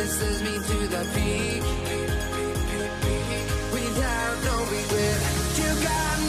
Says me to the peak without no regret. You got me.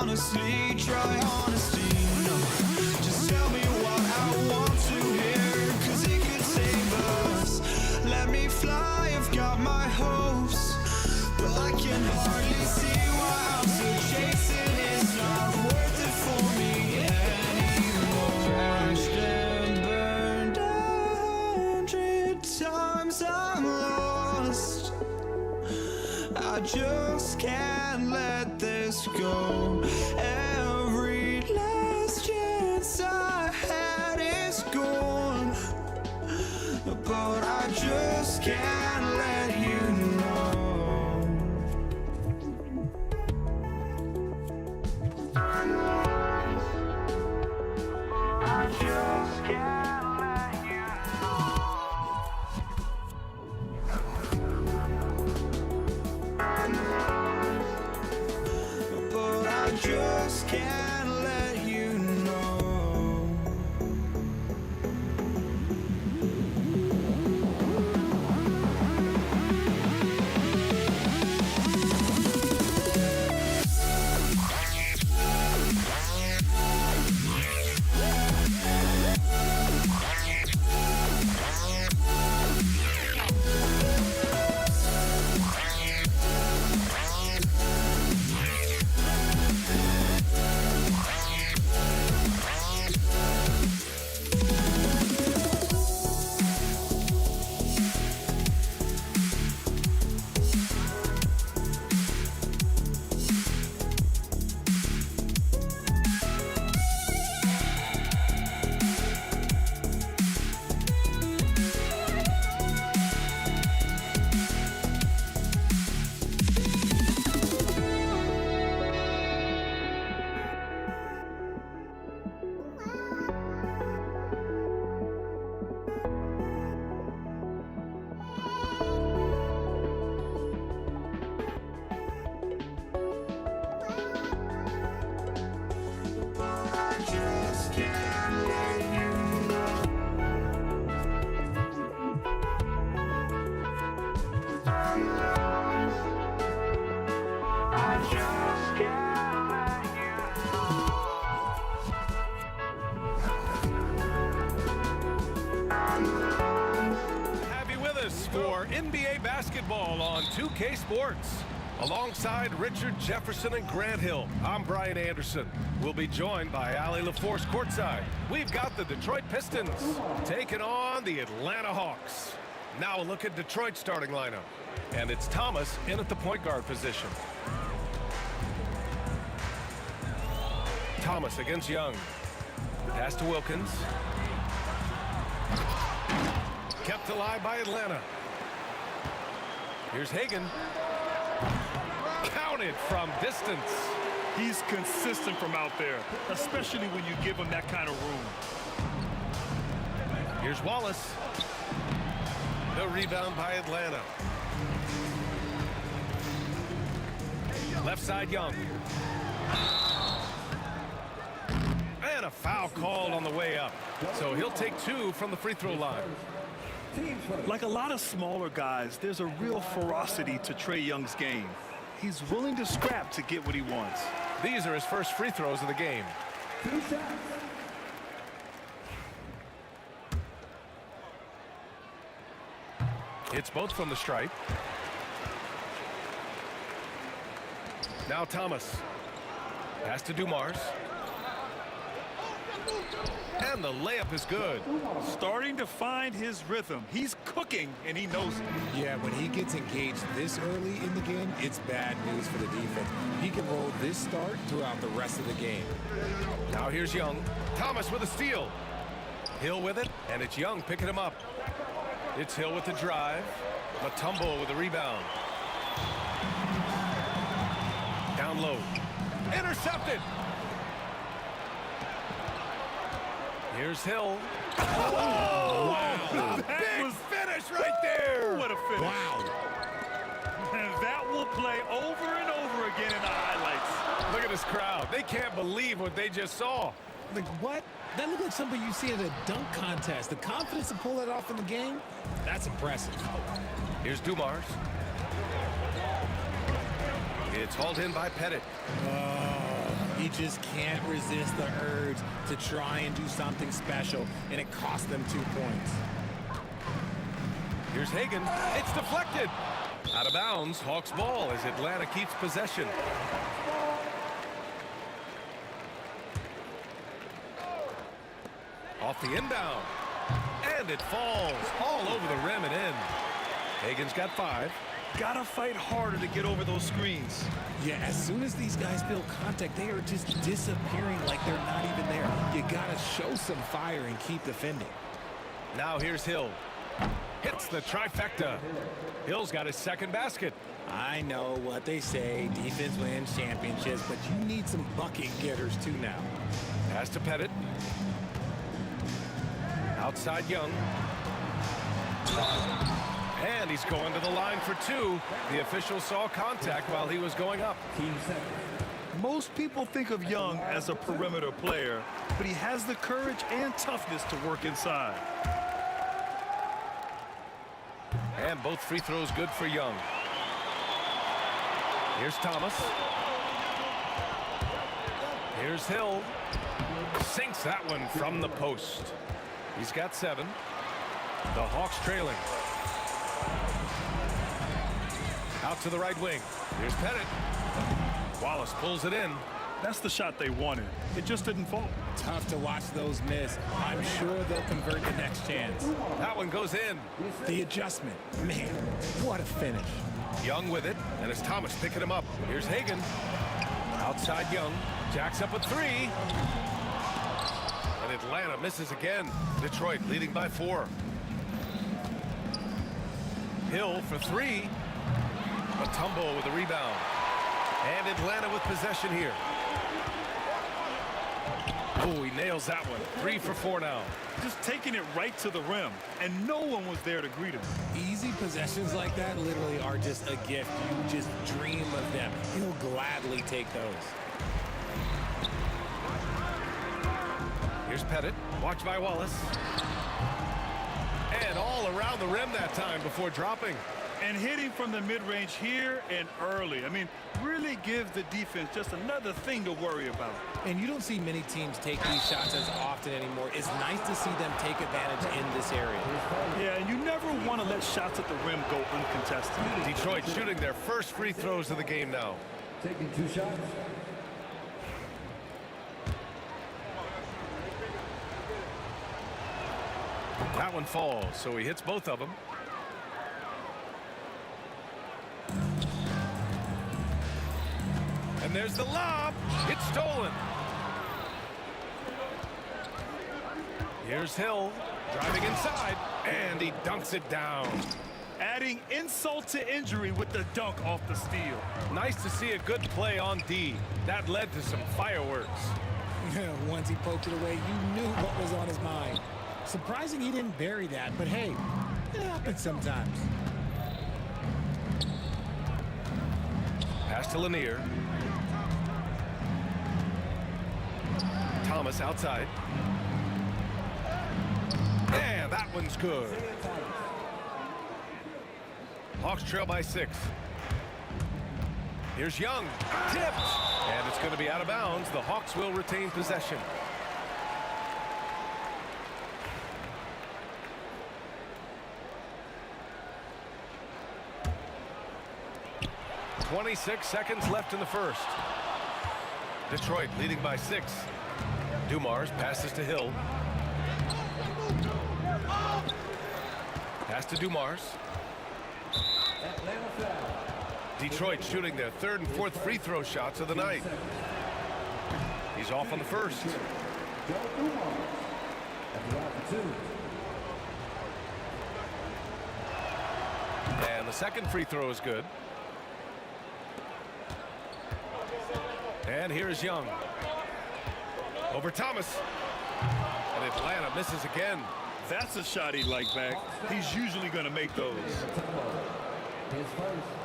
honestly, try honesty. No, just tell me what I want to hear, 'cause it could save us. Let me fly, I've got my hopes, but I can hardly see why I'm still chasing. It's not worth it for me anymore. Crashed and burned 100 times, I'm lost. I just can't let this go. Every last chance I had is gone, but I just can't let you know. I just can't let you know. But I just can't let you know. For NBA basketball on 2K Sports. Alongside Richard Jefferson and Grant Hill, I'm Brian Anderson. We'll be joined by Ali LaForce courtside. We've got the Detroit Pistons taking on the Atlanta Hawks. Now a look at Detroit's starting lineup. And it's Thomas in at the point guard position. Thomas against Young. Pass to Wilkins. Kept alive by Atlanta. Here's Hagan. Counted from distance. He's consistent from out there, especially when you give him that kind of room. Here's Wallace. The rebound by Atlanta. Left side, Young. And a foul called on the way up. So he'll take 2 from the free throw line. Like a lot of smaller guys, there's a real ferocity to Trae Young's game. He's willing to scrap to get what he wants. These are his first free throws of the game. Hits both from the stripe. Now Thomas. Pass to Dumars. And the layup is good. Starting to find his rhythm. He's cooking, and he knows it. Yeah, when he gets engaged this early in the game, it's bad news for the defense. He can roll this start throughout the rest of the game. Now here's Young. Thomas with a steal. Hill with it, and it's Young picking him up. It's Hill with the drive. Mutombo with the rebound. Down low. Intercepted. Here's Hill. Oh! Wow. Big finish right there. What a finish. Wow. And that will play over and over again in the highlights. Look at this crowd. They can't believe what they just saw. Like, what? That looked like something you see at a dunk contest. The confidence to pull that off in the game, that's impressive. Here's Dumars. It's hauled in by Pettit. Oh, he He just can't resist the urge to try and do something special, and it cost them 2 points. Here's Hagan. It's deflected. Out of bounds, Hawks ball as Atlanta keeps possession. Off the inbound. And it falls all over the rim and in. Hagan's got 5. Gotta fight harder to get over those screens. Yeah, as soon as these guys feel contact, they are just disappearing like they're not even there. You gotta show some fire and keep defending. Now here's Hill. Hits the trifecta. Hill's got his second basket. I know what they say, defense wins championships, but you need some bucket getters too now. Pass to Pettit. Outside Young. And he's going to the line for 2. The official saw contact while he was going up. Most people think of Young as a perimeter player, but he has the courage and toughness to work inside. And both free throws good for Young. Here's Thomas. Here's Hill. Sinks that one from the post. He's got 7. The Hawks trailing. Out to the right wing. Here's Pettit. Wallace pulls it in. That's the shot they wanted. It just didn't fall. Tough to watch those miss. I'm sure they'll convert the next chance. That one goes in. The adjustment. Man, what a finish. Young with it, and it's Thomas picking him up. Here's Hagan. Outside Young. Jacks up with 3. And Atlanta misses again. Detroit leading by 4. Hill for 3. Mutombo with a rebound. And Atlanta with possession here. Oh, he nails that one. 3 for 4 now. Just taking it right to the rim, and no one was there to greet him. Easy possessions like that literally are just a gift. You just dream of them. He'll gladly take those. Here's Pettit. Watched by Wallace. And all around the rim that time before dropping. And hitting from the mid-range here and early. I mean, really gives the defense just another thing to worry about. And you don't see many teams take these shots as often anymore. It's nice to see them take advantage in this area. Yeah, and you never want to let shots at the rim go uncontested. Detroit shooting their first free throws of the game now. Taking 2 shots. That one falls, so he hits both of them. And there's the lob. It's stolen. Here's Hill driving inside, and he dunks it down. Adding insult to injury with the dunk off the steal. Nice to see a good play on D. That led to some fireworks. Once he poked it away, you knew what was on his mind. Surprising he didn't bury that, but hey, it happens sometimes. Pass to Lanier. Thomas outside. And that one's good. Hawks trail by 6. Here's Young. Tipped. And it's going to be out of bounds. The Hawks will retain possession. .26 seconds left in the first. Detroit leading by 6. Dumars passes to Hill. Pass to Dumars. Detroit shooting their 3rd and 4th free throw shots of the night. He's off on the first. And the second free throw is good. And here's Young. Over Thomas. And Atlanta misses again. That's a shot he'd like back. He's usually going to make those.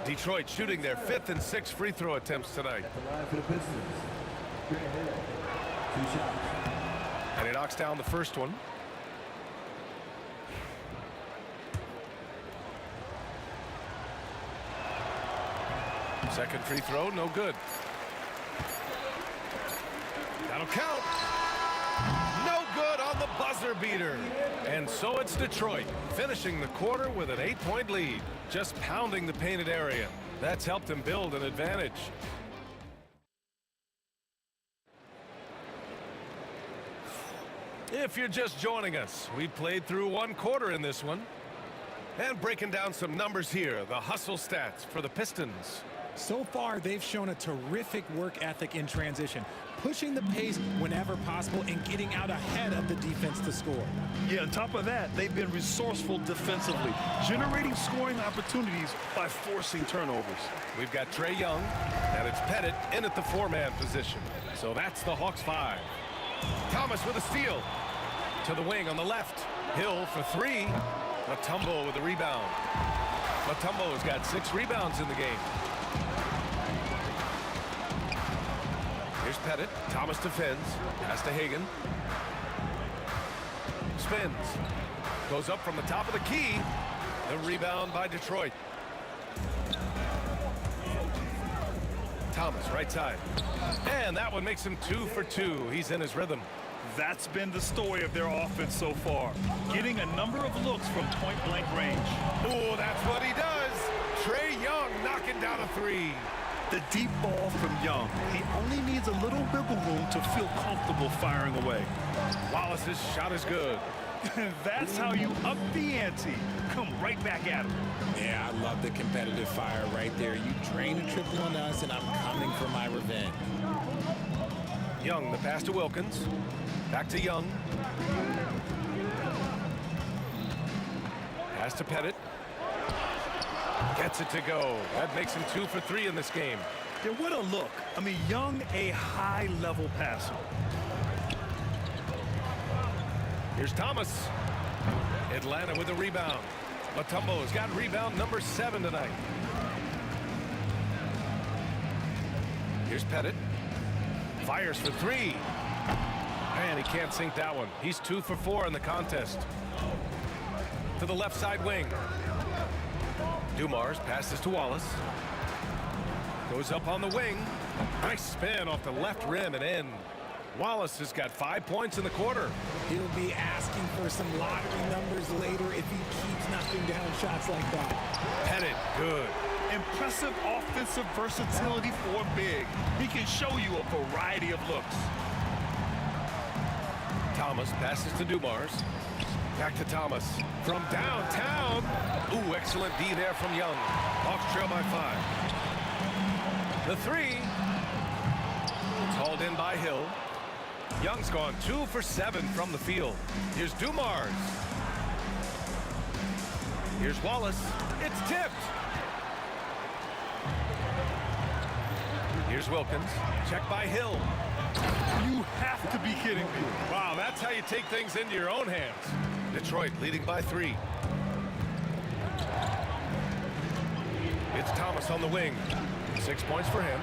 Detroit shooting their 5th and 6th free throw attempts tonight. And he knocks down the first one. Second free throw, no good. That'll count. No good on the buzzer beater. And so it's Detroit finishing the quarter with an 8-point lead, just pounding the painted area. That's helped them build an advantage. If you're just joining us, we played through one quarter in this one. And breaking down some numbers here, the hustle stats for the Pistons. So far, they've shown a terrific work ethic in transition, pushing the pace whenever possible and getting out ahead of the defense to score. Yeah, on top of that, they've been resourceful defensively, generating scoring opportunities by forcing turnovers. We've got Trae Young, and it's Pettit in at the four-man position. So that's the Hawks 5. Thomas with a steal. To the wing on the left. Hill for three. Mutombo with the rebound. Mutombo has got 6 rebounds in the game. Here's Pettit. Thomas defends. Pass to Hagan. Spins. Goes up from the top of the key. The rebound by Detroit. Thomas, right side. And that one makes him 2 for 2. He's in his rhythm. That's been the story of their offense so far, getting a number of looks from point-blank range. Oh, that's what he does. Trae Young knocking down a 3. The deep ball from Young. He only needs a little wiggle room to feel comfortable firing away. Wallace's shot is good. That's how you up the ante. Come right back at him. Yeah, I love the competitive fire right there. You drain a triple on us, and I'm coming for my revenge. Young, the pass to Wilkins. Back to Young. Pass to Pettit. Gets it to go. That makes him 2 for 3 in this game. Yeah, what a look. I mean, Young, a high-level passer. Here's Thomas. Atlanta with a rebound. Mutombo's got rebound number 7 tonight. Here's Pettit. Fires for 3. And he can't sink that one. He's 2 for 4 in the contest. To the left side wing. Dumars passes to Wallace. Goes up on the wing. Nice spin off the left rim and in. Wallace has got 5 points in the quarter. He'll be asking for some lottery numbers later if he keeps knocking down shots like that. Pettit, good. Impressive offensive versatility for big. He can show you a variety of looks. Thomas passes to Dumars. Back to Thomas. From downtown. Ooh, excellent D there from Young. Hawks trail by 5. The 3. It's hauled in by Hill. Young's gone 2 for 7 from the field. Here's Dumars. Here's Wallace. It's tipped. Here's Wilkins. Check by Hill. You have to be kidding me. Wow, that's how you take things into your own hands. Detroit leading by 3. It's Thomas on the wing. 6 points for him.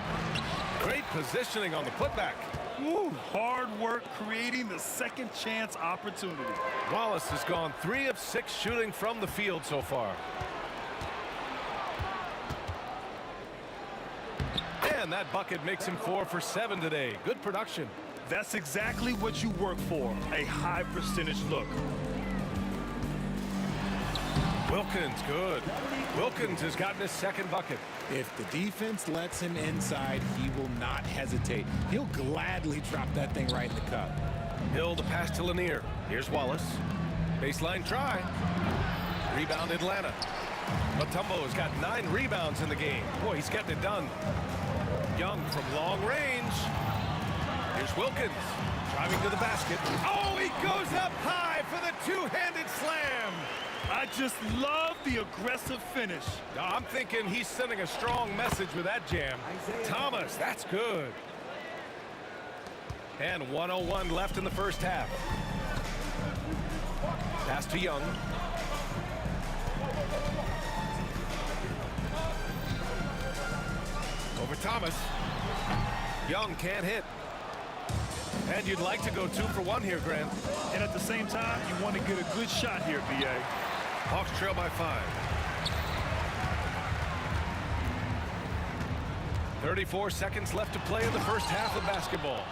Great positioning on the putback. Woo, hard work creating the second chance opportunity. Wallace has gone 3 of 6 shooting from the field so far. And that bucket makes him 4 for 7 today. Good production. That's exactly what you work for, a high percentage look. Wilkins, good. Wilkins has gotten his second bucket. If the defense lets him inside, he will not hesitate. He'll gladly drop that thing right in the cup. Hill the pass to Lanier. Here's Wallace. Baseline try. Rebound Atlanta. Mutombo has got 9 rebounds in the game. Boy, he's getting it done. Young from long range. Here's Wilkins. Driving to the basket. Oh, he goes up high for the two-handed slam. I just love the aggressive finish. I'm thinking he's sending a strong message with that jam. Thomas, that's good. And 1:01 left in the first half. Pass to Young. Over Thomas. Young can't hit. And you'd like to go 2 for 1 here, Grant. And at the same time, you want to get a good shot here, B.A. Hawks trail by 5. 34 seconds left to play in the first half of basketball.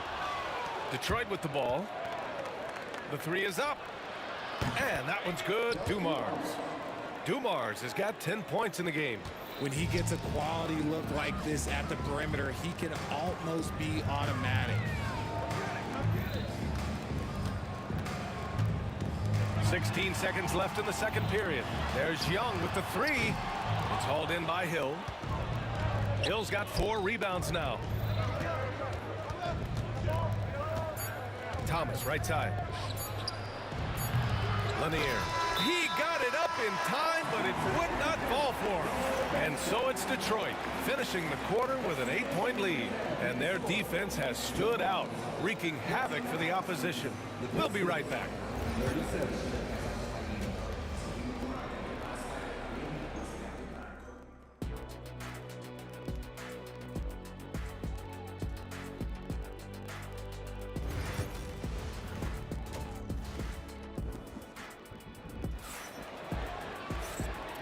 Detroit with the ball. The three is up. And that one's good. Dumars has got 10 points in the game. When he gets a quality look like this at the perimeter, he can almost be automatic. 16 seconds left in the second period. There's Young with the three. It's hauled in by Hill. Hill's got 4 rebounds now. Thomas, right side. Lanier. He got it up in time, but it would not fall for him. And so it's Detroit, finishing the quarter with an 8-point lead. And their defense has stood out, wreaking havoc for the opposition. We'll be right back.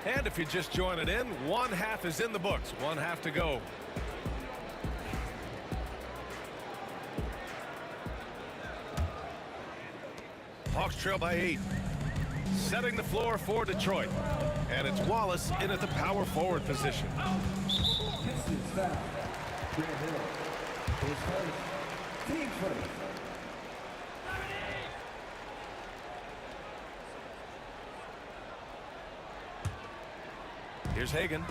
And if you're just joining in, one half is in the books, one half to go. Hawks trail by 8. Setting the floor for Detroit. And it's Wallace in at the power forward position. Pistons foul. Grant Hill. His first. Team first. Here's Hagan.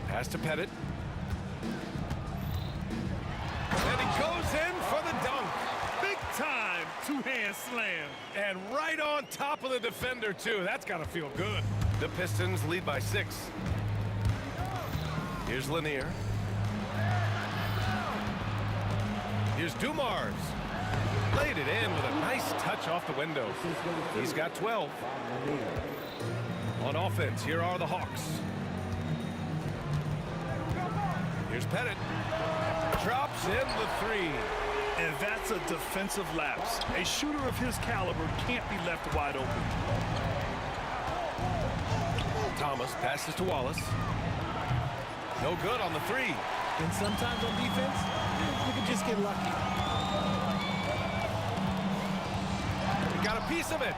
Pass to Pettit. And he goes in for the dunk. Big time two-hand slam. And right on top of the defender, too. That's got to feel good. The Pistons lead by 6. Here's Lanier. Here's Dumars. Laid it in with a nice touch off the window. He's got 12. On offense, here are the Hawks. Here's Pettit. Drops in the three. And that's a defensive lapse. A shooter of his caliber can't be left wide open. Thomas passes to Wallace. No good on the three. And sometimes on defense, you can just get lucky. He got a piece of it.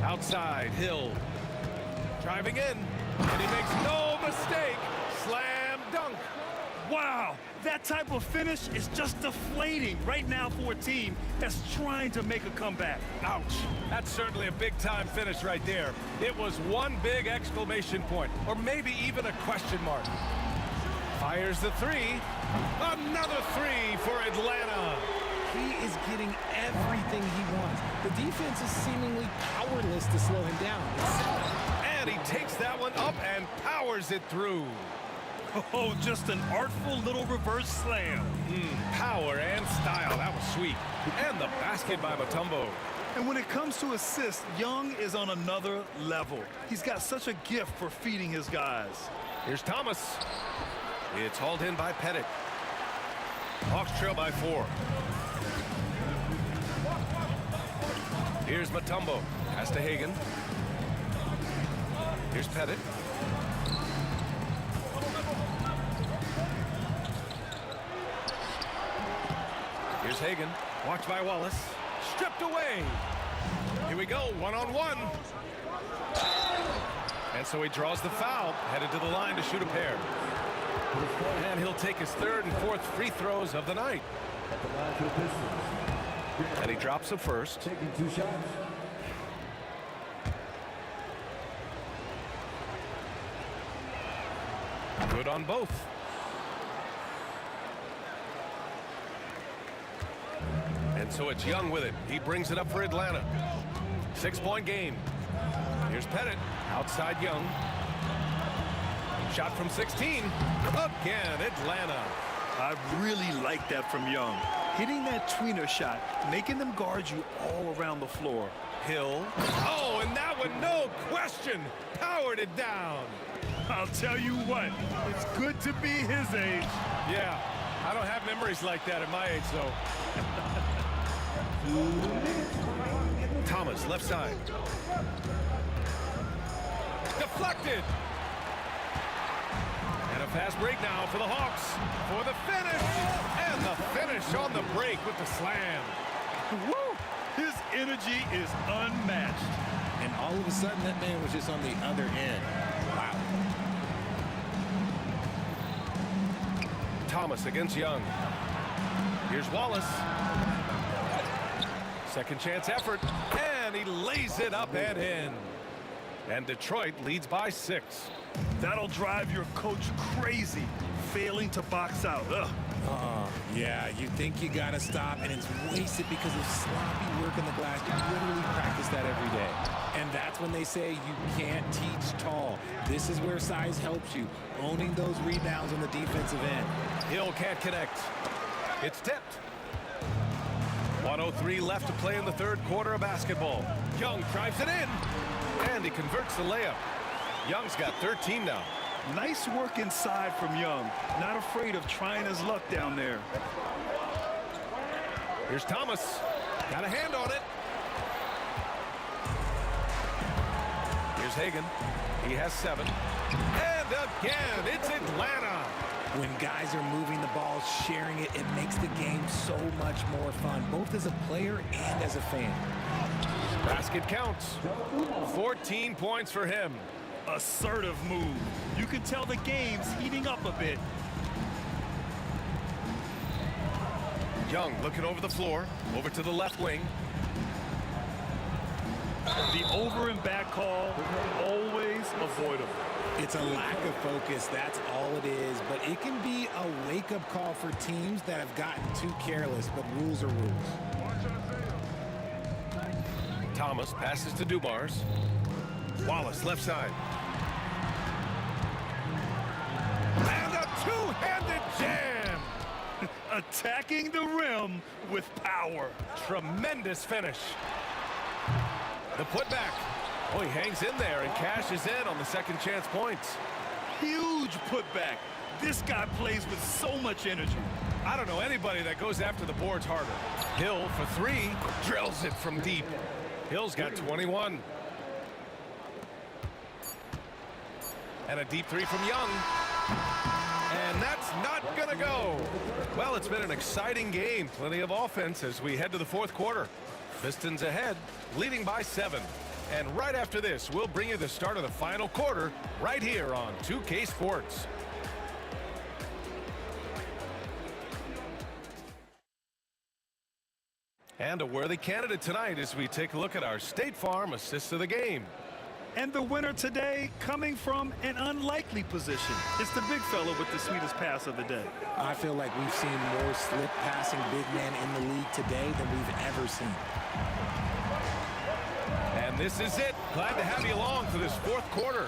Outside, Hill. Driving in. And he makes no mistake. Slam dunk. Wow, that type of finish is just deflating right now for a team that's trying to make a comeback. Ouch. That's certainly a big-time finish right there. It was one big exclamation point, or maybe even a question mark. Fires the three. Another three for Atlanta. He is getting everything he wants. The defense is seemingly powerless to slow him down. And he takes that one up and powers it through. Oh, just an artful little reverse slam. Power and style. That was sweet. And the basket by Mutombo. And when it comes to assists, Young is on another level. He's got such a gift for feeding his guys. Here's Thomas. It's hauled in by Pettit. Hawks trail by 4. Here's Mutombo. Pass to Hagan. Here's Pettit. Here's Hagan. Watched by Wallace. Stripped away. Here we go. One-on-one. And so he draws the foul. Headed to the line to shoot a pair. And he'll take his 3rd and 4th free throws of the night. At the line for the Pistons. And he drops the first. Taking 2 shots. Good on both. And so it's Young with it. He brings it up for Atlanta. 6-point game. Here's Pettit. Outside Young. Shot from 16. Again, Atlanta. I really like that from Young. Hitting that tweener shot, making them guard you all around the floor. Hill. Oh, and that one, no question, powered it down. I'll tell you what, it's good to be his age. Yeah, I don't have memories like that at my age, though. Thomas, left side. Deflected. fast break now for the Hawks. For the finish. And the finish on the break with the slam. Woo! His energy is unmatched. And all of a sudden, that man was just on the other end. Wow. Thomas against Young. Here's Wallace. Second chance effort. And he lays it up and in. And Detroit leads by 6. That'll drive your coach crazy, failing to box out. Ugh. Yeah, you think you got to stop, and it's wasted because of sloppy work in the glass. You literally practice that every day. And that's when they say you can't teach tall. This is where size helps you, owning those rebounds on the defensive end. Hill can't connect. It's tipped. 1:03 left to play in the third quarter of basketball. Young drives it in, and he converts the layup. Young's got 13 now. Nice work inside from Young. Not afraid of trying his luck down there. Here's Thomas. Got a hand on it. Here's Hagan. He has 7. And again, it's Atlanta. When guys are moving the ball, sharing it, it makes the game so much more fun, both as a player and as a fan. Basket counts. 14 points for him. Assertive move. You can tell the game's heating up a bit. Young looking over the floor, over to the left wing. The over and back call, always avoidable. It's a lack of focus, that's all it is, but it can be a wake-up call for teams that have gotten too careless, but rules are rules. Thomas passes to Dumars. Wallace left side. And a two-handed jam. Attacking the rim with power. Tremendous finish. The putback. Oh, he hangs in there and cashes in on the second chance points. Huge putback. This guy plays with so much energy. I don't know anybody that goes after the boards harder. Hill for 3, drills it from deep. Hill's got 21. And a deep 3 from Young. And that's not gonna go. Well, it's been an exciting game. Plenty of offense as we head to the fourth quarter. Pistons ahead, leading by 7. And right after this, we'll bring you the start of the final quarter right here on 2K Sports. And a worthy candidate tonight as we take a look at our State Farm Assist of the Game. And the winner today coming from an unlikely position. It's the big fella with the sweetest pass of the day. I feel like we've seen more slip-passing big men in the league today than we've ever seen. And this is it. Glad to have you along for this fourth quarter.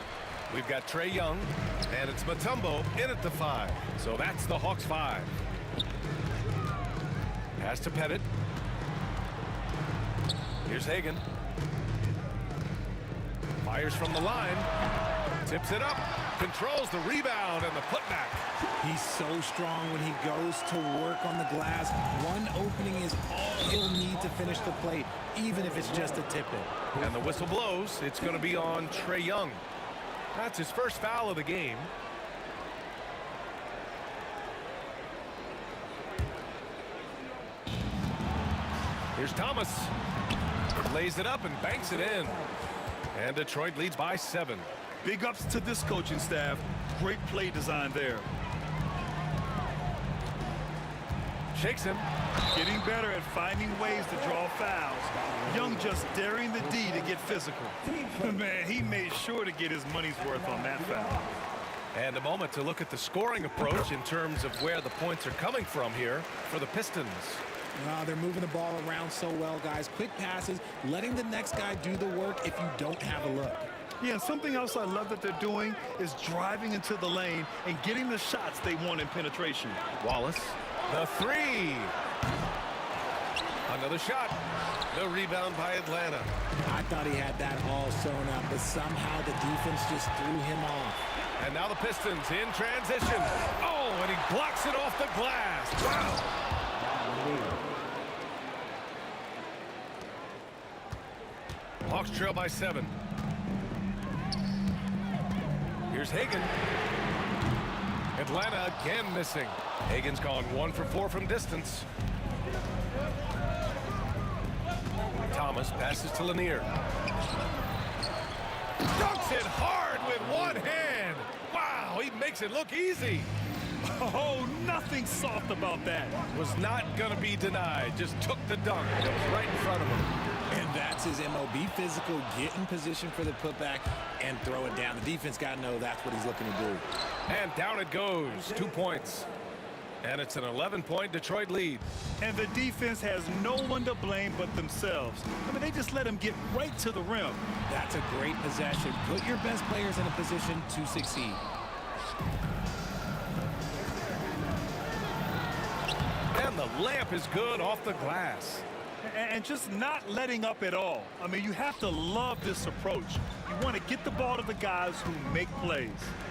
We've got Trae Young, and it's Mutombo in at the 5. So that's the Hawks 5. Pass to Pettit. Here's Hagan. Fires from the line. Tips it up. Controls the rebound and the putback. He's so strong when he goes to work on the glass. One opening is all he'll need to finish the play, even if it's just a tip-in. And the whistle blows. It's going to be on Trae Young. That's his first foul of the game. Here's Thomas. Lays it up and banks it in. And Detroit leads by 7. Big ups to this coaching staff. Great play design there. Shakes him. Getting better at finding ways to draw fouls. Young just daring the D to get physical. Man, he made sure to get his money's worth on that foul. And a moment to look at the scoring approach in terms of where the points are coming from here for the Pistons. They're moving the ball around so well, guys. Quick passes, letting the next guy do the work if you don't have a look. Yeah, something else I love that they're doing is driving into the lane and getting the shots they want in penetration. Wallace, the 3. Another shot. The rebound by Atlanta. I thought he had that all sewn up, but somehow the defense just threw him off. And now the Pistons in transition. Oh, and he blocks it off the glass. Wow. Hawks trail by 7. Here's Hagan. Atlanta again missing. Hagan's gone 1 for 4 from distance. Thomas passes to Lanier. Dunks it hard with one hand. Wow, he makes it look easy. Oh, nothing soft about that. Was not going to be denied. Just took the dunk. It was right in front of him. And that's his MO. Be physical, get in position for the putback, and throw it down. The defense got to know that's what he's looking to do. And down it goes. 2 points. And it's an 11-point Detroit lead. And the defense has no one to blame but themselves. I mean, they just let him get right to the rim. That's a great possession. Put your best players in a position to succeed. And the layup is good off the glass. And just not letting up at all. I mean, you have to love this approach. You want to get the ball to the guys who make plays.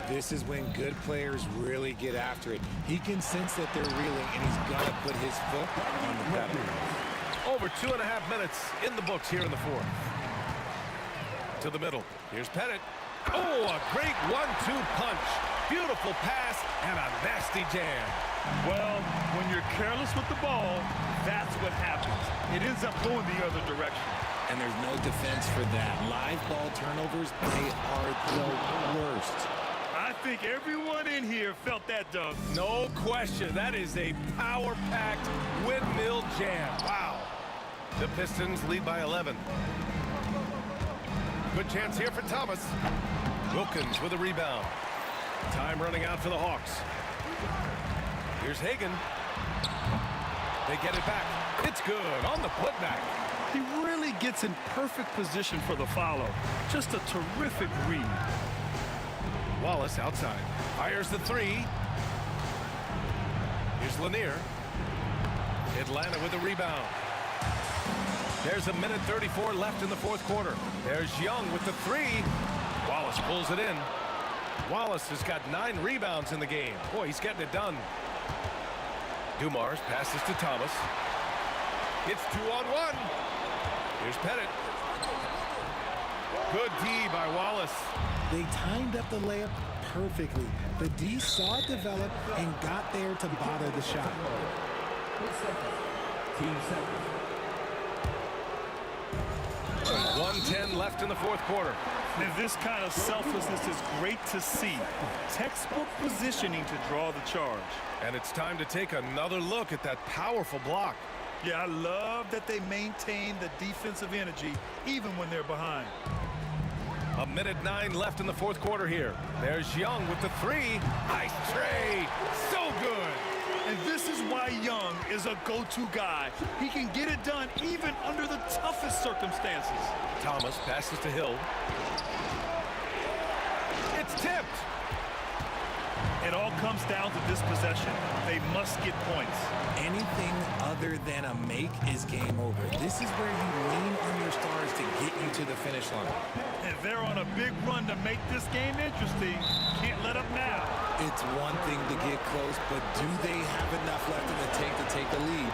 This is when good players really get after it. He can sense that they're reeling, and he's got to put his foot on the pedal. Over 2.5 minutes in the books here in the fourth. To the middle. Here's Pettit. Oh, a great 1-2 punch. Beautiful pass and a nasty jam. Well, when you're careless with the ball, that's what happens. It ends up going the other direction. And there's no defense for that. Live ball turnovers, they are the worst. I think everyone in here felt that dunk. No question. That is a power-packed windmill jam. Wow. The Pistons lead by 11. Good chance here for Thomas. Wilkins with a rebound. Time running out for the Hawks. Here's Hagan. They get it back. It's good on the putback. He really gets in perfect position for the follow. Just a terrific read. Wallace outside. Fires the three. Here's Lanier. Atlanta with a rebound. There's a minute 34 left in the fourth quarter. There's Young with the three. Wallace pulls it in. Wallace has got 9 rebounds in the game. Boy, he's getting it done. Dumars passes to Thomas. It's 2-on-1. Here's Pettit. Good D by Wallace. They timed up the layup perfectly. The D saw it develop and got there to bother the shot. 8 seconds. Team seconds. 1:10 left in the fourth quarter. And this kind of selflessness is great to see. Textbook positioning to draw the charge. And it's time to take another look at that powerful block. Yeah, I love that they maintain the defensive energy even when they're behind. A minute 9 left in the fourth quarter here. There's Young with the three. Nice tray. So good. And this is why Young is a go-to guy. He can get it done even under the toughest circumstances. Thomas passes to Hill. It's tipped. It all comes down to this possession. They must get points. Anything other than a make is game over. This is where you lean on your stars to get you to the finish line. And they're on a big run to make this game interesting. Can't let up now. It's one thing to get close, but do they have enough left in the tank to take the lead?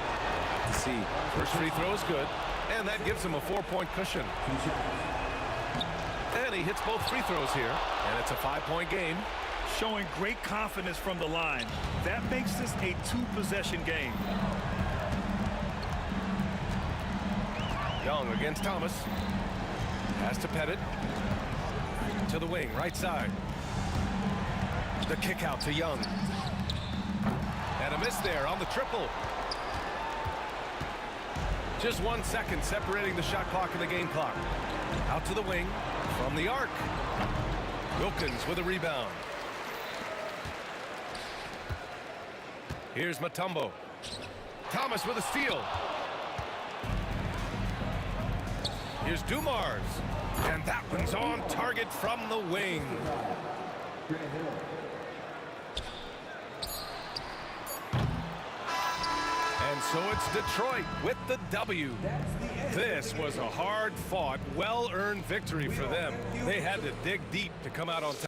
Let's see. First free throw is good, and that gives him a 4-point cushion. And he hits both free throws here, and it's a 5-point game. Showing great confidence from the line. That makes this a 2-possession game. Young against Thomas. Pass to Pettit. To the wing, right side. The kick out to Young. And a miss there on the triple. Just 1 second separating the shot clock and the game clock. Out to the wing from the arc. Wilkins with a rebound. Here's Mutombo. Thomas with a steal. Here's Dumars. And that one's on target from the wing. And so it's Detroit with the W. This was a hard-fought, well-earned victory for them. They had to dig deep to come out on top.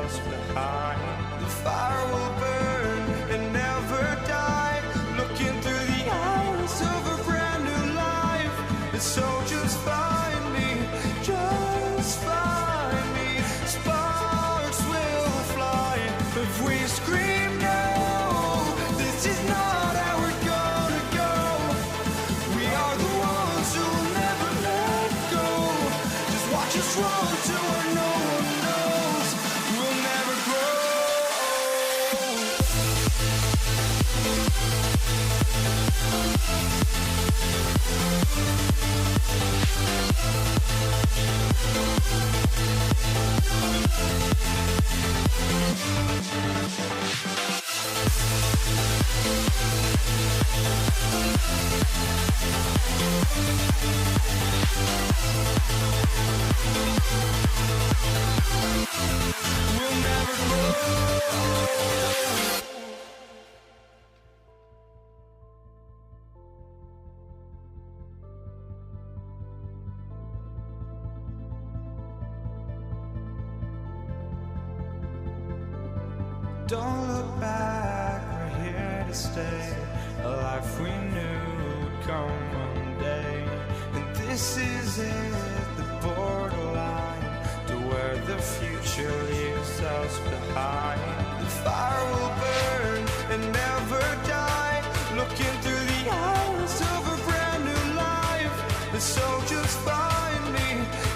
yourselves behind. The fire will burn and never die, looking through the eyes of a brand new life. And so just find me, just find me. Sparks will fly if we scream no. This is not how we're gonna go. We are the ones who will never let go. Just watch us run to where no one knows. We'll never grow. We'll never grow. Don't look back, we're here to stay. A life we knew would come one day. And this is it, the borderline to where the future leaves us behind. The fire will burn and never die, looking through the eyes of a brand new life. And so just find me,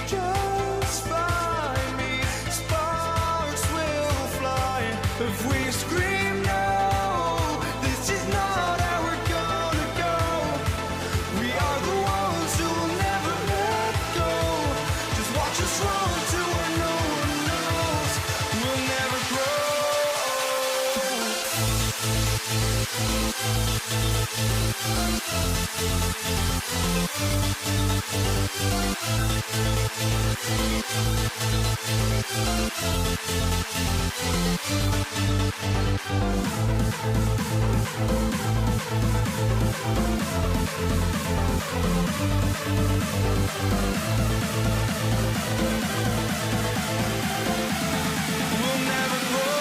just find me. Sparks will fly if we scream no. This is not how we're gonna go. We are the ones who will never let go. Just watch us run to where no one knows. We'll never grow. We'll never grow. We'll never grow.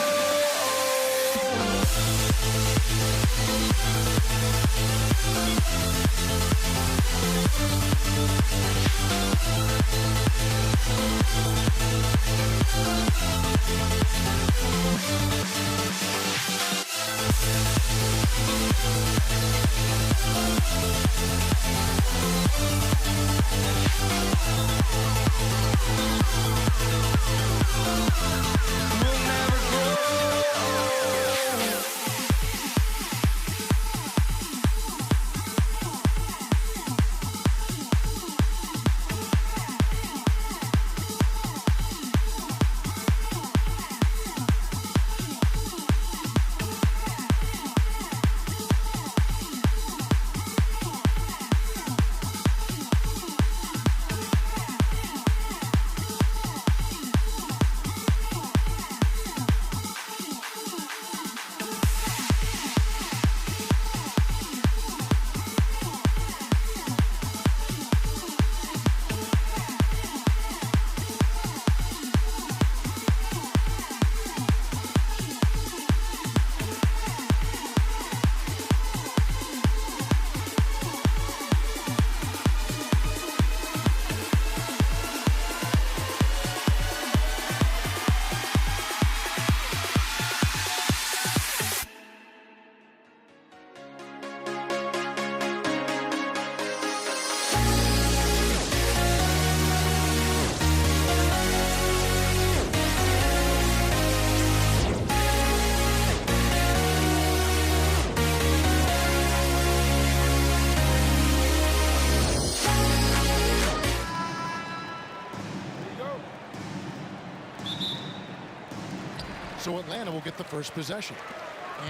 So Atlanta will get the first possession.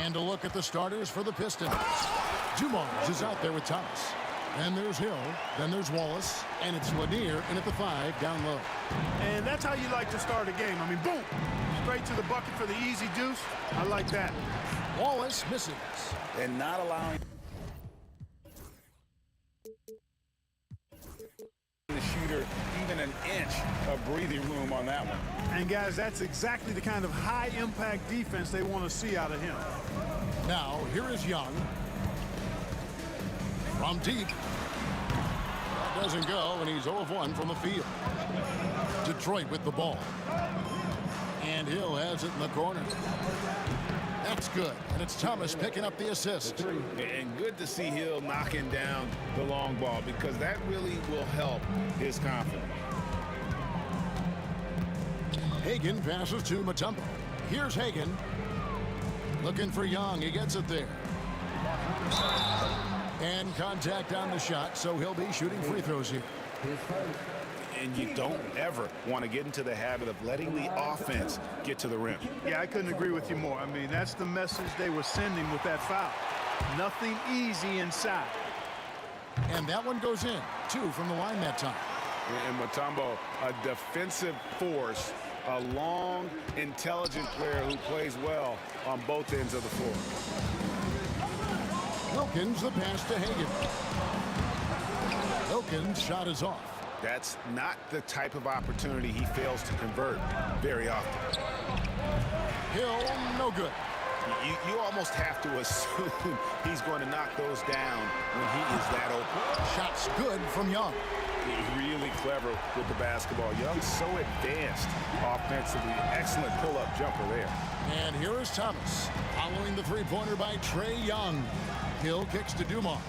And a look at the starters for the Pistons. Dumars is out there with Thomas. Then there's Hill. Then there's Wallace. And it's Lanier in at the 5 down low. And that's how you like to start a game. I mean, boom! Straight to the bucket for the easy deuce. I like that. Wallace misses. And not allowing the shooter even an inch of breathing room on that one. And guys, that's exactly the kind of high-impact defense they want to see out of him. Now, here is Young. From deep. That doesn't go, and he's 0 of 1 from the field. Detroit with the ball. And Hill has it in the corner. That's good. And it's Thomas picking up the assist. And good to see Hill knocking down the long ball because that really will help his confidence. Hagan passes to Mutombo. Here's Hagan. Looking for Young. He gets it there. And contact on the shot, so he'll be shooting free throws here. And you don't ever want to get into the habit of letting the offense get to the rim. Yeah, I couldn't agree with you more. I mean, that's the message they were sending with that foul. Nothing easy inside. And that one goes in. 2 from the line that time. And Mutombo, a defensive force, a long, intelligent player who plays well on both ends of the floor. Wilkins, the pass to Hagan. Wilkins' shot is off. That's not the type of opportunity he fails to convert very often. Hill, no good. You almost have to assume he's going to knock those down when he is that open. Shot's good from Young. He's really clever with the basketball. Young's so advanced offensively. Excellent pull-up jumper there. And here is Thomas, following the three-pointer by Trae Young. Hill kicks to Dumars.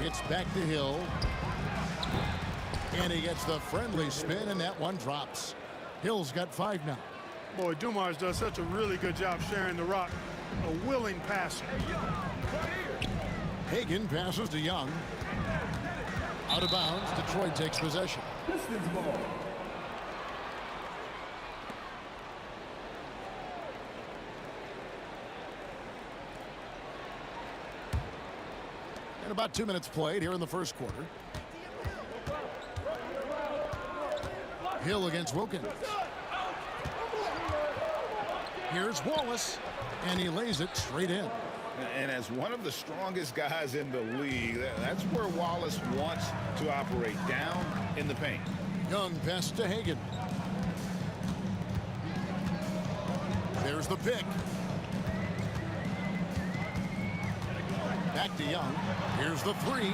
It's back to Hill. And he gets the friendly spin, and that one drops. Hill's got 5 now. Boy, Dumars does such a really good job sharing the rock. A willing passer. Hagan passes to Young. Out of bounds, Detroit takes possession. Pistons ball. And about 2 minutes played here in the first quarter. Hill against Wilkins. Here's Wallace, and he lays it straight in. And as one of the strongest guys in the league, that's where Wallace wants to operate, down in the paint. Young pass to Hagan. There's the pick. Back to Young. Here's the 3.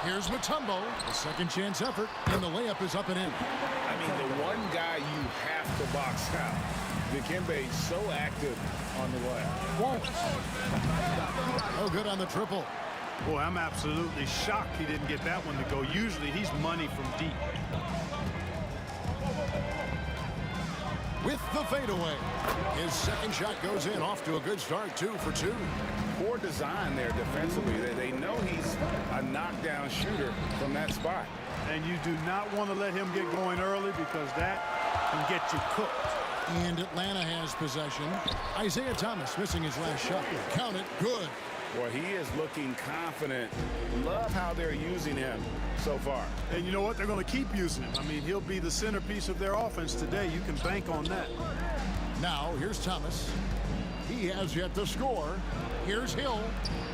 Here's Mutombo. A second chance effort, and the layup is up and in. I mean, the one guy you have to box out. Dikembe so active on the left. Wallace. Oh, good on the triple. Boy, I'm absolutely shocked he didn't get that one to go. Usually he's money from deep. With the fadeaway. His second shot goes in, off to a good start, 2 for 2. Poor design there defensively. They know he's a knockdown shooter from that spot. And you do not want to let him get going early because that can get you cooked. And Atlanta has possession. Isaiah Thomas missing his last shot. Count it, good. Boy, he is looking confident. Love how they're using him so far. And you know what? They're going to keep using him. I mean, he'll be the centerpiece of their offense today. You can bank on that. Now, here's Thomas. He has yet to score. Here's Hill.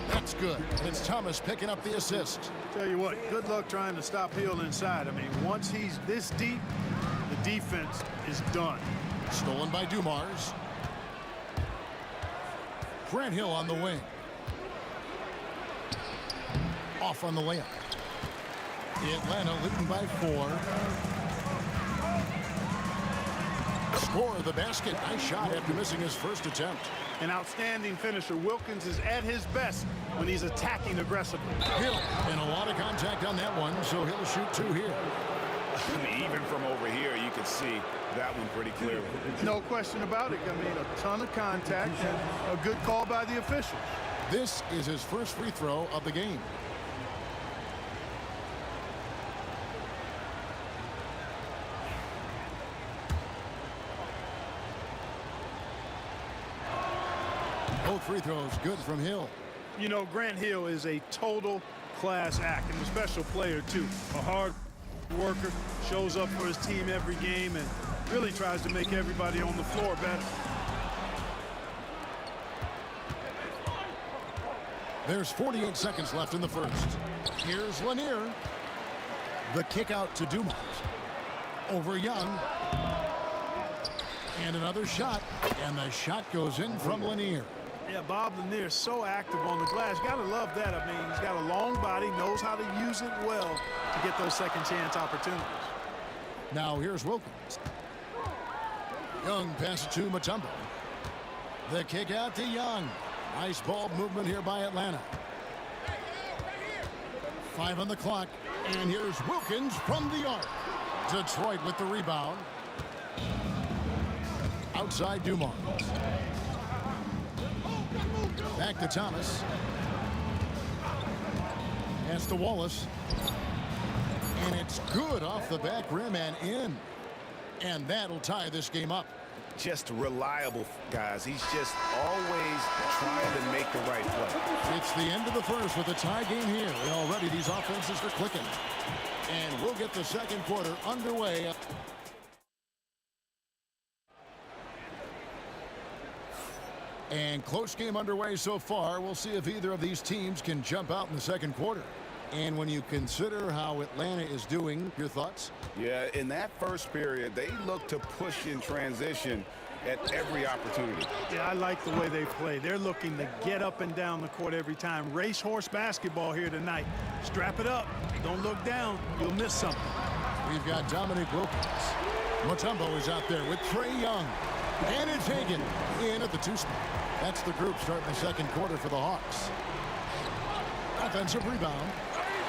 That's good. It's Thomas picking up the assist. Tell you what, good luck trying to stop Hill inside. I mean, once he's this deep, the defense is done. Stolen by Dumars. Grant Hill on the wing. Off on the layup. Atlanta leading by 4. Score of the basket. Nice shot after missing his first attempt. An outstanding finisher. Wilkins is at his best when he's attacking aggressively. Hill, and a lot of contact on that one, so he'll shoot 2 here. I mean, even from over here, you could see that one pretty clearly. No question about it. I mean, a ton of contact and a good call by the officials. This is his first free throw of the game. Both free throws good from Hill. You know, Grant Hill is a total class act and a special player, too. A hard worker, shows up for his team every game, and really tries to make everybody on the floor better. There's 48 seconds left in the first. Here's Lanier. The kick out to Dumars. Over Young. And another shot. And the shot goes in from Lanier. Yeah, Bob Lanier is so active on the glass. Got to love that. I mean, he's got a long body, knows how to use it well to get those second chance opportunities. Now here's Wilkins. Young passes to Mutombo. The kick out to Young. Nice ball movement here by Atlanta. 5 on the clock. And here's Wilkins from the arc. Detroit with the rebound. Outside Dumars. Back to Thomas. Pass to Wallace. And it's good off the back rim and in. And that'll tie this game up. Just reliable, guys. He's just always trying to make the right play. It's the end of the first with a tie game here. And already these offenses are clicking. And we'll get the second quarter underway. And close game underway so far. We'll see if either of these teams can jump out in the second quarter. And when you consider how Atlanta is doing, your thoughts? Yeah, in that first period, they look to push in transition at every opportunity. Yeah, I like the way they play. They're looking to get up and down the court every time. Racehorse basketball here tonight. Strap it up. Don't look down. You'll miss something. We've got Dominic Wilkins. Mutombo is out there with Trae Young. And it's Hagan in at the 2 spot. That's the group starting the second quarter for the Hawks. Offensive rebound.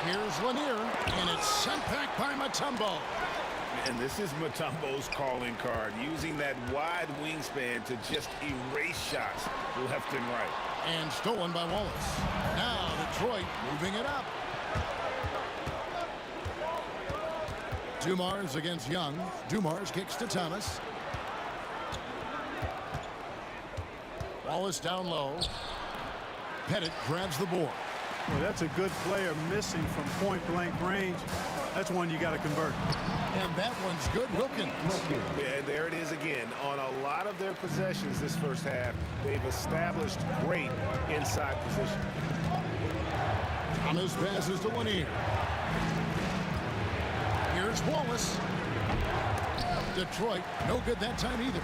Here's Lanier, and it's sent back by Mutombo. And this is Mutombo's calling card, using that wide wingspan to just erase shots left and right. And stolen by Wallace. Now Detroit moving it up. Dumars against Young. Dumars kicks to Thomas. Wallace down low. Pettit grabs the board. Well, that's a good player missing from point-blank range. That's one you got to convert. And that one's good. Wilkins. Yeah, there it is again. On a lot of their possessions this first half, they've established great inside position. Thomas passes to Lanier. Here's Wallace. Detroit, no good that time either.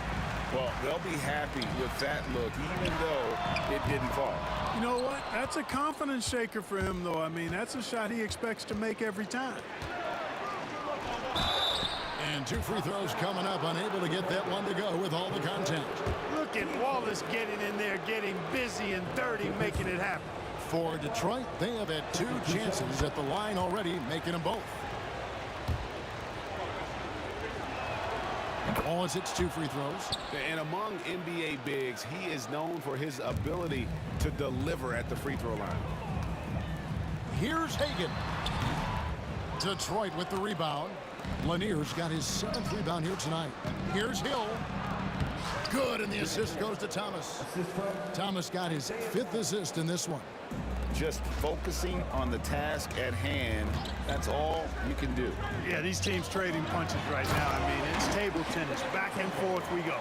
Well, they'll be happy with that look, even though it didn't fall. You know what? That's a confidence shaker for him, though. I mean, that's a shot he expects to make every time. And 2 free throws coming up, unable to get that one to go with all the contact. Look at Wallace getting in there, getting busy and dirty, making it happen. For Detroit, they have had 2 chances at the line already, making them both. Wallace hits 2 free throws. And among NBA bigs, he is known for his ability to deliver at the free throw line. Here's Hagan. Detroit with the rebound. Lanier's got his 7th rebound here tonight. Here's Hill. Good, and the assist goes to Thomas. Thomas got his 5th assist in this one. Just focusing on the task at hand, that's all you can do. Yeah, these teams trading punches right now. I mean, it's table tennis. Back and forth we go.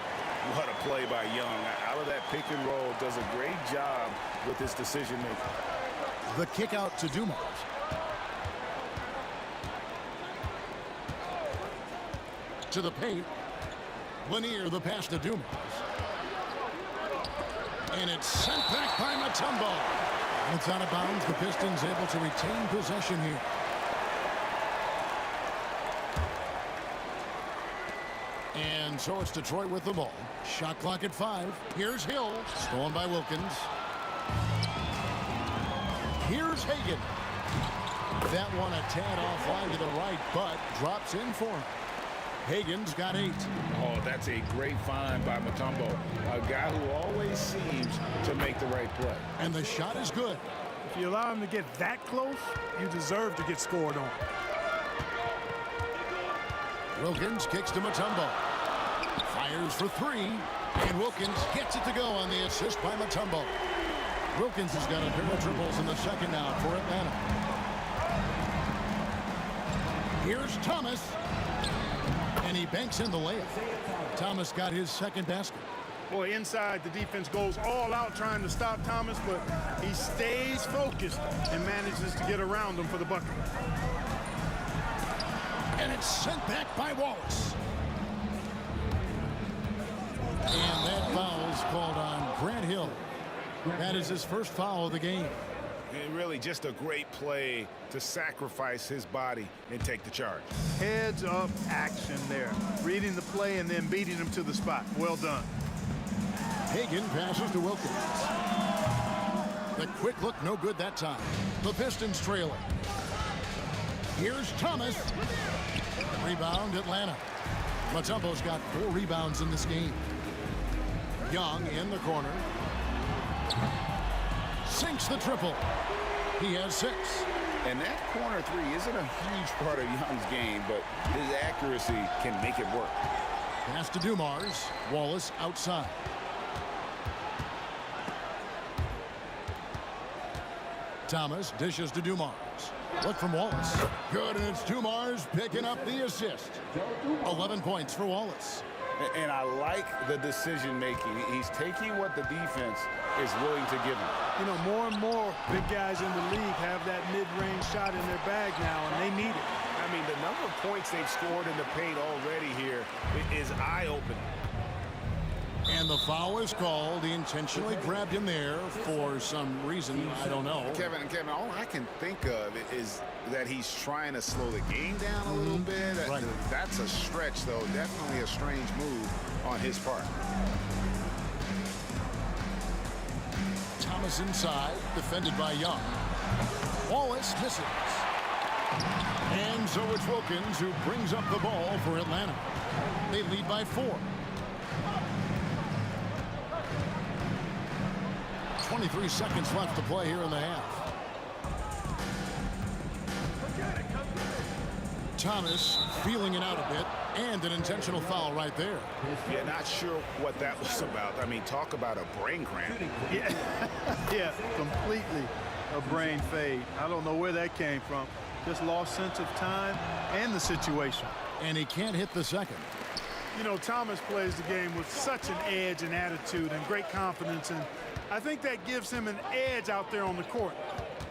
What a play by Young. Out of that pick and roll, does a great job with his decision making. The kick out to Dumars. To the paint. Lanier, the pass to Dumars. And it's sent back by Mutombo. It's out of bounds. The Pistons able to retain possession here. And so it's Detroit with the ball. Shot clock at 5. Here's Hill. Stolen by Wilkins. Here's Hagan. That one a tad offline to the right, but drops in for him. Hagan's got 8. Oh, that's a great find by Mutombo. A guy who always seems to make the right play. And the shot is good. If you allow him to get that close, you deserve to get scored on. Wilkins kicks to Mutombo. Fires for 3. And Wilkins gets it to go on the assist by Mutombo. Wilkins has got a pair of triples in the second now for Atlanta. Here's Thomas. And he banks in the layup. Thomas got his 2nd basket. Boy, inside, the defense goes all out trying to stop Thomas, but he stays focused and manages to get around him for the bucket. And it's sent back by Wallace. And that foul is called on Grant Hill. That is his first foul of the game. And really just a great play to sacrifice his body and take the charge. Heads up action there. Reading the play and then beating him to the spot. Well done. Hagan passes to Wilkins. The quick look, no good that time. The Pistons trailing. Here's Thomas. Rebound, Atlanta. Mutombo's got 4 rebounds in this game. Young in the corner. Sinks the triple. He has 6. And that corner 3 isn't a huge part of Young's game, but his accuracy can make it work. Pass to Dumars. Wallace outside. Thomas dishes to Dumars. Look from Wallace. Good, and it's Dumars picking up the assist. 11 points for Wallace. And I like the decision making. He's taking what the defense is willing to give him. You know, more and more big guys in the league have that mid-range shot in their bag now, and they need it. I mean, the number of points they've scored in the paint already here is eye-opening. And the foul is called. He intentionally grabbed him there for some reason. I don't know. Kevin, all I can think of is that he's trying to slow the game down a little bit. Right. That's a stretch, though. Definitely a strange move on his part. Thomas inside, defended by Young. Wallace misses. And so it's Wilkins who brings up the ball for Atlanta. They lead by 4. 23 seconds left to play here in the half. Thomas feeling it out a bit, and an intentional foul right there. Yeah, not sure what that was about. I mean, talk about a brain cramp. Yeah, yeah, completely a brain fade. I don't know where that came from. Just lost sense of time and the situation. And he can't hit the second. You know, Thomas plays the game with such an edge and attitude and great confidence, and I think that gives him an edge out there on the court.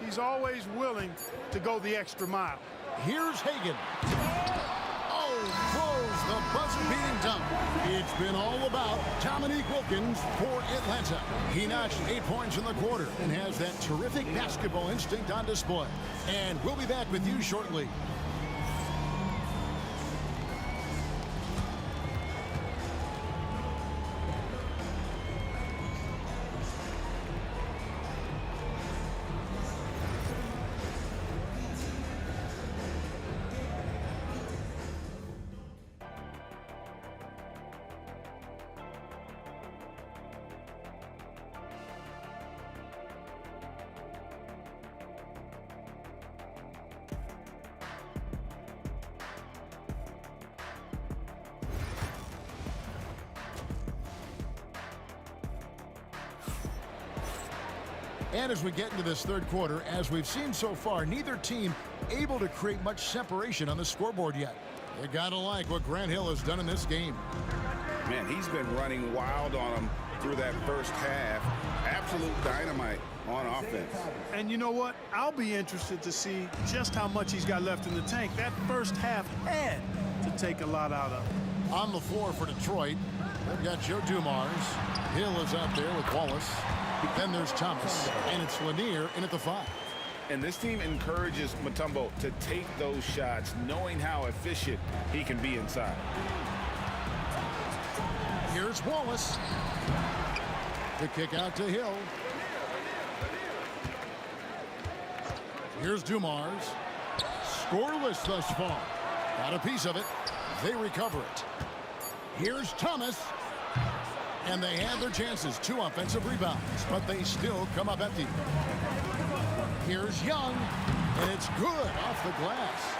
He's always willing to go the extra mile. Here's Hagan. Oh, throws the buzzer-beating dunk. It's been all about Dominique Wilkins for Atlanta. He notched 8 points in the quarter and has that terrific basketball instinct on display. And we'll be back with you shortly. And as we get into this third quarter, as we've seen so far, neither team able to create much separation on the scoreboard yet. You gotta like what Grant Hill has done in this game. Man, he's been running wild on him through that first half. Absolute dynamite on offense. And you know what? I'll be interested to see just how much he's got left in the tank. That first half had to take a lot out of him. On the floor for Detroit, they've got Joe Dumars. Hill is out there with Wallace. Then there's Thomas, and it's Lanier in at the 5. And this team encourages Mutombo to take those shots, knowing how efficient he can be inside. Here's Wallace. The kick out to Hill. Here's Dumars. Scoreless thus far. Got a piece of it. They recover it. Here's Thomas. And they have their chances. 2 offensive rebounds, but they still come up empty. Here's Young, and it's good off the glass.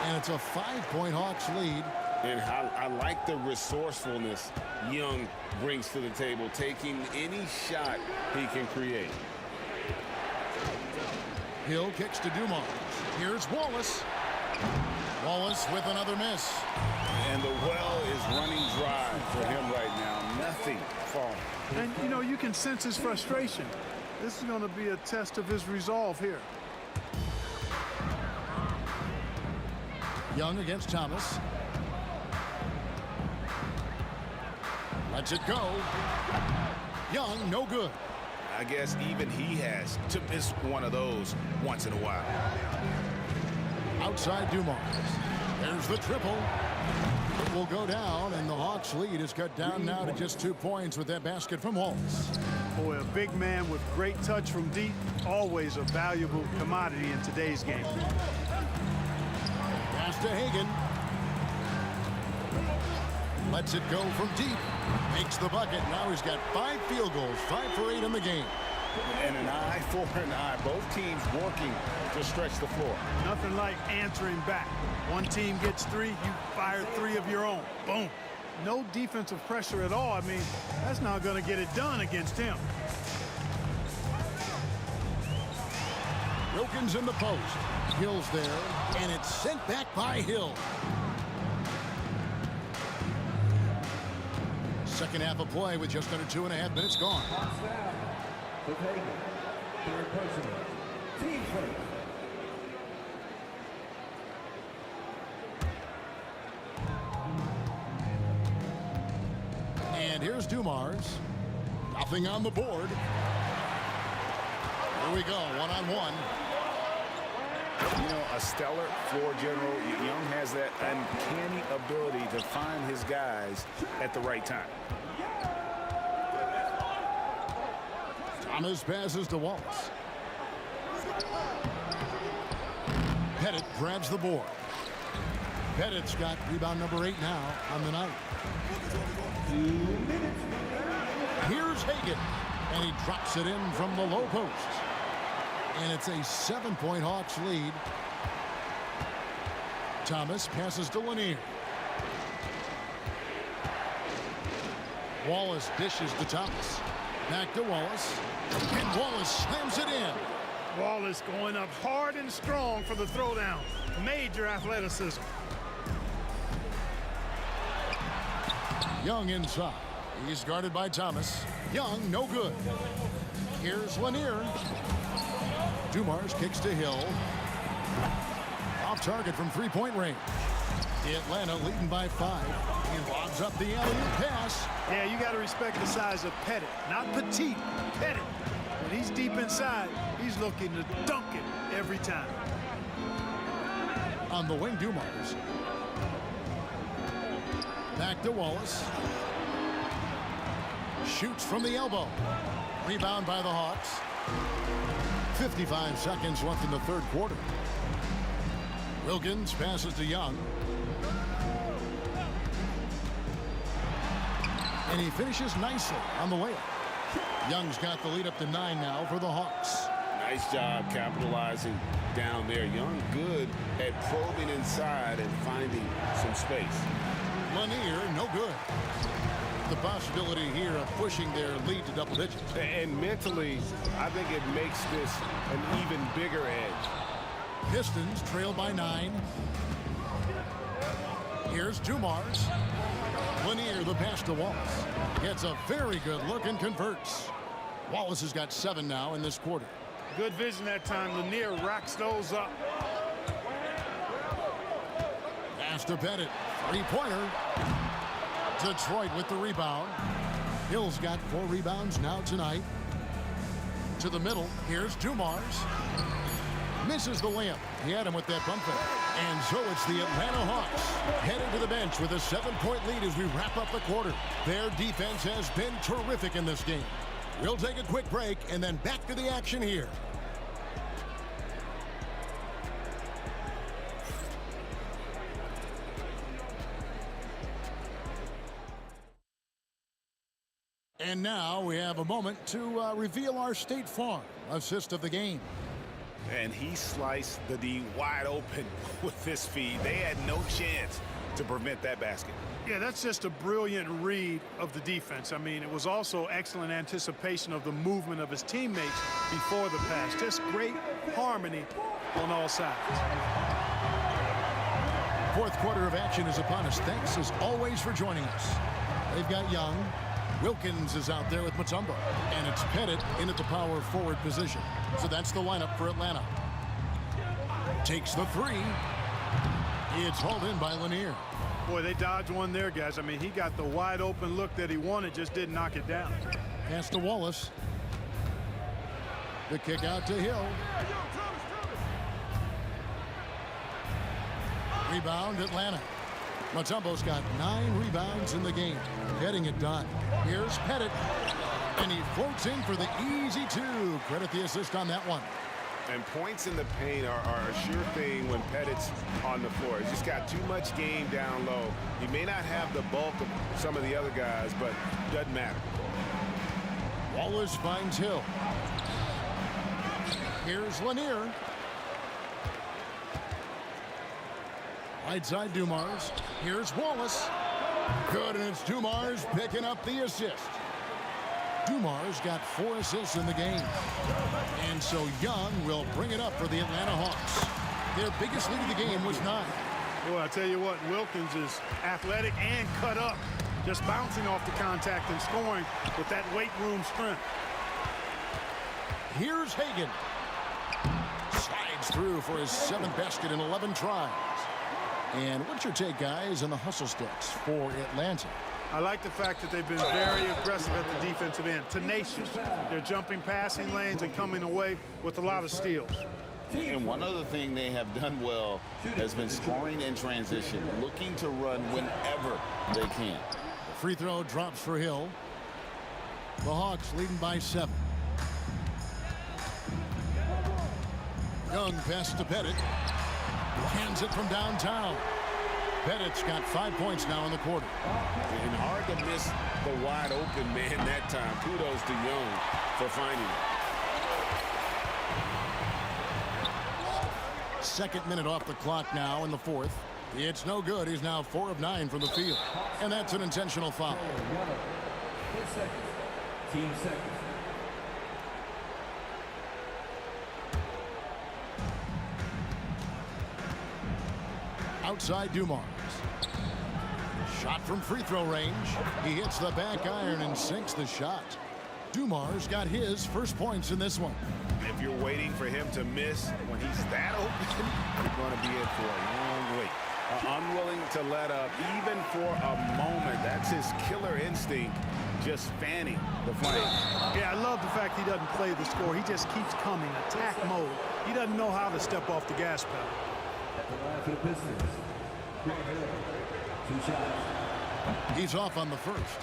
And it's a 5-point Hawks lead. And I like the resourcefulness Young brings to the table, taking any shot he can create. Hill kicks to Dumars. Here's Wallace. Wallace with another miss. And the well is running dry for him right now. Nothing falling. And, you know, you can sense his frustration. This is going to be a test of his resolve here. Young against Thomas. Lets it go. Young, no good. I guess even he has to miss one of those once in a while. Outside Dumars. There's the triple. It will go down, and the Hawks' lead is cut down now to just 2 points with that basket from Wallace. Boy, a big man with great touch from deep, always a valuable commodity in today's game. Pass to Hagan. Lets it go from deep. Makes the bucket. Now he's got 5 field goals, 5 for 8 in the game. And an eye for an eye. Both teams working to stretch the floor. Nothing like answering back. One team gets 3, you fire 3 of your own. Boom. No defensive pressure at all. I mean, that's not going to get it done against him. Wilkins in the post. Hill's there, and it's sent back by Hill. Second half of play with just under 2.5 minutes gone. Hawks down. With Hagan. Third personal. Team first. And here's Dumars. Nothing on the board. Here we go, one-on-one. You know, a stellar floor general. Young has that uncanny ability to find his guys at the right time. Thomas passes to Wallace. Pettit grabs the board. Pettit's got rebound number 8 now on the night. Here's Hagan, and he drops it in from the low post. And it's a 7-point Hawks lead. Thomas passes to Lanier. Wallace dishes to Thomas. Back to Wallace. And Wallace slams it in. Wallace going up hard and strong for the throwdown. Major athleticism. Young inside. He's guarded by Thomas. Young, no good. Here's Lanier. Dumars kicks to Hill. Off target from 3-point range. Atlanta leading by 5. He lobs up the alley-oop pass. Yeah, you got to respect the size of Pettit. Not petite, Pettit. When he's deep inside, he's looking to dunk it every time. On the wing, Dumars. Back to Wallace. Shoots from the elbow. Rebound by the Hawks. 55 seconds left in the third quarter. Wilkins passes to Young. And he finishes nicely on the layup. Young's got the lead up to 9 now for the Hawks. Nice job capitalizing down there. Young good at probing inside and finding some space. Lanier, no good. The possibility here of pushing their lead to double digits. And mentally, I think it makes this an even bigger edge. Pistons trail by 9. Here's Dumars. Lanier, the pass to Wallace. Gets a very good look and converts. Wallace has got 7 now in this quarter. Good vision that time. Lanier racks those up. Pass to Pettit. 3-pointer. Detroit with the rebound. Hill's got 4 rebounds now tonight. To the middle. Here's Dumars. Misses the layup. He had him with that bump fake. And so it's the Atlanta Hawks headed to the bench with a 7-point lead as we wrap up the quarter. Their defense has been terrific in this game. We'll take a quick break and then back to the action here. And now we have a moment to reveal our State Farm assist of the game. And he sliced the D wide open with this feed. They had no chance to prevent that basket. Yeah, that's just a brilliant read of the defense. I mean, it was also excellent anticipation of the movement of his teammates before the pass. Just great harmony on all sides. Fourth quarter of action is upon us. Thanks as always for joining us. They've got Young. Wilkins is out there with Mutombo. And it's Pettit in at the power forward position. So that's the lineup for Atlanta. Takes the 3. It's hauled in by Lanier. Boy, they dodged one there, guys. I mean, he got the wide open look that he wanted, just didn't knock it down. Pass to Wallace. The kick out to Hill. Rebound, Atlanta. Mutombo's got 9 rebounds in the game, getting it done. Here's Pettit, and he floats in for the easy 2. Credit the assist on that one. And points in the paint are a sure thing when Pettit's on the floor. He's just got too much game down low. He may not have the bulk of some of the other guys, but doesn't matter. Wallace finds Hill. Here's Lanier. Right side, Dumars. Here's Wallace. Good, and it's Dumars picking up the assist. Dumars got 4 assists in the game. And so Young will bring it up for the Atlanta Hawks. Their biggest lead of the game was 9. Boy, I tell you what, Wilkins is athletic and cut up. Just bouncing off the contact and scoring with that weight room strength. Here's Hagan. Slides through for his 7th basket in 11 tries. And what's your take, guys, on the hustle sticks for Atlanta? I like the fact that they've been very aggressive at the defensive end. Tenacious. They're jumping passing lanes and coming away with a lot of steals. And one other thing they have done well has been scoring in transition, looking to run whenever they can. The free throw drops for Hill. The Hawks leading by 7. Young passes to Pettit. Hands it from downtown. Pettit's got 5 points now in the quarter. And hard to miss the wide open man that time. Kudos to Young for finding it. Second minute off the clock now in the 4th. It's no good. He's now 4 of 9 from the field. And that's an intentional foul. 10 seconds. Team seconds. Outside Dumars. Shot from free throw range. He hits the back iron and sinks the shot. Dumars got his first points in this one. If you're waiting for him to miss when he's that open, you're going to be in for a long wait. Unwilling to let up even for a moment. That's his killer instinct, just fanning the flame. Yeah, I love the fact he doesn't play the score. He just keeps coming, attack mode. He doesn't know how to step off the gas pedal. At the line for the Pistons. 2 shots. He's off on the first.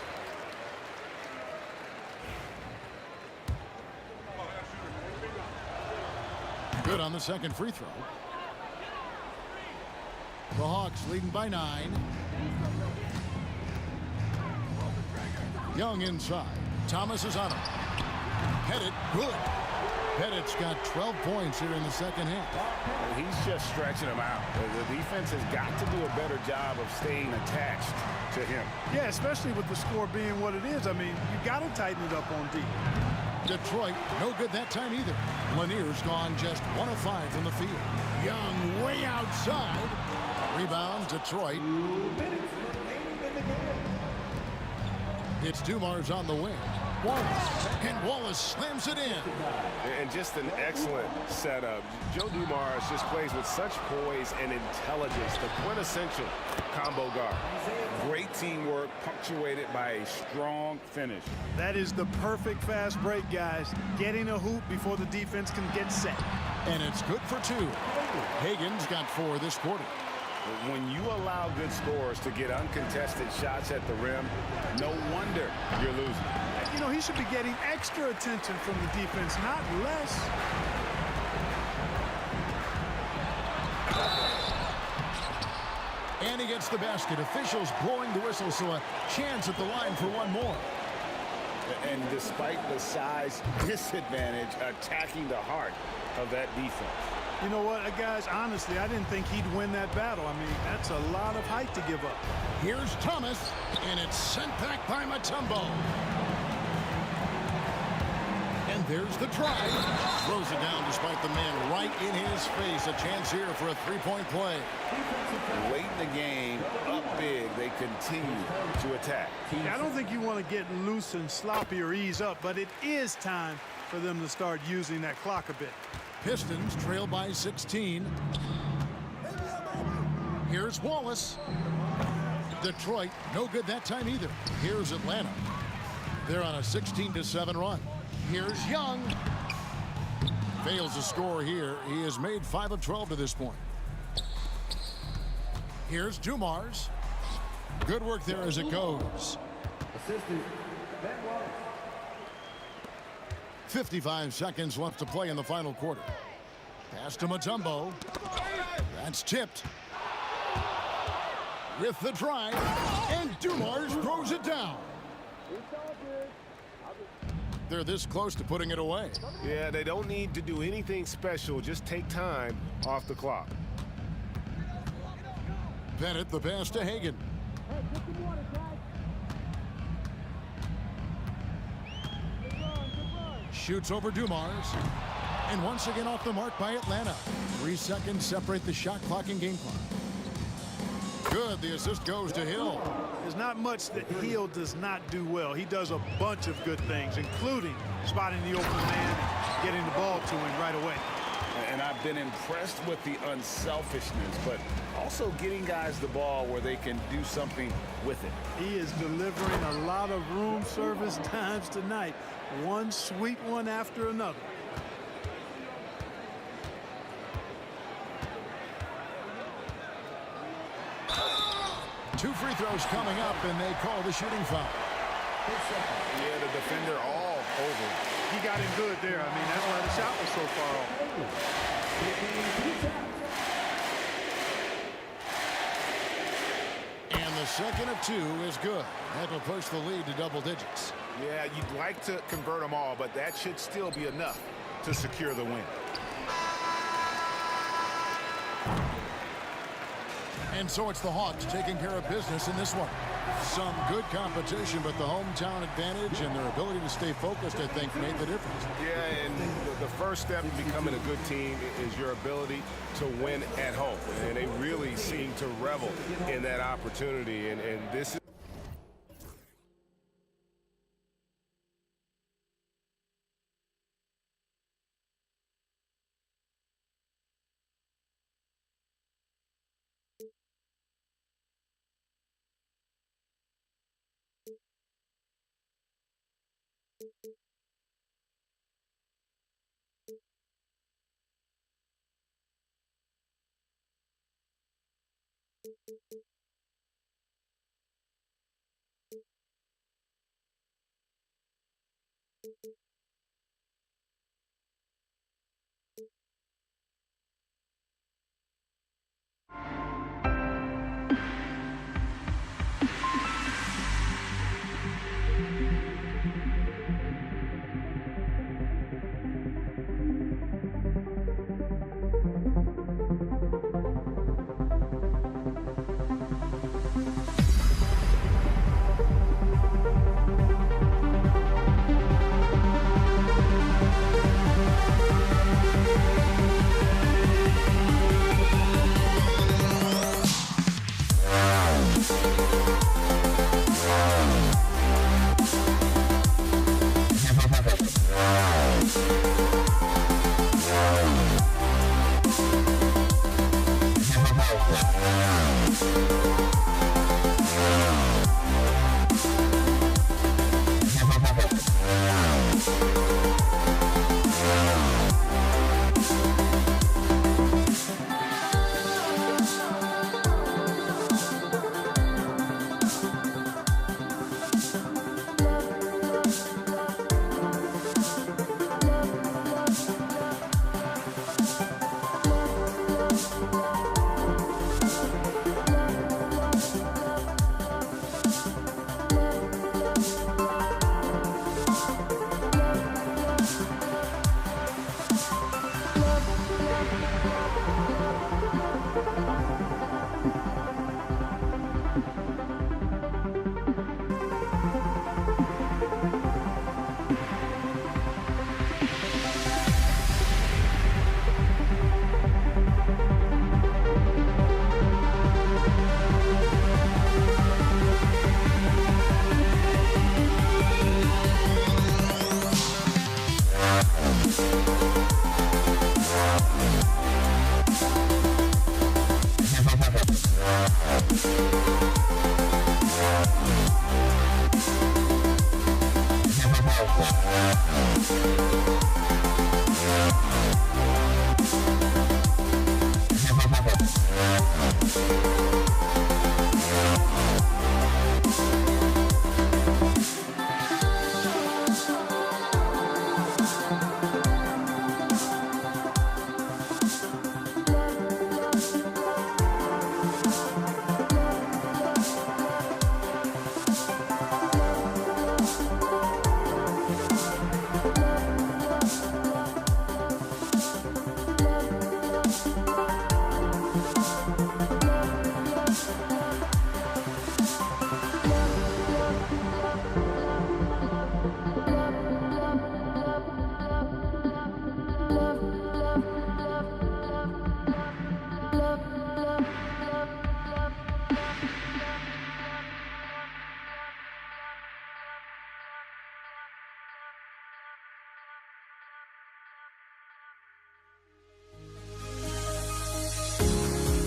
Good on the second free throw. The Hawks leading by 9. Young inside. Thomas is on him. Pettit, good. Pettit's got 12 points here in the second half. He's just stretching them out. The defense has got to do a better job of staying attached to him. Yeah, especially with the score being what it is. I mean, you got to tighten it up on D. Detroit, no good that time either. Lanier's gone just 1 of 5 from the field. Young way outside. Rebound, Detroit. 2 minutes remaining in the game. It's Dumars on the wing. Wallace, and Wallace slams it in. And just an excellent setup. Joe Dumars just plays with such poise and intelligence, the quintessential combo guard. Great teamwork, punctuated by a strong finish. That is the perfect fast break, guys. Getting a hoop before the defense can get set. And it's good for 2. Hagan's got 4 this quarter. When you allow good scorers to get uncontested shots at the rim, no wonder you're losing. You know, he should be getting extra attention from the defense, not less. And he gets the basket. Officials blowing the whistle, so a chance at the line for one more. And despite the size disadvantage, attacking the heart of that defense. You know what, guys, honestly, I didn't think he'd win that battle. I mean, that's a lot of height to give up. Here's Thomas, and it's sent back by Mutombo. And there's the try. Throws it down despite the man right in his face. A chance here for a three-point play. Late in the game, up big, they continue to attack. I don't think you want to get loose and sloppy or ease up, but it is time for them to start using that clock a bit. Pistons trail by 16. Here's Wallace. Detroit, no good that time either. Here's Atlanta. They're on a 16-7 run. Here's Young. Fails to score here. He has made 5 of 12 to this point. Here's Dumars. Good work there as it goes. Assistant, Ben Wallace. 55 seconds left to play in the final quarter. Pass to Mutombo. That's tipped. With the drive, and Dumars throws it down. They're this close to putting it away. Yeah, they don't need to do anything special. Just take time off the clock. Bennett, the pass to Hagan. Shoots over Dumars. And once again off the mark by Atlanta. 3 seconds separate the shot clock and game clock. Good, the assist goes to Hill. There's not much that Hill does not do well. He does a bunch of good things, including spotting the open man and getting the ball to him right away. And I've been impressed with the unselfishness, but also getting guys the ball where they can do something with it. He is delivering a lot of room service times tonight. One sweet one after another. Two free throws coming up, and they call the shooting foul. Yeah, the defender all over. He got him good there. I mean, that's why the shot was so far off. And the second of 2 is good. That'll push the lead to double digits. Yeah, you'd like to convert them all, but that should still be enough to secure the win. And so it's the Hawks taking care of business in this one. Some good competition, but the hometown advantage and their ability to stay focused, I think, made the difference. Yeah, and the first step in becoming a good team is your ability to win at home. And they really seem to revel in that opportunity. And this is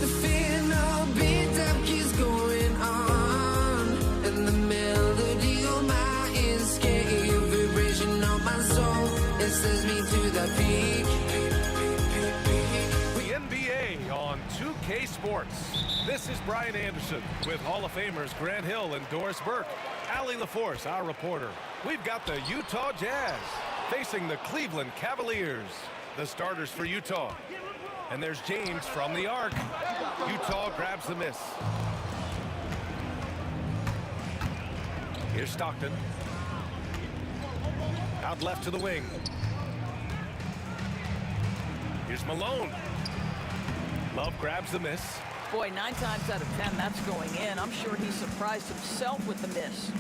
The final beat-up keeps going on, and the melody on my escape, vibration on my soul, it sends me to the peak. The NBA on 2K Sports. This is Brian Anderson with Hall of Famers Grant Hill and Doris Burke. Allie LaForce, our reporter. We've got the Utah Jazz facing the Cleveland Cavaliers. The starters for Utah. And there's James from the arc. Utah grabs the miss. Here's Stockton. Out left to the wing. Here's Malone. Love grabs the miss. Boy, 9 times out of 10, that's going in. I'm sure he surprised himself with the miss.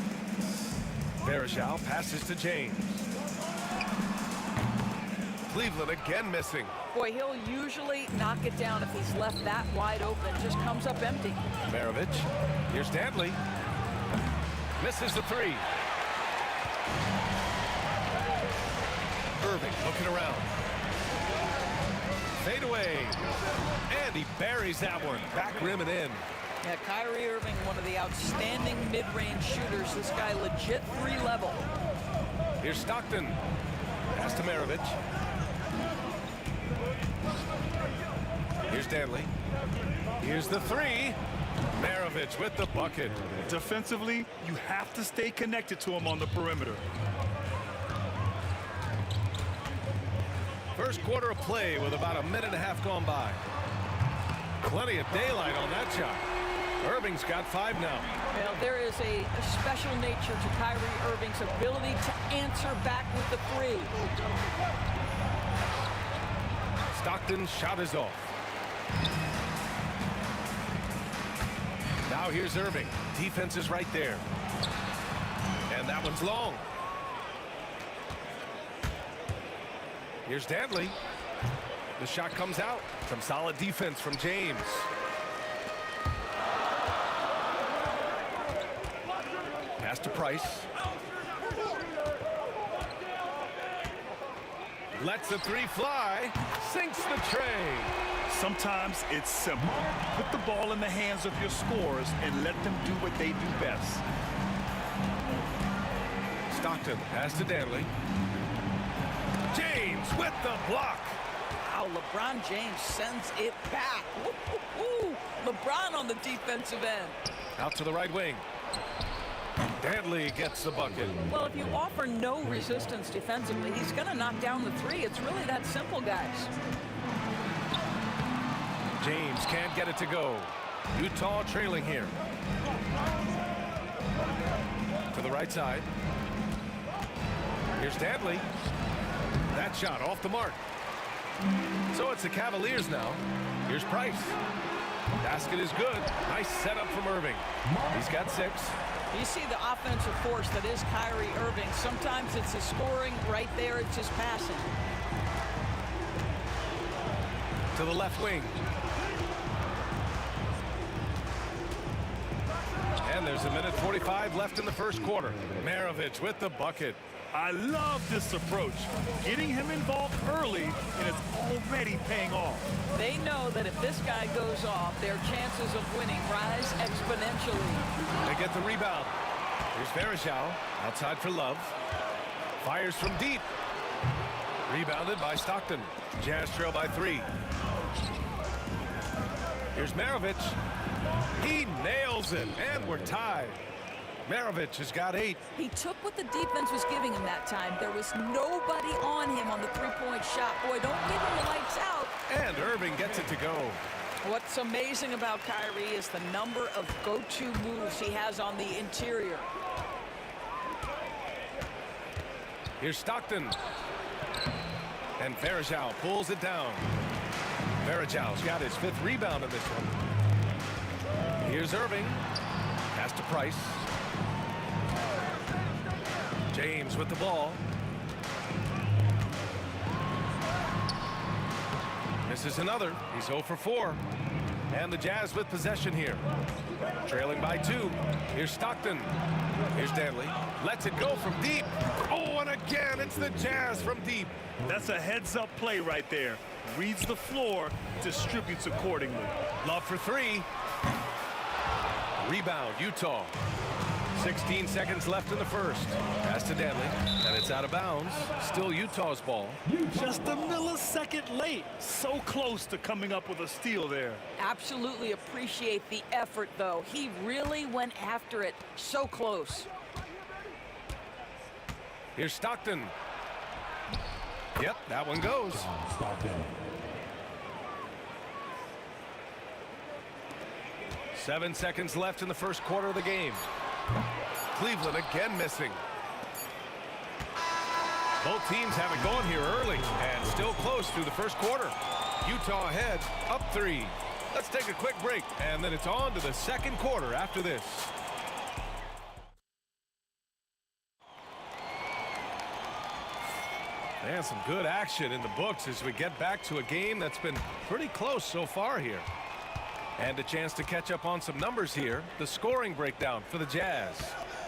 Varejao passes to James. Cleveland again missing. Boy, he'll usually knock it down if he's left that wide open. Just comes up empty. Maravich. Here's Dantley. Misses the three. Irving looking around. Fade away. And he buries that one. Back rim and in. Yeah, Kyrie Irving, one of the outstanding mid-range shooters. This guy legit 3-level. Here's Stockton. Pass to Maravich. Here's Dantley. Here's the three. Maravich with the bucket. Defensively, you have to stay connected to him on the perimeter. First quarter of play with about a minute and a half gone by. Plenty of daylight on that shot. Irving's got 5 now. Well, there is a special nature to Kyrie Irving's ability to answer back with the three. Stockton's shot is off. Now here's Irving. Defense is right there. And that one's long. Here's Dantley. The shot comes out. Some solid defense from James. Pass to Price. Lets the three fly. Sinks the tray. Sometimes it's simple. Put the ball in the hands of your scorers and let them do what they do best. Stockton pass to Dantley. James with the block. Wow, LeBron James sends it back. Woo-hoo-hoo. LeBron on the defensive end. Out to the right wing. Dantley gets the bucket. Well, if you offer no resistance defensively, he's going to knock down the three. It's really that simple, guys. James can't get it to go. Utah trailing here. To the right side. Here's Dantley. That shot off the mark. So it's the Cavaliers now. Here's Price. Basket is good. Nice setup from Irving. He's got 6. You see the offensive force that is Kyrie Irving. Sometimes it's the scoring right there. It's just passing. To the left wing. And there's a minute 45 left in the first quarter. Maravich with the bucket. I love this approach. Getting him involved early, and it's already paying off. They know that if this guy goes off, their chances of winning rise exponentially. They get the rebound. Here's Varejao outside for Love. Fires from deep. Rebounded by Stockton. Jazz trail by 3. Here's Maravich. He nails it, and we're tied. Maravich has got 8. He took what the defense was giving him that time. There was nobody on him on the three-point shot. Boy, don't give him the lights out. And Irving gets it to go. What's amazing about Kyrie is the number of go-to moves he has on the interior. Here's Stockton. And Varejao pulls it down. Varejao's got his 5th rebound in this one. Here's Irving. Pass to Price. James with the ball. Misses another. He's 0 for 4. And the Jazz with possession here. Trailing by 2. Here's Stockton. Here's Danley. Lets it go from deep. Oh, and again, it's the Jazz from deep. That's a heads-up play right there. Reads the floor, distributes accordingly. Love for 3. Rebound, Utah. 16 seconds left in the first. Pass to Danley, and it's out of bounds. Still Utah's ball. Just a millisecond late. So close to coming up with a steal there. Absolutely appreciate the effort, though. He really went after it. So close. Here's Stockton. Yep, that one goes. Stockton. 7 seconds left in the first quarter of the game. Cleveland again missing. Both teams have it going here early and still close through the first quarter. Utah ahead, up 3. Let's take a quick break, and then it's on to the second quarter after this. And some good action in the books as we get back to a game that's been pretty close so far here. And a chance to catch up on some numbers here. The scoring breakdown for the Jazz.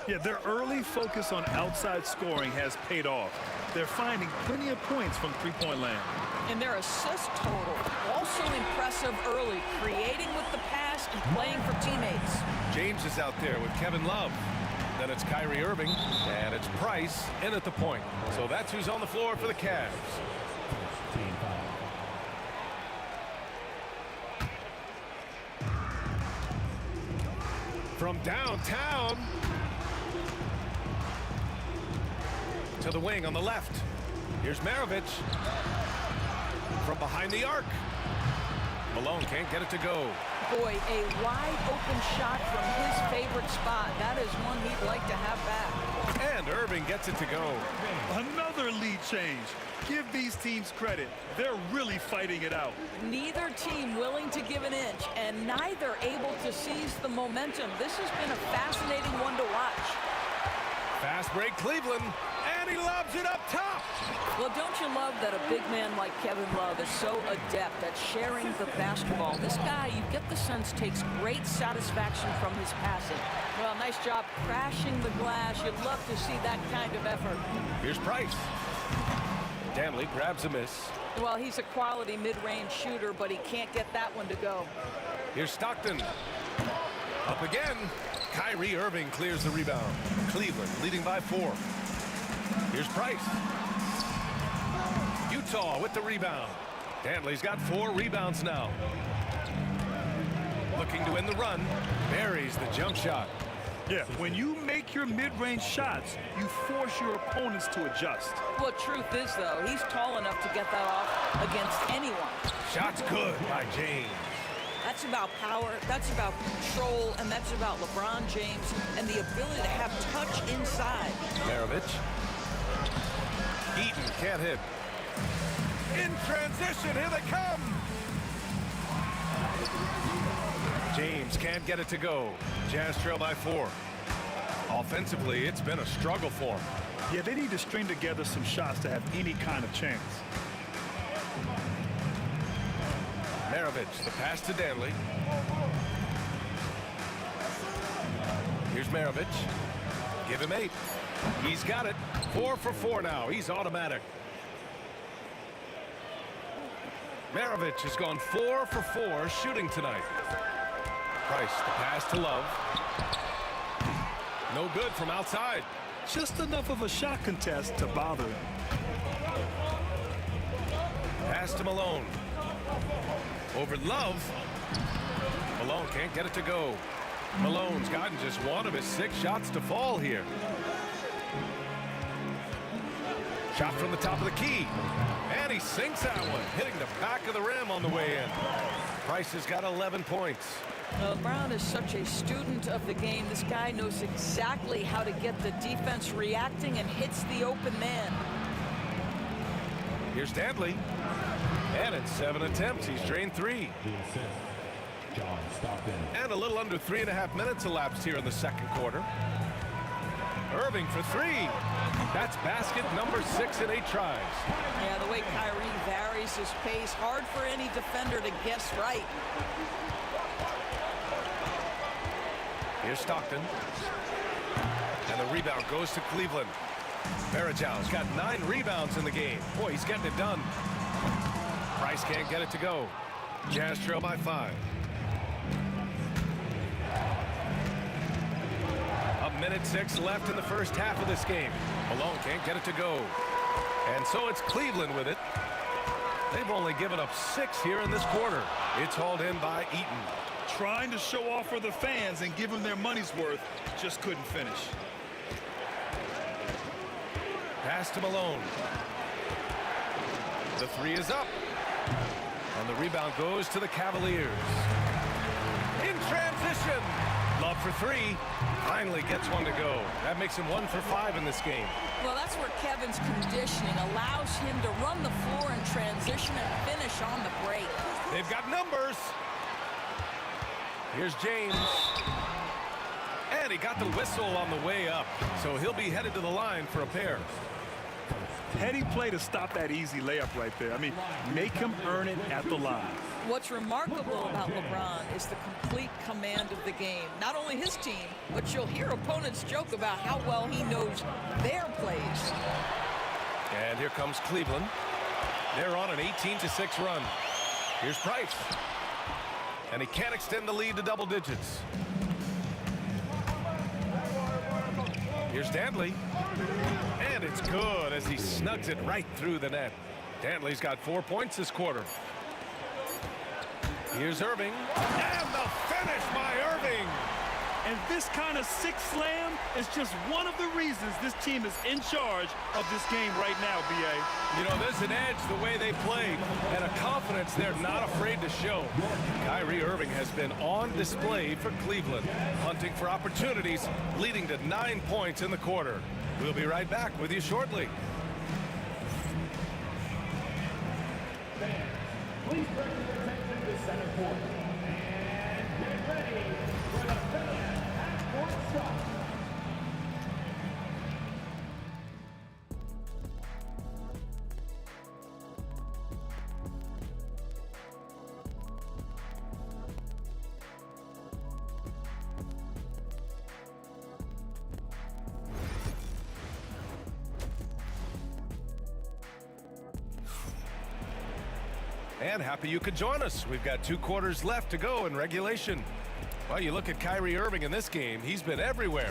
Yeah, their early focus on outside scoring has paid off. They're finding plenty of points from three-point land. And their assist total, also impressive early, creating with the pass and playing for teammates. James is out there with Kevin Love. Then it's Kyrie Irving, and it's Price in at the point. So that's who's on the floor for the Cavs. From downtown to the wing on the left. Here's Maravich from behind the arc. Malone can't get it to go. Boy, a wide open shot from his favorite spot. That is one he'd like to have back. And Irving gets it to go. Another lead change. Give these teams credit. They're really fighting it out. Neither team willing to give an inch, and neither able to seize the momentum. This has been a fascinating one to watch. Fast break Cleveland, and he lobs it up top. Well, don't you love that a big man like Kevin Love is so adept at sharing the basketball? This guy, you get the sense, takes great satisfaction from his passing. Well, nice job crashing the glass. You'd love to see that kind of effort. Here's Price. Danley grabs a miss. Well, he's a quality mid-range shooter, but he can't get that one to go. Here's Stockton. Up again. Kyrie Irving clears the rebound. Cleveland leading by 4. Here's Price. Utah with the rebound. Danley's got 4 rebounds now. Looking to win the run. Buries the jump shot. Yeah, when you make your mid-range shots, you force your opponents to adjust. Well, truth is, though, he's tall enough to get that off against anyone. Shot's good by James. That's about power, that's about control, and that's about LeBron James and the ability to have touch inside. Maravich. Eaton can't hit. In transition, here they come. James can't get it to go. Jazz trail by 4. Offensively, it's been a struggle for him. Yeah, they need to string together some shots to have any kind of chance. Maravich, the pass to Danley. Here's Maravich. Give him 8. He's got it. 4 for 4 now. He's automatic. Maravich has gone 4 for 4 shooting tonight. Price, the pass to Love. No good from outside. Just enough of a shot contest to bother him. Pass to Malone. Over Love. Malone can't get it to go. Malone's gotten just one of his 6 shots to fall here. Shot from the top of the key. And he sinks that one, hitting the back of the rim on the way in. Price has got 11 points. Brown is such a student of the game. This guy knows exactly how to get the defense reacting and hits the open man. Here's Dantley. And in 7 attempts, he's drained 3. And a little under 3.5 minutes elapsed here in the second quarter. Irving for 3. That's basket number 6 in 8 tries. Yeah, the way Kyrie varies his pace, hard for any defender to guess right. Here's Stockton. And the rebound goes to Cleveland. Varejau's got 9 rebounds in the game. Boy, he's getting it done. Price can't get it to go. Jazz trail by 5. A minute 6 left in the first half of this game. Malone can't get it to go. And so it's Cleveland with it. They've only given up 6 here in this quarter. It's hauled in by Eaton. Trying to show off for the fans and give them their money's worth, just couldn't finish. Pass to Malone. The 3 is up. And the rebound goes to the Cavaliers. In transition. Love for 3. Finally gets one to go. That makes him 1 for 5 in this game. Well, that's where Kevin's conditioning allows him to run the floor in transition and finish on the break. They've got numbers. Here's James. And he got the whistle on the way up. So he'll be headed to the line for a pair. Heady play to stop that easy layup right there. I mean, make him earn it at the line. What's remarkable about LeBron is the complete command of the game. Not only his team, but you'll hear opponents joke about how well he knows their plays. And here comes Cleveland. They're on an 18-6 run. Here's Price. And he can't extend the lead to double digits. Here's Dantley. And it's good as he snugs it right through the net. Dantley's got 4 points this quarter. Here's Irving. And the finish by Irving. And this kind of 6 slam is just one of the reasons this team is in charge of this game right now, B.A. You know, there's an edge the way they play and a confidence they're not afraid to show. Kyrie Irving has been on display for Cleveland, hunting for opportunities, leading to 9 points in the quarter. We'll be right back with you shortly. Please bring your attention to center court. And get ready for the first half-court shot. And happy you could join us. We've got 2 quarters left to go in regulation. Well, you look at Kyrie Irving in this game, he's been everywhere.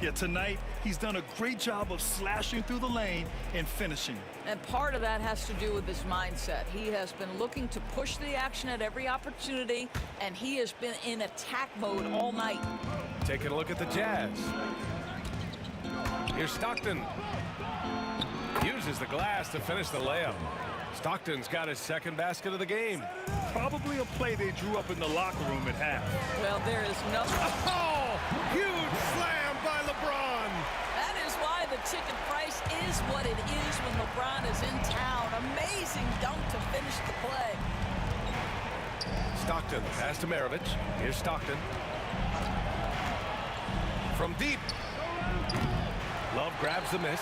Yeah, tonight, he's done a great job of slashing through the lane and finishing. And part of that has to do with his mindset. He has been looking to push the action at every opportunity, and he has been in attack mode all night. Taking a look at the Jazz. Here's Stockton. Uses the glass to finish the layup. Stockton's got his 2nd basket of the game. Probably a play they drew up in the locker room at half. Well, there is nothing. Oh, huge slam by LeBron. That is why the ticket price is what it is when LeBron is in town. Amazing dunk to finish the play. Stockton, pass to Maravich. Here's Stockton. From deep. Love grabs the miss.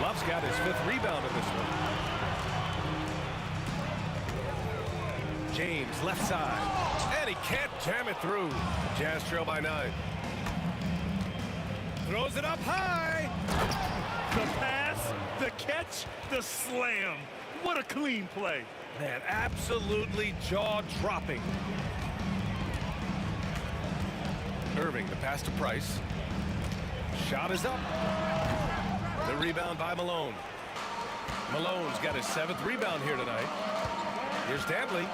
Love's got his 5th rebound in this one. James, left side. And he can't jam it through. Jazz trail by 9. Throws it up high. The pass, the catch, the slam. What a clean play. Man, absolutely jaw-dropping. Irving, the pass to Price. Shot is up. The rebound by Malone. Malone's got his 7th rebound here tonight. Here's Dantley.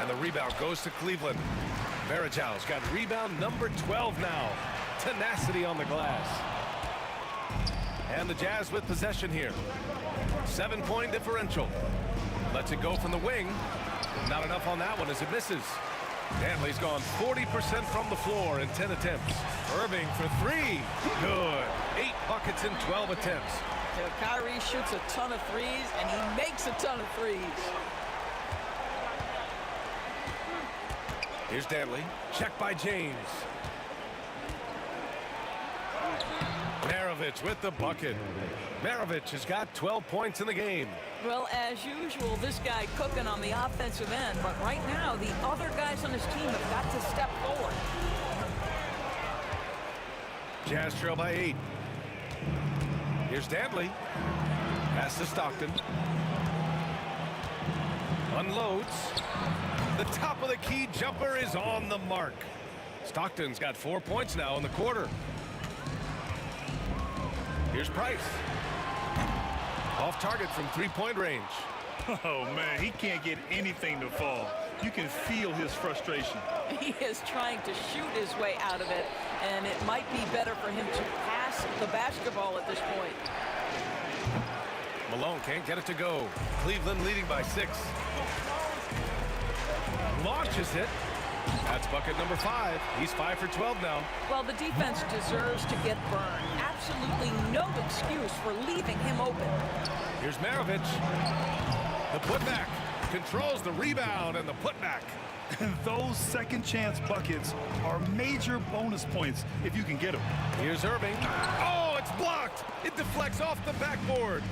And the rebound goes to Cleveland. Varejau's got rebound number 12 now. Tenacity on the glass. And the Jazz with possession here. 7-point differential. Lets it go from the wing. Not enough on that one as it misses. Dantley's gone 40% from the floor in 10 attempts. Irving for 3. Good. 8 buckets in 12 attempts. Kyrie shoots a ton of threes, and he makes a ton of threes. Here's Dantley. Check by James. Maravich with the bucket. Maravich has got 12 points in the game. Well, as usual, this guy cooking on the offensive end, but right now the other guys on his team have got to step forward. Jazz trail by 8. Here's Dantley. Pass to Stockton. Unloads. The top of the key jumper is on the mark. Stockton's got 4 points now in the quarter. Here's Price. Off target from 3-point range. Oh, man, he can't get anything to fall. You can feel his frustration. He is trying to shoot his way out of it, and it might be better for him to pass the basketball at this point. Malone can't get it to go. Cleveland leading by 6. Launches it. That's bucket number 5. He's 5 for 12 now. Well, the defense deserves to get burned. Absolutely no excuse for leaving him open. Here's Maravich. The putback. Controls the rebound and the putback. And those second chance buckets are major bonus points if you can get them. Here's Irving. Oh, it's blocked. It deflects off the backboard.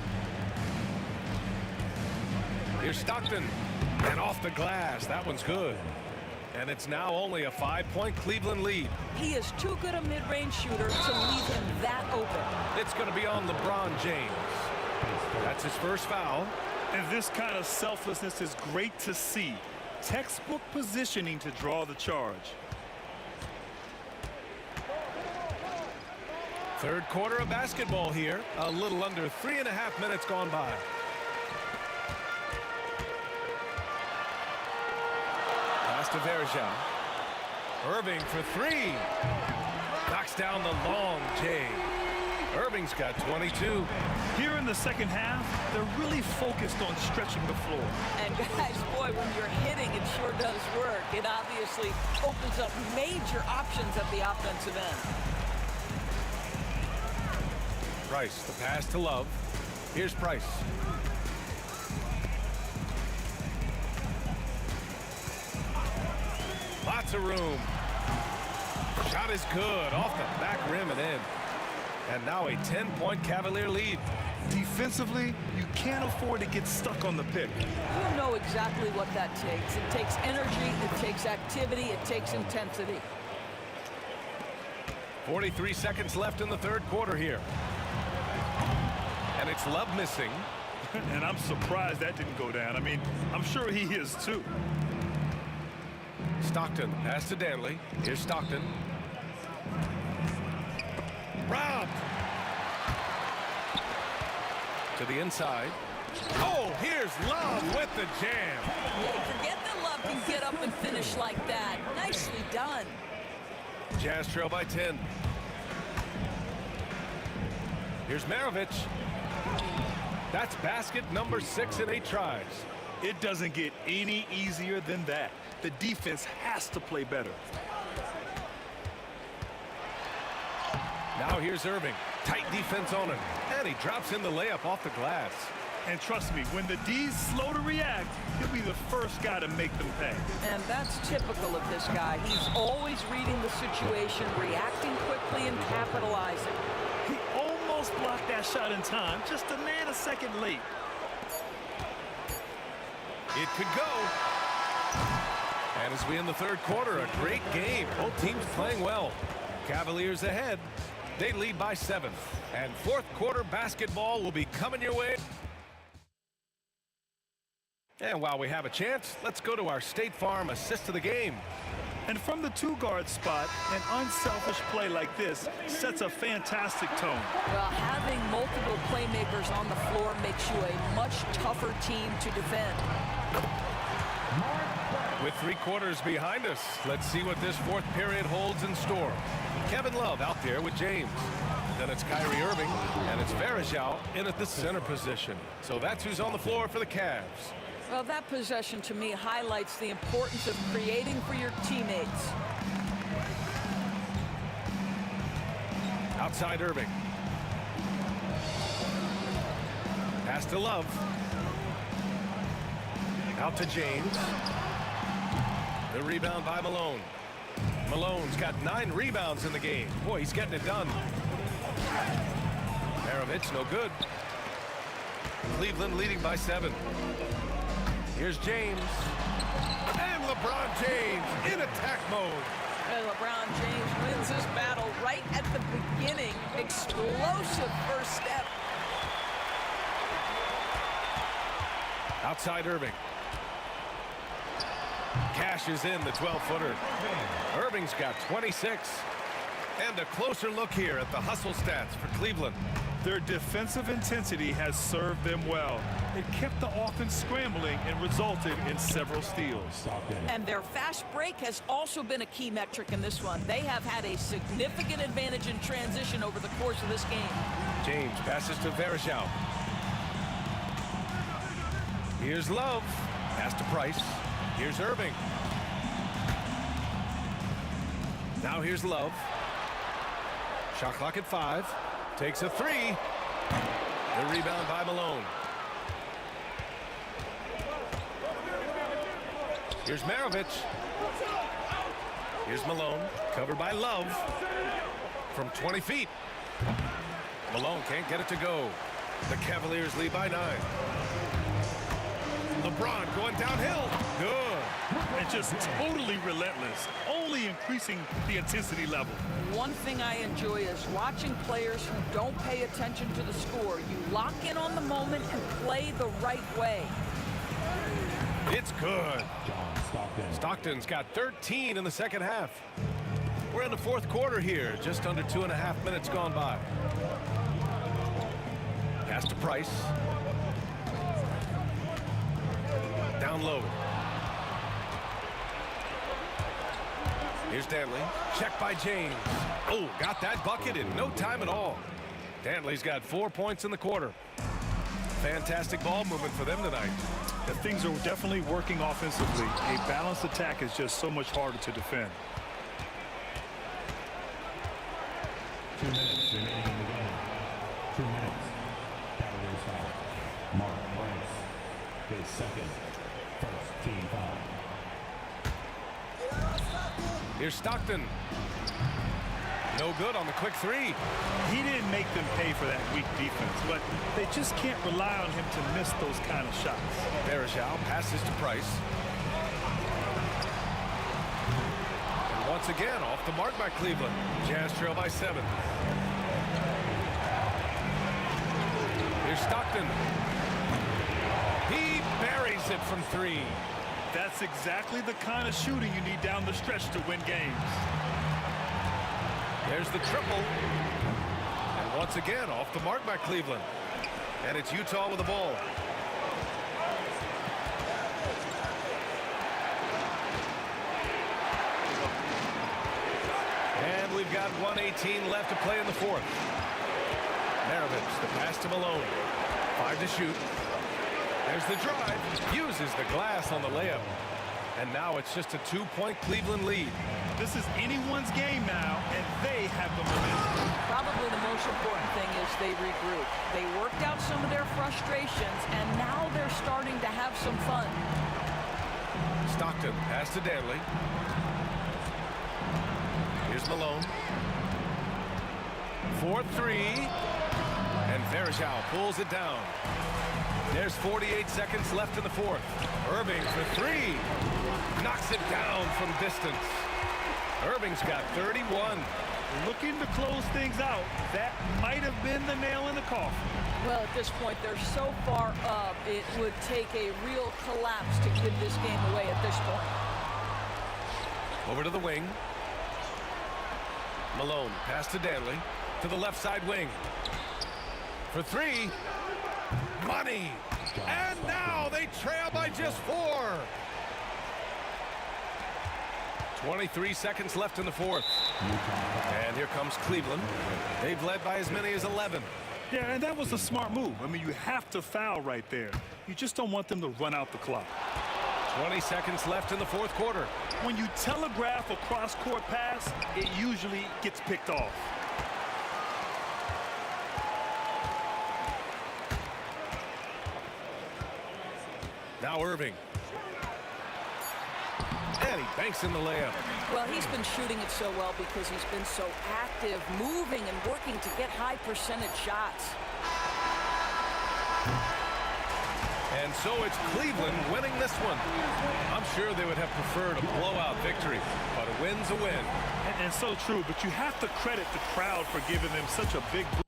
Here's Stockton. And off the glass. That one's good. And it's now only a 5-point Cleveland lead. He is too good a mid-range shooter to leave him that open. It's going to be on LeBron James. That's his first foul. And this kind of selflessness is great to see. Textbook positioning to draw the charge. Third quarter of basketball here. A little under 3.5 minutes gone by. Pass to Varejau. Irving for 3. Knocks down the long J. Irving's got 22. Here in the second half, they're really focused on stretching the floor. And guys, boy, when you're hitting, it sure does work. It obviously opens up major options at the offensive end. Price, the pass to Love. Here's Price. Lots of room. Shot is good. Off the back rim and in. And now a 10-point Cavalier lead. Defensively, you can't afford to get stuck on the pick. You know exactly what that takes. It takes energy, it takes activity, it takes intensity. 43 seconds left in the third quarter here. And it's Love missing. And I'm surprised that didn't go down. I mean, I'm sure he is too. Stockton, pass to Dantley. Here's Stockton. Robbed. To the inside. Oh, here's Love with the jam. Hey, forget that Love can get up and finish like that. Nicely done. Jazz trail by 10. Here's Maravich. That's basket number 6 in 8 tries. It doesn't get any easier than that. The defense has to play better. Now here's Irving. Tight defense on him. And he drops in the layup off the glass. And trust me, when the D's slow to react, he'll be the first guy to make them pay. And that's typical of this guy. He's always reading the situation, reacting quickly, and capitalizing. He almost blocked that shot in time, just a nanosecond late. It could go. And as we end the third quarter, a great game. Both teams playing well. Cavaliers ahead. They lead by 7. And fourth quarter basketball will be coming your way. And while we have a chance, let's go to our State Farm assist of the game. And from the two-guard spot, an unselfish play like this sets a fantastic tone. Well, having multiple playmakers on the floor makes you a much tougher team to defend. With 3 quarters behind us, let's see what this fourth period holds in store. Kevin Love out there with James. Then it's Kyrie Irving, and it's Varejao in at the center position. So that's who's on the floor for the Cavs. Well, that possession to me highlights the importance of creating for your teammates. Outside Irving. Pass to Love. Out to James. The rebound by Malone. Malone's got 9 rebounds in the game. Boy, he's getting it done. Maravich, no good. Cleveland leading by 7. Here's James. And LeBron James in attack mode. And LeBron James wins this battle right at the beginning. Explosive first step. Outside Irving. Cashes in the 12-footer. Irving's got 26. And a closer look here at the hustle stats for Cleveland. Their defensive intensity has served them well. It kept the offense scrambling and resulted in several steals. And their fast break has also been a key metric in this one. They have had a significant advantage in transition over the course of this game. James passes to Varejao. Here's Love. Pass to Price. Here's Irving. Now here's Love. Shot clock at 5. Takes a 3. The rebound by Malone. Here's Maravich. Here's Malone. Covered by Love. From 20 feet. Malone can't get it to go. The Cavaliers lead by 9. LeBron going downhill. Good. And just totally relentless, only increasing the intensity level. One thing I enjoy is watching players who don't pay attention to the score. You lock in on the moment and play the right way. It's good. Stockton's got 13 in the second half. We're in the fourth quarter here, just under 2.5 minutes gone by. Pass to Price. Down low. Here's Danley. Check by James. Oh, got that bucket in no time at all. Danley's got 4 points in the quarter. Fantastic ball movement for them tonight. Things are definitely working offensively. A balanced attack is just so much harder to defend. 2 minutes remaining in the game. 2 minutes. Cavaliers foul. Mark Price. His second. First team foul. Here's Stockton. No good on the quick 3. He didn't make them pay for that weak defense, but they just can't rely on him to miss those kind of shots. Varejao passes to Price. And once again, off the mark by Cleveland. Jazz trail by 7. Here's Stockton. He buries it from 3. That's exactly the kind of shooting you need down the stretch to win games. There's the triple. And once again, off the mark by Cleveland. And it's Utah with the ball. And we've got 1:18 left to play in the fourth. Maravich, the pass to Malone. 5 to shoot. There's the drive. Uses the glass on the layup. And now it's just a 2-point Cleveland lead. This is anyone's game now, and they have the momentum. Probably the most important thing is they regroup. They worked out some of their frustrations, and now they're starting to have some fun. Stockton, pass to Danley. Here's Malone. 4-3. And Varejao pulls it down. There's 48 seconds left in the fourth. Irving for 3. Knocks it down from distance. Irving's got 31. Looking to close things out. That might have been the nail in the coffin. Well, at this point, they're so far up, it would take a real collapse to give this game away at this point. Over to the wing. Malone, pass to Danley. To the left side wing. For three. Money. And now they trail by just 4. 23 seconds left in the fourth. And here comes Cleveland. They've led by as many as 11. Yeah, and that was a smart move. I mean, you have to foul right there. You just don't want them to run out the clock. 20 seconds left in the fourth quarter. When you telegraph a cross-court pass, it usually gets picked off. Now Irving. And he banks in the layup. Well, he's been shooting it so well because he's been so active, moving and working to get high percentage shots. And so it's Cleveland winning this one. I'm sure they would have preferred a blowout victory, but a win's a win. And so true, but you have to credit the crowd for giving them such a big boost.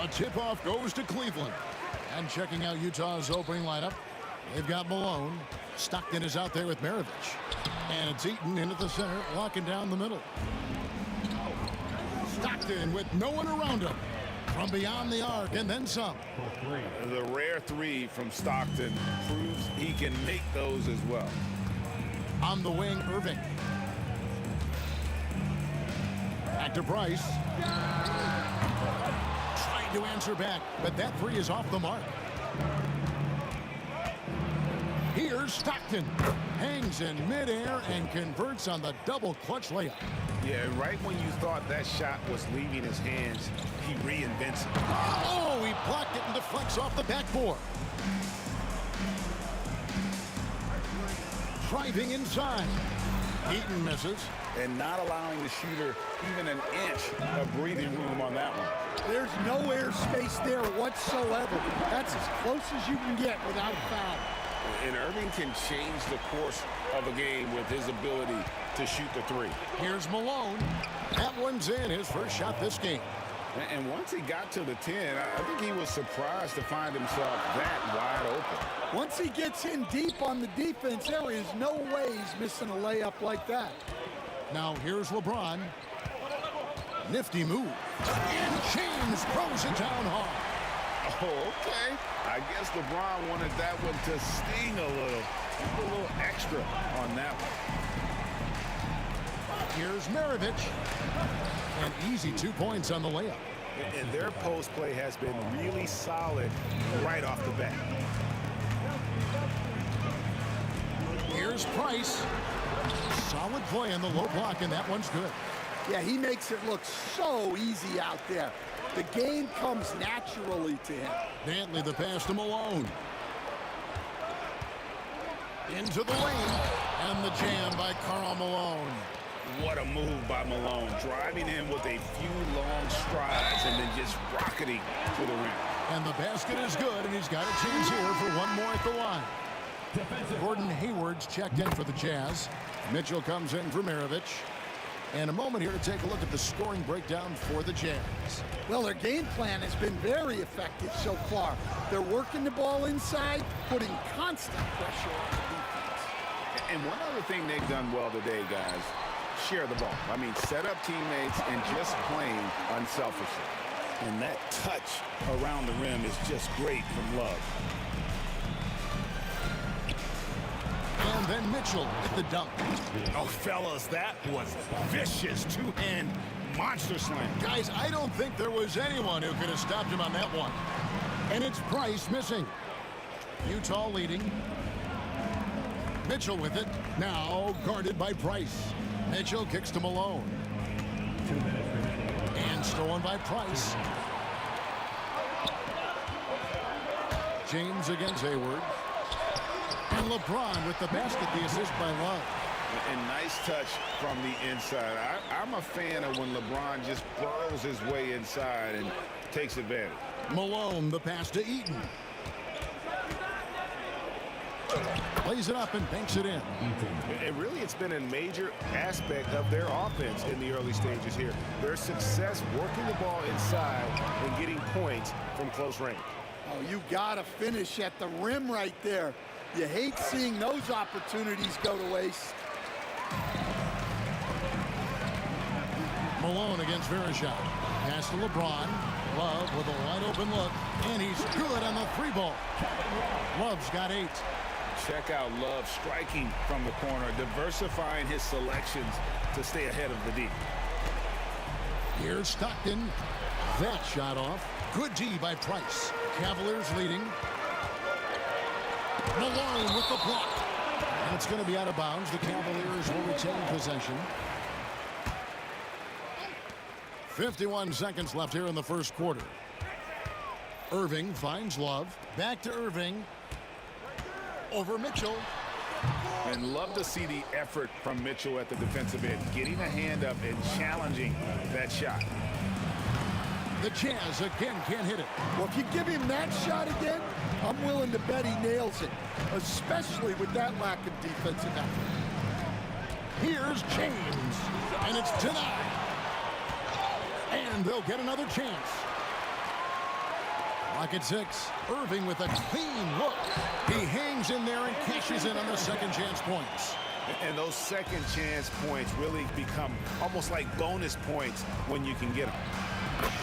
A tip-off goes to Cleveland. And checking out Utah's opening lineup, they've got Malone. Stockton is out there with Maravich. And it's Eaton into the center, locking down the middle. Stockton with no one around him. From beyond the arc and then some. The rare three from Stockton proves he can make those as well. On the wing, Irving. Back to Price. Trying to answer back, but that three is off the mark. Here's Stockton. Hangs in midair and converts on the double clutch layup. Yeah, right when you thought that shot was leaving his hands, he reinvents it. Oh, he blocked it and deflects off the backboard. Driving inside. Eaton misses. And not allowing the shooter even an inch of breathing room on that one. There's no airspace there whatsoever. That's as close as you can get without a foul. And Irving can change the course of a game with his ability to shoot the three. Here's Malone. That one's in, his first shot this game. And once he got to the 10, I think he was surprised to find himself that wide open. Once he gets in deep on the defense, there is no way he's missing a layup like that. Now here's LeBron. Nifty move. And James throws it down hard. Oh, okay. I guess LeBron wanted that one to sting a little extra on that one. Here's Maravich. An easy 2 points on the layup. And their post play has been really solid right off the bat. Here's Price. Solid play in the low block, and that one's good. Yeah, he makes it look so easy out there. The game comes naturally to him. Dantley the pass to Malone. Into the lane. And the jam by Karl Malone. What a move by Malone, driving in with a few long strides and then just rocketing to the rim. And the basket is good, and he's got a chance here for one more at the line. Gordon Hayward's checked in for the Jazz. Mitchell comes in for Maravich. And a moment here to take a look at the scoring breakdown for the Jazz. Well, their game plan has been very effective so far. They're working the ball inside, putting constant pressure on the defense. And one other thing they've done well today, guys, share the ball. I mean, set up teammates and just playing unselfishly. And that touch around the rim is just great from Love. And then Mitchell at the dunk. Oh, fellas, that was vicious two-hand monster slam. Guys, I don't think there was anyone who could have stopped him on that one. And it's Price missing. Utah leading. Mitchell with it. Now guarded by Price. Mitchell kicks to Malone. And stolen by Price. James against Hayward. And LeBron with the basket, the assist by Love. And nice touch from the inside. I'm a fan of when LeBron just burrows his way inside and takes advantage. Malone, the pass to Eaton. Plays it up and banks it in. And really, it's been a major aspect of their offense in the early stages here. Their success working the ball inside and getting points from close range. Oh, you got to finish at the rim right there. You hate seeing those opportunities go to waste. Malone against Vereshov. Pass to LeBron. Love with a wide open look. And he's good on the three ball. Love's got 8. Check out Love striking from the corner, diversifying his selections to stay ahead of the D. Here's Stockton. That shot off. Good D by Price. Cavaliers leading. Malone with the block. And it's going to be out of bounds. The Cavaliers will retain possession. 51 seconds left here in the first quarter. Irving finds Love. Back to Irving. Over Mitchell. And love to see the effort from Mitchell at the defensive end, getting a hand up and challenging that shot. The Jazz again can't hit it. Well, if you give him that shot again, I'm willing to bet he nails it, especially with that lack of defensive effort. Here's James, and it's denied. And they'll get another chance. Clock at 6. Irving with a clean look. He hangs in there and cashes in on the second chance points. And those second chance points really become almost like bonus points when you can get them.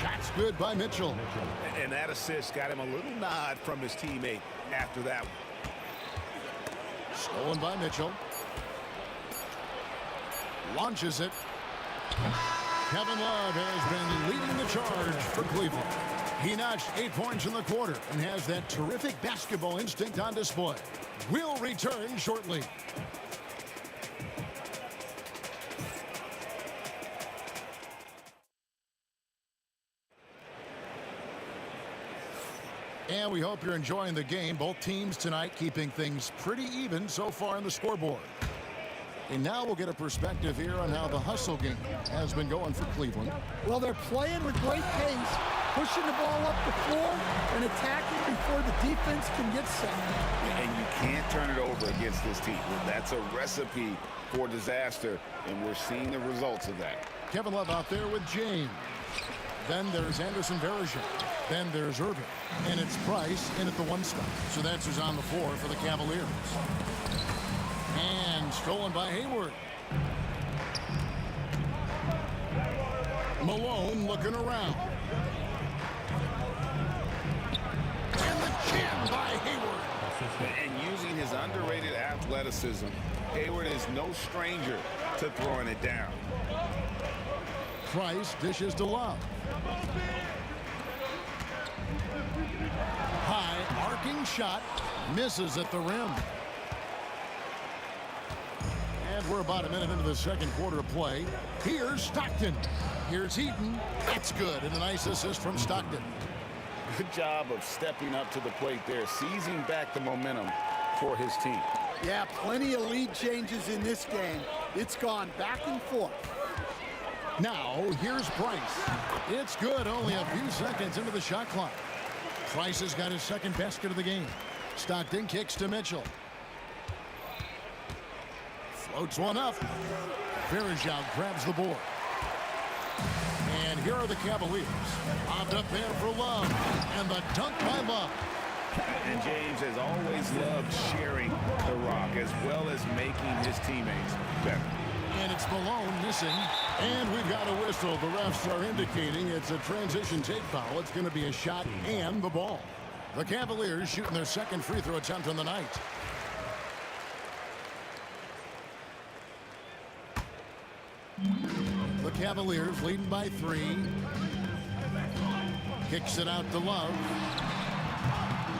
Shot's good by Mitchell. And that assist got him a little nod from his teammate after that one. Stolen by Mitchell. Launches it. Kevin Love has been leading the charge for Cleveland. He notched 8 points in the quarter and has that terrific basketball instinct on display. We'll return shortly. And we hope you're enjoying the game. Both teams tonight keeping things pretty even so far on the scoreboard. And now we'll get a perspective here on how the hustle game has been going for Cleveland. Well, they're playing with great pace, pushing the ball up the floor and attacking before the defense can get set. And you can't turn it over against this team. That's a recipe for disaster, and we're seeing the results of that. Kevin Love out there with James. Then there's Anderson Varejao. Then there's Irving. And it's Price in at the 1 spot. So that's who's on the floor for the Cavaliers. And stolen by Hayward. Malone looking around. And the jam by Hayward. And using his underrated athleticism, Hayward is no stranger to throwing it down. Price dishes to Love. High arcing shot. Misses at the rim. And we're about a minute into the second quarter of play. Here's Stockton. Here's Eaton. That's good. And a nice assist from Stockton. Good job of stepping up to the plate there, seizing back the momentum for his team. Yeah, plenty of lead changes in this game. It's gone back and forth. Now, here's Price. It's good, only a few seconds into the shot clock. Price has got his second basket of the game. Stockton kicks to Mitchell. Floats one up. Verjao grabs the board. And here are the Cavaliers. Lobbed up there for Love. And the dunk by Love. And James has always loved sharing the rock as well as making his teammates better. And it's Malone missing. And we've got a whistle. The refs are indicating it's a transition take foul. It's going to be a shot and the ball. The Cavaliers shooting their second free throw attempt on the night. The Cavaliers leading by 3. Kicks it out to Love.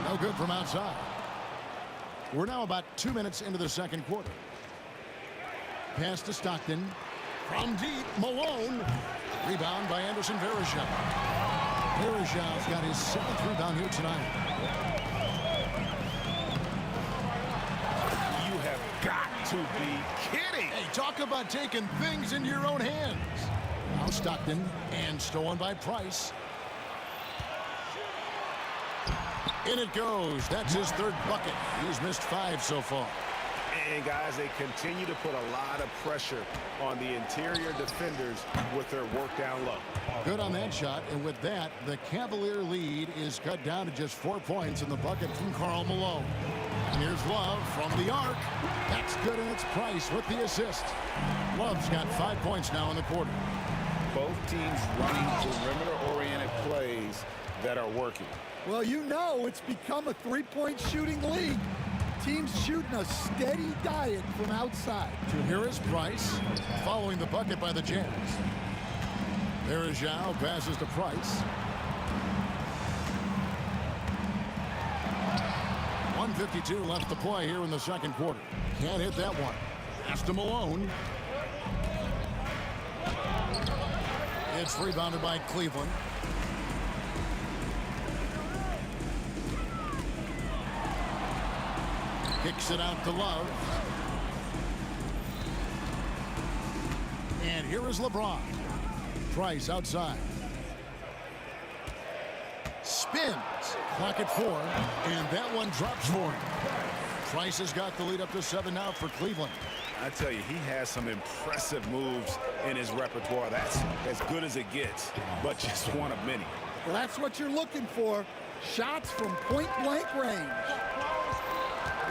No good from outside. We're now about 2 minutes into the second quarter. Pass to Stockton. From deep, Malone. Rebound by Anderson Verjao. Verjao's got his 7th rebound here tonight. You have got to be kidding. Hey, talk about taking things into your own hands. Now Stockton, and stolen by Price. In it goes. That's his 3rd bucket. He's missed 5 so far. And guys, they continue to put a lot of pressure on the interior defenders with their work down low. Good on that shot, and with that, the Cavalier lead is cut down to just 4 points in the bucket from Karl Malone. And here's Love from the arc. That's good, and it's Price with the assist. Love's got 5 points now in the quarter. Both teams running perimeter-oriented plays that are working. Well, you know it's become a three-point shooting league. Teams shooting a steady diet from outside. Here is Price, following the bucket by the Jazz. Verjao passes to Price. 1:52 left to play here in the second quarter. Can't hit that one. Pass to Malone. It's rebounded by Cleveland. Kicks it out to Love. And here is LeBron. Price outside. Spins. Clock at 4. And that one drops for him. Price has got the lead up to 7 now for Cleveland. I tell you, he has some impressive moves in his repertoire. That's as good as it gets, but just one of many. Well, that's what you're looking for. Shots from point-blank range.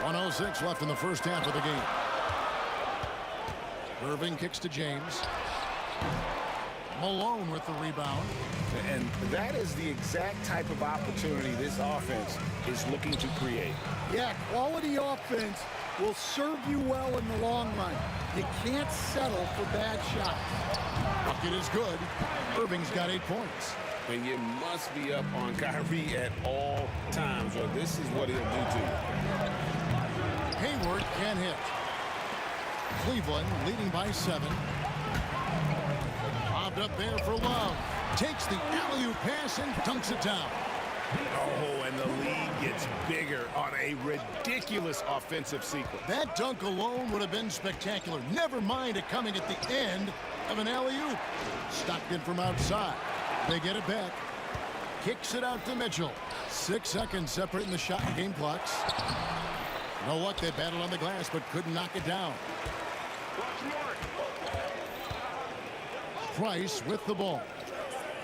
1:06 left in the first half of the game. Irving kicks to James. Malone with the rebound. And that is the exact type of opportunity this offense is looking to create. Yeah, quality offense will serve you well in the long run. You can't settle for bad shots. Bucket is good. Irving's got 8 points. And you must be up on Kyrie at all times, or this is what he'll do to you. Hayward can't hit. Cleveland leading by 7. Lobbed up there for Love. Takes the alley-oop pass and dunks it down. Oh, and the lead gets bigger on a ridiculous offensive sequence. That dunk alone would have been spectacular. Never mind it coming at the end of an alley-oop. Stockton from outside. They get it back. Kicks it out to Mitchell. 6 seconds separating the shot and game clocks. No luck, they battled on the glass, but couldn't knock it down. Price with the ball.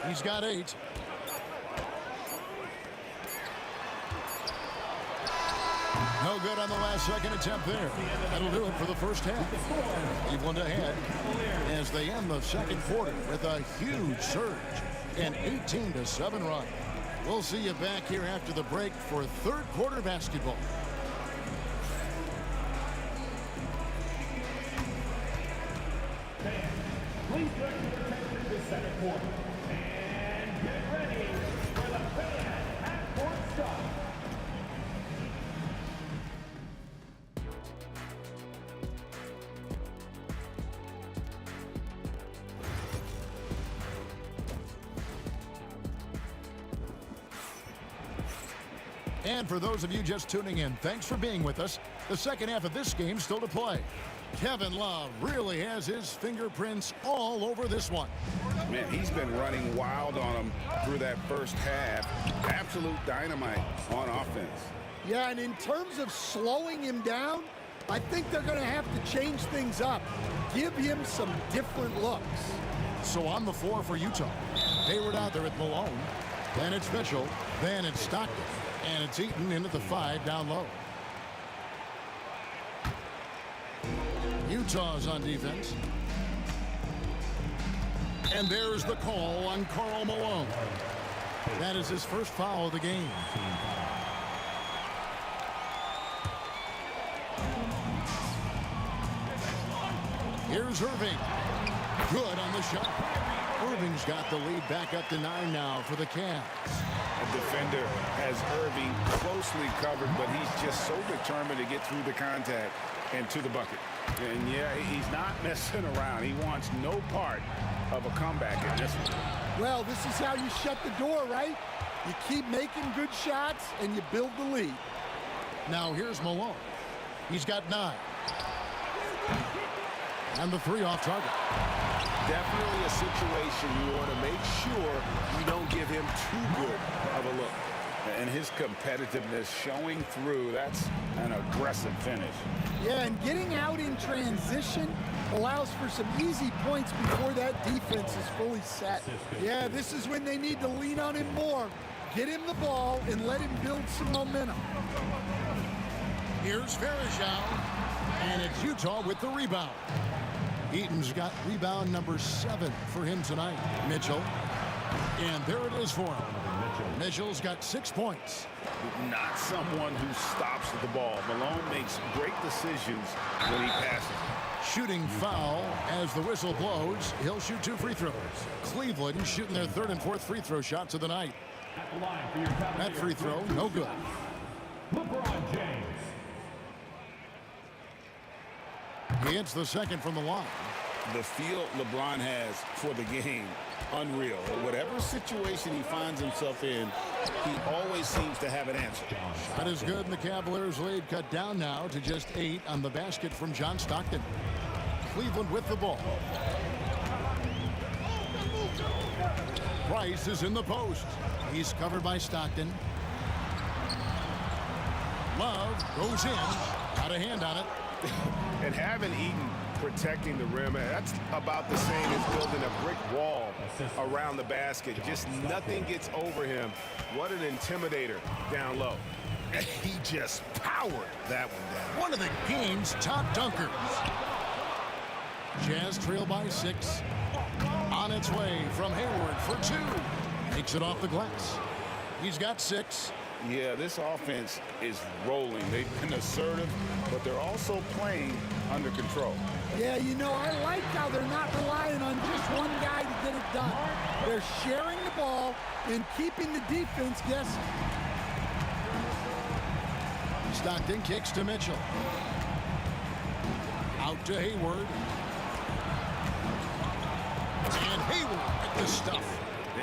He's got 8. No good on the last second attempt there. That'll do it for the first half. Cleveland ahead as they end the second quarter with a huge surge. An 18-7 run. We'll see you back here after the break for third quarter basketball. Please direct your attention to the second quarter. And get ready for the fan half-court start. And for those of you just tuning in, thanks for being with us. The second half of this game still to play. Kevin Love really has his fingerprints all over this one. Man, he's been running wild on him through that first half. Absolute dynamite on offense. Yeah, and in terms of slowing him down, I think they're going to have to change things up. Give him some different looks. So on the floor for Utah, Hayward out there at Malone. Then it's Mitchell. Then it's Stockton. And it's Eaton in at the 5 down low. Utah's on defense. And there's the call on Karl Malone. That is his first foul of the game. Here's Irving. Good on the shot. Irving's got the lead back up to 9 now for the Cavs. A defender has Irving closely covered, but he's just so determined to get through the contact and to the bucket. And yeah, he's not messing around. He wants no part of a comeback in this one. Well, this is how you shut the door, right? You keep making good shots and you build the lead. Now here's Malone. He's got 9. And the 3 off target. Definitely a situation you want to make sure you don't give him too good of a look. And his competitiveness showing through. That's an aggressive finish. Yeah, and getting out in transition allows for some easy points before that defense is fully set. Yeah, this is when they need to lean on him more. Get him the ball and let him build some momentum. Here's Verjao. And it's Utah with the rebound. Eaton's got rebound number 7 for him tonight. Mitchell. And there it is for him. Mitchell's got 6 points. Not someone who stops at the ball. Malone makes great decisions when he passes. Shooting foul as the whistle blows. He'll shoot 2 free throws. Cleveland shooting their 3rd and 4th free throw shots of the night. That free throw, no good. LeBron James. He hits the 2nd from the line. The feel LeBron has for the game, unreal. Whatever situation he finds himself in, he always seems to have an answer. Shot is good, and the Cavaliers' lead cut down now to just 8 on the basket from John Stockton. Cleveland with the ball. Price is in the post. He's covered by Stockton. Love goes in. Got a hand on it. And having Eaton protecting the rim, that's about the same as building a brick wall around the basket. Just nothing gets over him. What an intimidator down low. And he just powered that one down. One of the game's top dunkers. Jazz trail by 6. On its way from Hayward for 2. Makes it off the glass. He's got 6. Yeah, this offense is rolling. They've been assertive, but they're also playing under control. Yeah, you know, I like how they're not relying on just one guy to get it done. They're sharing the ball and keeping the defense guessing. Stockton kicks to Mitchell. Out to Hayward. And Hayward with the stuff.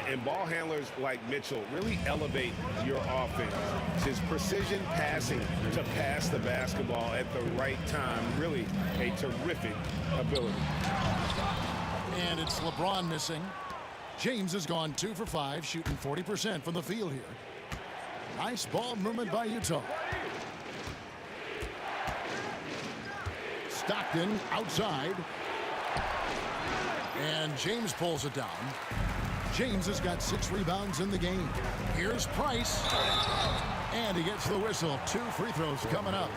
And ball handlers like Mitchell really elevate your offense. It's his precision passing to pass the basketball at the right time. Really a terrific ability. And it's LeBron missing. James has gone 2 for 5, shooting 40% from the field here. Nice ball movement by Utah. Stockton outside. And James pulls it down. James has got 6 rebounds in the game. Here's Price. And he gets the whistle. 2 free throws coming up.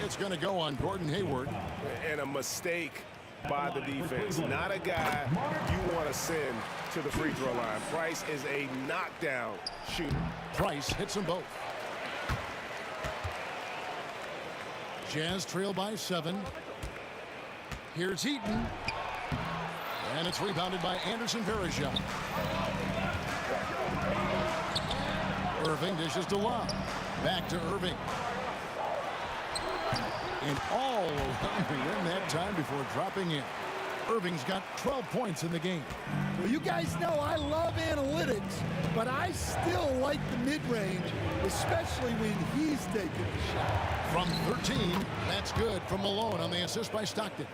It's going to go on Gordon Hayward. And a mistake by the defense. Not a guy you want to send to the free throw line. Price is a knockdown shooter. Price hits them both. Jazz trail by 7. Here's Eaton. And it's rebounded by Anderson Verjao. Irving dishes to Love. Back to Irving. And all around the rim that time before dropping in. Irving's got 12 points in the game. Well, you guys know I love analytics, but I still like the mid-range, especially when he's taking the shot. From 13, that's good from Malone on the assist by Stockton.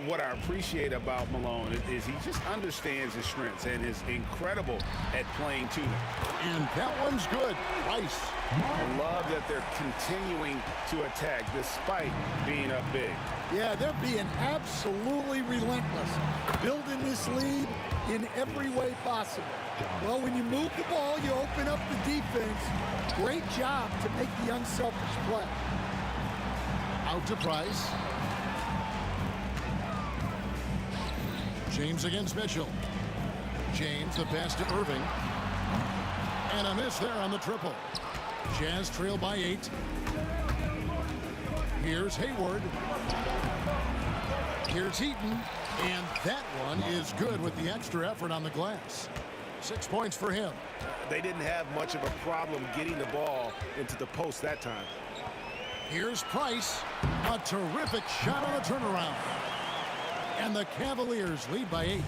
What I appreciate about Malone is he just understands his strengths and is incredible at playing to them. And that one's good. Price. I love that they're continuing to attack despite being up big. Yeah, they're being absolutely relentless, building this lead in every way possible. Well, when you move the ball, you open up the defense. Great job to make the unselfish play. Out to Price. James against Mitchell. James, the pass to Irving. And a miss there on the triple. Jazz trail by 8. Here's Hayward. Here's Heaton. And that one is good with the extra effort on the glass. 6 points for him. They didn't have much of a problem getting the ball into the post that time. Here's Price. A terrific shot on the turnaround. And the Cavaliers lead by 8.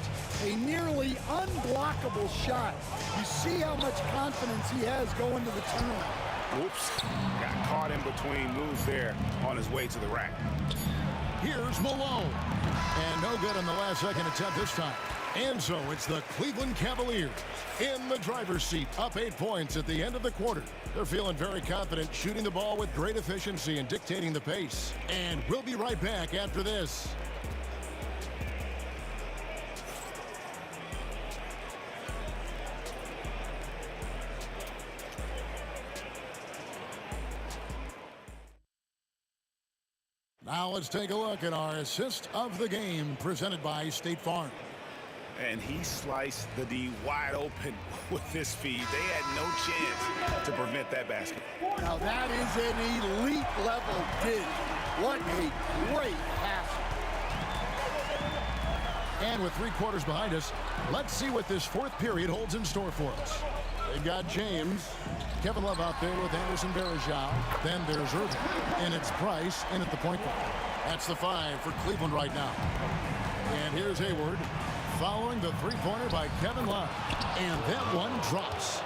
A nearly unblockable shot. You see how much confidence he has going to the tournament. Whoops. Got caught in between moves there on his way to the rack. Here's Malone. And no good on the last second attempt this time. And so it's the Cleveland Cavaliers in the driver's seat, up 8 points at the end of the quarter. They're feeling very confident, shooting the ball with great efficiency and dictating the pace. And we'll be right back after this. Now let's take a look at our assist of the game presented by State Farm. And he sliced the D wide open with this feed. They had no chance to prevent that basket. Now that is an elite level dig. What a great pass. And with 3 quarters behind us, let's see what this fourth period holds in store for us. They've got James, Kevin Love out there with Anderson Varejao. Then there's Irving, and it's Price in at the point guard. That's the 5 for Cleveland right now. And here's Hayward, following the three-pointer by Kevin Love. And that one drops.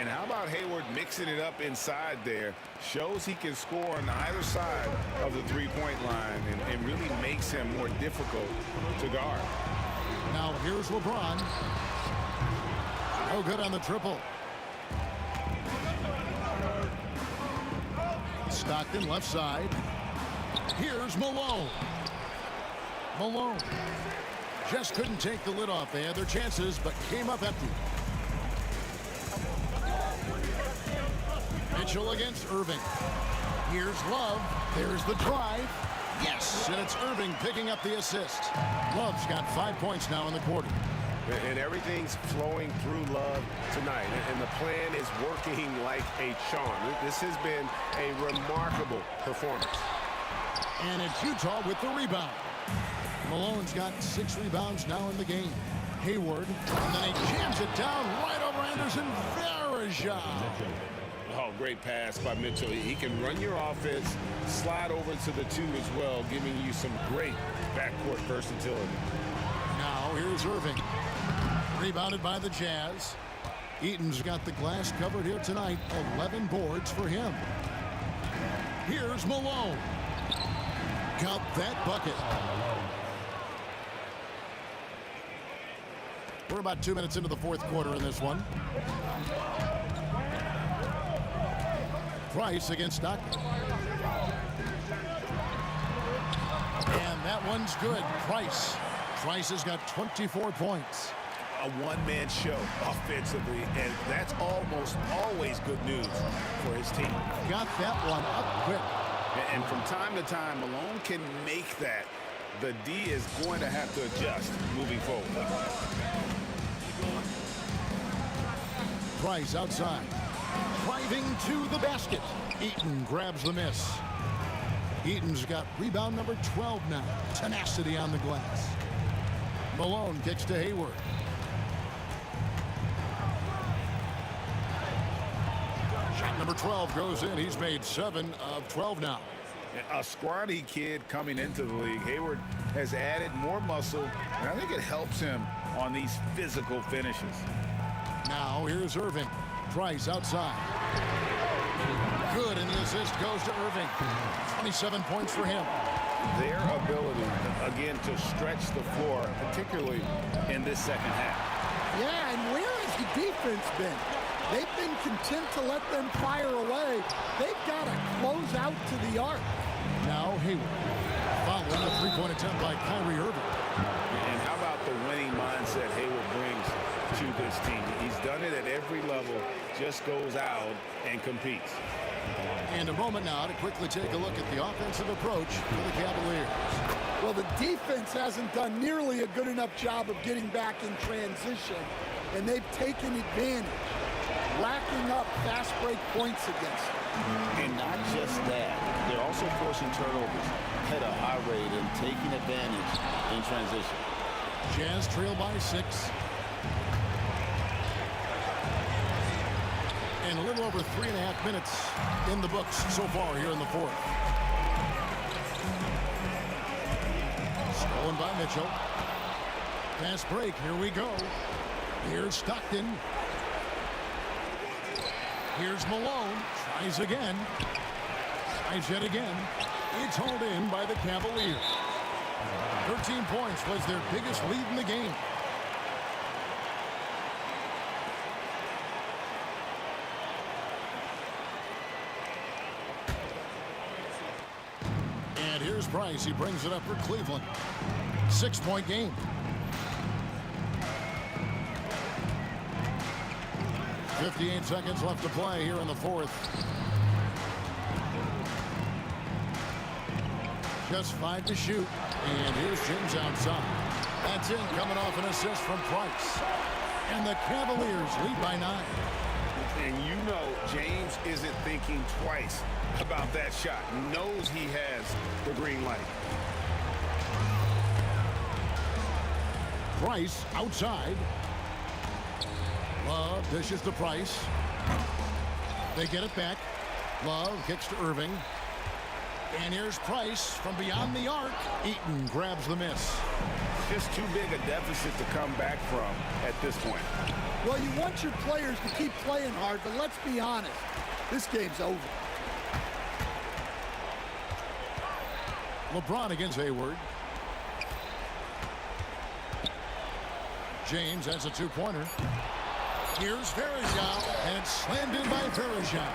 And how about Hayward mixing it up inside there? Shows he can score on either side of the three-point line and really makes him more difficult to guard. Now here's LeBron. No good on the triple. Stockton left side. Here's Malone. Malone just couldn't take the lid off. They had their chances, but came up empty. Mitchell against Irving. Here's Love. There's the drive. Yes, and it's Irving picking up the assist. Love's got 5 points now in the quarter. And everything's flowing through Love tonight. And the plan is working like a charm. This has been a remarkable performance. And it's Utah with the rebound. Malone's got 6 rebounds now in the game. Hayward, and then he jams it down right over Anderson Varejao. Oh, great pass by Mitchell. He can run your offense, slide over to the 2 as well, giving you some great backcourt versatility. Now here's Irving. Rebounded by the Jazz. Eaton's got the glass covered here tonight. 11 boards for him. Here's Malone. Got that bucket. We're about 2 minutes into the fourth quarter in this one. Price against Stockton. And that one's good. Price. Price has got 24 points. A one-man show offensively, and that's almost always good news for his team. Got that one up quick. And from time to time, Malone can make that. The D is going to have to adjust moving forward. Price outside. Driving to the basket. Eaton grabs the miss. Eaton's got rebound number 12 now. Tenacity on the glass. Malone kicks to Hayward. Shot number 12 goes in. He's made 7 of 12 now. A scrawny kid coming into the league. Hayward has added more muscle, and I think it helps him on these physical finishes. Now here's Irving. Price outside. Good, and the assist goes to Irving. 27 points for him. Their ability, again, to stretch the floor, particularly in this second half. Yeah, and where has the defense been? They've been content to let them fire away. They've got to close out to the arc. Now Hayward. Following a three-point attempt by Kyrie Irving. And how about the winning mindset Hayward brings to this team? He's done it at every level, just goes out and competes. And a moment now to quickly take a look at the offensive approach for the Cavaliers. Well, the defense hasn't done nearly a good enough job of getting back in transition, and they've taken advantage, racking up fast break points against them. And not just that, they're also forcing turnovers at a high rate and taking advantage in transition. Jazz trail by 6. And a little over 3.5 minutes in the books so far here in the fourth. Stolen by Mitchell. Fast break, here we go. Here's Stockton. Here's Malone, tries again. Tries yet again. It's hauled in by the Cavaliers. 13 points was their biggest lead in the game. And here's Price. He brings it up for Cleveland. 6-point game. 58 seconds left to play here in the fourth. Just 5 to shoot. And here's James outside. That's in, coming off an assist from Price. And the Cavaliers lead by 9. And you know James isn't thinking twice about that shot. Knows he has the green light. Price outside. Love dishes to Price. They get it back. Love kicks to Irving. And here's Price from beyond the arc. Eaton grabs the miss. Just too big a deficit to come back from at this point. Well, you want your players to keep playing hard, but let's be honest. This game's over. LeBron against Hayward. James has a two-pointer. Here's Verija, and it's slammed in by Verija.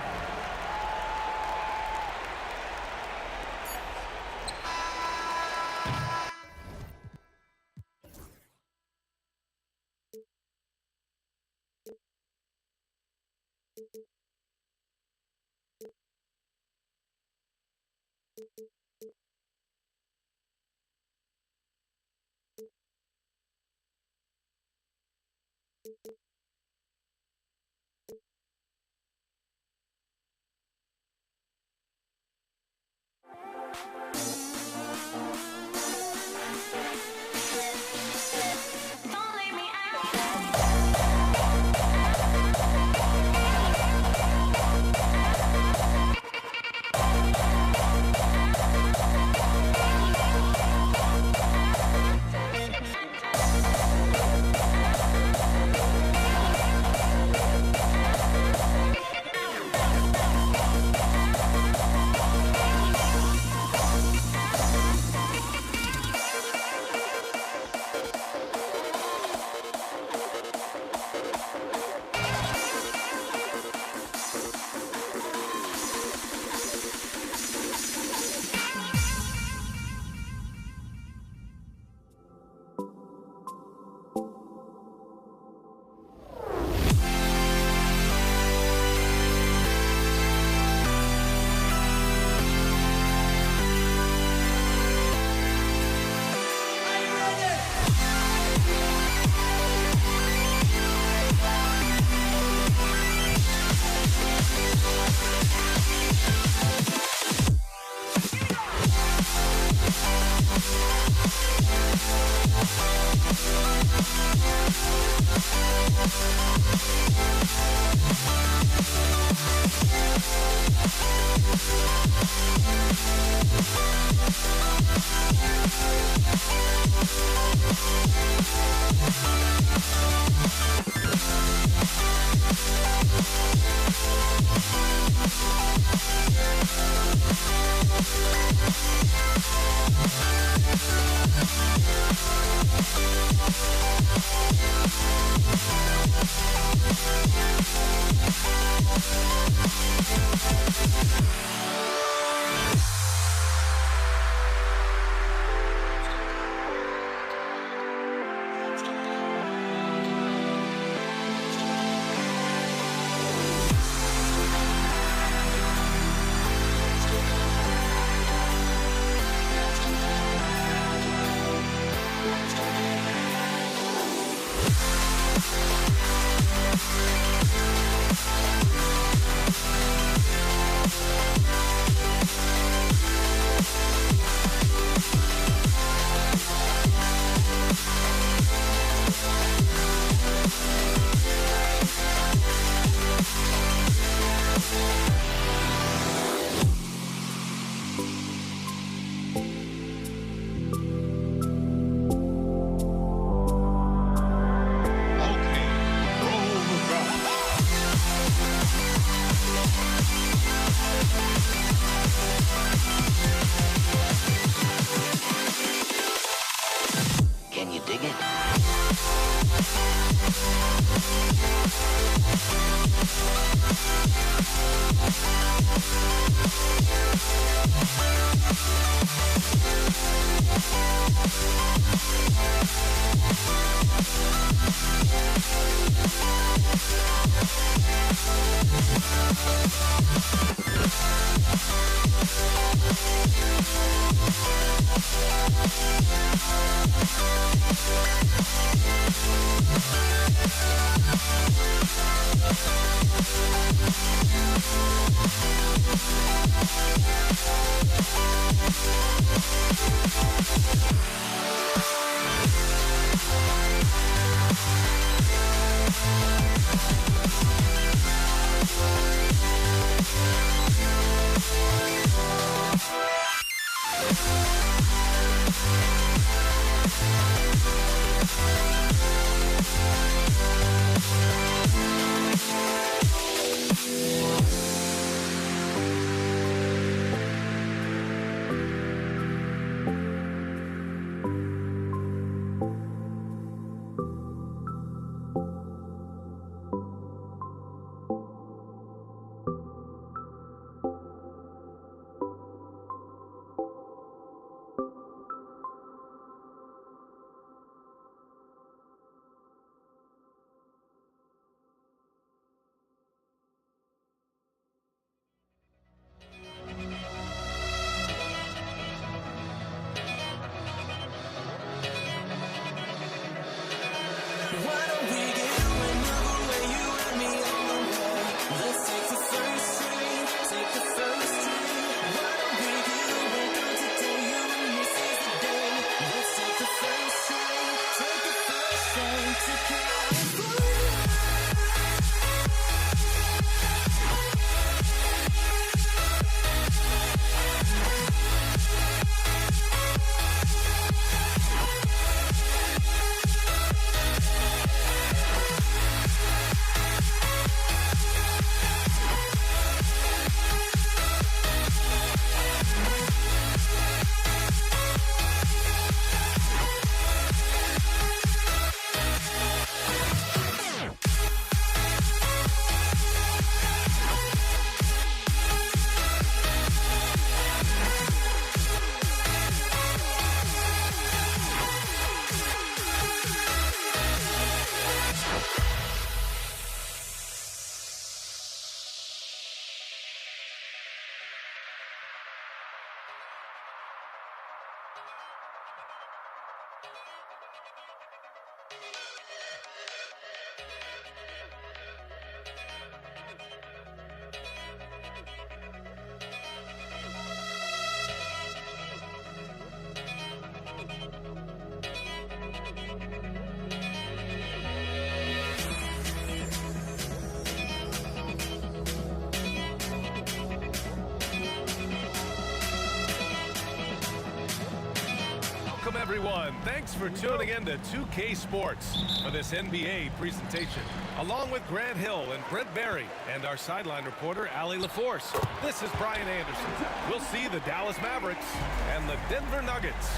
Welcome, everyone. Thanks for tuning in to 2K Sports for this NBA presentation. Along with Grant Hill and Brent Barry and our sideline reporter, Allie LaForce, this is Brian Anderson. We'll see the Dallas Mavericks and the Denver Nuggets.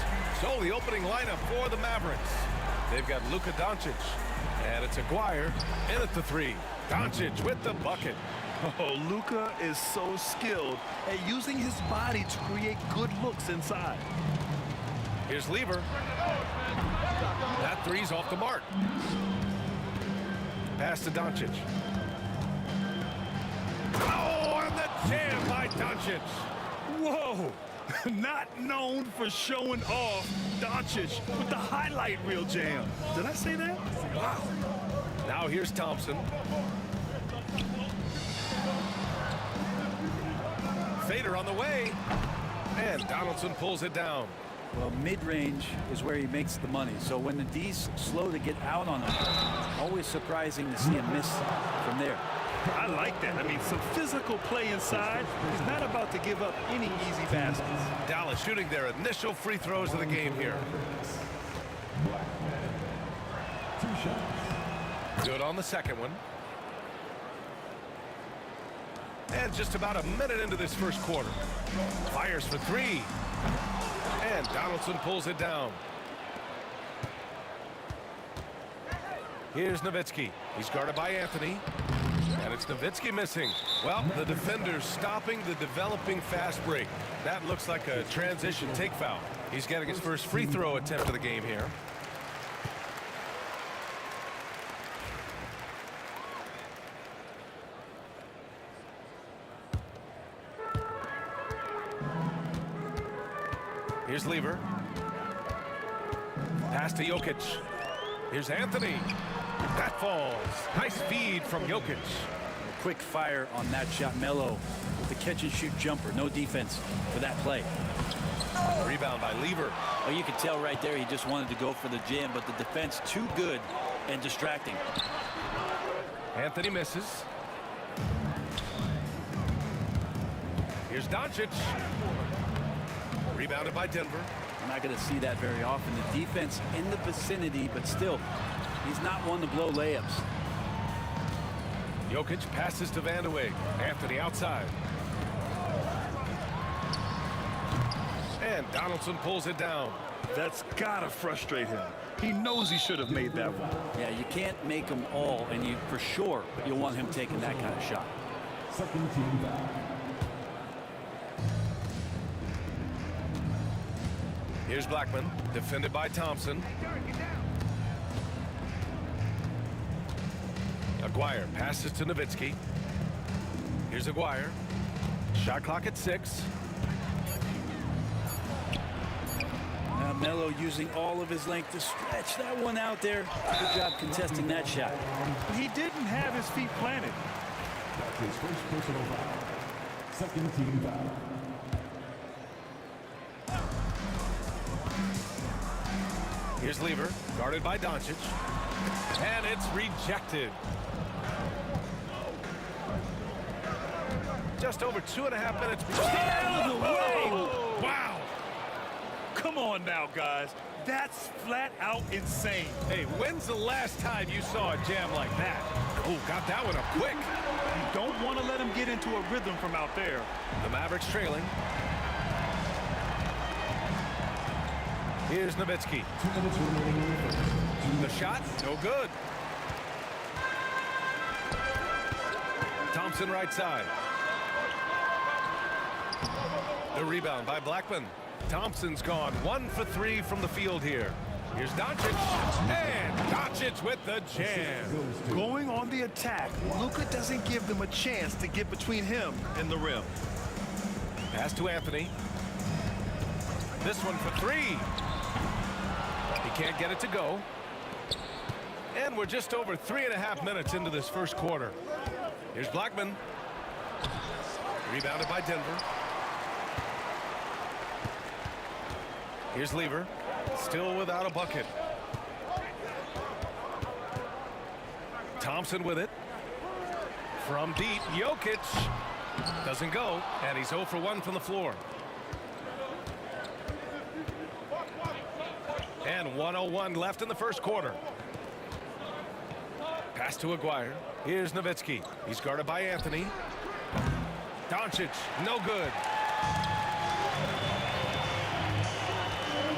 So the opening lineup for the Mavericks. They've got Luka Doncic, and it's Aguirre in at the three. Doncic with the bucket. Oh, Luka is so skilled at using his body to create good looks inside. Here's Lever. That three's off the mark. Pass to Doncic. Oh, and the jam by Doncic. Whoa! Not known for showing off, Doncic with the highlight reel jam. Did I say that? Wow. Now here's Thompson. Fader on the way. And Donaldson pulls it down. Well, mid-range is where he makes the money. So when the D's slow to get out on him, always surprising to see him miss from there. I like that. I mean, some physical play inside. He's not about to give up any easy baskets. Dallas shooting their initial free throws of the game here. Good on the second one. And just about a minute into this first quarter. Fires for three. And Donaldson pulls it down. Here's Nowitzki. He's guarded by Anthony. And it's Nowitzki missing. Well, the defender's stopping the developing fast break. That looks like a transition take foul. He's getting his first free throw attempt of the game here. Here's Lever. Pass to Jokic. Here's Anthony. That falls. Nice feed from Jokic. Quick fire on that shot. Melo with the catch-and-shoot jumper. No defense for that play. Rebound by Lever. Oh, you could tell right there he just wanted to go for the jam, but the defense too good and distracting. Anthony misses. Here's Doncic. Rebounded by Denver. We're not going to see that very often. The defense in the vicinity, but still, he's not one to blow layups. Jokic passes to Van de Beek. Anthony outside. And Donaldson pulls it down. That's got to frustrate him. He knows he should have made that one. Yeah, you can't make them all, and you for sure you'll want him taking that kind of shot. Second team foul. Here's Blackman, defended by Thompson. Aguirre passes to Nowitzki. Here's Aguirre. Shot clock at 6. Now Melo using all of his length to stretch that one out there. Good job contesting that shot. He didn't have his feet planted. That's his first personal foul. Second team foul. Here's Lever, guarded by Doncic. And it's rejected. Just over 2.5 minutes. Get out of the way! Oh, wow. Come on now, guys. That's flat out insane. Hey, when's the last time you saw a jam like that? Oh, got that one up quick. You don't want to let him get into a rhythm from out there. The Mavericks trailing. Here's Nowitzki. 2 minutes remaining. The shot, no good. Thompson right side. The rebound by Blackman. Thompson's gone 1 for 3 from the field here. Here's Doncic. And Doncic with the jam. Going on the attack, Luka doesn't give them a chance to get between him and the rim. Pass to Anthony. This one for 3. He can't get it to go. And we're just over 3.5 minutes into this first quarter. Here's Blackman. Rebounded by Denver. Here's Lever. Still without a bucket. Thompson with it. From deep, Jokic. Doesn't go, and he's 0 for 1 from the floor. And 1:01 left in the first quarter. Pass to Aguirre. Here's Nowitzki. He's guarded by Anthony. Doncic, no good.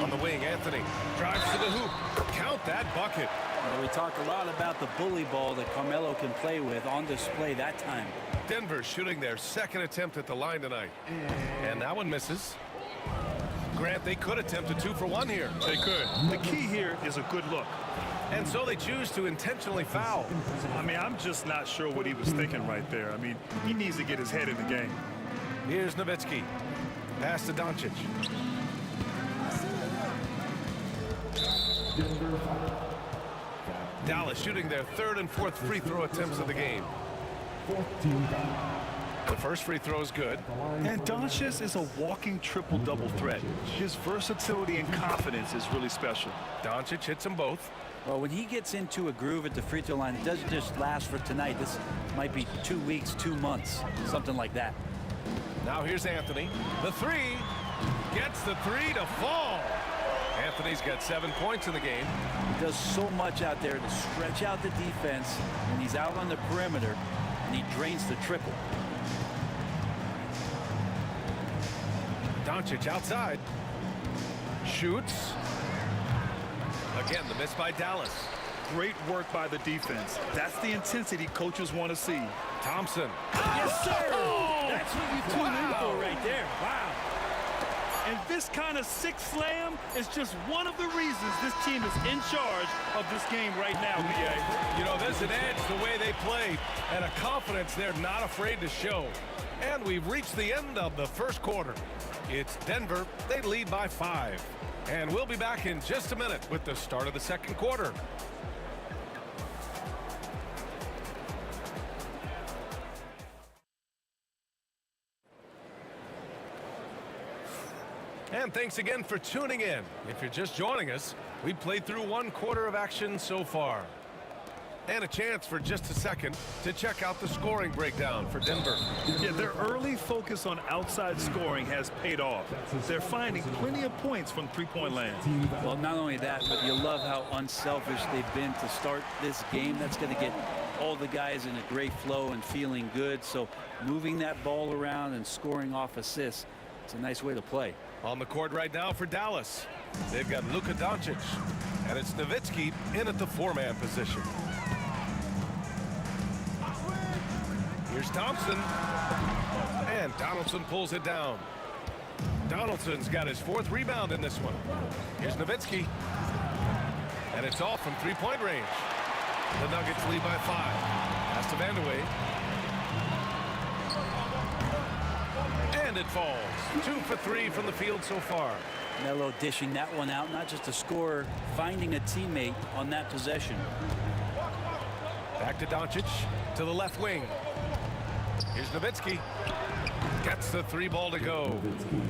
On the wing, Anthony drives to the hoop. Count that bucket. Well, we talk a lot about the bully ball that Carmelo can play with, on display that time. Denver shooting their second attempt at the line tonight. And that one misses. Grant, they could attempt a 2 for 1 here. They could. The key here is a good look. And so they choose to intentionally foul. I mean, I'm just not sure what he was thinking right there. I mean, he needs to get his head in the game. Here's Nowitzki. Pass to Doncic. Dallas shooting their third and fourth free throw attempts of the game. The first free throw is good. And Doncic is a walking triple-double threat. His versatility and confidence is really special. Doncic hits them both. Well, when he gets into a groove at the free throw line, it doesn't just last for tonight. This might be 2 weeks, 2 months, something like that. Now here's Anthony. The three. Gets the three to fall. Anthony's got 7 points in the game. He does so much out there to stretch out the defense when he's out on the perimeter, and he drains the triple. Doncic outside. Shoots. Again, the miss by Dallas. Great work by the defense. That's the intensity coaches want to see. Thompson. Yes, sir! That's what you tune in for right there. Wow. And this kind of sick slam is just one of the reasons this team is in charge of this game right now, B.A. You know, there's an edge the way they play and a confidence they're not afraid to show. And we've reached the end of the first quarter. It's Denver. They lead by 5. And we'll be back in just a minute with the start of the second quarter. And thanks again for tuning in. If you're just joining us, we played through 1 quarter of action so far. And a chance for just a second to check out the scoring breakdown for Denver. Yeah, their early focus on outside scoring has paid off. They're finding plenty of points from three-point land. Well, not only that, but you love how unselfish they've been to start this game. That's going to get all the guys in a great flow and feeling good. So moving that ball around and scoring off assists, it's a nice way to play. On the court right now for Dallas, they've got Luka Doncic, and it's Nowitzki in at the 4-man position. Here's Thompson, and Donaldson pulls it down. Donaldson's got his 4th rebound in this one. Here's Nowitzki, and it's off from 3-point range. The Nuggets lead by 5. Pass to Vandeweghe. And it falls. 2 for 3 from the field so far. Melo dishing that one out, not just a scorer, finding a teammate on that possession. Back to Doncic, to the left wing. Here's Nowitzki. Gets the 3 ball to go.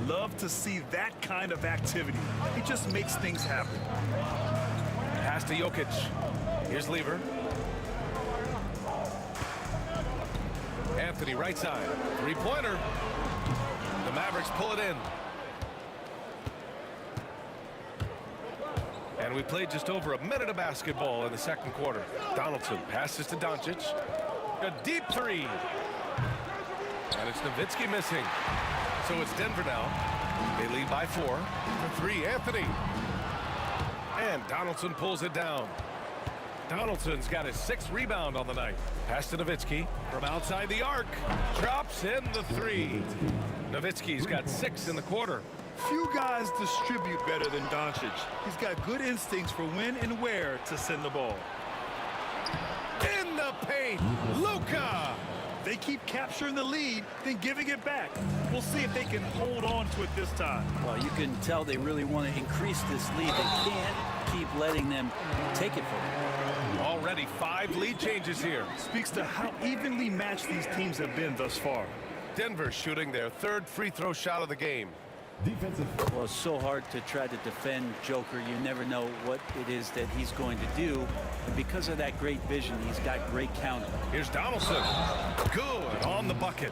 Love to see that kind of activity. He just makes things happen. Pass to Jokic. Here's Lever. Anthony right side. 3-pointer. The Mavericks pull it in. And we played just over a minute of basketball in the second quarter. Donaldson passes to Doncic. A deep 3. And it's Nowitzki missing. So it's Denver now. They lead by 4. For 3, Anthony. And Donaldson pulls it down. Donaldson's got his 6th rebound on the night. Pass to Nowitzki from outside the arc. Drops in the 3. Nowitzki's got 6 in the quarter. Few guys distribute better than Doncic. He's got good instincts for when and where to send the ball. In the paint, Luka. They keep capturing the lead, then giving it back. We'll see if they can hold on to it this time. Well, you can tell they really want to increase this lead. They can't keep letting them take it from them. All Already 5 lead changes here. Speaks to how evenly matched these teams have been thus far. Denver shooting their 3rd free throw shot of the game. Defensive. Well, it's so hard to try to defend Joker. You never know what it is that he's going to do. And because of that great vision, he's got great counter. Here's Donaldson. Good on the bucket.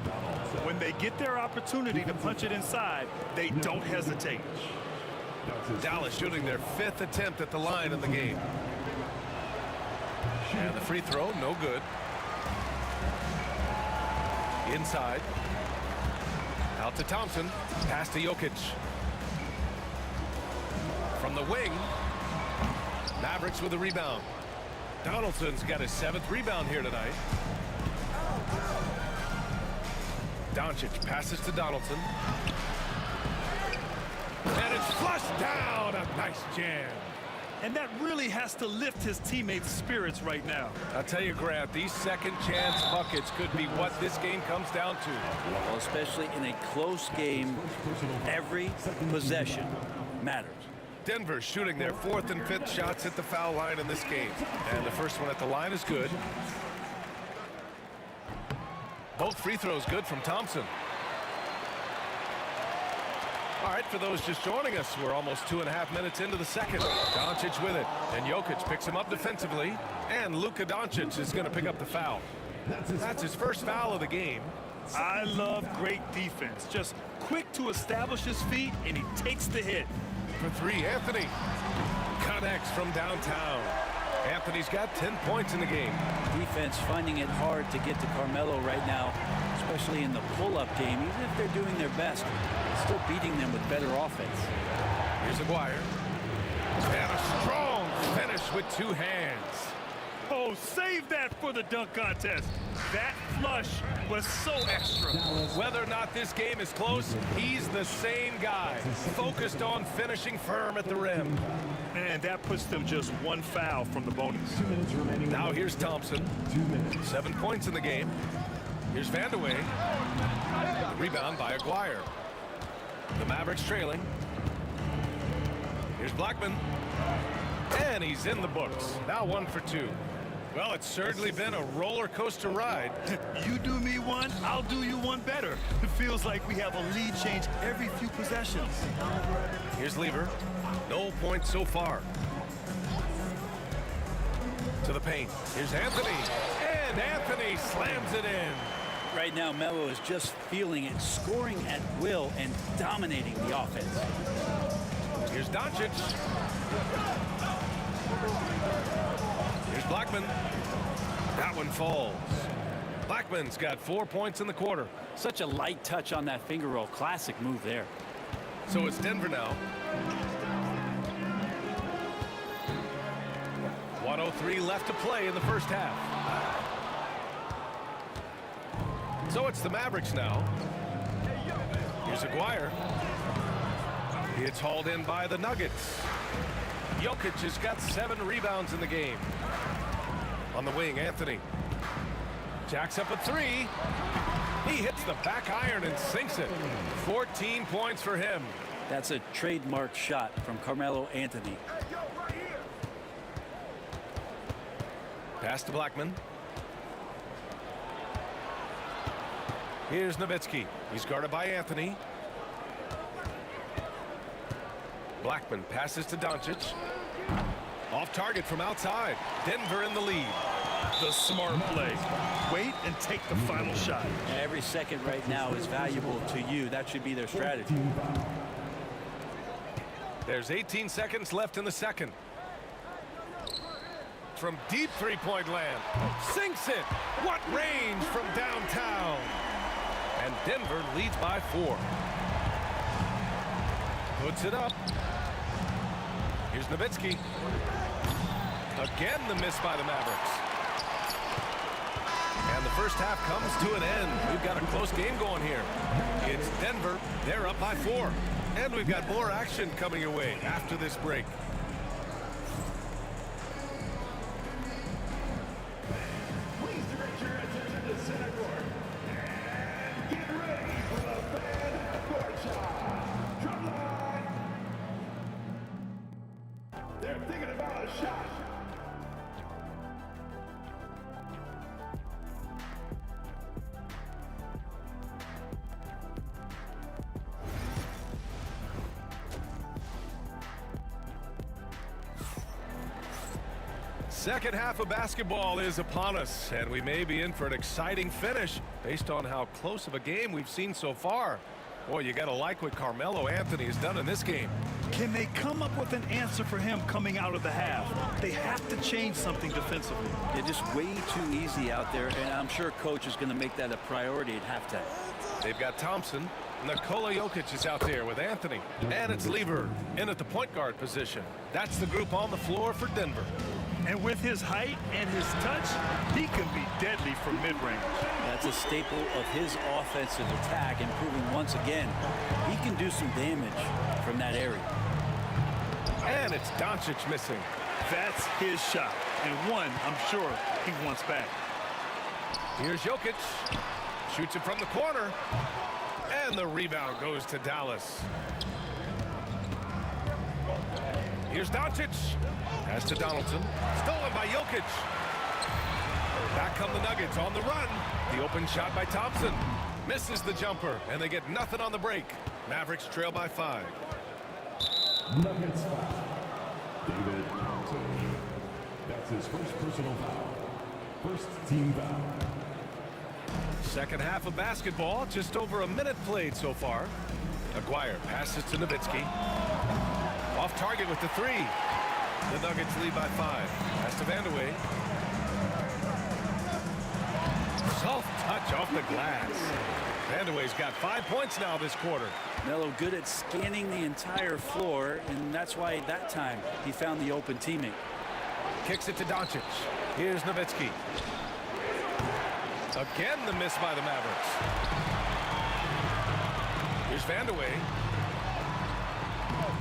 When they get their opportunity to punch it inside, they don't hesitate. Dallas shooting their 5th attempt at the line in the game. And the free throw, no good. Inside. Out to Thompson. Pass to Jokic. From the wing. Mavericks with a rebound. Donaldson's got his 7th rebound here tonight. Doncic passes to Donaldson. And it's flushed down. A nice jam. And that really has to lift his teammates' spirits right now. I'll tell you, Grant, these second chance buckets could be what this game comes down to. Well, especially in a close game, every possession matters. Denver shooting their 4th and 5th shots at the foul line in this game. And the first one at the line is good. Both free throws good from Thompson. All right, for those just joining us, we're almost 2.5 minutes into the second. Doncic with it, and Jokic picks him up defensively, and Luka Doncic is going to pick up the foul. That's his first foul of the game. I love great defense. Just quick to establish his feet, and he takes the hit. For 3, Anthony connects from downtown. Anthony's got 10 points in the game. Defense finding it hard to get to Carmelo right now, especially in the pull-up game. Even if they're doing their best, still beating them with better offense. Here's Aguirre. And a strong finish with 2 hands. Oh, save that for the dunk contest. That flush was so extra. Whether or not this game is close, he's the same guy, focused on finishing firm at the rim. And that puts them just 1 foul from the bonus. 2 minutes remaining. Now here's Thompson. 2 minutes. 7 points in the game. Here's Vandeweghe. Rebound by Aguirre. The Mavericks trailing. Here's Blackman. And he's in the books. Now 1 for 2. Well, it's certainly been a roller coaster ride. You do me one, I'll do you one better. It feels like we have a lead change every few possessions. Here's Lever. No points so far. To the paint. Here's Anthony. And Anthony slams it in. Right now, Melo is just feeling it, scoring at will and dominating the offense. Here's Doncic. Here's Blackman. That one falls. Blackman's got 4 points in the quarter. Such a light touch on that finger roll. Classic move there. So it's Denver now. 1:03 left to play in the first half. So it's the Mavericks now. Here's Aguirre. It's hauled in by the Nuggets. Jokic has got 7 rebounds in the game. On the wing, Anthony. Jacks up a 3. He hits the back iron and sinks it. 14 points for him. That's a trademark shot from Carmelo Anthony. Pass to Blackman. Here's Nowitzki. He's guarded by Anthony. Blackman passes to Doncic. Off target from outside. Denver in the lead. The smart play. Wait and take the final shot. Every second right now is valuable to you. That should be their strategy. There's 18 seconds left in the second. From deep three-point land. Sinks it. What range from downtown. And Denver leads by 4. Puts it up. Here's Nowitzki. Again, the miss by the Mavericks. And the first half comes to an end. We've got a close game going here. It's Denver. They're up by 4. And we've got more action coming your way after this break. Please direct your attention to center court. And get ready for the fan court shot. Drop line. They're thinking about a shot. Second half of basketball is upon us, and we may be in for an exciting finish based on how close of a game we've seen so far. Boy, you got to like what Carmelo Anthony has done in this game. Can they come up with an answer for him coming out of the half? They have to change something defensively. They're just way too easy out there, and I'm sure coach is going to make that a priority at halftime. They've got Thompson. Nikola Jokic is out there with Anthony. And it's Lever in at the point guard position. That's the group on the floor for Denver. And with his height and his touch, he can be deadly from mid-range. That's a staple of his offensive attack, and proving once again he can do some damage from that area. And it's Doncic missing. That's his shot, and one I'm sure he wants back. Here's Jokic. Shoots it from the corner. And the rebound goes to Dallas. Here's Doncic. Pass to Donaldson. Stolen by Jokic. Back come the Nuggets on the run. The open shot by Thompson. Misses the jumper, and they get nothing on the break. Mavericks trail by 5. Nuggets foul. David Thompson. That's his first personal foul. First team foul. Second half of basketball, just over a minute played so far. Aguirre passes to Nowitzki. Off target with the 3. The Nuggets lead by 5. Pass to Vandeweghe. Soft touch off the glass. Vandeweghe's got 5 points now this quarter. Melo good at scanning the entire floor, and that's why that time he found the open teammate. Kicks it to Doncic. Here's Nowitzki. Again, the miss by the Mavericks. Here's Vandeweghe.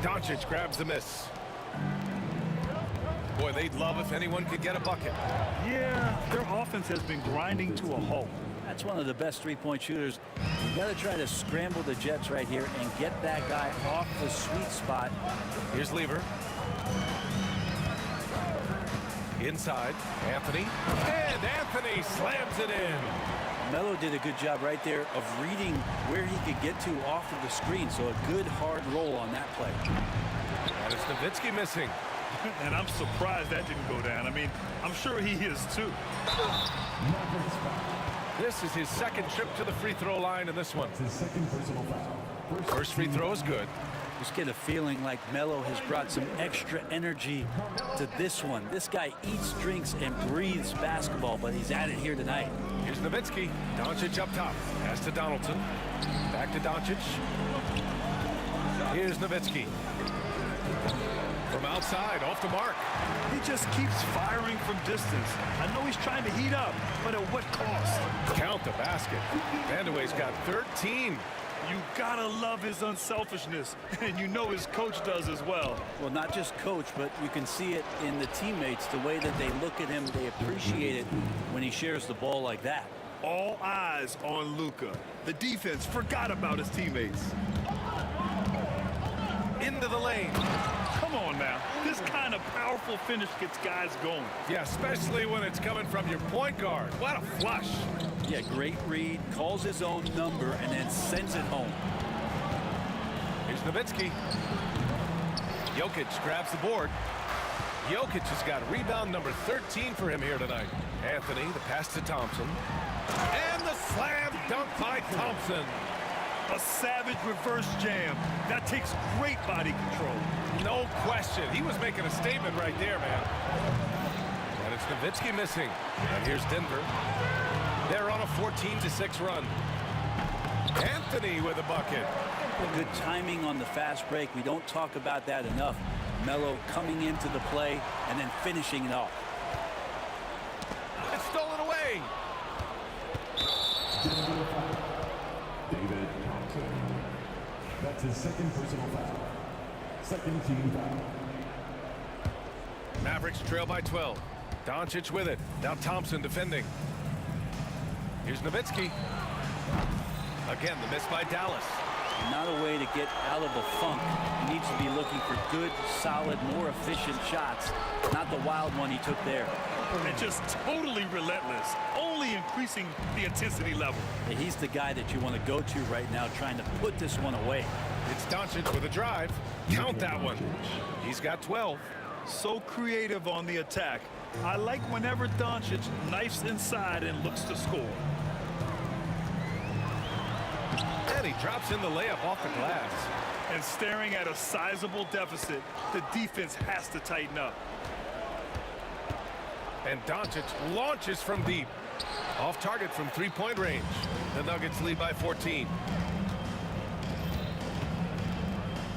Doncic grabs the miss. Boy, they'd love if anyone could get a bucket. Yeah, their offense has been grinding to a halt. That's one of the best three-point shooters. You got to try to scramble the Jets right here and get that guy off the sweet spot. Here's Lever. Inside, Anthony. And Anthony slams it in. Melo did a good job right there of reading where he could get to off of the screen. So a good hard roll on that play. And it's Nowitzki missing. And I'm surprised that didn't go down. I mean, I'm sure he is too. This is his second trip to the free throw line in this one. His second personal foul. First free throw is good. Just get a feeling like Melo has brought some extra energy to this one. This guy eats, drinks, and breathes basketball, but he's at it here tonight. Here's Nowitzki. Doncic up top. Pass to Donaldson. Back to Doncic. Here's Nowitzki. From outside, off the mark. He just keeps firing from distance. I know he's trying to heat up, but at what cost? Count the basket. Vandeweghe's got 13. You gotta love his unselfishness, and you know his coach does as well. Well, not just coach, but you can see it in the teammates, the way that they look at him. They appreciate it when he shares the ball like that. All eyes on Luka. The defense forgot about his teammates. Into the lane. Come on now. This kind of powerful finish gets guys going. Yeah, especially when it's coming from your point guard. What a flush. Yeah, great read, calls his own number, and then sends it home. Here's Nowitzki. Jokic grabs the board. Jokic has got rebound number 13 for him here tonight. Anthony, the pass to Thompson. And the slam dunk by Thompson. A savage reverse jam. That takes great body control. No question. He was making a statement right there, man. And it's Nowitzki missing. And here's Denver. They're on a 14-6 run. Anthony with a bucket. Good timing on the fast break. We don't talk about that enough. Melo coming into the play and then finishing it off. It's stolen away. David Thompson. That's his second personal foul. Second team foul. Mavericks trail by 12. Doncic with it. Now Thompson defending. Here's Nowitzki. Again, the miss by Dallas. Not a way to get out of a funk. He needs to be looking for good, solid, more efficient shots. Not the wild one he took there. And just totally relentless, only increasing the intensity level. He's the guy that you want to go to right now, trying to put this one away. It's Doncic with a drive. Count that one. He's got 12. So creative on the attack, I like whenever Doncic knifes inside and looks to score. And he drops in the layup off the glass. And staring at a sizable deficit, the defense has to tighten up. And Doncic launches from deep. Off target from three-point range. The Nuggets lead by 14.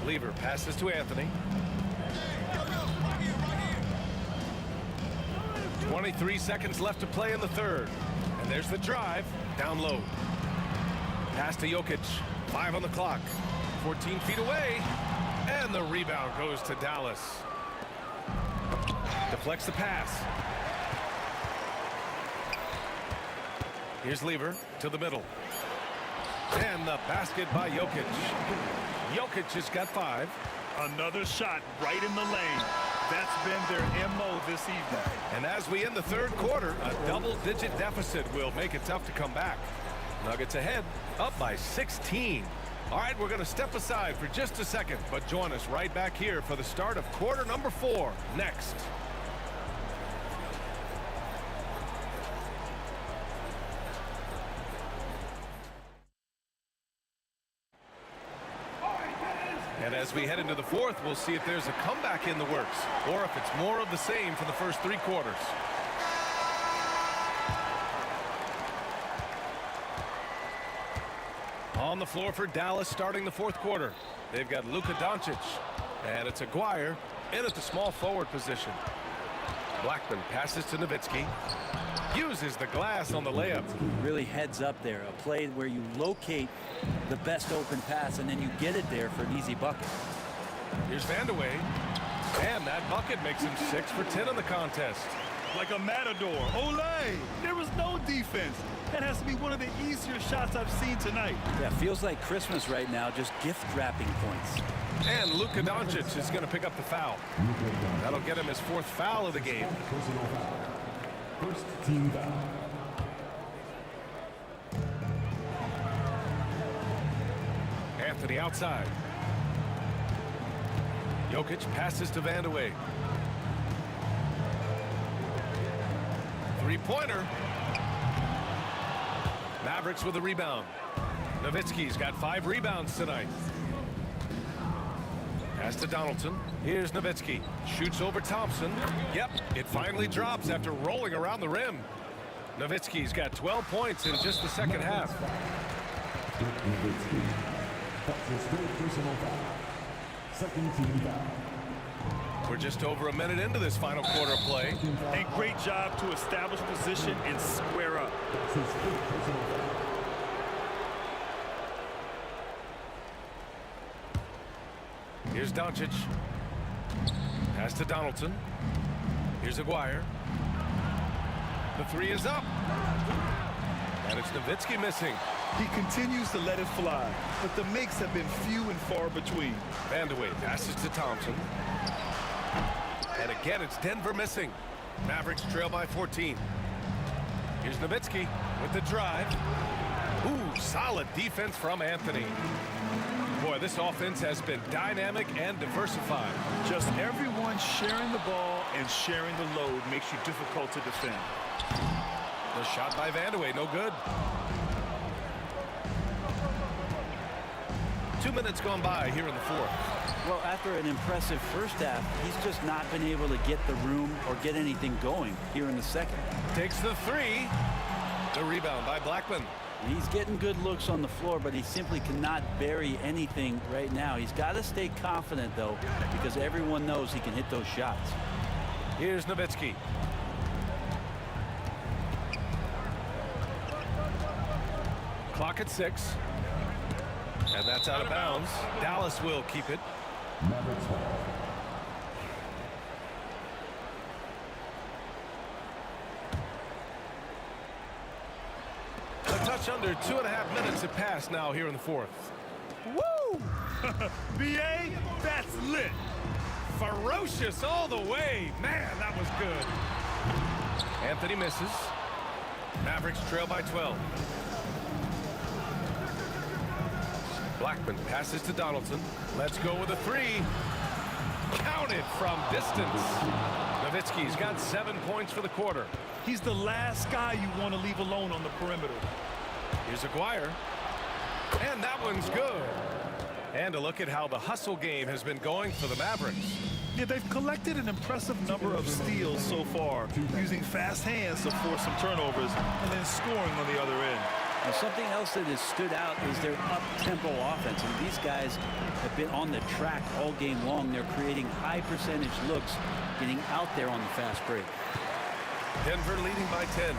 Lever passes to Anthony. 23 seconds left to play in the third. And there's the drive. Down low. Pass to Jokic. 5 on the clock. 14 feet away. And the rebound goes to Dallas. Deflects the pass. Here's Lever to the middle. And the basket by Jokic. Jokic has got 5. Another shot right in the lane. That's been their MO this evening. And as we end the third quarter, a double-digit deficit will make it tough to come back. Nuggets ahead, up by 16. All right, we're going to step aside for just a second, but join us right back here for the start of quarter number 4 next. And as we head into the fourth, we'll see if there's a comeback in the works or if it's more of the same for the first 3 quarters. On the floor for Dallas starting the fourth quarter. They've got Luka Doncic, and it's Aguirre in at the small forward position. Blackman passes to Nowitzki. Uses the glass on the layup. Really heads up there. A play where you locate the best open pass and then you get it there for an easy bucket. Here's Vandeweghe. And that bucket makes him 6 for 10 in the contest. Like a matador. Olay! There was no defense. That has to be one of the easier shots I've seen tonight. Yeah, feels like Christmas right now, just gift wrapping points. And Luka Doncic is going to pick up the foul. That'll get him his 4th foul of the game. First team foul. Anthony outside. Jokic passes to Vandeweghe. Three-pointer. Mavericks with a rebound. Nowitzki's got 5 rebounds tonight. Pass to Donaldson. Here's Nowitzki. Shoots over Thompson. Yep, it finally drops after rolling around the rim. Nowitzki's got 12 points in just the second half. That's his 3rd personal foul. Second team foul. We're just over a minute into this final quarter play. And great job to establish position and square up. That's his 5th personal foul. Here's Doncic. Pass to Donaldson. Here's Aguirre. The 3 is up. And it's Nowitzki missing. He continues to let it fly, but the makes have been few and far between. Vandeweghe passes to Thompson. And again, it's Denver missing. Mavericks trail by 14. Here's Nowitzki with the drive. Ooh, solid defense from Anthony. Boy, this offense has been dynamic and diversified. Just everyone sharing the ball and sharing the load makes you difficult to defend. The shot by Vandeweghe, no good. 2 minutes gone by here in the fourth. Well, after an impressive first half, he's just not been able to get the room or get anything going here in the second. Takes the 3. The rebound by Blackman. He's getting good looks on the floor, but he simply cannot bury anything right now. He's got to stay confident, though, because everyone knows he can hit those shots. Here's Nowitzki. Clock at 6. And that's out of bounds. Dallas will keep it. Mavericks foul. A touch under 2.5 minutes have passed now here in the fourth. Woo! BA, that's lit. Ferocious all the way. Man, that was good. Anthony misses. Mavericks trail by 12. Blackman passes to Donaldson. Let's go with a 3. Counted from distance. Nowitzki's got 7 points for the quarter. He's the last guy you want to leave alone on the perimeter. Here's Aguirre. And that one's good. And a look at how the hustle game has been going for the Mavericks. Yeah, they've collected an impressive number of steals so far, using fast hands to force some turnovers and then scoring on the other end. Now, something else that has stood out is their up-tempo offense. And these guys have been on the track all game long. They're creating high-percentage looks, getting out there on the fast break. Denver leading by 10.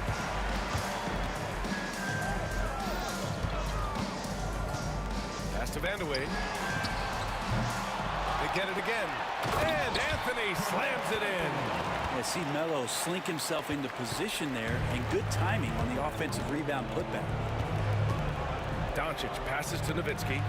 Pass to Vandeweghe. They get it again. And Anthony slams it in. You see Melo slink himself into position there, and good timing on the offensive rebound putback. Doncic passes to Nowitzki.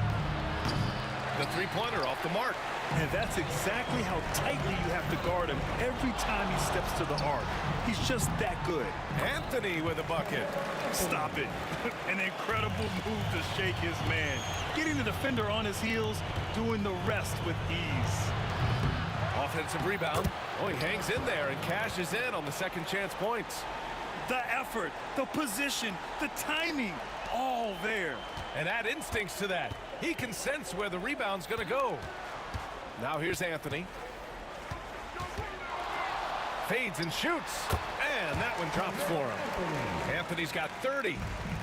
The three-pointer off the mark. And that's exactly how tightly you have to guard him every time he steps to the arc. He's just that good. Anthony with a bucket. Stop it. An incredible move to shake his man. Getting the defender on his heels, doing the rest with ease. Offensive rebound. Oh, he hangs in there and cashes in on the second chance points. The effort, the position, the timing, all there. And add instincts to that. He can sense where the rebound's going to go. Now here's Anthony. Fades and shoots. And that one drops for him. Anthony's got 30.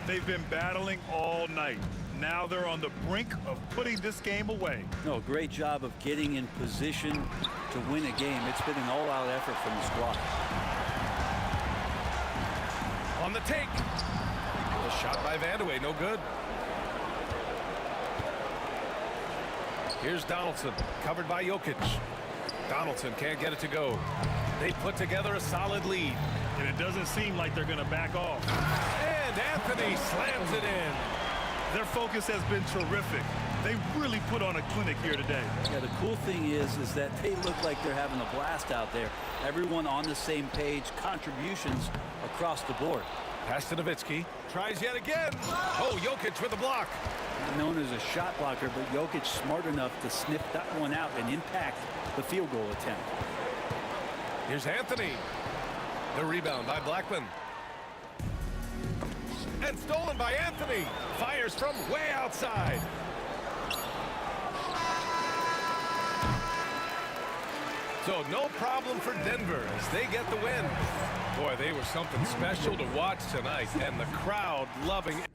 They've been battling all night. Now they're on the brink of putting this game away. No, great job of getting in position to win a game. It's been an all-out effort from the squad. On the take. A shot by Vandeweghe, no good. Here's Donaldson, covered by Jokic. Donaldson can't get it to go. They put together a solid lead. And it doesn't seem like they're going to back off. And Anthony slams it in. Their focus has been terrific. They really put on a clinic here today. Yeah, the cool thing is that they look like they're having a blast out there. Everyone on the same page, contributions across the board. Pass to Nowitzki. Tries yet again. Oh, Jokic with a block. Known as a shot blocker, but Jokic smart enough to sniff that one out and impact the field goal attempt. Here's Anthony. The rebound by Blackman. And stolen by Anthony. Fires from way outside. So no problem for Denver as they get the win. Boy, they were something special to watch tonight, and the crowd loving it.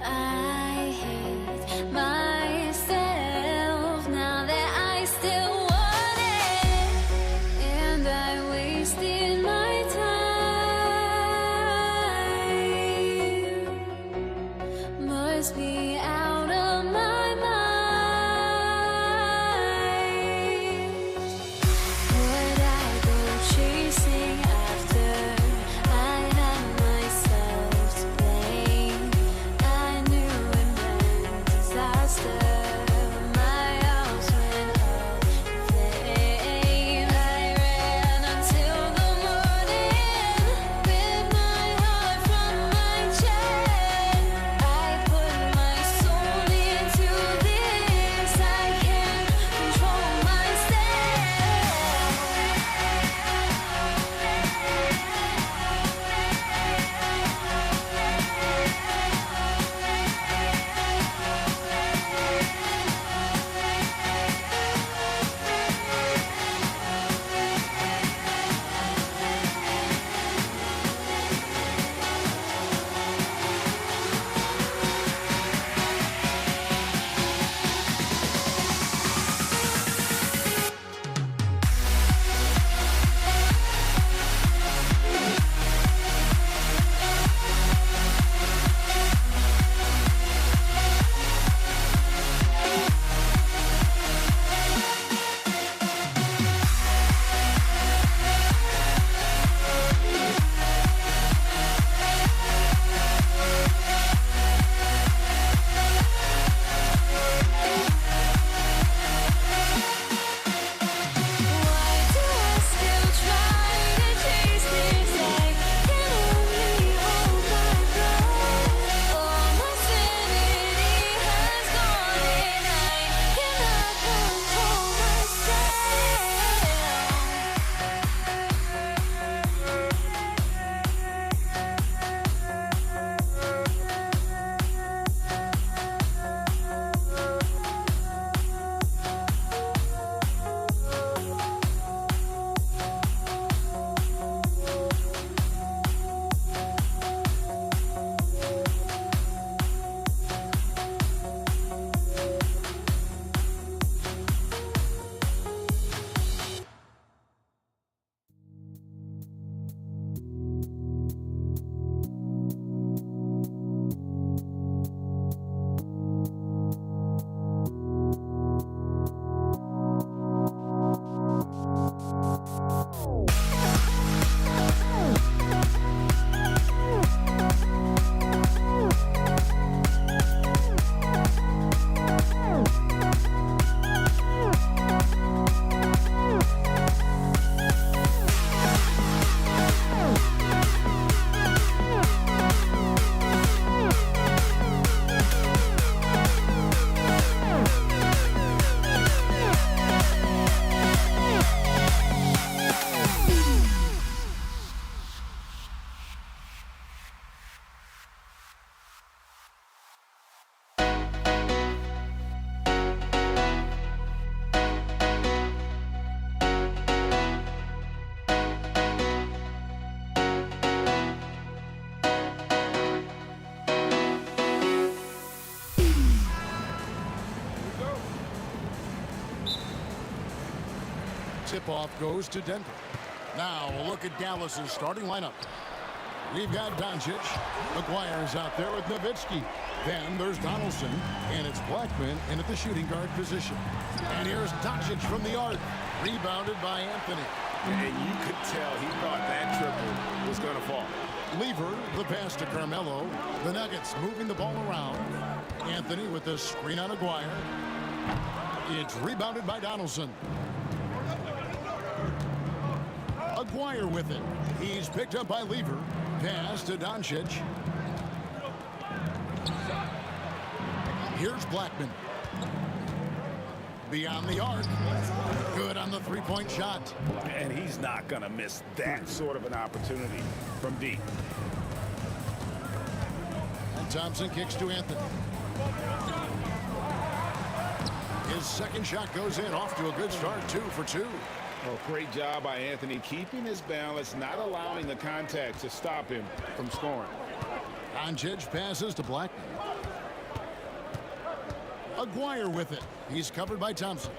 I hate myself now that I still want it, and I wasted my time. Must be out of my mind. Tip-off goes to Denver. Now a look at Dallas's starting lineup. We've got Doncic. McGuire's out there with Nowitzki. Then there's Donaldson, and it's Blackman in at the shooting guard position. And here's Doncic from the arc, rebounded by Anthony. And you could tell he thought that triple was going to fall. Lever, the pass to Carmelo. The Nuggets moving the ball around. Anthony with the screen on Aguirre. It's rebounded by Donaldson. Aguirre with it. He's picked up by Lever. Pass to Doncic. Here's Blackman. Beyond the arc. Good on the three-point shot. And he's not going to miss that sort of an opportunity from deep. And Thompson kicks to Anthony. His second shot goes in, off to a good start, 2 for 2. Well, great job by Anthony, keeping his balance, not allowing the contact to stop him from scoring. Doncic passes to Blackman. Aguirre with it. He's covered by Thompson.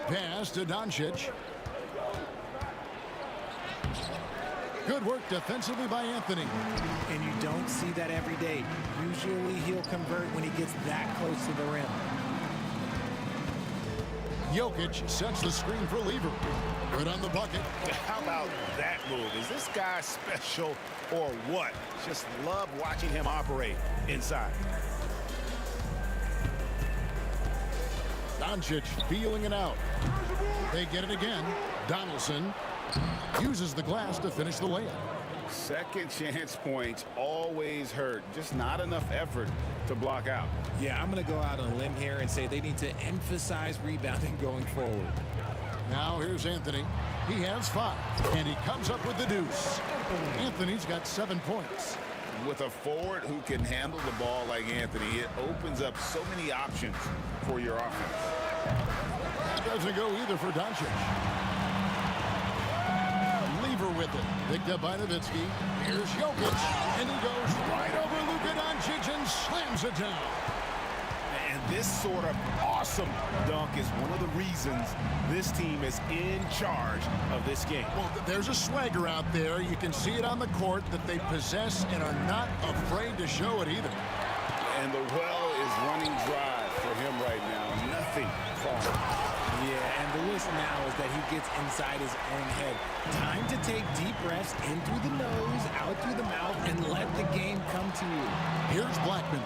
Pass to Doncic. Good work defensively by Anthony. And you don't see that every day. Usually he'll convert when he gets that close to the rim. Jokic sets the screen for Lever. Good on the bucket. How about that move? Is this guy special or what? Just love watching him operate inside. Doncic feeling it out. They get it again. Donaldson uses the glass to finish the layup. Second chance points always hurt. Just not enough effort to block out. Yeah, I'm going to go out on a limb here and say they need to emphasize rebounding going forward. Now here's Anthony. He has 5, and he comes up with the deuce. Anthony's got 7 points. With a forward who can handle the ball like Anthony, it opens up so many options for your offense. That doesn't go either for Doncic. Lever with it. Picked up by Nowitzki. Here's Jokic. And he goes right over Luka Doncic and slams it down. And this sort of awesome dunk is one of the reasons this team is in charge of this game. Well, there's a swagger out there. You can see it on the court that they possess and are not afraid to show it either. And the well is running dry for him right now. Nothing falling. Yeah, and the list now is that he gets inside his own head. Time to take deep breaths in through the nose, out through the mouth, and let the game come to you. Here's Blackman.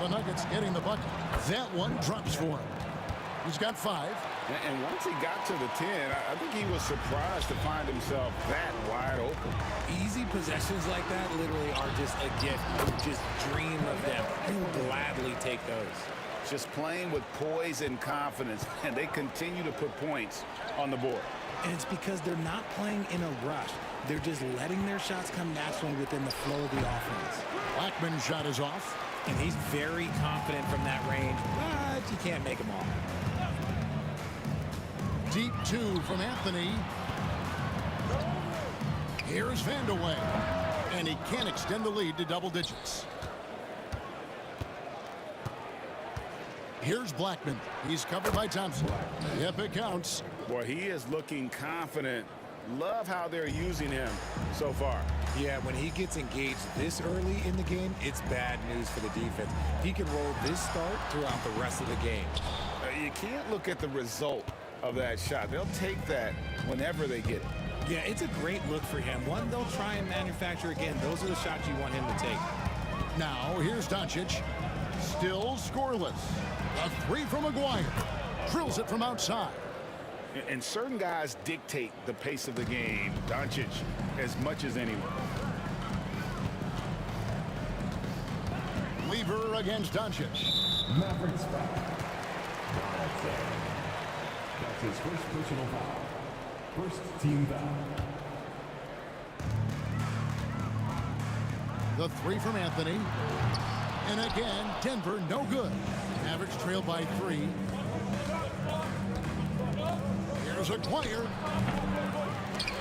The Nuggets getting the bucket. That one drops for him. He's got 5. And once he got to the 10, I think he was surprised to find himself that wide open. Easy possessions like that literally are just a gift. You just dream of them. You'll gladly take those. Just playing with poise and confidence, and they continue to put points on the board. And it's because they're not playing in a rush. They're just letting their shots come naturally within the flow of the offense. Blackman's shot is off. And he's very confident from that range, but you can't make them all. Deep 2 from Anthony. Here's Vandeweghe. And he can't extend the lead to double digits. Here's Blackman. He's covered by Thompson. Yep, it counts. Boy, he is looking confident. Love how they're using him so far. Yeah, when he gets engaged this early in the game, it's bad news for the defense. He can roll this start throughout the rest of the game. You can't look at the result of that shot. They'll take that whenever they get it. Yeah, it's a great look for him. One they'll try and manufacture again. Those are the shots you want him to take. Now, here's Doncic. Still scoreless. A 3 from Aguirre. Drills it from outside. And certain guys dictate the pace of the game. Doncic as much as anyone. Lever against Doncic. Mavericks foul. That's his first personal foul. First team foul. The 3 from Anthony. And again, Denver no good. Mavericks trail by 3. Here's Aguirre.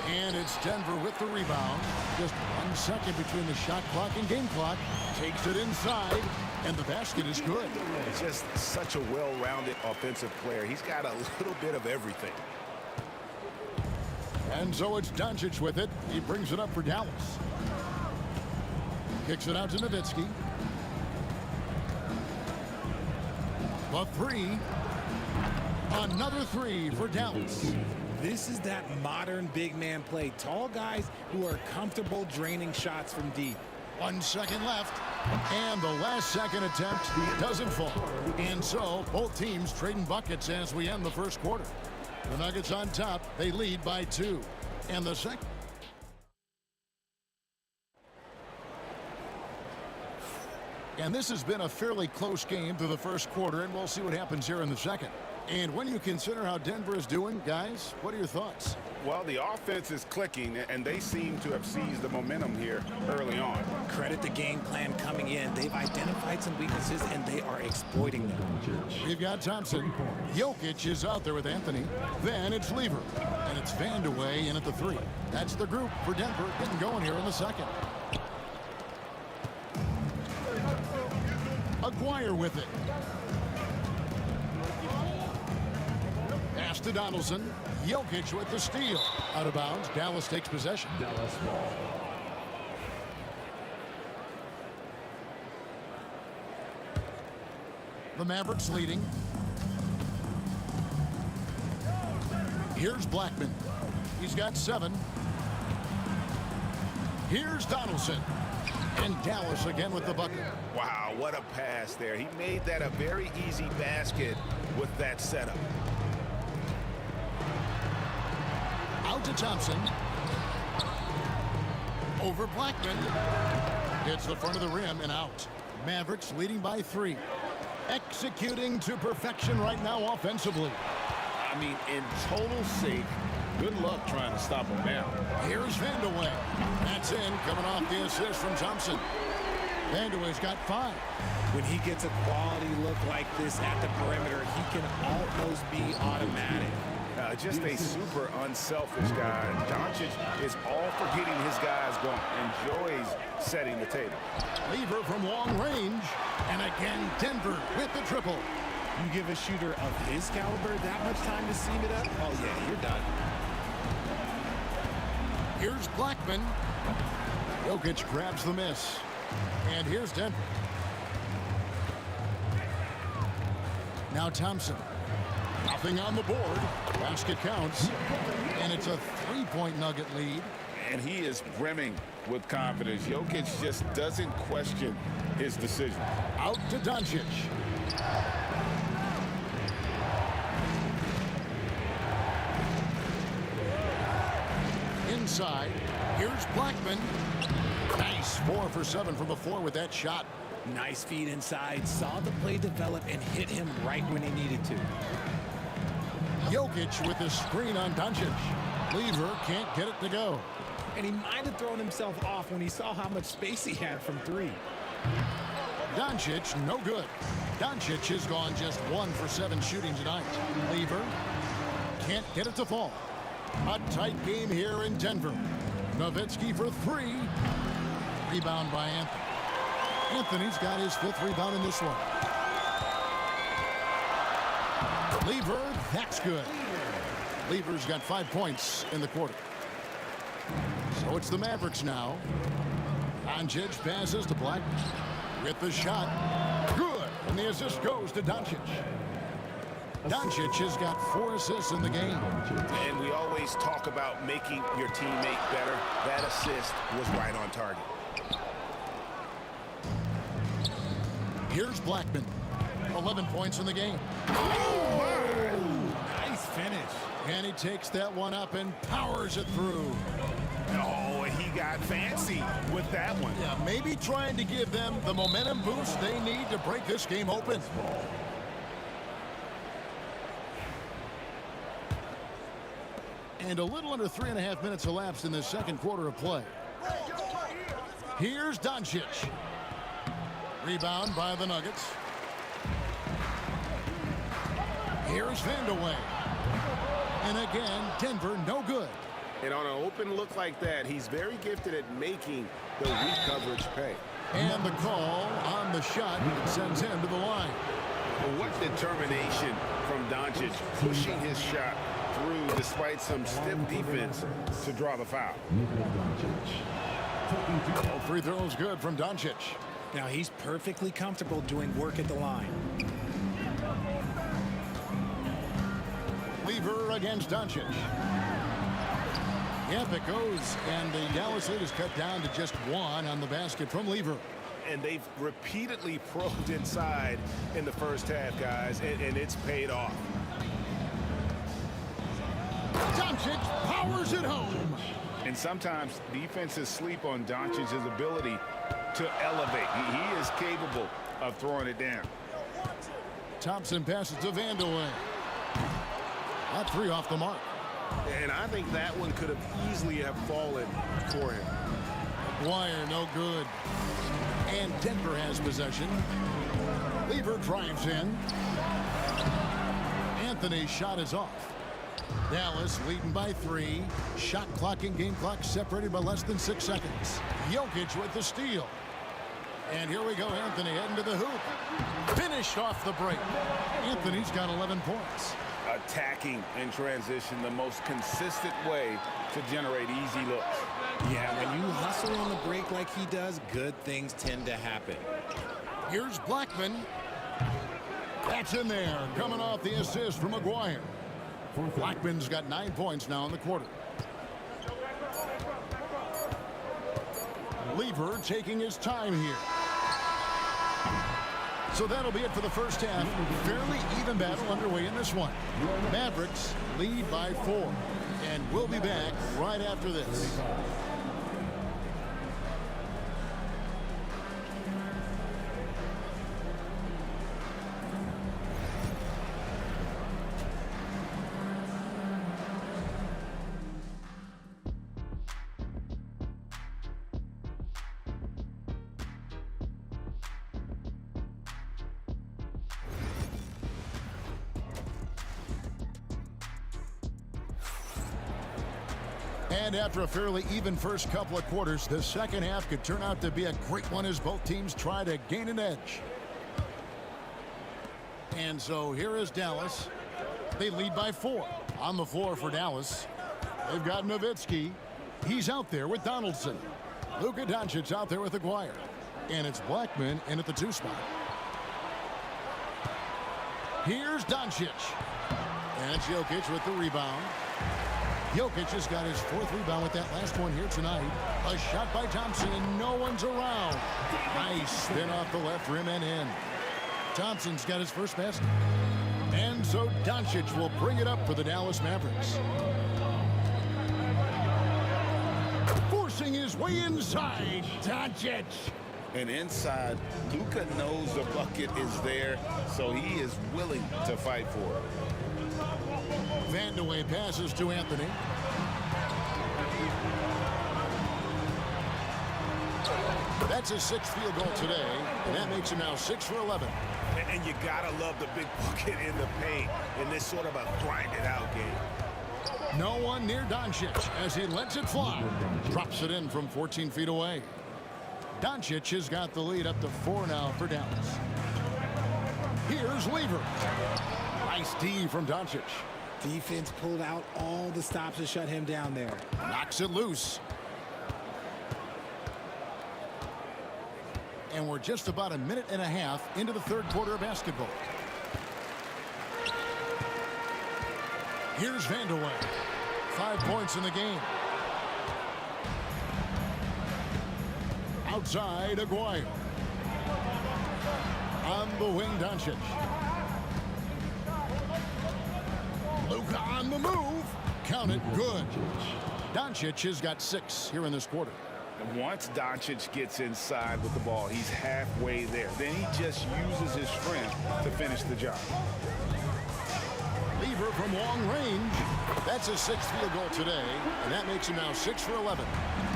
And it's Denver with the rebound. Just 1 second between the shot clock and game clock. Takes it inside. And the basket is good. He's just such a well-rounded offensive player. He's got a little bit of everything. And so it's Doncic with it. He brings it up for Dallas. Kicks it out to Nowitzki. The three. Another three for Dallas. This is that modern big man play. Tall guys who are comfortable draining shots from deep. 1 second left. And the last second attempt doesn't fall. And so both teams trading buckets as we end the first quarter. The Nuggets on top. They lead by 2. And the second. And this has been a fairly close game through the first quarter, and we'll see what happens here in the second. And when you consider how Denver is doing, guys, what are your thoughts? Well, the offense is clicking, and they seem to have seized the momentum here early on. Credit the game plan coming in. They've identified some weaknesses, and they are exploiting them. We've got Thompson. Jokic is out there with Anthony. Then it's Lever. And it's Vandeweghe in at the 3. That's the group for Denver getting going here in the second. Aguirre with it. Pass to Donaldson. Jokic with the steal. Out of bounds. Dallas takes possession. Dallas ball. The Mavericks leading. Here's Blackman. He's got 7. Here's Donaldson. And Dallas again with the bucket. Wow, what a pass there. He made that a very easy basket with that setup. Out to Thompson. Over Blackman. Hits the front of the rim and out. Mavericks leading by 3. Executing to perfection right now offensively. I mean, in total sync. Good luck trying to stop him now. Here's Vandeweghe. That's in, coming off the assist from Thompson. Vandeweghe's got 5. When he gets a quality look like this at the perimeter, he can almost be automatic. Just a super unselfish guy. Doncic is all for getting his guys going. Enjoys setting the table. Lever from long range. And again, Denver with the triple. You give a shooter of his caliber that much time to seam it up? Oh, yeah, you're done. Here's Blackman. Jokic grabs the miss. And here's Denver. Now Thompson. Nothing on the board. Basket counts. And it's a 3-point Nugget lead. And he is brimming with confidence. Jokic just doesn't question his decision. Out to Doncic. Inside. Here's Blackman. Nice. 4 for 7 from the floor with that shot. Nice feed inside. Saw the play develop and hit him right when he needed to. Jokic with the screen on Doncic. Lever can't get it to go. And he might have thrown himself off when he saw how much space he had from 3. Doncic, no good. Doncic has gone just 1 for 7 shooting tonight. Lever can't get it to fall. A tight game here in Denver. Nowitzki for 3. Rebound by Anthony. Anthony's got his 5th rebound in this one. Lever, that's good. Lever's got 5 points in the quarter. So it's the Mavericks now. Doncic passes to Blackman. With the shot. Good. And the assist goes to Doncic. Doncic has got 4 assists in the game. And we always talk about making your teammate better. That assist was right on target. Here's Blackman. 11 points in the game. Nice finish. And he takes that one up and powers it through. Oh, he got fancy with that one. Yeah, maybe trying to give them the momentum boost they need to break this game open. And a little under 3.5 minutes elapsed in the second quarter of play. Here's Doncic. Rebound by the Nuggets. Here's Vandeweghe. And again, Denver no good. And on an open look like that, he's very gifted at making the weak coverage pay. And the call on the shot sends him to the line. What determination from Doncic, pushing his shot through despite some stiff defense to draw the foul. All free throws good from Doncic. Now he's perfectly comfortable doing work at the line. Lever against Doncic. Yep, it goes, and the Dallas lead is cut down to just 1 on the basket from Lever. And they've repeatedly probed inside in the first half, guys, and it's paid off. Doncic powers it home. And sometimes defenses sleep on Doncic's ability to elevate. He is capable of throwing it down. Thompson passes to Vandeweghe. That 3 off the mark. And I think that one could have easily have fallen for him. Wire, no good. And Denver has possession. Lever drives in. Anthony's shot is off. Dallas leading by 3. Shot clock and game clock separated by less than 6 seconds. Jokic with the steal. And here we go, Anthony heading to the hoop. Finished off the break. Anthony's got 11 points. Attacking in transition, the most consistent way to generate easy looks. Yeah, when you hustle on the break like he does, good things tend to happen. Here's Blackman. That's in there, coming off the assist from McGuire. Blackman's got 9 points now in the quarter. Lever taking his time here. So that'll be it for the first half. Fairly even battle underway in this one. Mavericks lead by 4. And we'll be back right after this. And after a fairly even first couple of quarters, the second half could turn out to be a great one as both teams try to gain an edge. And so here is Dallas. They lead by 4. On the floor for Dallas, they've got Nowitzki. He's out there with Donaldson. Luka Doncic out there with Aguirre. And it's Blackman in at the 2 spot. Here's Doncic. And it's Jokic with the rebound. Jokic has got his 4th rebound with that last one here tonight. A shot by Thompson, and no one's around. Nice spin off the left rim and in. Thompson's got his first basket. And so Doncic will bring it up for the Dallas Mavericks. Forcing his way inside, Doncic. And inside, Luka knows the bucket is there, so he is willing to fight for it. Vandeweghe passes to Anthony. That's his 6th field goal today, and that makes him now 6 for 11. And you gotta love the big bucket in the paint in this sort of a grind-it-out game. No one near Doncic as he lets it fly. Drops it in from 14 feet away. Doncic has got the lead up to 4 now for Dallas. Here's Lever. Nice D from Doncic. Defense pulled out all the stops to shut him down there. Knocks it loose. And we're just about a minute and a half into the 3rd quarter of basketball. Here's Vandeweghe. 5 points in the game. Outside, Aguirre. On the wing, Doncic. Luka on the move. Count it, good. Doncic has got 6 here in this quarter. And once Doncic gets inside with the ball, he's halfway there. Then he just uses his strength to finish the job. Lever from long range. That's his 6th field goal today, and that makes him now 6 for 11.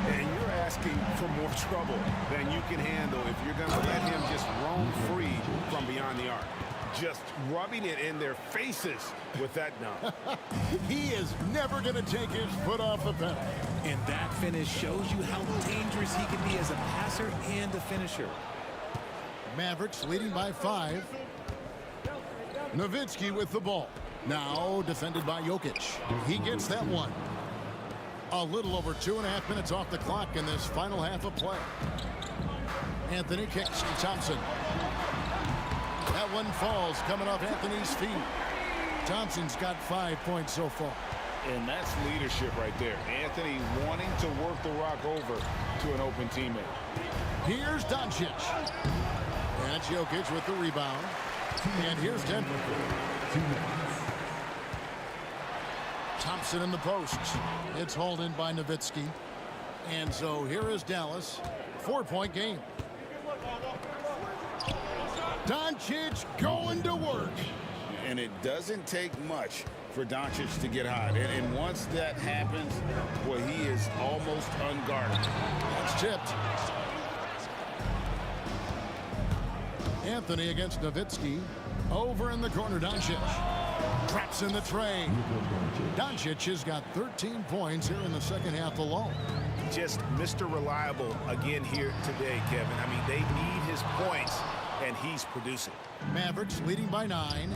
And you're asking for more trouble than you can handle if you're going to let him just roam free from beyond the arc. just rubbing it in their faces with that dunk. He is never going to take his foot off the pedal. And that finish shows you how dangerous he can be as a passer and a finisher. Mavericks leading by 5. Nowitzki with the ball. Now defended by Jokic. He gets that one. A little over 2.5 minutes off the clock in this final half of play. Anthony kicks to Thompson. That one falls coming off Anthony's feet. Thompson's got 5 points so far. And that's leadership right there. Anthony wanting to work the rock over to an open teammate. Here's Doncic. That's Jokic with the rebound. And here's Denver. Thompson in the post. It's hauled in by Nowitzki. And so here is Dallas. 4-point game. Doncic going to work. And it doesn't take much for Doncic to get hot. And once that happens, well, he is almost unguarded. That's tipped. Anthony against Nowitzki. Over in the corner, Doncic. Traps in the tray. Doncic has got 13 points here in the second half alone. Just Mr. Reliable again here today, Kevin. I mean, they need his points, and he's producing. Mavericks leading by 9.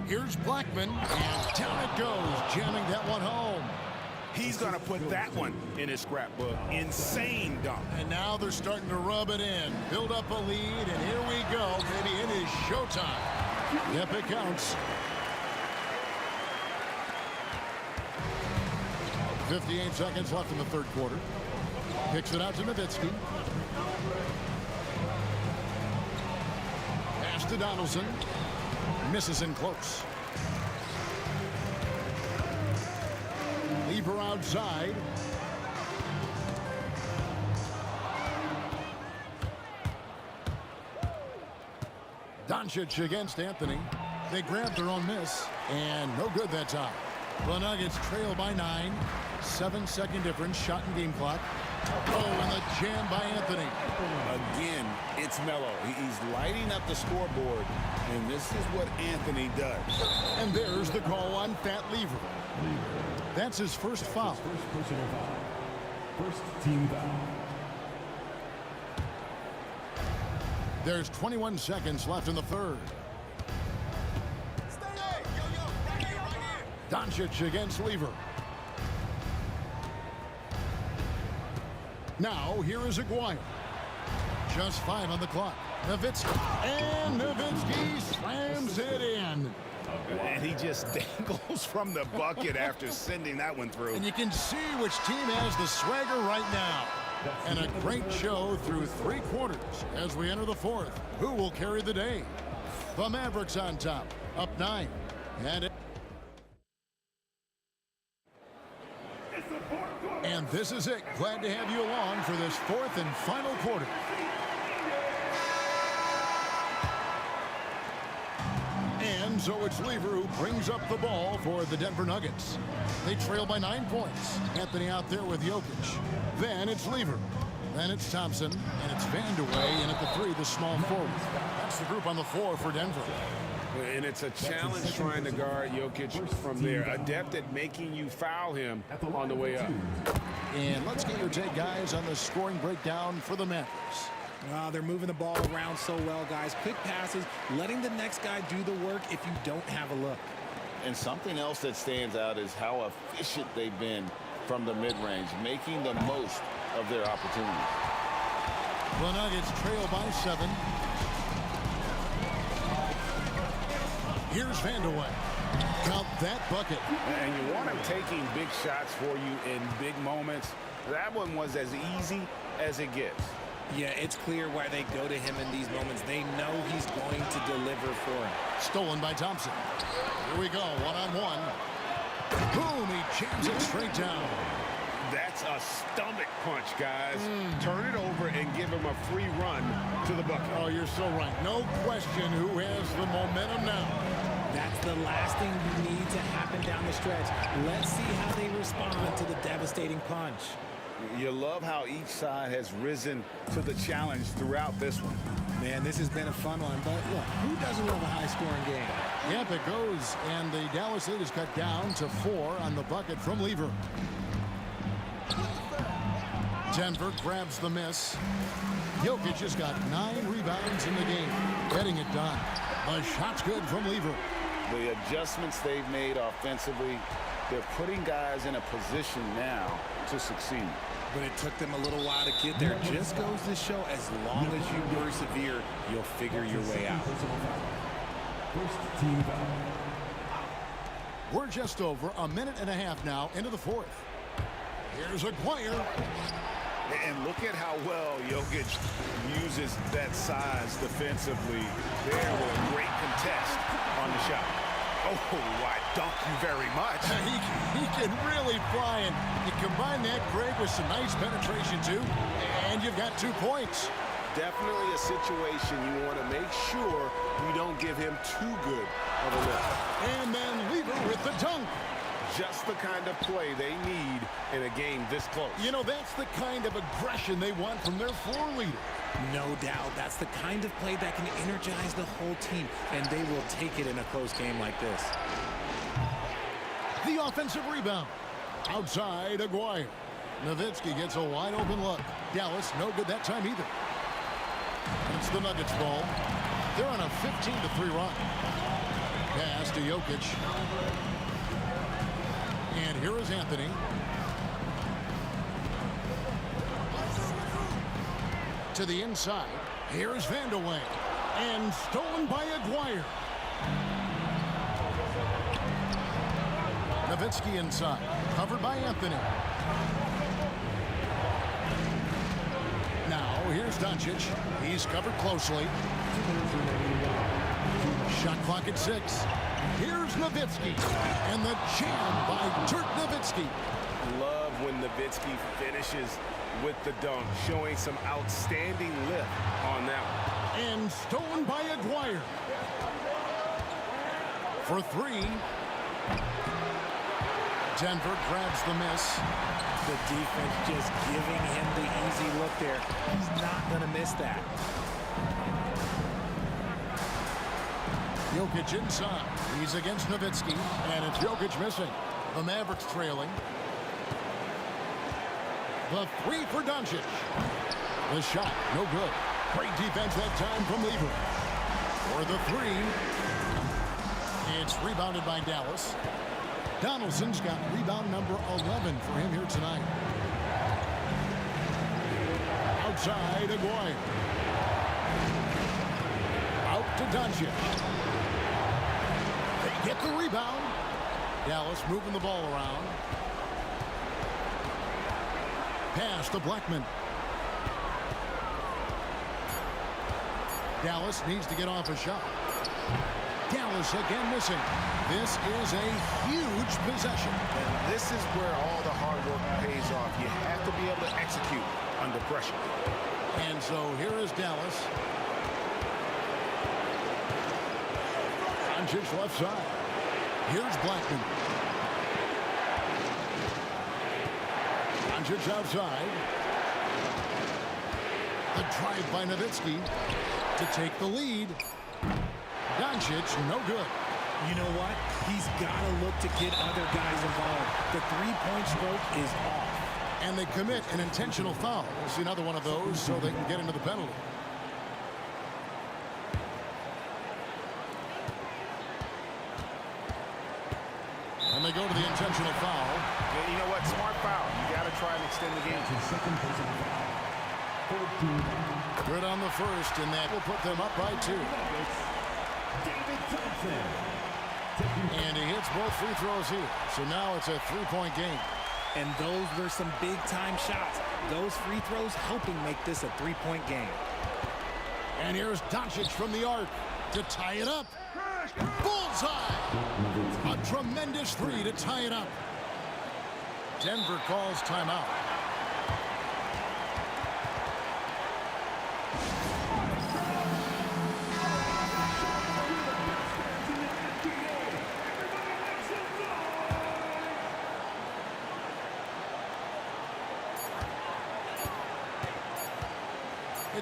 Here's Blackman, and down it goes, jamming that one home. He's going to put that one in his scrapbook. Insane dunk. And now they're starting to rub it in. Build up a lead, and here we go, baby. It is showtime. Yep, it counts. 58 seconds left in the third quarter. Kicks it out to Nowitzki. Pass to Donaldson. Misses in close. Lever outside. Doncic against Anthony. They grab their own miss, and no good that time. The Nuggets trail by 9. 7-second difference, shot and game clock. Oh, and the jam by Anthony. Again, it's Melo. He's lighting up the scoreboard, and this is what Anthony does. And there's the call on Fat Lever. That's his first foul. First personal foul. First team foul. There's 21 seconds left in the third. Doncic against Lever. Now, here is Aguirre. Just 5 on the clock. Nowitzki. And Nowitzki slams it in. And he just dangles from the bucket after sending that one through. And you can see which team has the swagger right now. And a great show through 3 quarters as we enter the fourth. Who will carry the day? The Mavericks on top, up 9. And this is it. Glad to have you along for this fourth and final quarter. And so it's Lever who brings up the ball for the Denver Nuggets. They trail by 9 points. Anthony out there with Jokic. Then it's Lever. Then it's Thompson. And it's Vandeweghe. And at the 3, the small forward. That's the group on the floor for Denver. And it's a challenge trying to guard Jokic from there. Adept at making you foul him on the way up. And let's get your take, guys, on the scoring breakdown for the Mavericks. They're moving the ball around so well, guys. Quick passes, letting the next guy do the work if you don't have a look. And something else that stands out is how efficient they've been from the mid-range, making the most of their opportunities. The Nuggets trail by 7. Here's Vandeweghe. Count that bucket. And you want him taking big shots for you in big moments. That one was as easy as it gets. Yeah, it's clear why they go to him in these moments. They know he's going to deliver for him. Stolen by Thompson. Here we go, one-on-one. Boom, he jams it straight down. That's a stomach punch, guys. Turn it over and give him a free run to the bucket. Oh, you're so right. No question who has the momentum now. That's the last thing you need to happen down the stretch. Let's see how they respond to the devastating punch. You love how each side has risen to the challenge throughout this one. Man, this has been a fun one, but look, who doesn't love a high-scoring game? Yep, it goes, and the Dallas lead is cut down to 4 on the bucket from Lever. Denver grabs the miss. Jokic has got 9 rebounds in the game, getting it done. The shot's good from Lever. The adjustments they've made offensively, they're putting guys in a position now to succeed. But it took them a little while to get there. Just goes to show, as long as you persevere, you'll figure your way out. First team foul. We're just over a minute and a half now into the fourth. Here's Aguirre. And look at how well Jokic uses that size defensively there with a great contest on the shot. Oh, I dunk you very much. He can really fly, and you combine that, Greg, with some nice penetration, too, and you've got 2 points. Definitely a situation you want to make sure you don't give him too good of a lift. And then Lever with the dunk. Just the kind of play they need in a game this close. You know, that's the kind of aggression they want from their floor leader. No doubt. That's the kind of play that can energize the whole team, and they will take it in a close game like this. The offensive rebound. Outside, Aguirre. Nowitzki gets a wide-open look. Dallas, no good that time either. It's the Nuggets ball. They're on a 15-3 run. Pass to Jokic. And here is Anthony. To the inside. Here's Vandeweghe. And stolen by Aguirre. Nowitzki inside. Covered by Anthony. Now, here's Doncic. He's covered closely. Shot clock at 6. Here's Nowitzki. And the jam by Dirk Nowitzki. Love when Nowitzki finishes with the dunk, showing some outstanding lift on that one. And stolen by Aguirre. For 3. Denver grabs the miss. The defense just giving him the easy look there. He's not going to miss that. Jokic inside. He's against Nowitzki, and it's Jokic missing. The Mavericks trailing. The 3 for Doncic. The shot, no good. Great defense that time from Lever. For the 3. It's rebounded by Dallas. Donaldson's got rebound number 11 for him here tonight. Outside, Aguirre. Out to Doncic. They get the rebound. Dallas moving the ball around. Pass to Blackman. Dallas needs to get off a shot. Dallas again missing. This is a huge possession. And this is where all the hard work pays off. You have to be able to execute under pressure. And so here is Dallas. Doncic left side. Here's Blackman. Doncic outside. The drive by Nowitzki to take the lead. Doncic, no good. You know what? He's got to look to get other guys involved. The three-point stroke is off. And they commit an intentional foul. We'll see another one of those so they can get into the penalty. And they go to the intentional foul. Yeah, you know what? Smart foul. You got to try and extend the game. Good on the first, and that will put them up by 2. And he hits both free throws here. So now it's a 3-point game. And those were some big-time shots. Those free throws helping make this a 3-point game. And here's Doncic from the arc to tie it up. Bullseye! A tremendous 3 to tie it up. Denver calls timeout.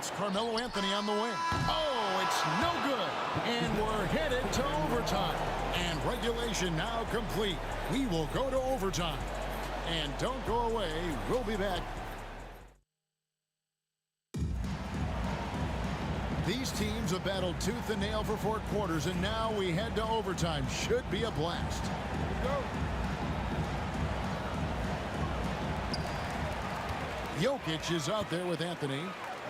It's Carmelo Anthony on the wing. Oh, it's no good. And we're headed to overtime. And regulation now complete. We will go to overtime. And don't go away. We'll be back. These teams have battled tooth and nail for 4 quarters, and now we head to overtime. Should be a blast. Jokic is out there with Anthony.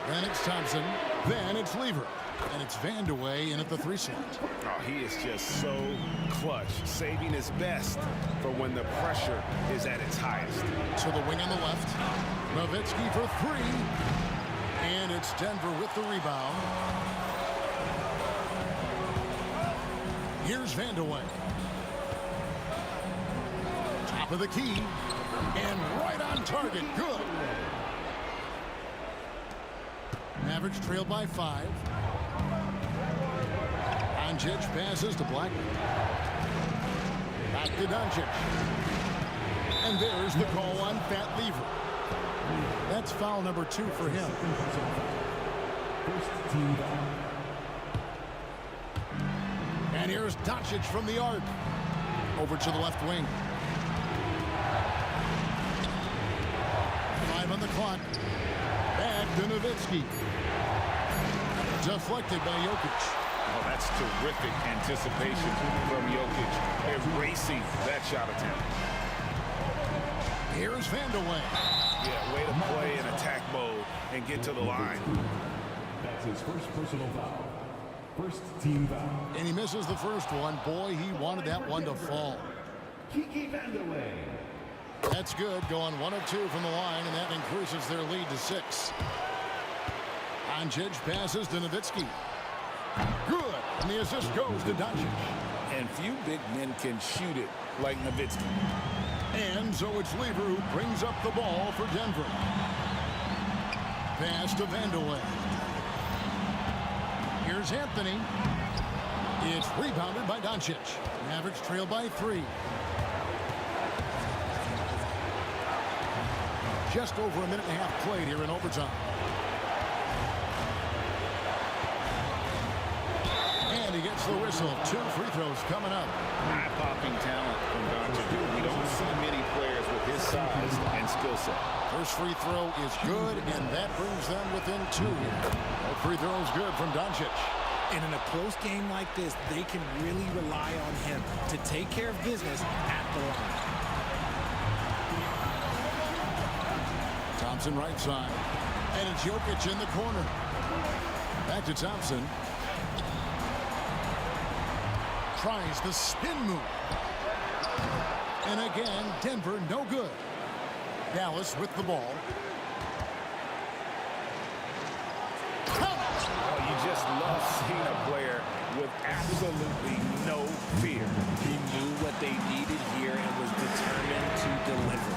Then it's Thompson. Then it's Lever. And it's Vandeweghe in at the 3 slot. Oh, he is just so clutch, saving his best for when the pressure is at its highest. To the wing on the left. Nowitzki for 3. And it's Denver with the rebound. Here's Vandeweghe. Top of the key. And right on target. Good. Mavericks trail by 5. Doncic passes to Blackman. Back to Doncic. And there's the call on Fat Lever. That's foul number 2 for him. First team foul. And here's Doncic from the arc. Over to the left wing. 5 on the clock. Back to Nowitzki. Deflected by Jokic. Oh, that's terrific anticipation from Jokic, erasing that shot attempt. Here's Vandeweghe. Yeah, way to play in attack mode and get to the line. That's his first personal foul. First team foul. And he misses the first one. Boy, he wanted that one to fall. Kiki Vandeweghe. That's good. Going 1 of 2 from the line, and that increases their lead to 6. Doncic passes to Nowitzki. Good. And the assist goes to Doncic. And few big men can shoot it like Nowitzki. And so it's Lever who brings up the ball for Denver. Pass to Vandeweghe. Here's Anthony. It's rebounded by Doncic. Mavericks trail by 3. Just over a minute and a half played here in overtime. And he gets the whistle. 2 free throws coming up. Eye-popping talent from Doncic. We don't see many players with his size and skill set. First free throw is good, and that brings them within 2 here. That free throw is good from Doncic. And in a close game like this, they can really rely on him to take care of business at the line. Thompson right side. And it's Jokic in the corner. Back to Thompson. Tries the spin move. And again, Denver no good. Dallas with the ball. Oh, you just love seeing a player with absolutely no fear. He knew what they needed here and was determined to deliver.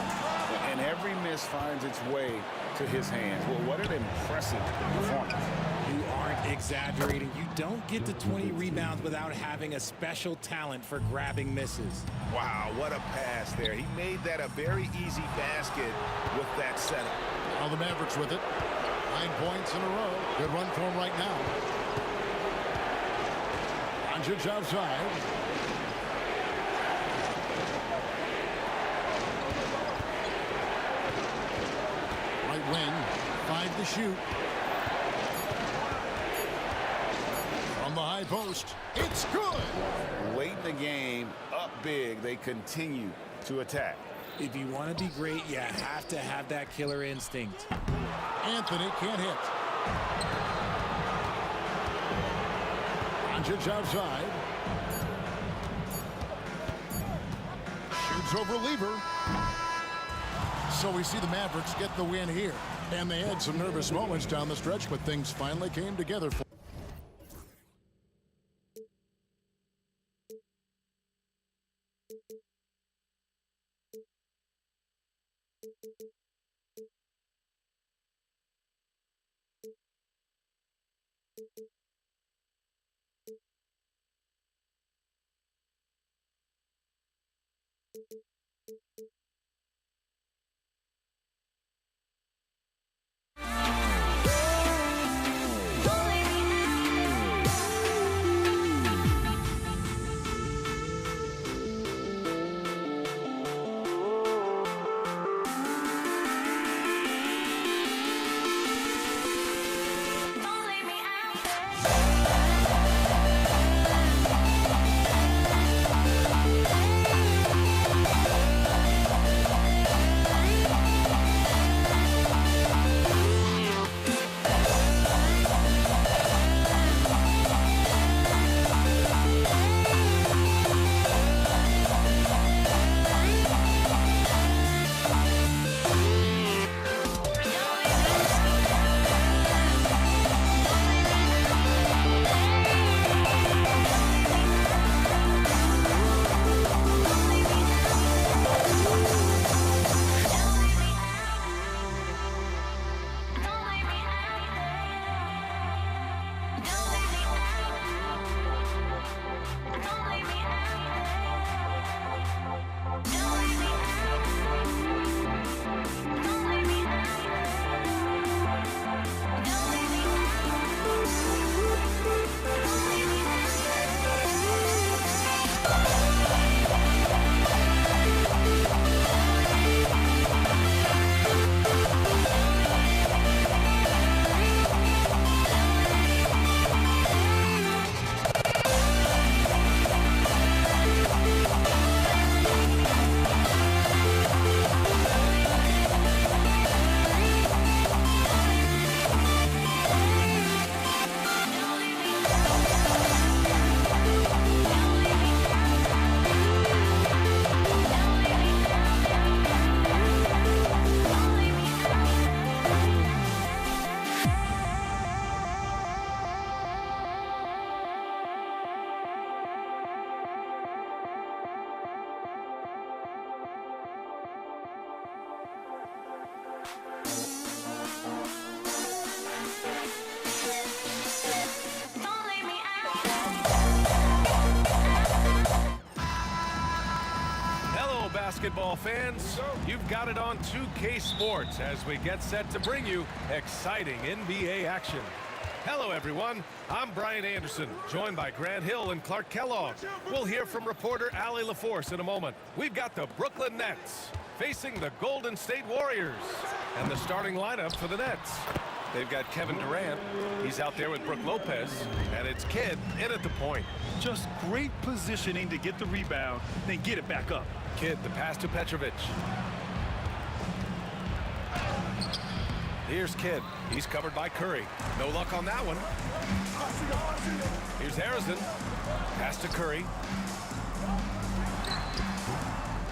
And every miss finds its way to his hands. Well, what an impressive performance. You aren't exaggerating. You don't get to 20 rebounds without having a special talent for grabbing misses. Wow, what a pass there. He made that a very easy basket with that setup. Now the Mavericks with it. 9 points in a row. Good run for him right now. Doncic outside. Right wing. 5 to shoot. From the high post. It's good. Late in the game, up big, they continue to attack. If you want to be great, you have to have that killer instinct. Anthony can't hit. Doncic outside. Shoots over Lever. So we see the Mavericks get the win here. And they had some nervous moments down the stretch, but things finally came together for basketball fans, you've got it on 2K Sports as we get set to bring you exciting NBA action. Hello, everyone. I'm Brian Anderson, joined by Grant Hill and Clark Kellogg. We'll hear from reporter Allie LaForce in a moment. We've got the Brooklyn Nets facing the Golden State Warriors, and the starting lineup for the Nets. They've got Kevin Durant. He's out there with Brook Lopez, and it's Kidd in at the point. Just great positioning to get the rebound, then get it back up. Kidd, the pass to Petrovic. Here's Kidd. He's covered by Curry. No luck on that one. Here's Harrison. Pass to Curry.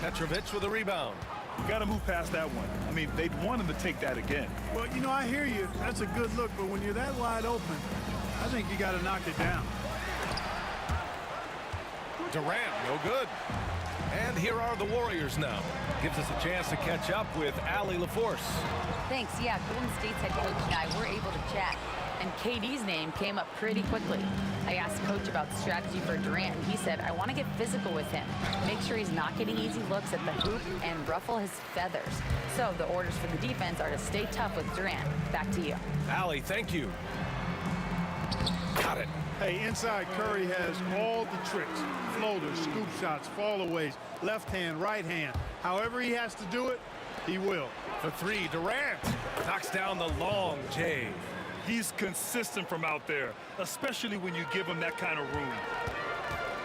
Petrovic with a rebound. You got to move past that one. I mean, they'd want him to take that again. Well, you know, I hear you. That's a good look, but when you're that wide open, I think you got to knock it down. Durant, no good. And here are the Warriors now. Gives us a chance to catch up with Allie LaForce. Thanks. Yeah, Golden State's head coach and I were able to chat, and KD's name came up pretty quickly. I asked Coach about the strategy for Durant, and he said, I want to get physical with him, make sure he's not getting easy looks at the hoop and ruffle his feathers. So the orders for the defense are to stay tough with Durant. Back to you. Allie, thank you. Got it. Hey, inside Curry has all the tricks. Floaters, scoop shots, fallaways, left hand, right hand. However he has to do it, he will. For three, Durant knocks down the long J. He's consistent from out there, especially when you give him that kind of room.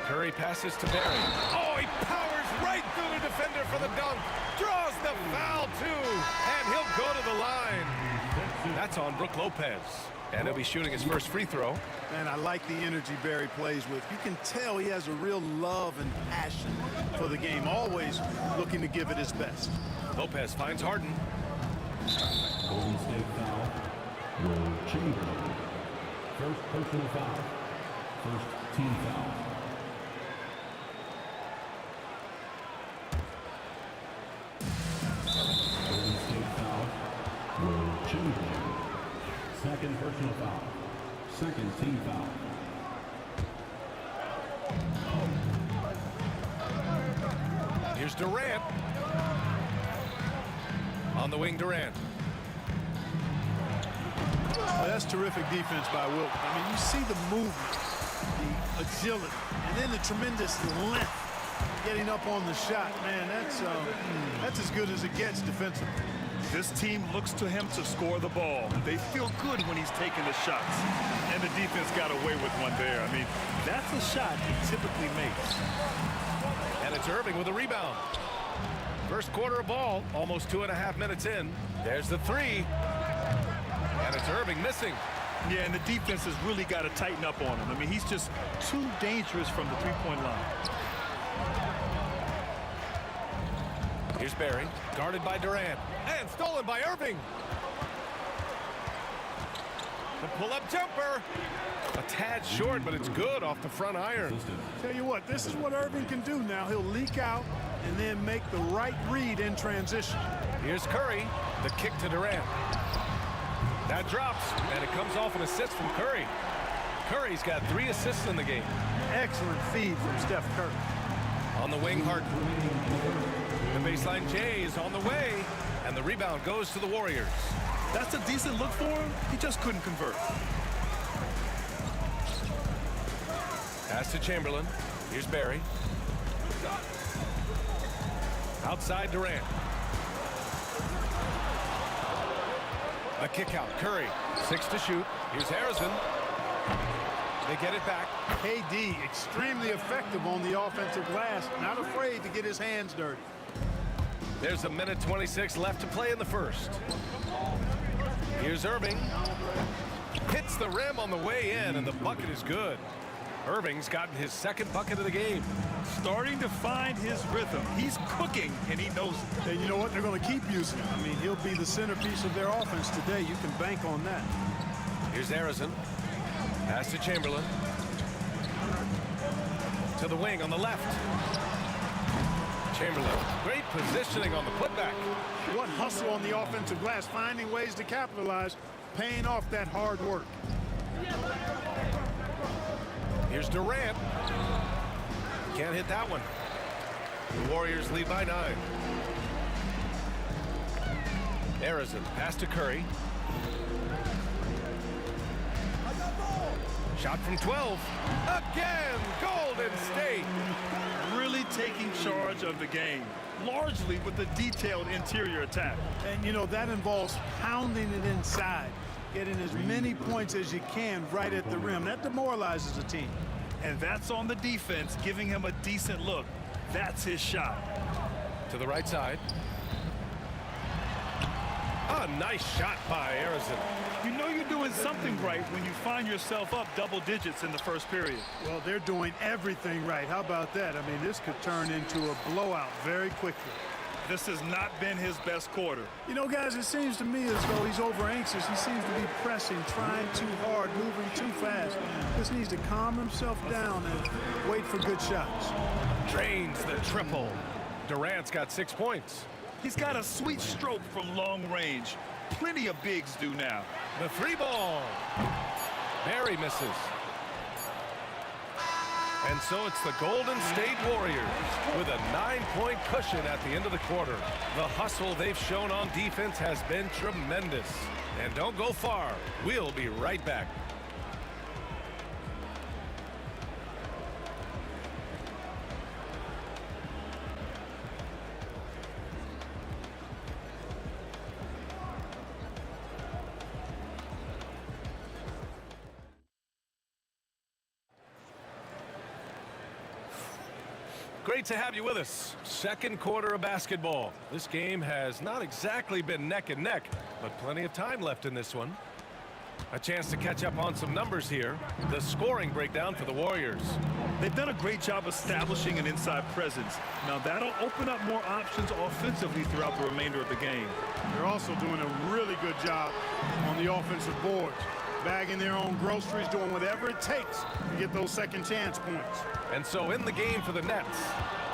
Curry passes to Barry. Oh, he powers right through the defender for the dunk. Draws the foul, too. And he'll go to the line. That's on Brook Lopez. And he'll be shooting his first free throw. Man, I like the energy Barry plays with. You can tell he has a real love and passion for the game, always looking to give it his best. Lopez finds Harden. Golden State foul. Will Chamberlain. First personal foul. First team foul. Golden State foul. Will Chamberlain. Second personal foul. Second team foul. Here's Durant. On the wing, Durant. Oh, that's terrific defense by Wilt. I mean, you see the movement, the agility, and then the tremendous length getting up on the shot. Man, that's as good as it gets defensively. This team looks to him to score the ball. They feel good when he's taking the shots. And the defense got away with one there. I mean, that's a shot he typically makes. And it's Irving with a rebound. First quarter of ball, almost 2.5 minutes in. There's the three. And it's Irving missing. Yeah, and the defense has really got to tighten up on him. I mean, he's just too dangerous from the three-point line. Here's Barry, guarded by Durant, and stolen by Irving. The pull-up jumper. A tad short, but it's good off the front iron. Tell you what, this is what Irving can do now. He'll leak out and then make the right read in transition. Here's Curry, the kick to Durant. That drops, and it comes off an assist from Curry. Curry's got 3 assists in the game. Excellent feed from Steph Curry. On the wing, Harden. The baseline J is on the way, and the rebound goes to the Warriors. That's a decent look for him. He just couldn't convert. Pass to Chamberlain. Here's Barry. Outside Durant. A kick out. Curry. 6 to shoot. Here's Harrison. They get it back. KD extremely effective on the offensive glass. Not afraid to get his hands dirty. There's a minute 26 left to play in the first. Here's Irving. Hits the rim on the way in, and the bucket is good. Irving's gotten his second bucket of the game. Starting to find his rhythm. He's cooking, and he knows it. And you know what? They're going to keep using him. I mean, he'll be the centerpiece of their offense today. You can bank on that. Here's Harrison. Pass to Chamberlain. To the wing on the left. Chamberlain. Great positioning on the putback. What hustle on the offensive glass. Finding ways to capitalize. Paying off that hard work. Here's Durant. Can't hit that one. The Warriors lead by 9. Arizin, pass to Curry. Shot from 12. Again, Golden State. Really taking charge of the game, largely with the detailed interior attack. And, you know, that involves pounding it inside, getting as many points as you can right at the rim. That demoralizes a team. And that's on the defense, giving him a decent look. That's his shot. To the right side. A nice shot by Arizin. You know you're doing something right when you find yourself up double digits in the first period. Well, they're doing everything right. How about that? I mean, this could turn into a blowout very quickly. This has not been his best quarter. You know, guys, it seems to me as though he's over-anxious. He seems to be pressing, trying too hard, moving too fast. Just needs to calm himself down and wait for good shots. Drains the triple. Durant's got 6 points. He's got a sweet stroke from long range. Plenty of bigs do now. The 3 ball. Barry misses. And so it's the Golden State Warriors with a 9-point cushion at the end of the quarter. The hustle they've shown on defense has been tremendous. And don't go far. We'll be right back. Great to have you with us. Second quarter of basketball. This game has not exactly been neck and neck, but plenty of time left in this one. A chance to catch up on some numbers here. The scoring breakdown for the Warriors. They've done a great job establishing an inside presence. Now that'll open up more options offensively throughout the remainder of the game. They're also doing a really good job on the offensive boards, bagging their own groceries, doing whatever it takes to get those second chance points. And so in the game for the Nets,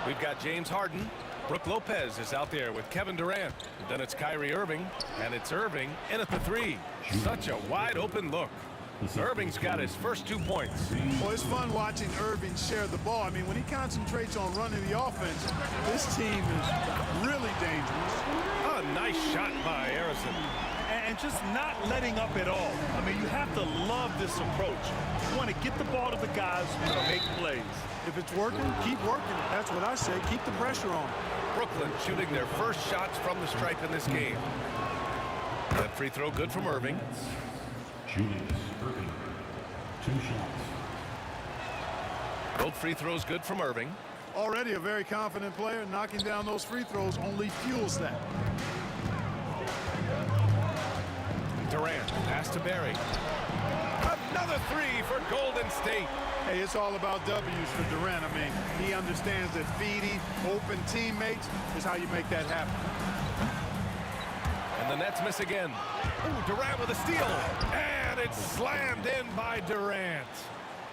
we've got James Harden. Brook Lopez is out there with Kevin Durant. Then it's Kyrie Irving, and it's Irving in at the 3. Such a wide open look. Irving's got his first 2 points. Well, it's fun watching Irving share the ball. I mean, when he concentrates on running the offense, this team is really dangerous. A nice shot by Arizin. And just not letting up at all. I mean, you have to love this approach. You want to get the ball to the guys who are going to make plays. If it's working, keep working it. That's what I say. Keep the pressure on. Brooklyn shooting their first shots from the stripe in this game. That free throw good from Irving. Julius Irving, 2 shots. Both free throws good from Irving. Already a very confident player. Knocking down those free throws only fuels that. Durant, pass to Barry. Another 3 for Golden State. Hey, it's all about W's for Durant. I mean, he understands that feeding open teammates is how you make that happen. And the Nets miss again. Ooh, Durant with a steal. And it's slammed in by Durant.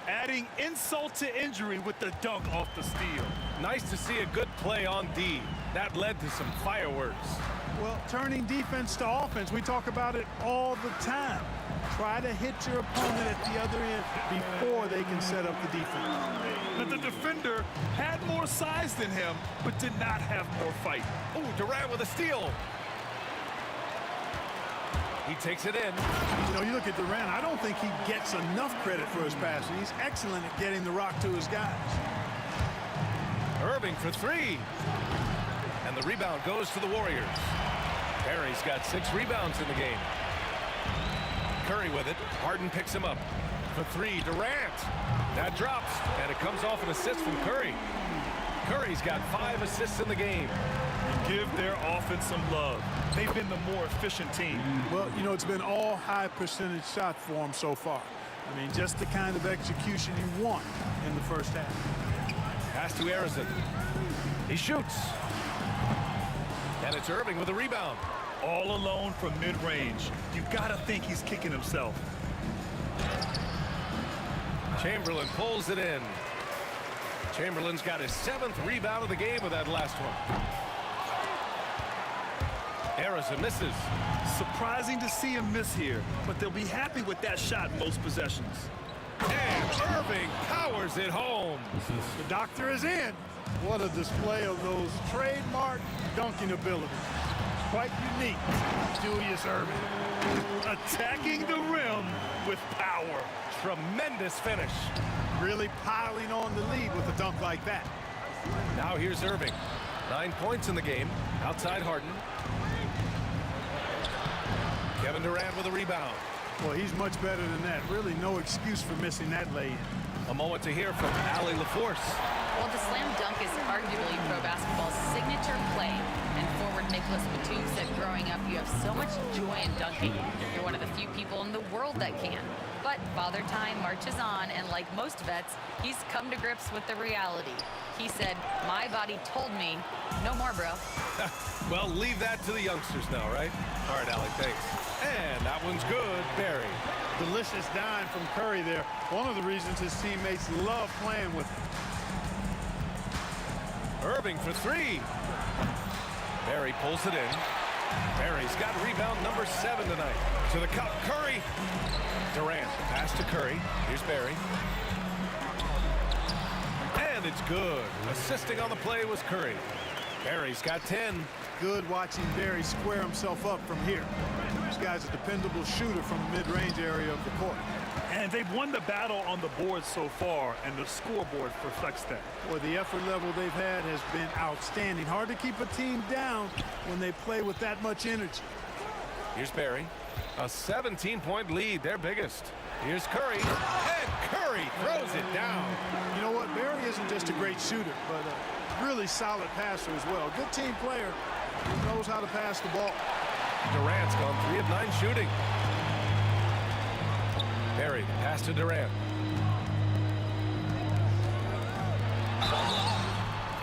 Adding insult to injury with the dunk off the steal. Nice to see a good play on D. That led to some fireworks. Well, turning defense to offense, we talk about it all the time. Try to hit your opponent at the other end before they can set up the defense. But the defender had more size than him, but did not have more fight. Ooh, Durant with a steal. He takes it in. You know, you look at Durant, I don't think he gets enough credit for his passing. He's excellent at getting the rock to his guys. Irving for 3. And the rebound goes to the Warriors. Barry's got 6 rebounds in the game. Curry with it. Harden picks him up. For 3, Durant. That drops, and it comes off an assist from Curry. Curry's got 5 assists in the game. Give their offense some love. They've been the more efficient team. Well, you know, it's been all high percentage shot for them so far. I mean, just the kind of execution you want in the first half. Pass to Arizin. He shoots. And it's Irving with a rebound. All alone from mid-range. You gotta think he's kicking himself. Chamberlain pulls it in. Chamberlain's got his 7th rebound of the game with that last one. Arizin misses. Surprising to see him miss here, but they'll be happy with that shot most possessions. And Irving powers it home. The doctor is in. What a display of those trademark dunking abilities. Quite unique. Julius Erving. Attacking the rim with power. Tremendous finish. Really piling on the lead with a dunk like that. Now here's Irving. 9 points in the game. Outside Harden. Kevin Durant with a rebound. Well, he's much better than that. Really no excuse for missing that lay-in. A moment to hear from Allie LaForce. Well, the slam dunk is arguably pro basketball's signature play. And forward Nicholas Batum said growing up, you have so much joy in dunking. You're one of the few people in the world that can. But Father Time marches on, and like most vets, he's come to grips with the reality. He said, my body told me, no more, bro. Well, leave that to the youngsters now, right? All right, Allie, thanks. And that one's good. Barry. Delicious dime from Curry there. One of the reasons his teammates love playing with him. Irving for three. Barry pulls it in. Barry's got rebound number 7 tonight. To the cup, Curry. Durant, pass to Curry. Here's Barry. And it's good. Assisting on the play was Curry. Barry's got 10. Good watching Barry square himself up from here. This guy's a dependable shooter from the mid-range area of the court. And they've won the battle on the board so far, and the scoreboard reflects that. Well, the effort level they've had has been outstanding. Hard to keep a team down when they play with that much energy. Here's Barry. A 17-point lead, their biggest. Here's Curry, and Curry throws it down. You know what? Barry isn't just a great shooter, but a really solid passer as well. Good team player who knows how to pass the ball. Durant's gone 3 of 9 shooting. Barry, pass to Durant.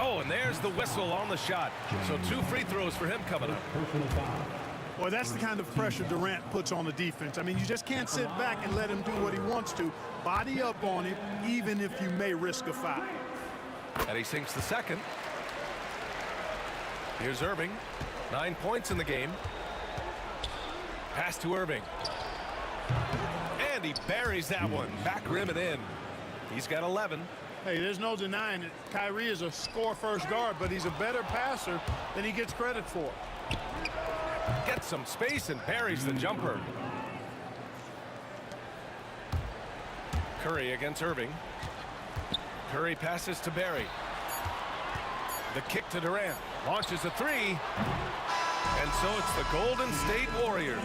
Oh, and there's the whistle on the shot. So 2 free throws for him coming up. Boy, that's the kind of pressure Durant puts on the defense. I mean, you just can't sit back and let him do what he wants to. Body up on him, even if you may risk a foul. And he sinks the second. Here's Irving. 9 points in the game. Pass to Irving. And he buries that one. Back rim and in. He's got 11. Hey, there's no denying it. Kyrie is a score-first guard, but he's a better passer than he gets credit for. Gets some space and buries the jumper. Curry against Irving. Curry passes to Barry. The kick to Durant. Launches a 3. And so it's the Golden State Warriors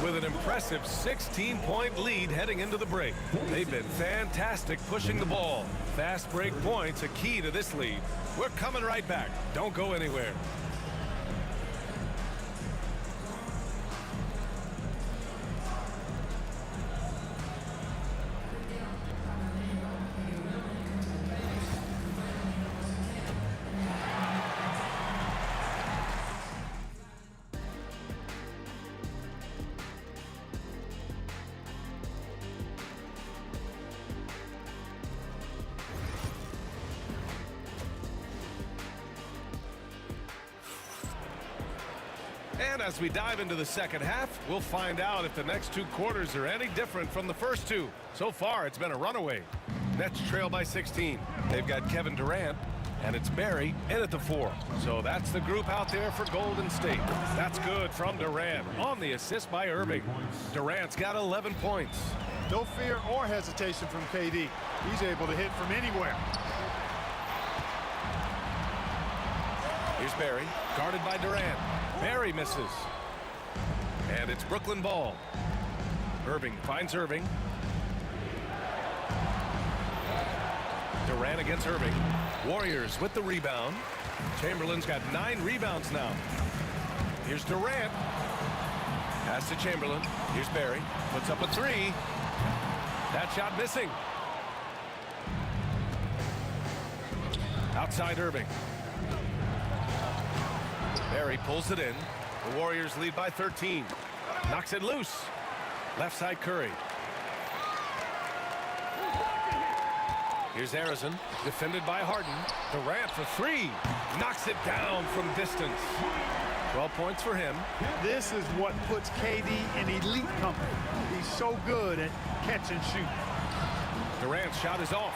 with an impressive 16-point lead heading into the break. They've been fantastic pushing the ball. Fast break points a key to this lead. We're coming right back. Don't go anywhere. And as we dive into the second half, we'll find out if the next 2 quarters are any different from the first 2. So far, it's been a runaway. Nets trail by 16. They've got Kevin Durant, and it's Barry in at the 4. So that's the group out there for Golden State. That's good from Durant on the assist by Irving. Durant's got 11 points. No fear or hesitation from KD. He's able to hit from anywhere. Here's Barry, guarded by Durant. Barry misses. And it's Brooklyn ball. Irving finds Irving. Durant against Irving. Warriors with the rebound. Chamberlain's got 9 rebounds now. Here's Durant. Pass to Chamberlain. Here's Barry. Puts up a 3. That shot missing. Outside Irving. Barry pulls it in. The Warriors lead by 13. Knocks it loose. Left side Curry. Here's Harrison, defended by Harden. Durant for 3. Knocks it down from distance. 12 points for him. This is what puts KD in elite company. He's so good at catch and shoot. Durant's shot is off.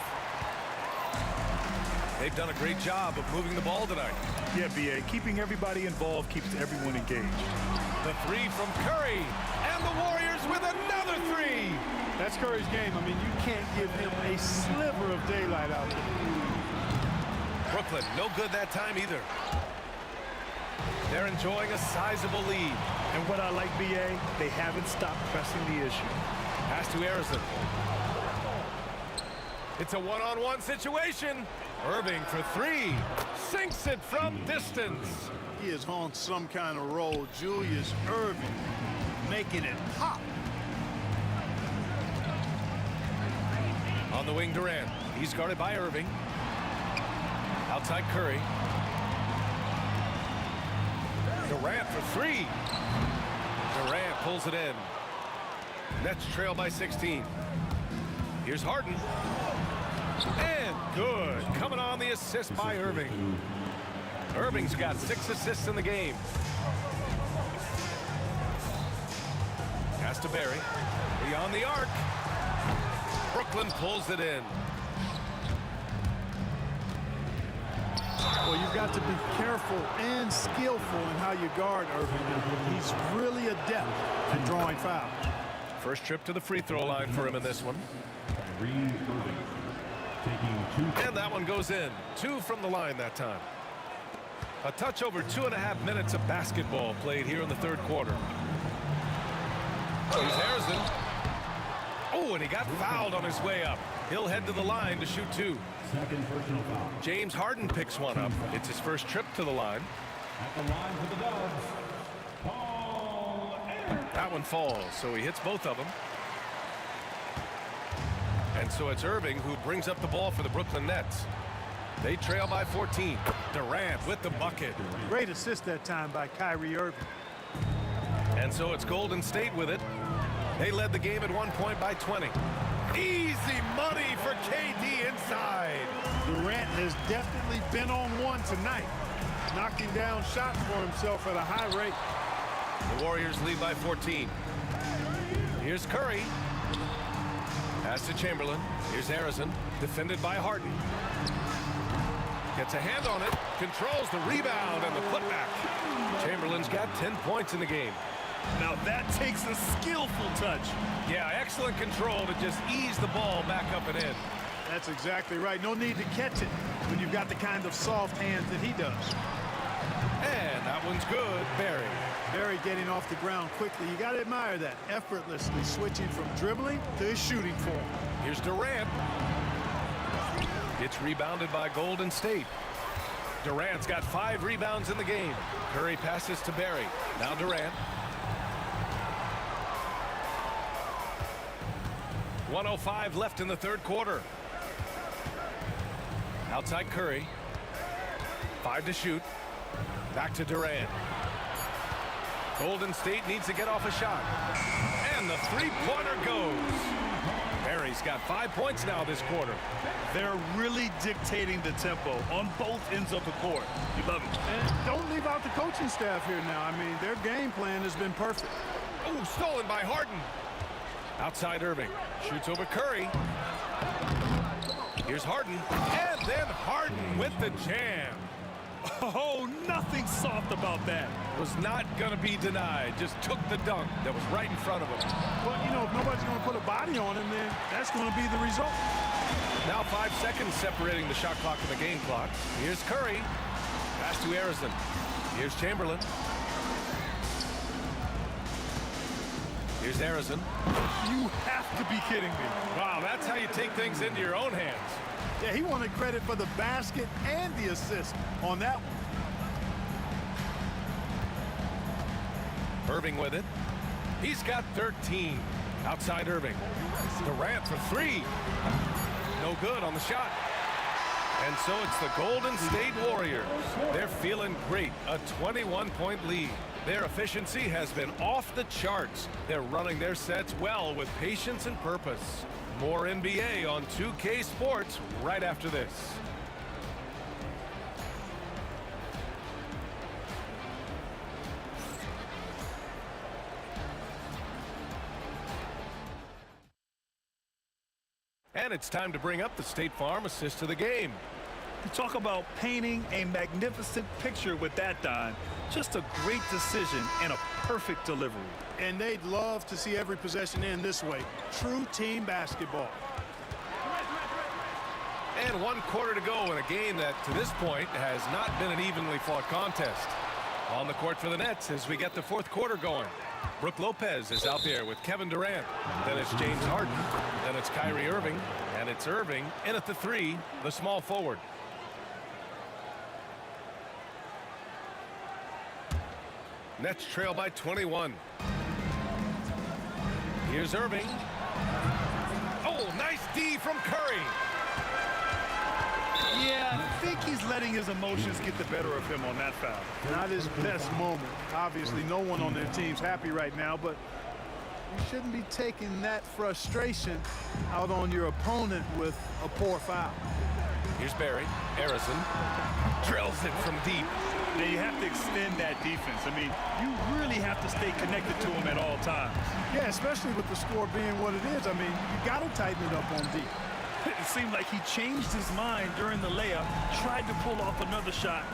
They've done a great job of moving the ball tonight. Yeah, B.A. Keeping everybody involved keeps everyone engaged. The three from Curry, and the Warriors with another three. That's Curry's game. I mean, you can't give him a sliver of daylight out there. Brooklyn, no good that time either. They're enjoying a sizable lead. And what I like, B.A., they haven't stopped pressing the issue. Pass to Harrison. It's a one-on-one situation. Irving for three. Sinks it from distance. He is on some kind of roll. Julius Irving making it pop. On the wing, Durant. He's guarded by Irving. Outside Curry. Durant for three. Durant pulls it in. Nets trail by 16. Here's Harden. And good. Coming on the assist by Irving. Irving's got 6 assists in the game. Pass to Barry. Beyond the arc. Brooklyn pulls it in. Well, you've got to be careful and skillful in how you guard Irving. He's really adept at drawing fouls. First trip to the free throw line for him in this one. And that one goes in. 2 from the line that time. A touch over 2.5 minutes of basketball played here in the third quarter. Here's Harrison. Oh, and he got fouled on his way up. He'll head to the line to shoot 2. Second personal foul. James Harden picks one up. It's his first trip to the line. At the line for the Dubs, Paul Anderson. That one falls, so he hits both of them. And so it's Irving who brings up the ball for the Brooklyn Nets. They trail by 14. Durant with the bucket. Great assist that time by Kyrie Irving. And so it's Golden State with it. They led the game at one point by 20. Easy money for KD inside. Durant has definitely been on one tonight, knocking down shots for himself at a high rate. The Warriors lead by 14. Here's Curry. Pass to Chamberlain. Here's Harrison, defended by Harden. Gets a hand on it, controls the rebound and the putback. Chamberlain's got 10 points in the game. Now that takes a skillful touch. Yeah, excellent control to just ease the ball back up and in. That's exactly right. No need to catch it when you've got the kind of soft hands that he does. And that one's good. Barry. Barry getting off the ground quickly. You got to admire that. Effortlessly switching from dribbling to his shooting form. Here's Durant. It's rebounded by Golden State. Durant's got 5 rebounds in the game. Curry passes to Barry. Now Durant. 1:05 left in the third quarter. Outside Curry. 5 to shoot. Back to Durant. Golden State needs to get off a shot. And the three-pointer goes. Barry's got 5 points now this quarter. They're really dictating the tempo on both ends of the court. You love it. And don't leave out the coaching staff here now. I mean, their game plan has been perfect. Oh, stolen by Harden. Outside Irving. Shoots over Curry. Here's Harden. And then Harden with the jam. Oh, nothing soft about that. Was not going to be denied. Just took the dunk that was right in front of him. But, you know, if nobody's going to put a body on him, then that's going to be the result. Now 5 seconds separating the shot clock and the game clock. Here's Curry. Pass to Harrison. Here's Chamberlain. Here's Harrison. You have to be kidding me. Wow, that's how you take things into your own hands. Yeah, he wanted credit for the basket and the assist on that one. Irving with it. He's got 13. Outside Irving. Durant for 3. No good on the shot. And so it's the Golden State Warriors. They're feeling great. A 21-point lead. Their efficiency has been off the charts. They're running their sets well with patience and purpose. More NBA on 2K Sports right after this. And it's time to bring up the State Farm assist of the game. You talk about painting a magnificent picture with that, Don. Just a great decision and a perfect delivery. And they'd love to see every possession end this way. True team basketball. And 1 quarter to go in a game that, to this point, has not been an evenly fought contest. On the court for the Nets as we get the 4th quarter going. Brook Lopez is out there with Kevin Durant. Then it's James Harden. Then it's Kyrie Irving. And it's Irving in at the 3, the small forward. Nets trail by 21. Here's Irving. Oh, nice D from Curry. Yeah, I think he's letting his emotions get the better of him on that foul. Not his best moment. Obviously, no one on their team's happy right now, but you shouldn't be taking that frustration out on your opponent with a poor foul. Here's Barry. Harrison drills it from deep. Now you have to extend that defense. I mean, you really have to stay connected to him at all times. Yeah, especially with the score being what it is. I mean, you got to tighten it up on deep. It seemed like he changed his mind during the layup, tried to pull off another shot,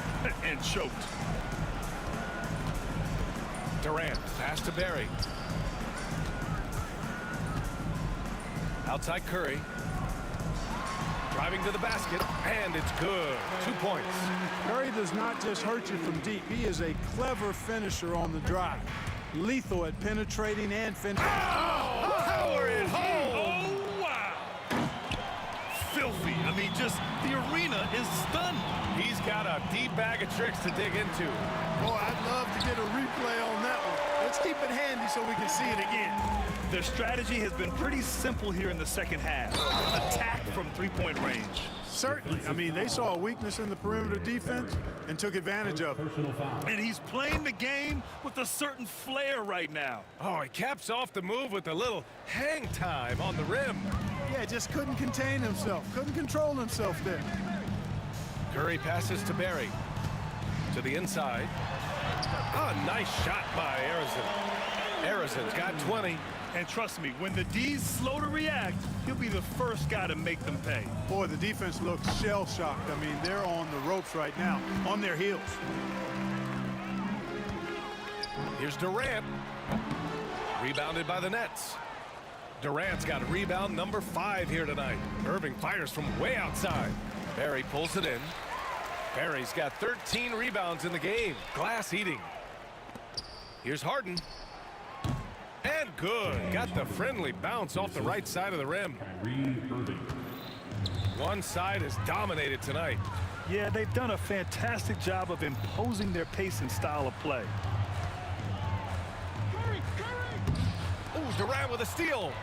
and choked. Durant, pass to Barry. Outside Curry. Driving to the basket, and it's good. 2 points. Curry does not just hurt you from deep. He is a clever finisher on the drive. Lethal at penetrating and finishing. Oh, power it home! Oh, wow! Filthy. I mean, just the arena is stunned. He's got a deep bag of tricks to dig into. Boy, I'd love to get a replay on that one. Let's keep it handy so we can see it again. Their strategy has been pretty simple here in the second half. Attack from three-point range. Certainly. I mean, they saw a weakness in the perimeter defense and took advantage of it. And he's playing the game with a certain flair right now. Oh, he caps off the move with a little hang time on the rim. Yeah, just couldn't contain himself. Couldn't control himself there. Curry passes to Barry. To the inside. Oh, nice shot by Harrison. Harrison's got 20. And trust me, when the D's slow to react, he'll be the first guy to make them pay. Boy, the defense looks shell-shocked. I mean, they're on the ropes right now, on their heels. Here's Durant. Rebounded by the Nets. Durant's got a rebound number 5 here tonight. Irving fires from way outside. Barry pulls it in. Barry's got 13 rebounds in the game. Glass eating. Here's Harden. And good. Got the friendly bounce off the right side of the rim. One side is dominated tonight. Yeah, they've done a fantastic job of imposing their pace and style of play. Oh, Durant with a steal.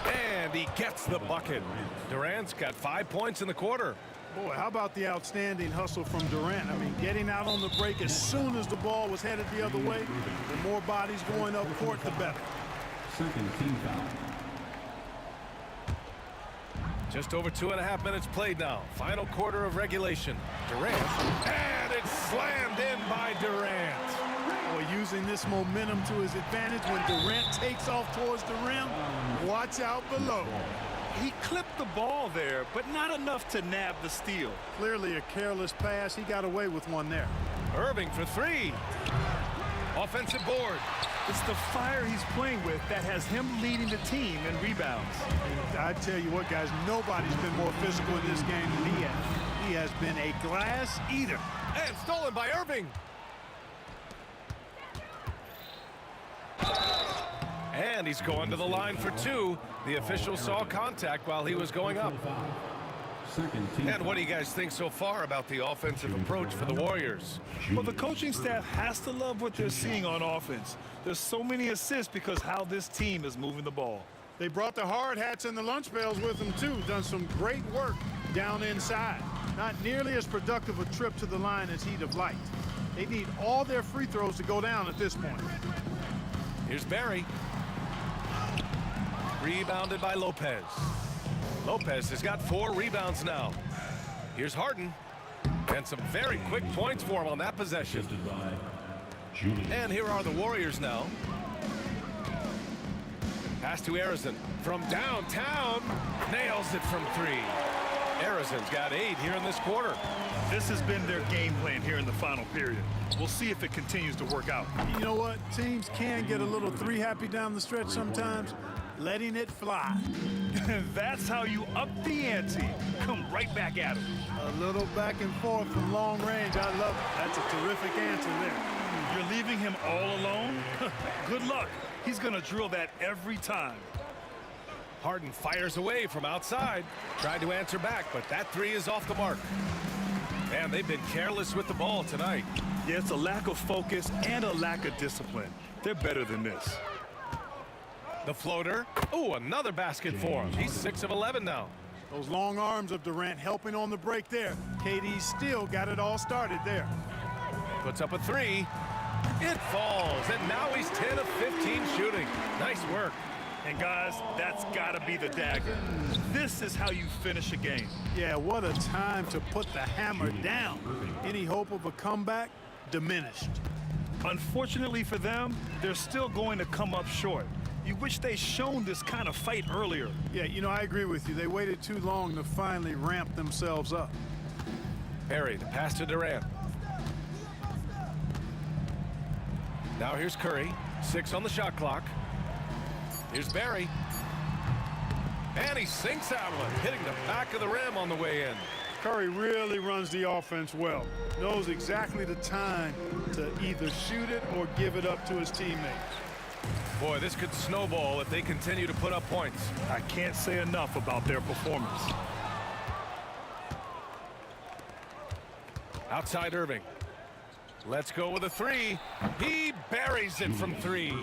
And he gets the bucket. Durant's got 5 points in the quarter. Boy, how about the outstanding hustle from Durant? I mean, getting out on the break as soon as the ball was headed the other way. The more bodies going up court, the better. Second team foul. Just over 2.5 minutes played now. Final quarter of regulation. Durant. And it's slammed in by Durant. Boy, using this momentum to his advantage when Durant takes off towards the rim. Watch out below. He clipped the ball there, but not enough to nab the steal. Clearly a careless pass. He got away with one there. Irving for 3. Offensive board. It's the fire he's playing with that has him leading the team in rebounds. And I tell you what, guys, nobody's been more physical in this game than he has. He has been a glass eater. And stolen by Irving. And he's going to the line for 2. The official saw contact while he was going up. And what do you guys think so far about the offensive approach for the Warriors? Well, the coaching staff has to love what they're seeing on offense. There's so many assists because how this team is moving the ball. They brought the hard hats and the lunch pails with them, too. Done some great work down inside. Not nearly as productive a trip to the line as he'd have liked. They need all their free throws to go down at this point. Here's Barry. Rebounded by Lopez. Lopez has got 4 rebounds now. Here's Harden. And some very quick points for him on that possession. And here are the Warriors now. Pass to Arizon from downtown. Nails it from 3. Arizon's got 8 here in this quarter. This has been their game plan here in the final period. We'll see if it continues to work out. You know what? Teams can get a little 3-happy down the stretch sometimes. Letting it fly. That's how you up the ante. Come right back at him. A little back and forth from long range. I love it. That's a terrific answer there. You're leaving him all alone? Good luck. He's going to drill that every time. Harden fires away from outside. Tried to answer back, but that 3 is off the mark. Man, they've been careless with the ball tonight. Yeah, it's a lack of focus and a lack of discipline. They're better than this. The floater. Oh, another basket for him. He's 6 of 11 now. Those long arms of Durant helping on the break there. KD still got it all started there. Puts up a 3. It falls, and now he's 10 of 15 shooting. Nice work. And guys, that's got to be the dagger. This is how you finish a game. Yeah, what a time to put the hammer down. Any hope of a comeback? Diminished. Unfortunately for them, they're still going to come up short. You wish they'd shown this kind of fight earlier. Yeah, you know, I agree with you. They waited too long to finally ramp themselves up. Perry, the pass to Durant. Now here's Curry. 6 on the shot clock. Here's Barry. And he sinks that one, hitting the back of the rim on the way in. Curry really runs the offense well. Knows exactly the time to either shoot it or give it up to his teammates. Boy, this could snowball if they continue to put up points. I can't say enough about their performance. Outside Irving. Let's go with a 3. He buries it from 3.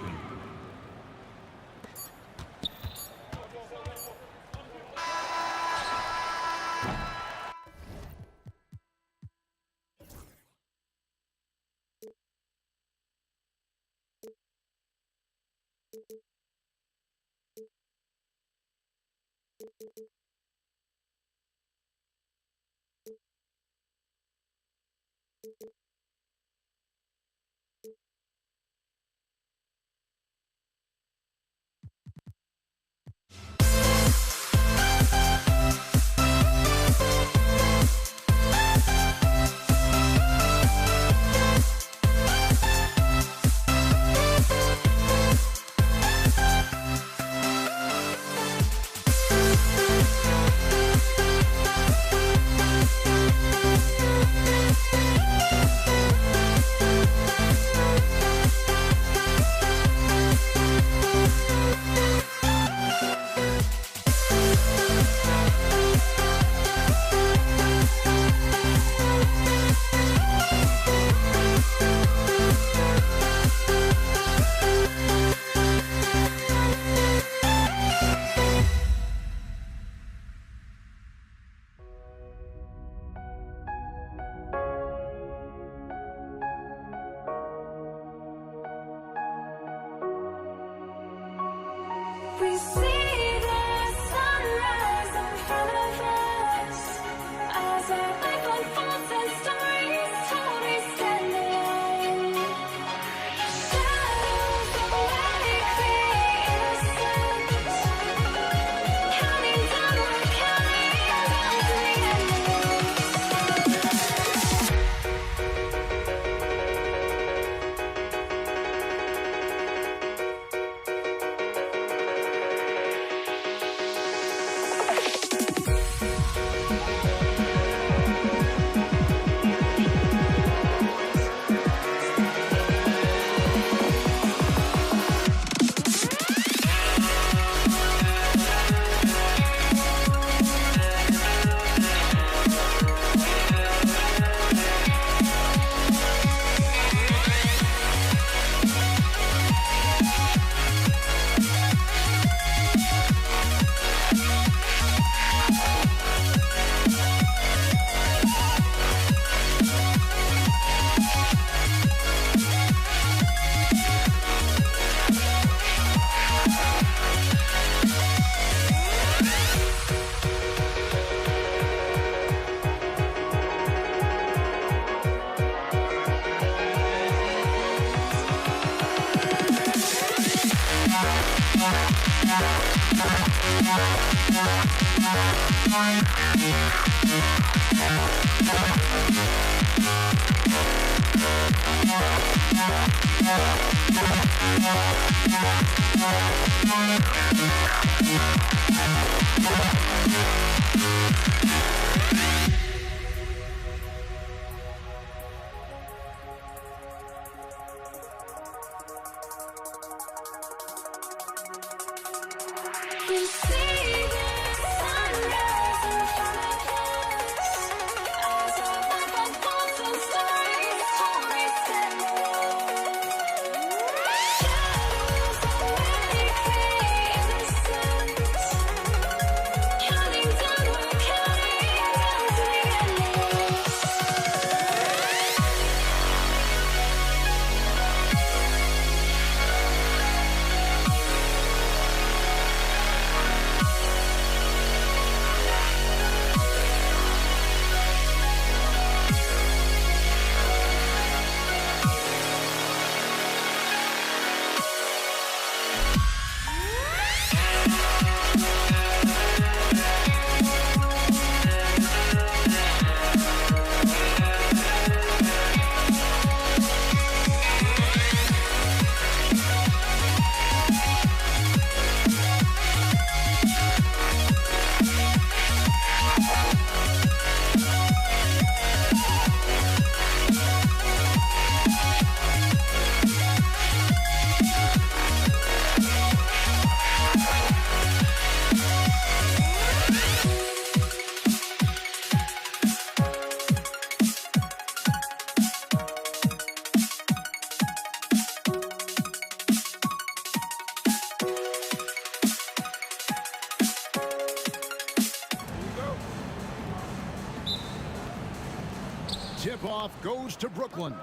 Tip-off goes to Brooklyn.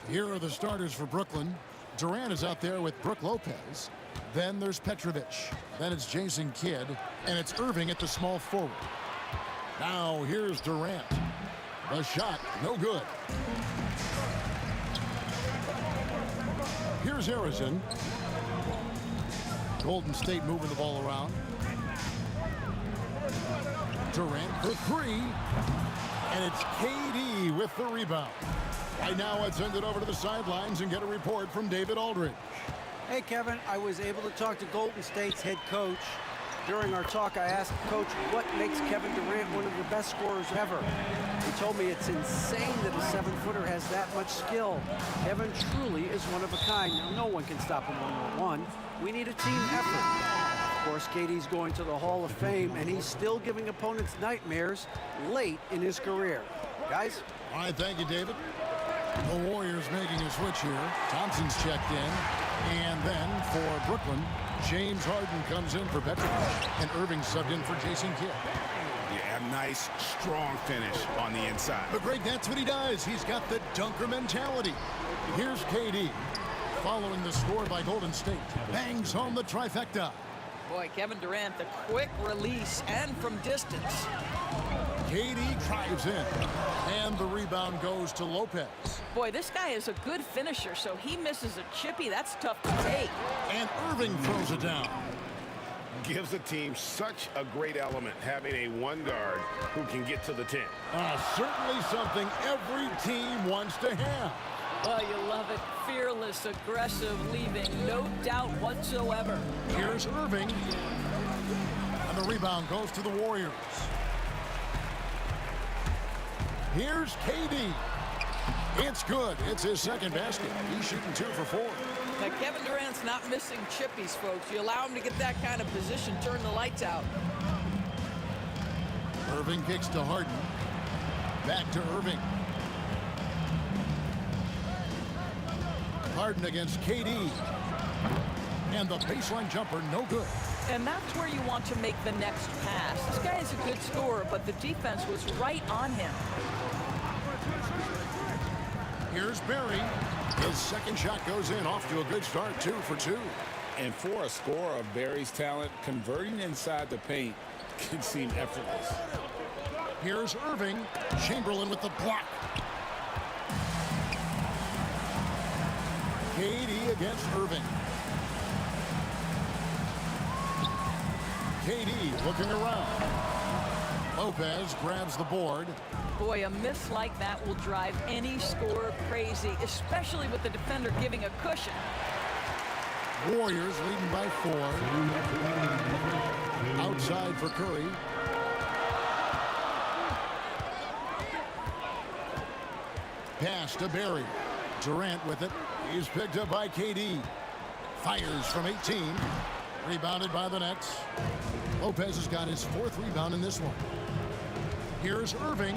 Here are the starters for Brooklyn. Durant is out there with Brook Lopez. Then there's Petrovic. Then it's Jason Kidd. And it's Irving at the small forward. Now here's Durant. The shot, no good. Here's Harrison. Golden State moving the ball around. Durant for three. And it's KD with the rebound. Right now, let's send it over to the sidelines and get a report from David Aldridge. Hey, Kevin, I was able to talk to Golden State's head coach. During our talk, I asked Coach what makes Kevin Durant one of the best scorers ever. He told me it's insane that a 7-footer has that much skill. Kevin truly is one of a kind. Now, no one can stop him one-on-one. We need a team effort. Of course, KD's going to the Hall of Fame, and he's still giving opponents nightmares late in his career. Guys? All right, thank you, David. The Warriors making a switch here. Thompson's checked in. And then for Brooklyn, James Harden comes in for Petrovic, and Irving subbed in for Jason Kidd. Yeah, nice, strong finish on the inside. But Greg, that's what he does. He's got the dunker mentality. Here's KD. Following the score by Golden State. Bangs home the trifecta. Boy, Kevin Durant, the quick release and from distance. KD drives in. And the rebound goes to Lopez. Boy, this guy is a good finisher, so he misses a chippy. That's tough to take. And Irving throws it down. Gives the team such a great element, having a one guard who can get to the 10. Certainly something every team wants to have. Oh, you love it. Fearless, aggressive, leaving no doubt whatsoever. Here's Irving. And the rebound goes to the Warriors. Here's KD. It's good. It's his second basket. He's shooting 2 for 4. Now, Kevin Durant's not missing chippies, folks. You allow him to get that kind of position, turn the lights out. Irving kicks to Harden. Back to Irving. Harden against KD. And the baseline jumper, no good. And that's where you want to make the next pass. This guy is a good scorer, but the defense was right on him. Here's Barry. His second shot goes in, off to a good start, 2 for 2. And for a scorer of Barry's talent, converting inside the paint can seem effortless. Here's Irving. Chamberlain with the block. KD against Irving. KD looking around. Lopez grabs the board. Boy, a miss like that will drive any scorer crazy, especially with the defender giving a cushion. Warriors leading by 4. Outside for Curry. Pass to Barry. Durant with it. He's picked up by KD. Fires from 18. Rebounded by the Nets. Lopez has got his 4th rebound in this one. Here's Irving.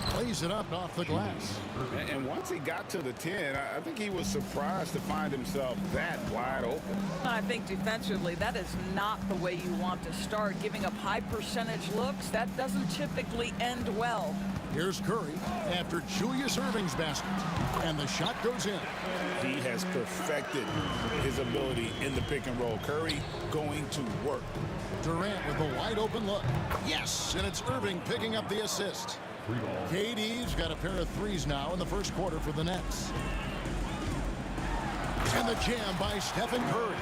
Plays it up off the glass. And once he got to the 10, I think he was surprised to find himself that wide open. I think defensively, that is not the way you want to start. Giving up high percentage looks, that doesn't typically end well. Here's Curry after Julius Irving's basket. And the shot goes in. He has perfected his ability in the pick and roll. Curry going to work. Durant with a wide open look. Yes, and it's Irving picking up the assist. KD's got a pair of threes now in the first quarter for the Nets. And the jam by Stephen Curry.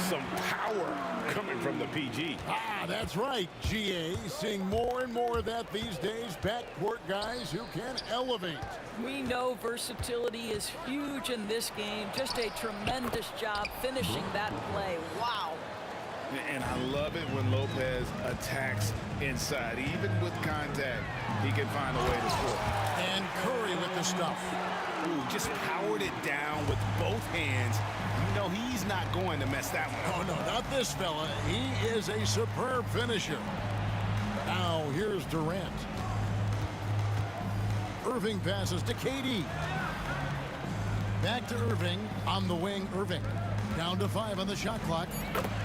Some power coming from the PG. That's right, GA. Seeing more and more of that these days. Backcourt guys who can elevate. We know versatility is huge in this game. Just a tremendous job finishing that play. Wow. And I love it when Lopez attacks inside. Even with contact, he can find a way to score. And Curry with the stuff. Ooh, just powered it down with both hands. You know he's not going to mess that one up. Oh, no, not this fella. He is a superb finisher. Now, here's Durant. Irving passes to KD. Back to Irving. On the wing, Irving. Down to 5 on the shot clock.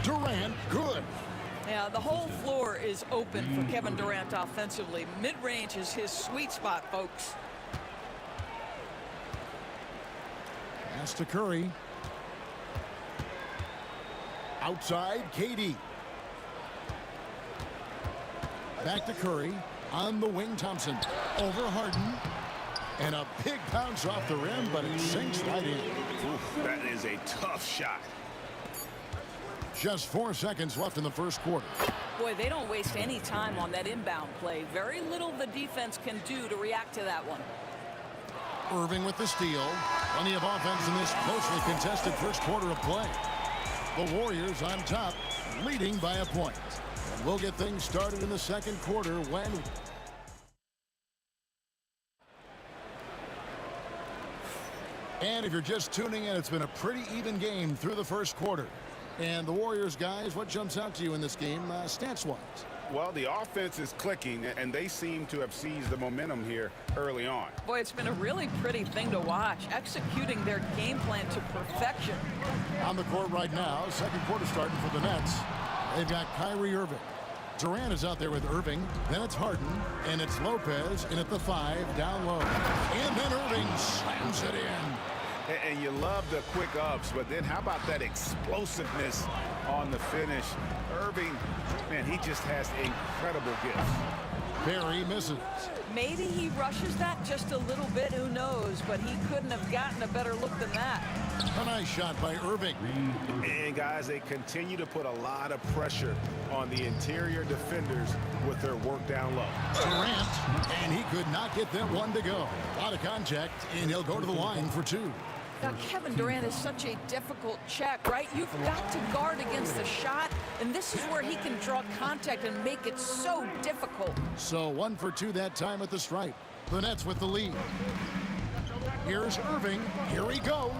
Durant, good. Yeah, the whole floor is open for Kevin Durant offensively. Mid-range is his sweet spot, folks. Pass to Curry. Outside, KD. Back to Curry. On the wing, Thompson. Over Harden. And a big bounce off the rim, but it sinks right in. Oof, that is a tough shot. Just 4 seconds left in the first quarter. Boy, they don't waste any time on that inbound play. Very little the defense can do to react to that one. Irving with the steal. Plenty of offense in this closely contested first quarter of play. The Warriors on top, leading by a point. And we'll get things started in the second quarter when... And if you're just tuning in, it's been a pretty even game through the first quarter. And the Warriors, guys, what jumps out to you in this game, stats-wise? Well, the offense is clicking, and they seem to have seized the momentum here early on. Boy, it's been a really pretty thing to watch, executing their game plan to perfection. On the court right now, second quarter starting for the Nets. They've got Kyrie Irving. Durant is out there with Irving. Then it's Harden, and it's Lopez in at the 5, down low. And then Irving slams it in. And you love the quick ups, but then how about that explosiveness on the finish? Irving, man, he just has incredible gifts. Barry misses. Maybe he rushes that just a little bit, who knows, but he couldn't have gotten a better look than that. A nice shot by Irving. And guys, they continue to put a lot of pressure on the interior defenders with their work down low. Durant, and he could not get that one to go. A lot of contact, and he'll go to the line for 2. Now, Kevin Durant is such a difficult check, right? You've got to guard against the shot, and this is where he can draw contact and make it so difficult. So 1 for 2 that time at the stripe. The Nets with the lead. Here's Irving. Here he goes.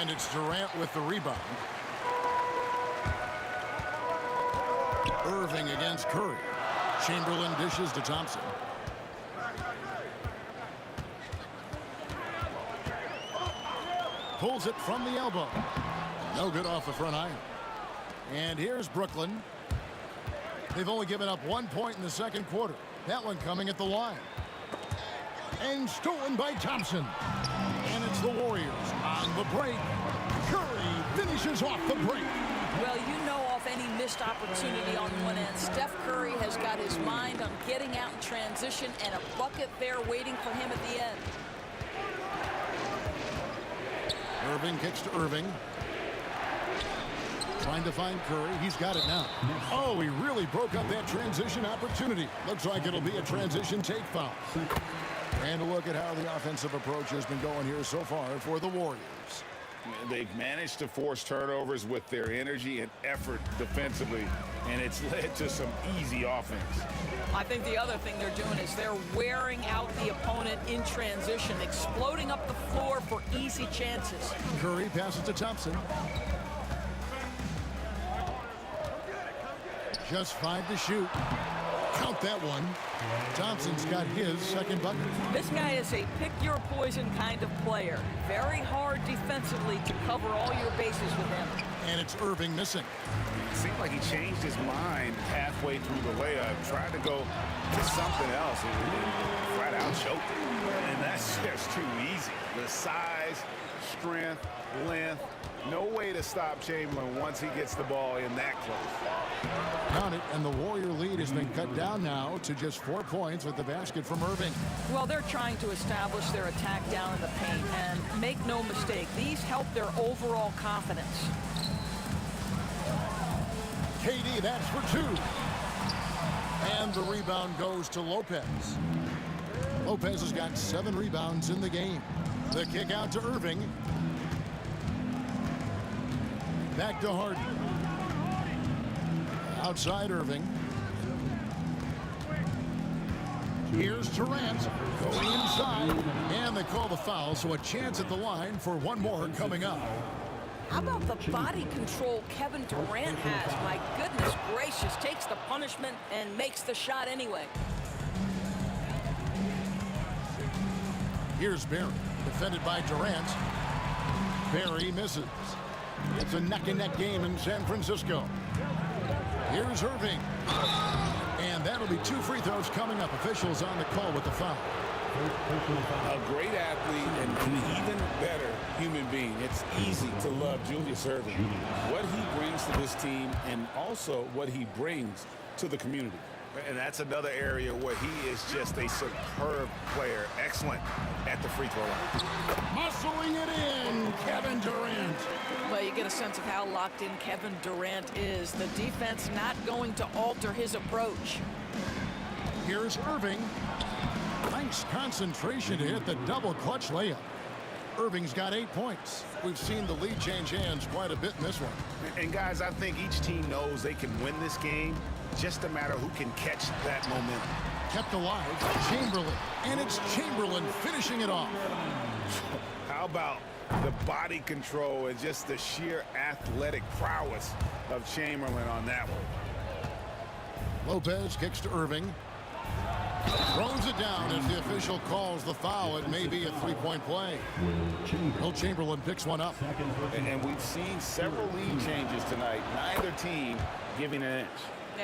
And it's Durant with the rebound. Irving against Curry. Chamberlain dishes to Thompson. Pulls it from the elbow. No good off the front iron. And here's Brooklyn. They've only given up 1 point in the second quarter. That one coming at the line. And stolen by Thompson. And it's the Warriors on the break. Curry finishes off the break. Well, you know off any missed opportunity on one end, Steph Curry has got his mind on getting out in transition and a bucket there waiting for him at the end. Irving kicks to Irving. Trying to find Curry. He's got it now. Oh, he really broke up that transition opportunity. Looks like it'll be a transition take foul. And a look at how the offensive approach has been going here so far for the Warriors. They've managed to force turnovers with their energy and effort defensively, and it's led to some easy offense. I think the other thing they're doing is they're wearing out the opponent in transition, exploding up the floor for easy chances. Curry passes to Thompson. Just 5 to shoot. Count that one. Thompson's got his second bucket. This guy is a pick-your-poison kind of player. Very hard defensively to cover all your bases with him. And it's Irving missing. It seemed like he changed his mind halfway through the layup, tried to go to something else, and flat out choked it. And that's just too easy. The size, strength, length, no way to stop Chamberlain once he gets the ball in that close. Count it, and the Warrior lead has been cut down now to just 4 points with the basket from Irving. Well, they're trying to establish their attack down in the paint, and make no mistake, these help their overall confidence. KD, that's for 2. And the rebound goes to Lopez. Lopez has got 7 rebounds in the game. The kick out to Irving. Back to Harden. Outside Irving. Here's Durant going inside. And they call the foul, so a chance at the line for one more coming up. How about the body control Kevin Durant has? My goodness gracious, takes the punishment and makes the shot anyway. Here's Barry, defended by Durant. Barry misses. It's a neck-and-neck game in San Francisco. Here's Irving. And that'll be 2 free throws coming up. Officials on the call with the foul. A great athlete and an even better human being. It's easy to love Julius Irving. What he brings to this team and also what he brings to the community. And that's another area where he is just a superb player. Excellent at the free throw line. Muscling it in, Kevin Durant. Well, you get a sense of how locked in Kevin Durant is. The defense not going to alter his approach. Here's Irving. Nice concentration to hit the double clutch layup. Irving's got 8 points. We've seen the lead change hands quite a bit in this one. And guys, I think each team knows they can win this game. Just a matter who can catch that momentum. Kept alive, Chamberlain. And it's Chamberlain finishing it off. How about the body control and just the sheer athletic prowess of Chamberlain on that one. Lopez kicks to Irving. Throws it down as the official calls the foul. It may be a 3-point play. Will Chamberlain picks one up. And we've seen several lead changes tonight. Neither team giving an inch.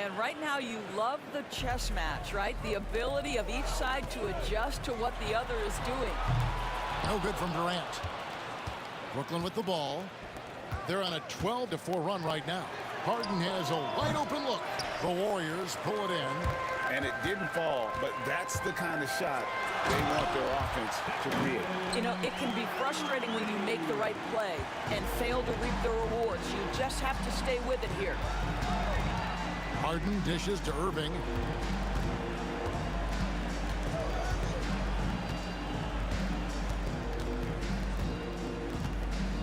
And right now you love the chess match, right? The ability of each side to adjust to what the other is doing. No good from Durant. Brooklyn with the ball. They're on a 12-4 run right now. Harden has a wide open look. The Warriors pull it in. And it didn't fall, but that's the kind of shot they want their offense to create. You know, it can be frustrating when you make the right play and fail to reap the rewards. You just have to stay with it here. Harden dishes to Irving.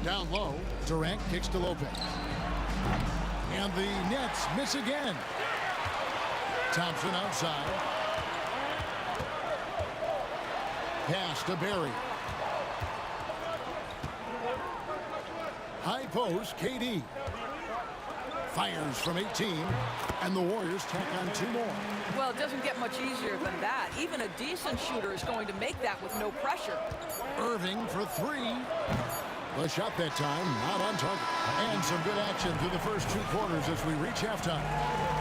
Down low, Durant kicks to Lopez. And the Nets miss again. Thompson outside. Pass to Barry. High post, KD. Fires from 18, and the Warriors tack on 2 more. Well, it doesn't get much easier than that. Even a decent shooter is going to make that with no pressure. Irving for 3. The shot that time, not on target. And some good action through the first 2 quarters as we reach halftime.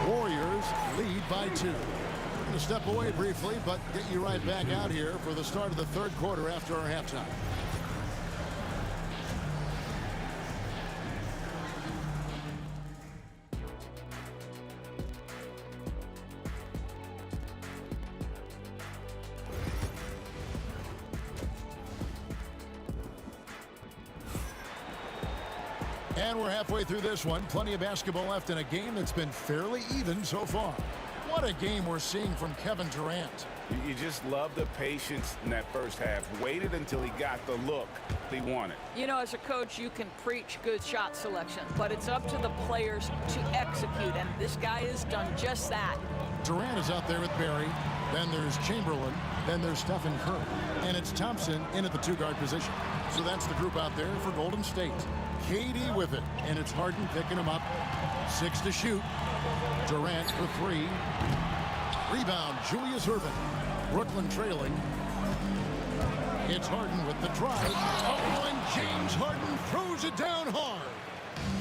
Warriors lead by 2. We're going to step away briefly, but get you right back out here for the start of the 3rd quarter after our halftime. And we're halfway through this one. Plenty of basketball left in a game that's been fairly even so far. What a game we're seeing from Kevin Durant. You just love the patience in that first half. Waited until he got the look he wanted. You know, as a coach, you can preach good shot selection, but it's up to the players to execute, and this guy has done just that. Durant is out there with Barry. Then there's Chamberlain. Then there's Stephen Curry. And it's Thompson in at the two-guard position. So that's the group out there for Golden State. KD with it, and it's Harden picking him up. 6 to shoot. Durant for 3. Rebound, Julius Erving. Brooklyn trailing. It's Harden with the drive. Oh, and James Harden throws it down hard.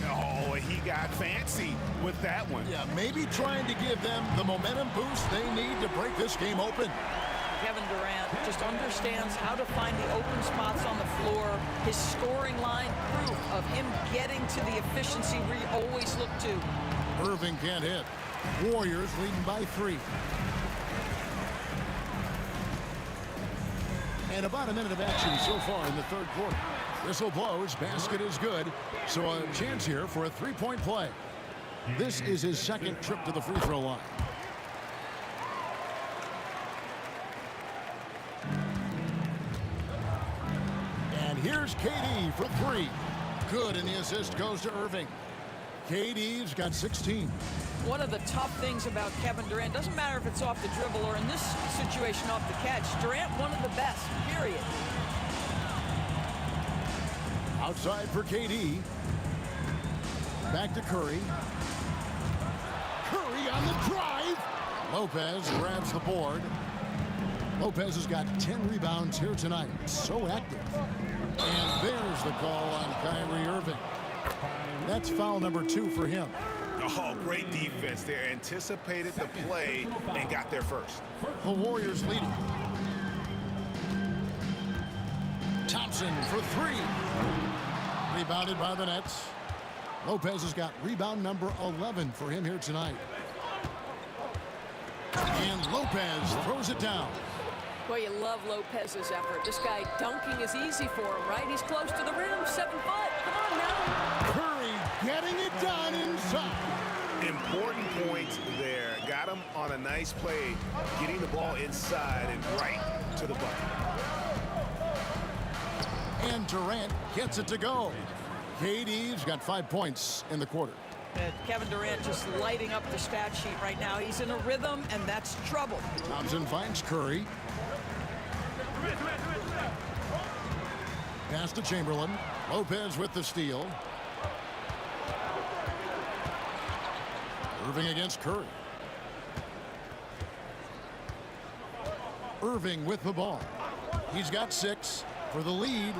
Oh, he got fancy with that one. Yeah, maybe trying to give them the momentum boost they need to break this game open. Kevin Durant just understands how to find the open spots on the floor. His scoring line, proof of him getting to the efficiency we always look to. Irving can't hit. Warriors leading by 3. And about a minute of action so far in the third quarter. Whistle blows, basket is good. So a chance here for a three-point play. This is his second trip to the free throw line. And here's KD for 3. Good, and the assist goes to Irving. KD's got 16. One of the tough things about Kevin Durant, doesn't matter if it's off the dribble or in this situation off the catch, Durant one of the best, period. Outside for KD. Back to Curry. Curry on the drive. Lopez grabs the board. Lopez has got 10 rebounds here tonight. So active. And there's the call on Kyrie Irving. That's foul number 2 for him. Oh, great defense there. Anticipated the play and got there first. The Warriors leading. Thompson for 3. Rebounded by the Nets. Lopez has got rebound number 11 for him here tonight. And Lopez throws it down. Well, you love Lopez's effort. This guy dunking is easy for him, right? He's close to the rim, 7 foot. Come on now. Curry getting it done inside. Important points there. Got him on a nice play, getting the ball inside and right to the bucket. And Durant gets it to go. KD's got 5 points in the quarter. And Kevin Durant just lighting up the stat sheet right now. He's in a rhythm, and that's trouble. Thompson finds Curry. Pass to Chamberlain. Lopez with the steal. Irving against Curry. Irving with the ball. He's got 6 for the lead,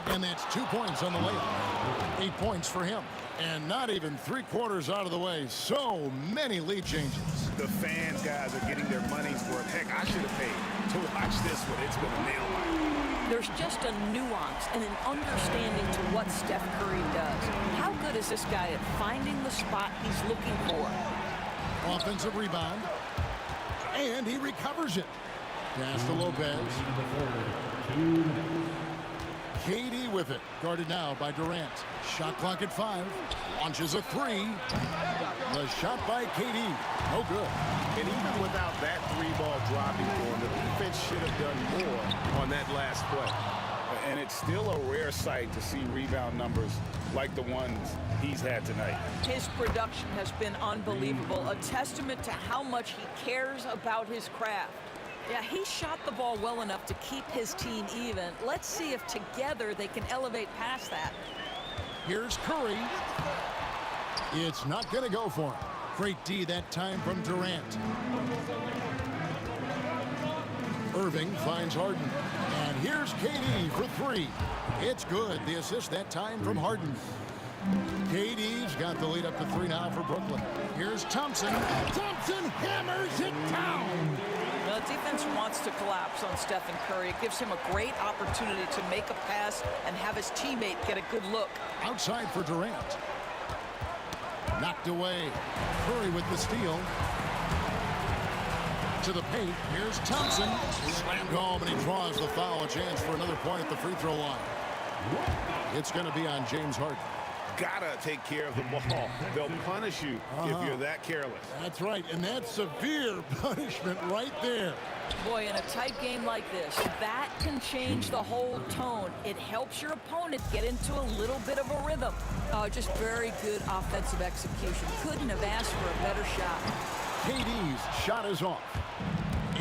and that's 2 points on the layup. 8 points for him. And not even 3/4 out of the way. So many lead changes. The fans, guys, are getting their money's worth. Heck, I should have paid to watch this one. It's been a nail biter. There's just a nuance and an understanding to what Steph Curry does. How good is this guy at finding the spot he's looking for? Offensive rebound. And he recovers it. Pass to Lopez. KD with it. Guarded now by Durant. Shot clock at 5. Launches a 3. The shot by KD. No good. And even without that 3-ball dropping for him, the defense should have done more on that last play. And it's still a rare sight to see rebound numbers like the ones he's had tonight. His production has been unbelievable. A testament to how much he cares about his craft. Yeah, he shot the ball well enough to keep his team even. Let's see if together they can elevate past that. Here's Curry. It's not going to go for him. Great D that time from Durant. Irving finds Harden. And here's KD for 3. It's good. The assist that time from Harden. KD's got the lead up to 3 now for Brooklyn. Here's Thompson. Thompson hammers it down. The defense wants to collapse on Stephen Curry. It gives him a great opportunity to make a pass and have his teammate get a good look. Outside for Durant. Knocked away. Curry with the steal. To the paint. Here's Thompson. Slammed home, and he draws the foul. A chance for another point at the free throw line. It's going to be on James Harden. gotta take care of the ball. They'll punish you if you're that careless. That's right, and that's severe punishment right there. Boy, in a tight game like this, that can change the whole tone. It helps your opponent get into a little bit of a rhythm. Oh, just very good offensive execution. Couldn't have asked for a better shot. KD's shot is off.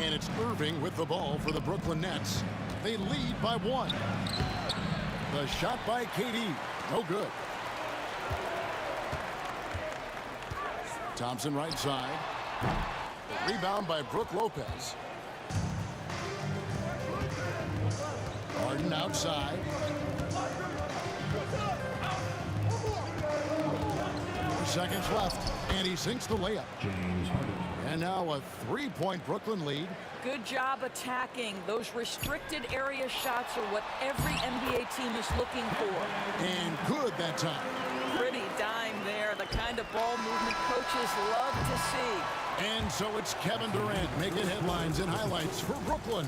And it's Irving with the ball for the Brooklyn Nets. They lead by 1. The shot by KD, no good. Thompson right side. The rebound by Brook Lopez. Harden outside. 4 seconds left, and he sinks the layup. James Harden. And now a 3-point Brooklyn lead. Good job attacking. Those restricted area shots are what every NBA team is looking for. And good that time. Pretty dime there, the kind of ball movement coaches love to see. And so it's Kevin Durant making headlines and highlights for Brooklyn.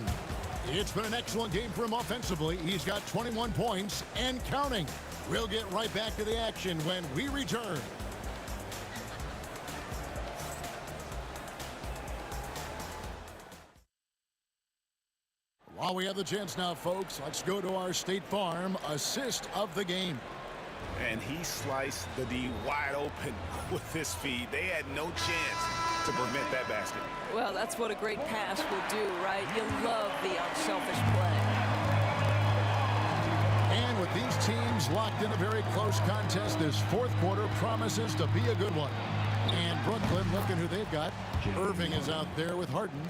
It's been an excellent game for him offensively. He's got 21 points and counting. We'll get right back to the action when we return. While we have the chance now, folks, let's go to our State Farm assist of the game. And he sliced the D wide open with his feed. They had no chance to prevent that basket. Well, that's what a great pass will do, right? You love the unselfish play. And with these teams locked in a very close contest, this fourth quarter promises to be a good one. And Brooklyn, looking who they've got. Irving is out there with Harden.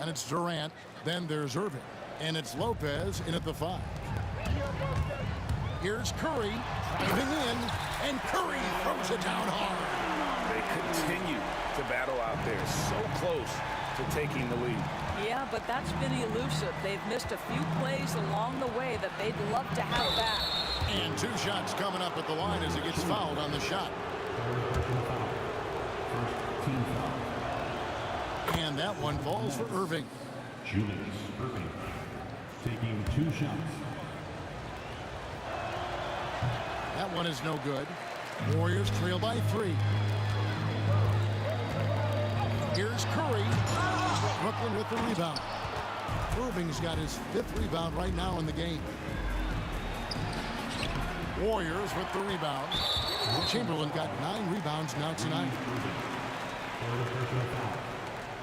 And it's Durant. Then there's Irving. And it's Lopez in at the 5. Here's Curry driving in, and Curry throws it down hard. They continue to battle out there, so close to taking the lead. Yeah, but that's been elusive. They've missed a few plays along the way that they'd love to have back. And 2 shots coming up at the line as he gets fouled on the shot. And that one falls for Irving. Julius Irving taking 2 shots. That one is no good. Warriors trail by 3. Here's Curry. Brooklyn with the rebound. Irving's got his 5th rebound right now in the game. Warriors with the rebound. Chamberlain got 9 rebounds now tonight.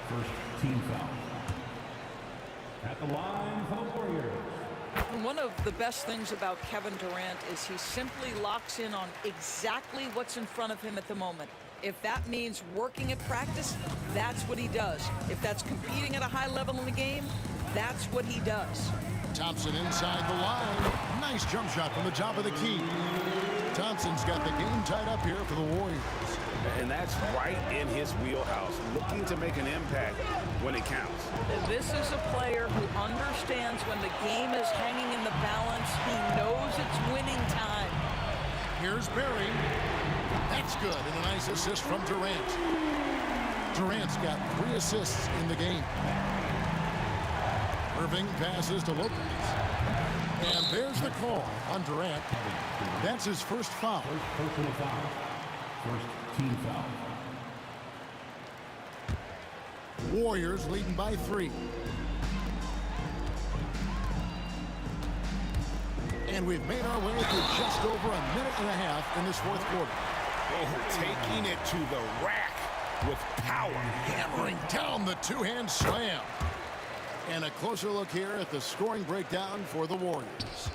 First team foul. At the line for the Warriors. One of the best things about Kevin Durant is he simply locks in on exactly what's in front of him at the moment. If that means working at practice, that's what he does. If that's competing at a high level in the game, that's what he does. Thompson inside the line. Nice jump shot from the top of the key. Thompson's got the game tied up here for the Warriors. And that's right in his wheelhouse, looking to make an impact when it counts. This is a player who understands when the game is hanging in the balance. He knows it's winning time. Here's Barry. That's good, and a nice assist from Durant. Durant's got 3 assists in the game. Irving passes to Lopez. And there's the call on Durant. That's his first foul. First personal foul. First team foul. Warriors leading by 3. And we've made our way through just over a minute and a half in this fourth quarter. Oh, taking it to the rack with power. Hammering down the 2-hand slam. And a closer look here at the scoring breakdown for the Warriors.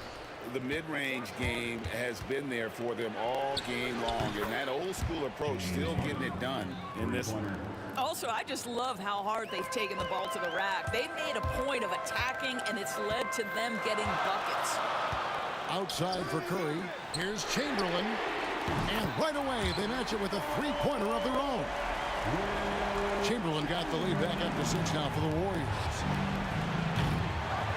The mid-range game has been there for them all game long, and that old school approach still getting it done in this one. Also, I just love how hard they've taken the ball to the rack. They've made a point of attacking, and it's led to them getting buckets. Outside for Curry. Here's Chamberlain. And right away, they match it with a 3-pointer of their own. Chamberlain got the lead back up to 6 now for the Warriors.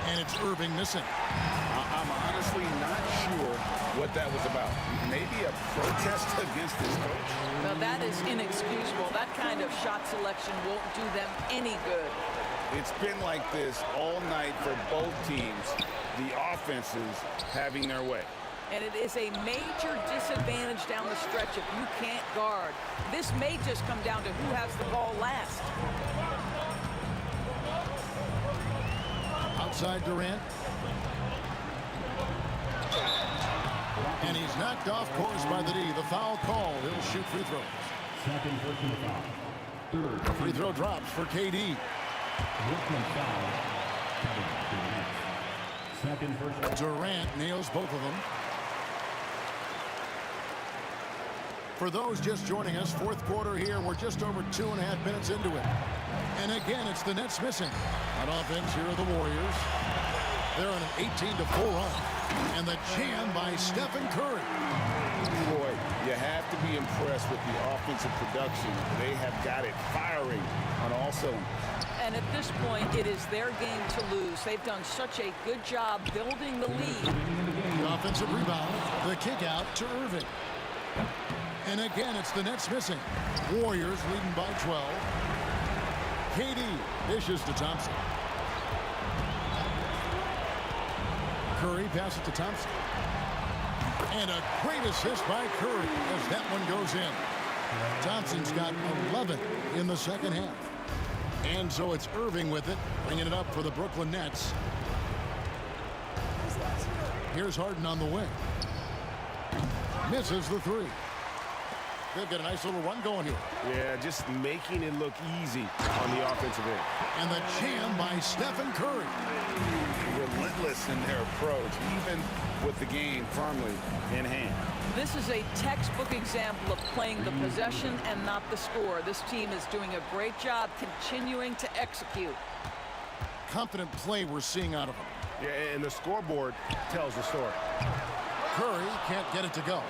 And it's Irving missing. I'm honestly not sure what that was about. Maybe a protest against his coach. Well, that is inexcusable. That kind of shot selection won't do them any good. It's been like this all night for both teams. The offenses having their way. And it is a major disadvantage down the stretch if you can't guard. This may just come down to who has the ball last. Outside Durant. And he's knocked off course by the D. The foul call. He'll shoot free throws. Second personal foul. Third. Free throw drops for KD. Brooklyn foul. Durant. Second personal. Durant nails both of them. For those just joining us, fourth quarter here. We're just over 2.5 minutes into it. And again, it's the Nets missing. On offense, here are the Warriors. They're on an 18-4 run. And the jam by Stephen Curry. Boy, you have to be impressed with the offensive production. They have got it firing on all cylinders. And at this point, it is their game to lose. They've done such a good job building the lead. The offensive rebound. The kick out to Irving. And again, it's the Nets missing. Warriors leading by 12. KD dishes to Thompson. Curry passes to Thompson. And a great assist by Curry as that one goes in. Thompson's got 11 in the second half. And so it's Irving with it, bringing it up for the Brooklyn Nets. Here's Harden on the wing. Misses the three. They've got a nice little run going here. Yeah, just making it look easy on the offensive end. And the jam by Stephen Curry. Relentless in their approach, even with the game firmly in hand. This is a textbook example of playing the possession and not the score. This team is doing a great job continuing to execute. Confident play we're seeing out of them. Yeah, and the scoreboard tells the story. Curry can't get it to go.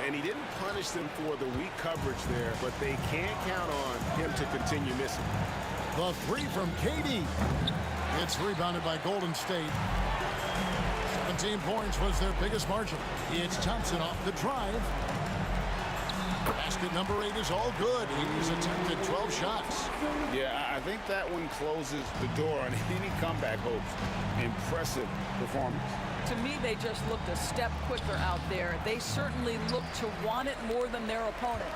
And he didn't punish them for the weak coverage there, but they can't count on him to continue missing. The three from KD. It's rebounded by Golden State. 17 points was their biggest margin. It's Thompson off the drive. Basket number 8 is all good. He's attempted 12 shots. Yeah, I think that one closes the door on any comeback hopes. Impressive performance. To me, they just looked a step quicker out there. They certainly look to want it more than their opponent.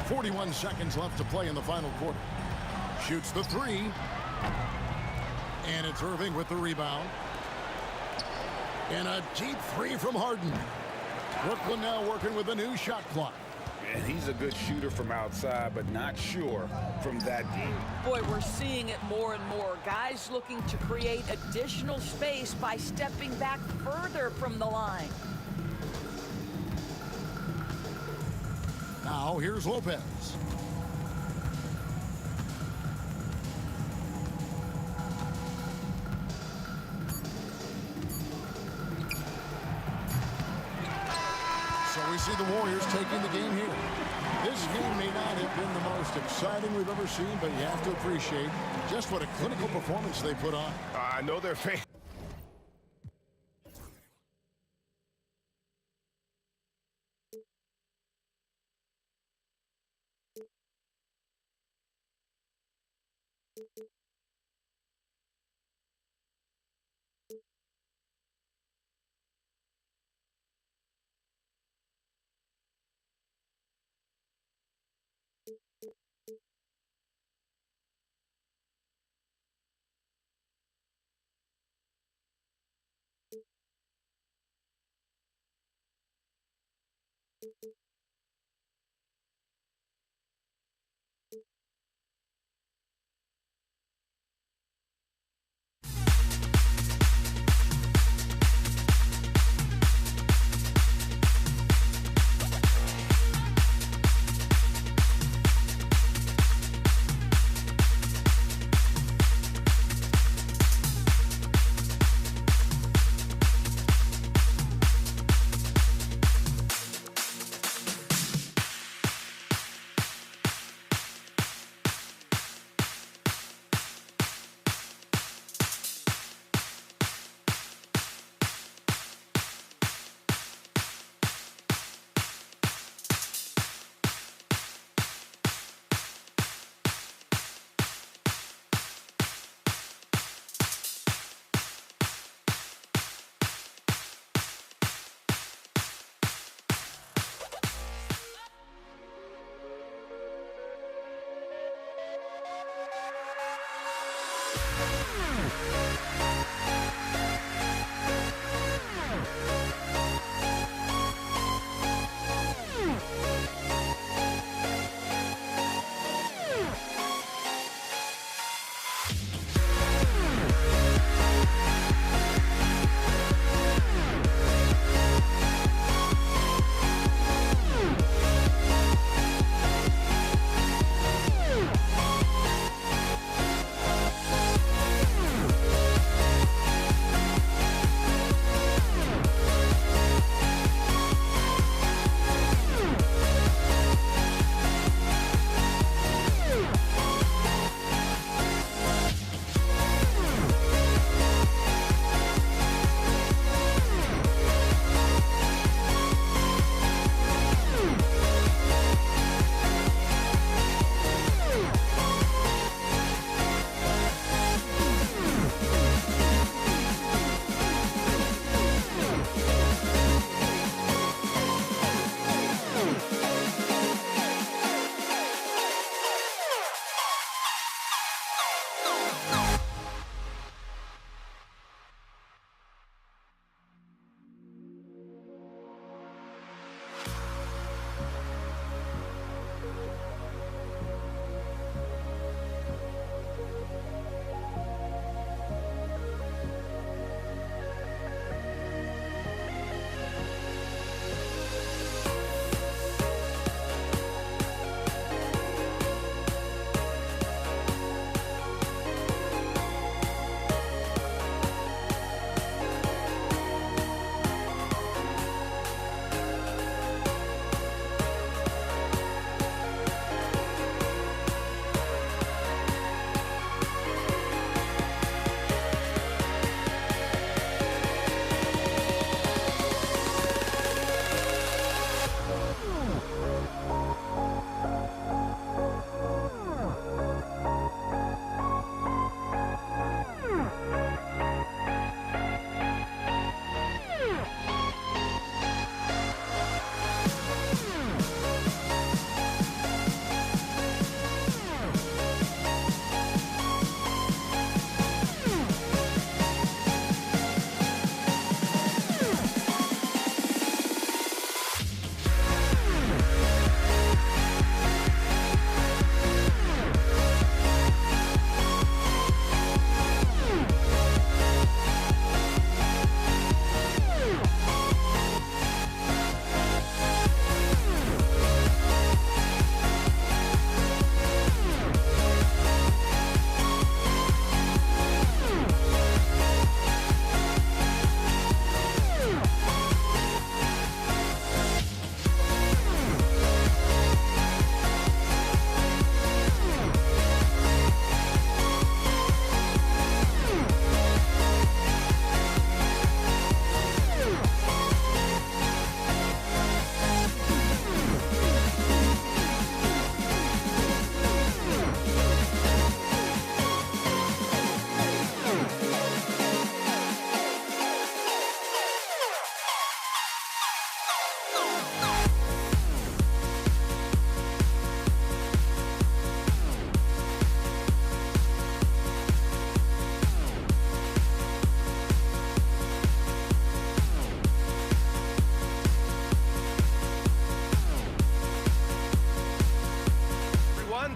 41 seconds left to play in the final quarter. Shoots the three. And it's Irving with the rebound. And a deep three from Harden. Brooklyn now working with a new shot clock. And he's a good shooter from outside, but not sure from that deep. Boy, we're seeing it more and more. Guys looking to create additional space by stepping back further from the line. Now here's Lopez. So we see the Warriors taking the game here. This game may not have been the most exciting we've ever seen, but you have to appreciate just what a clinical performance they put on. I know they're fans.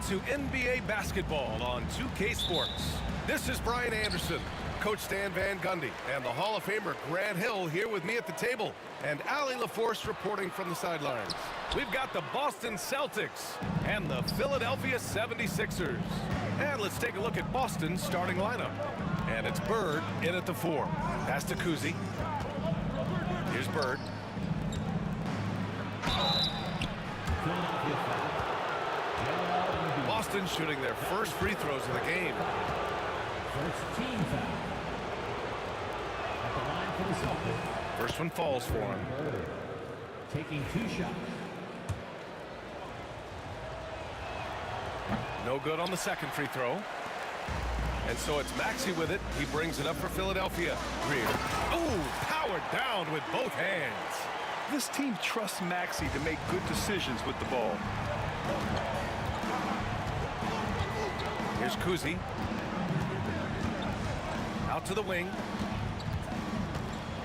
to NBA basketball on 2K Sports. This is Brian Anderson, Coach Stan Van Gundy, and the Hall of Famer Grant Hill here with me at the table, and Allie LaForce reporting from the sidelines. We've got the Boston Celtics and the Philadelphia 76ers. And let's take a look at Boston's starting lineup. And it's Bird in at the 4. Pass to Kuzi. Here's Bird. Boston shooting their first free throws of the game. First team foul. At the line for the Celtics. First one falls for him. Bird taking 2 shots. No good on the second free throw. And so it's Maxey with it. He brings it up for Philadelphia. Greer. Oh, powered down with both hands. This team trusts Maxey to make good decisions with the ball. Here's Kuzi. Out to the wing.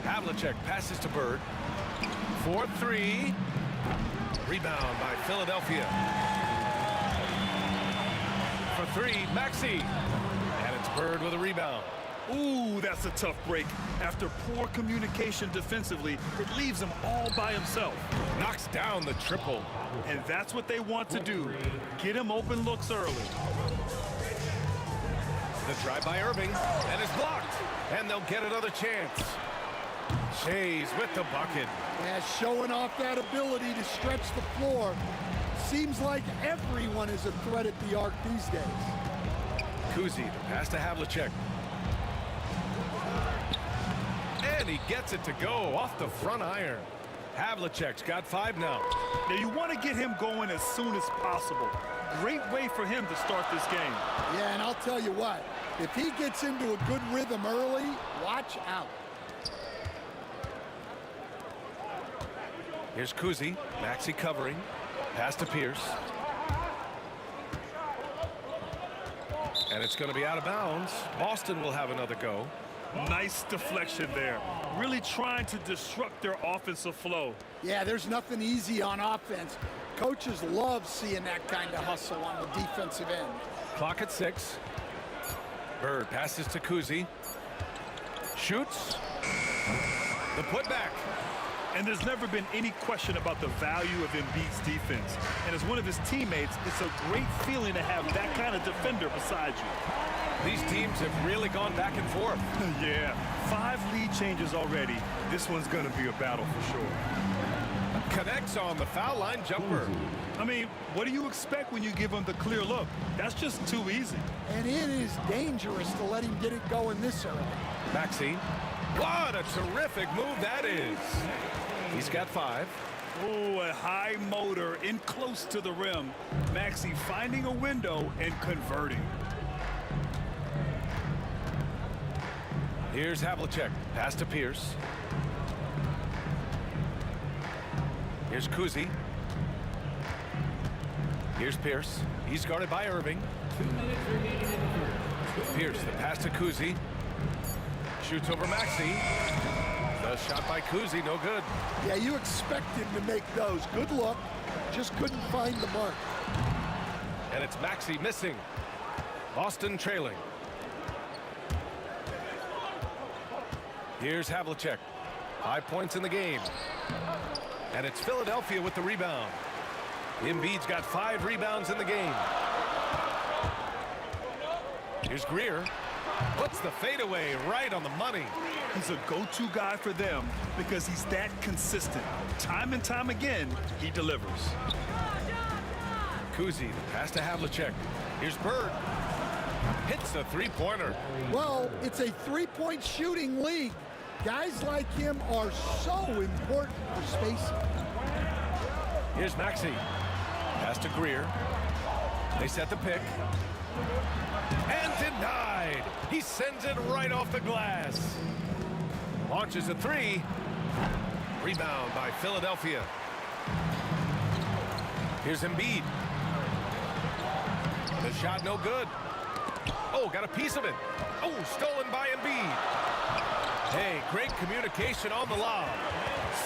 Havlicek passes to Bird. 4-3. Rebound by Philadelphia. For three, Maxey. And it's Bird with a rebound. Ooh, that's a tough break. After poor communication defensively, it leaves him all by himself. Knocks down the triple. And that's what they want to do. Get him open looks early. The drive by Irving, and it's blocked. And they'll get another chance. Shays with the bucket. Yeah, showing off that ability to stretch the floor. Seems like everyone is a threat at the arc these days. Kuzi, the pass to Havlicek. And he gets it to go off the front iron. Havlicek's got 5 now. Now you want to get him going as soon as possible. Great way for him to start this game. Yeah, and I'll tell you what, if he gets into a good rhythm early, watch out. Here's Kuzi, Maxey covering. Pass to Pierce. And it's going to be out of bounds. Boston will have another go. Nice deflection there. Really trying to disrupt their offensive flow. Yeah, there's nothing easy on offense. Coaches love seeing that kind of hustle on the defensive end. Clock at 6. Bird passes to Kuzi. Shoots. The putback. And there's never been any question about the value of Embiid's defense. And as one of his teammates, it's a great feeling to have that kind of defender beside you. These teams have really gone back and forth. Yeah, 5 lead changes already. This one's going to be a battle for sure. Connects on the foul line jumper. I mean, what do you expect when you give him the clear look? That's just too easy. And it is dangerous to let him get it going this early. Maxey. What a terrific move that is. He's got 5. Oh, a high motor in close to the rim. Maxey finding a window and converting. Here's Havlicek. Pass to Pierce. Here's Kuzi. Here's Pierce. He's guarded by Irving. Pierce, the pass to Kuzi. Shoots over Maxey. The shot by Kuzi, no good. Yeah, you expect him to make those. Good look. Just couldn't find the mark. And it's Maxey missing. Boston trailing. Here's Havlicek. 5 points in the game. And it's Philadelphia with the rebound. Embiid's got 5 rebounds in the game. Here's Greer. Puts the fadeaway right on the money. He's a go-to guy for them because he's that consistent. Time and time again, he delivers. Kuzi, the pass to Havlicek. Here's Bird. Hits a 3-pointer. Well, it's a 3-point shooting league. Guys like him are so important for spacing. Here's Maxey. Pass to Greer. They set the pick. And denied. He sends it right off the glass. Launches a 3. Rebound by Philadelphia. Here's Embiid. The shot no good. Oh, got a piece of it. Oh, stolen by Embiid. Hey, great communication on the lob.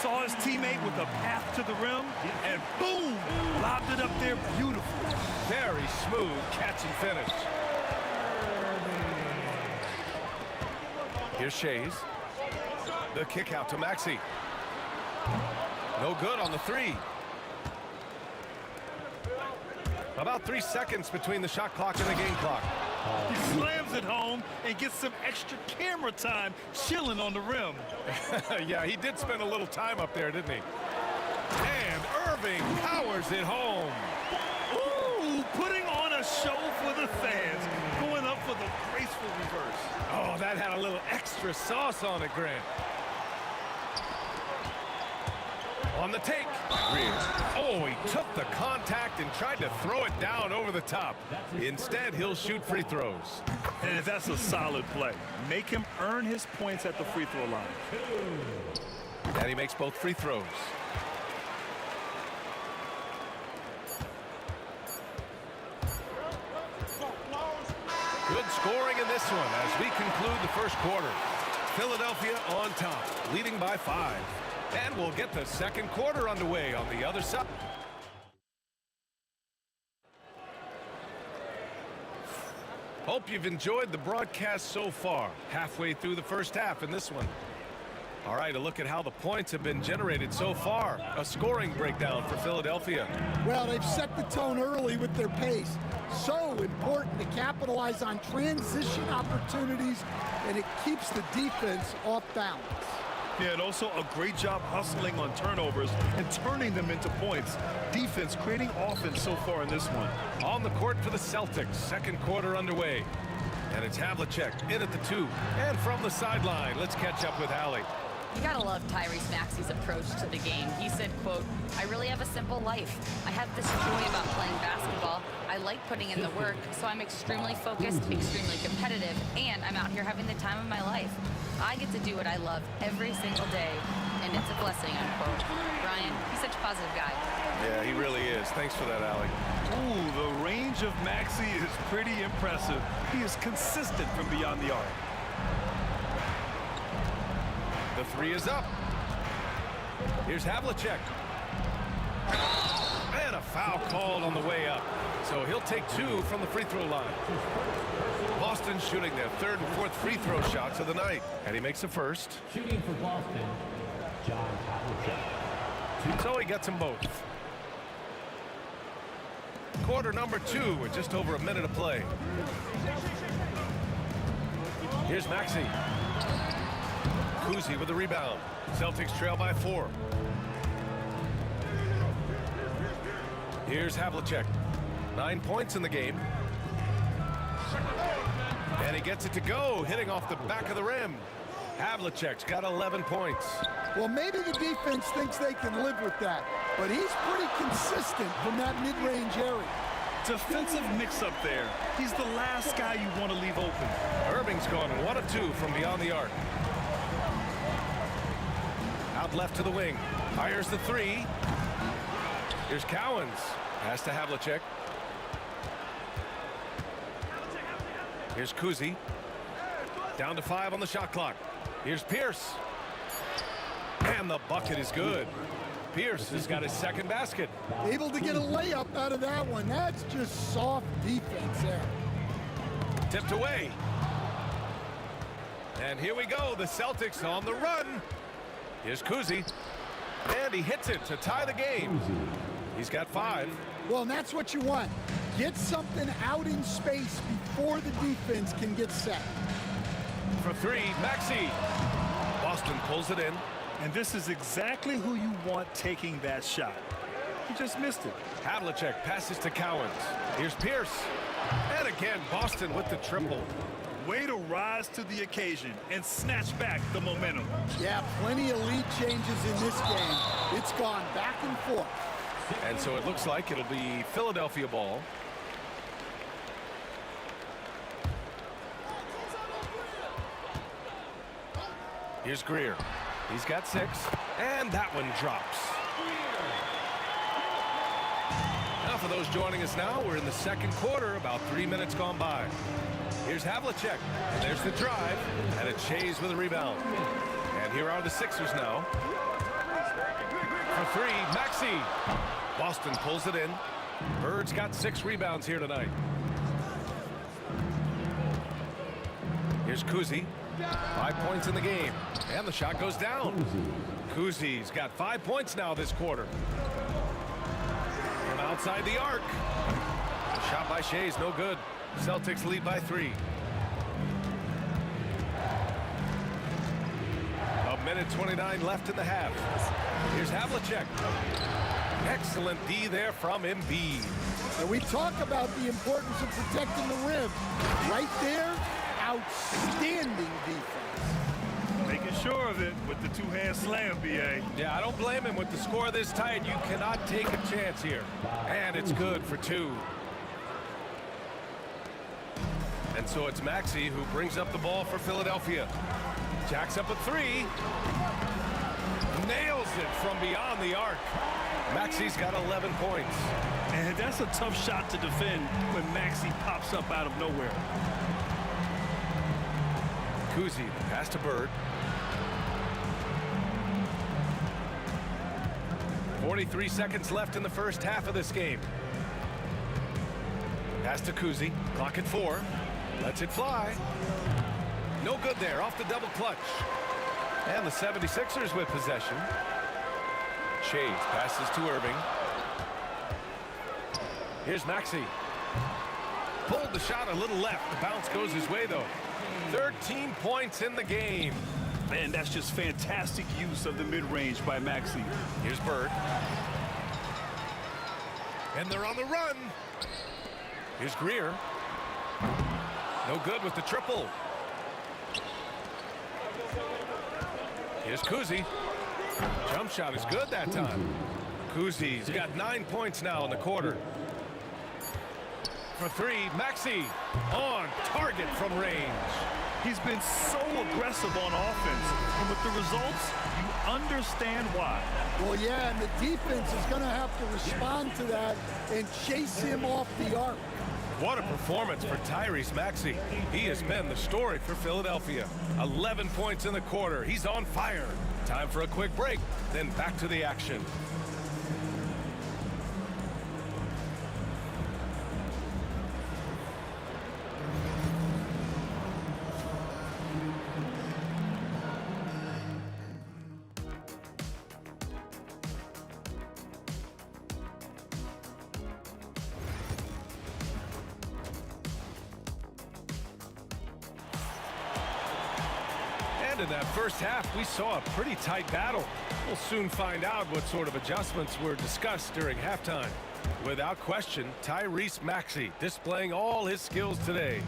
Saw his teammate with a path to the rim, and boom, lobbed it up there beautifully. Very smooth catch and finish. Here's Shays. The kick out to Maxey. No good on the 3. About 3 seconds between the shot clock and the game clock. He slams it home and gets some extra camera time chilling on the rim. Yeah, he did spend a little time up there, didn't he? And Irving powers it home. Ooh, putting on a show for the fans. Going up for the graceful reverse. Oh, that had a little extra sauce on it, Grant. On the take. Greer. Oh, he took the contact and tried to throw it down over the top. Instead, he'll shoot free throws. And that's a solid play. Make him earn his points at the free throw line. And he makes both free throws. Good Good scoring in this one as we conclude the first quarter. Philadelphia on top, leading by 5. And we'll get the second quarter underway on the other side. Hope you've enjoyed the broadcast so far. Halfway through the first half in this one. All right, a look at how the points have been generated so far. A scoring breakdown for Philadelphia. Well, they've set the tone early with their pace. So important to capitalize on transition opportunities, and it keeps the defense off balance. Yeah, and also a great job hustling on turnovers and turning them into points. Defense creating offense so far in this one. On the court for the Celtics, second quarter underway. And it's Havlicek in at the 2. And from the sideline, let's catch up with Allie. You gotta love Tyrese Maxey's approach to the game. He said, quote, "I really have a simple life. I have this joy about playing basketball. I like putting in the work, so I'm extremely focused, extremely competitive, and I'm out here having the time of my life. I get to do what I love every single day, and it's a blessing," unquote. Brian, he's such a positive guy. Yeah, he really is. Thanks for that, Allie. Ooh, the range of Maxey is pretty impressive. He is consistent from beyond the arc. The 3 is up. Here's Havlicek. And a foul called on the way up. So he'll take 2 from the free throw line. Boston shooting their 3rd and 4th free throw shots of the night. And he makes the first. Shooting for Boston, John Havlicek. So he gets them both. Quarter number 2 with just over a minute to play. Here's Maxey. Kuzi with the rebound. Celtics trail by 4. Here's Havlicek. 9 points in the game. And he gets it to go, hitting off the back of the rim. Havlicek's got 11 points. Well, maybe the defense thinks they can live with that, but he's pretty consistent from that mid-range area. Defensive mix-up there. He's the last guy you want to leave open. Irving's gone 1 of 2 from beyond the arc. Out left to the wing. Fires the 3. Here's Cowens. Pass to Havlicek. Here's Kuzi. Down to 5 on the shot clock. Here's Pierce. And the bucket is good. Pierce has got his second basket. Able to get a layup out of that one. That's just soft defense there. Tipped away. And here we go. The Celtics on the run. Here's Kuzi. And he hits it to tie the game. He's got 5. Well, and that's what you want. Get something out in space before the defense can get set. For 3, Maxey. Boston pulls it in. And this is exactly who you want taking that shot. He just missed it. Havlicek passes to Cowens. Here's Pierce. And again, Boston with the triple. Way to rise to the occasion and snatch back the momentum. Yeah, plenty of lead changes in this game. It's gone back and forth. And so it looks like it'll be Philadelphia ball. Here's Greer. He's got 6. And that one drops. Now for those joining us now, we're in the second quarter, about 3 minutes gone by. Here's Havlicek. And there's the drive. And it's Shays with a rebound. And here are the Sixers now. For 3, Maxey. Boston pulls it in. Bird's got 6 rebounds here tonight. Here's Kuzi. 5 points in the game. And the shot goes down. Kuzi's got 5 points now this quarter. From outside the arc. Shot by Shays, no good. Celtics lead by 3. A minute 29 left in the half. Here's Havlicek. Excellent D there from Embiid. And we talk about the importance of protecting the rim. Right there, outstanding defense. Making sure of it with the 2-hand slam, B.A. Yeah, I don't blame him with the score this tight. You cannot take a chance here. And it's good for 2. And so it's Maxey who brings up the ball for Philadelphia. Jacks up a 3. Nails it from beyond the arc. Maxey's got 11 points. And that's a tough shot to defend when Maxey pops up out of nowhere. Kuzi, pass to Bird. 43 seconds left in the first half of this game. Pass to Kuzi, clock at 4. Lets it fly. No good there, off the double clutch. And the 76ers with possession. Shades passes to Irving. Here's Maxey. Pulled the shot a little left. The bounce goes his way, though. 13 points in the game. Man, that's just fantastic use of the mid-range by Maxey. Here's Bird. And they're on the run. Here's Greer. No good with the triple. Here's Kuzi. Jump shot is good that time. Kuzi's got 9 points now in the quarter. For 3, Maxey on target from range. He's been so aggressive on offense, and with the results, you understand why. Well, yeah, and the defense is going to have to respond to that and chase him off the arc. What a performance for Tyrese Maxey. He has been the story for Philadelphia. 11 points in the quarter. He's on fire. Time for a quick break, then back to the action. In that first half, we saw a pretty tight battle. We'll soon find out what sort of adjustments were discussed during halftime. Without question, Tyrese Maxey displaying all his skills today.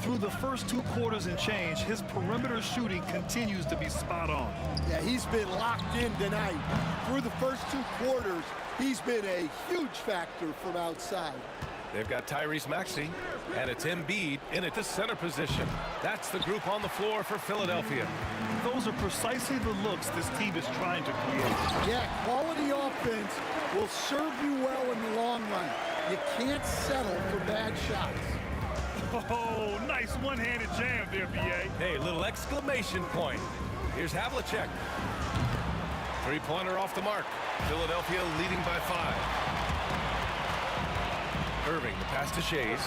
Through the first 2 quarters and change, his perimeter shooting continues to be spot on. Yeah, he's been locked in tonight. Through the first 2 quarters, he's been a huge factor from outside. They've got Tyrese Maxey, and it's Embiid in at the center position. That's the group on the floor for Philadelphia. Those are precisely the looks this team is trying to create. Yeah, quality offense will serve you well in the long run. You can't settle for bad shots. Oh, nice one-handed jam there, B.A. Hey, little exclamation point. Here's Havlicek. Three-pointer off the mark. Philadelphia leading by 5. Irving, the pass to Shays.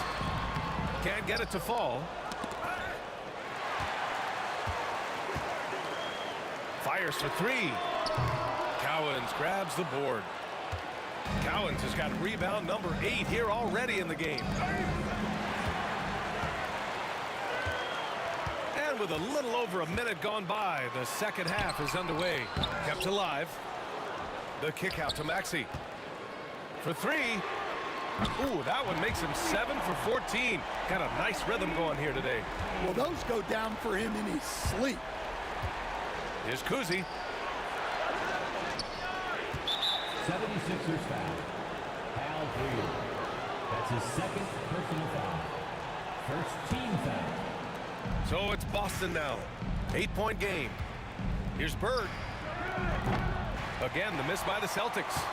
Can't get it to fall. Fires for 3. Cowens grabs the board. Cowens has got rebound number 8 here already in the game. And with a little over a minute gone by, the second half is underway. Kept alive. The kick out to Maxey. For 3. Ooh, that one makes him 7 for 14. Got a nice rhythm going here today. Well, those go down for him in his sleep. Here's Kuzi. 76ers foul. Al Greer. That's his second personal foul. First team foul. So it's Boston now. 8-point game. Here's Bird. Again, the miss by the Celtics.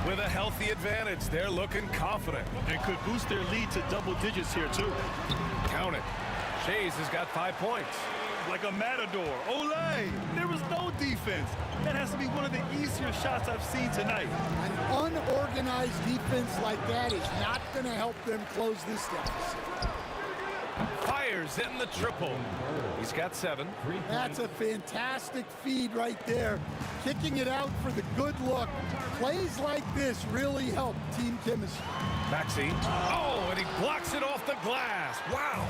With a healthy advantage, they're looking confident. And could boost their lead to double digits here, too. Count it. Shays has got 5 points. Like a matador. Olay! There was no defense. That has to be one of the easier shots I've seen tonight. An unorganized defense like that is not going to help them close this deficit. Fires in the triple. He's got 7. That's a fantastic feed right there. Kicking it out for the good look. Plays like this really help team chemistry. Maxey. Oh, and he blocks it off the glass. Wow.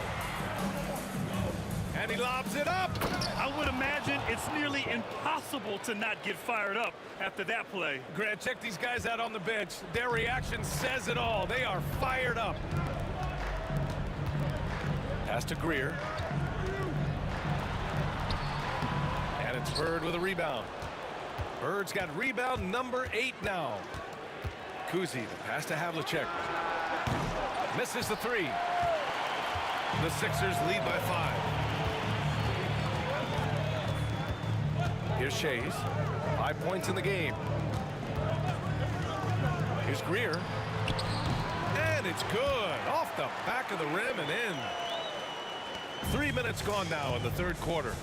And he lobs it up. I would imagine it's nearly impossible to not get fired up after that play. Grant, check these guys out on the bench. Their reaction says it all. They are fired up. Pass to Greer. And it's Bird with a rebound. Bird's got rebound number 8 now. Kuzi, the pass to Havlicek. Misses the 3. The Sixers lead by 5. Here's Shays. 5 points in the game. Here's Greer. And it's good. Off the back of the rim and in. 3 minutes gone now in the third quarter.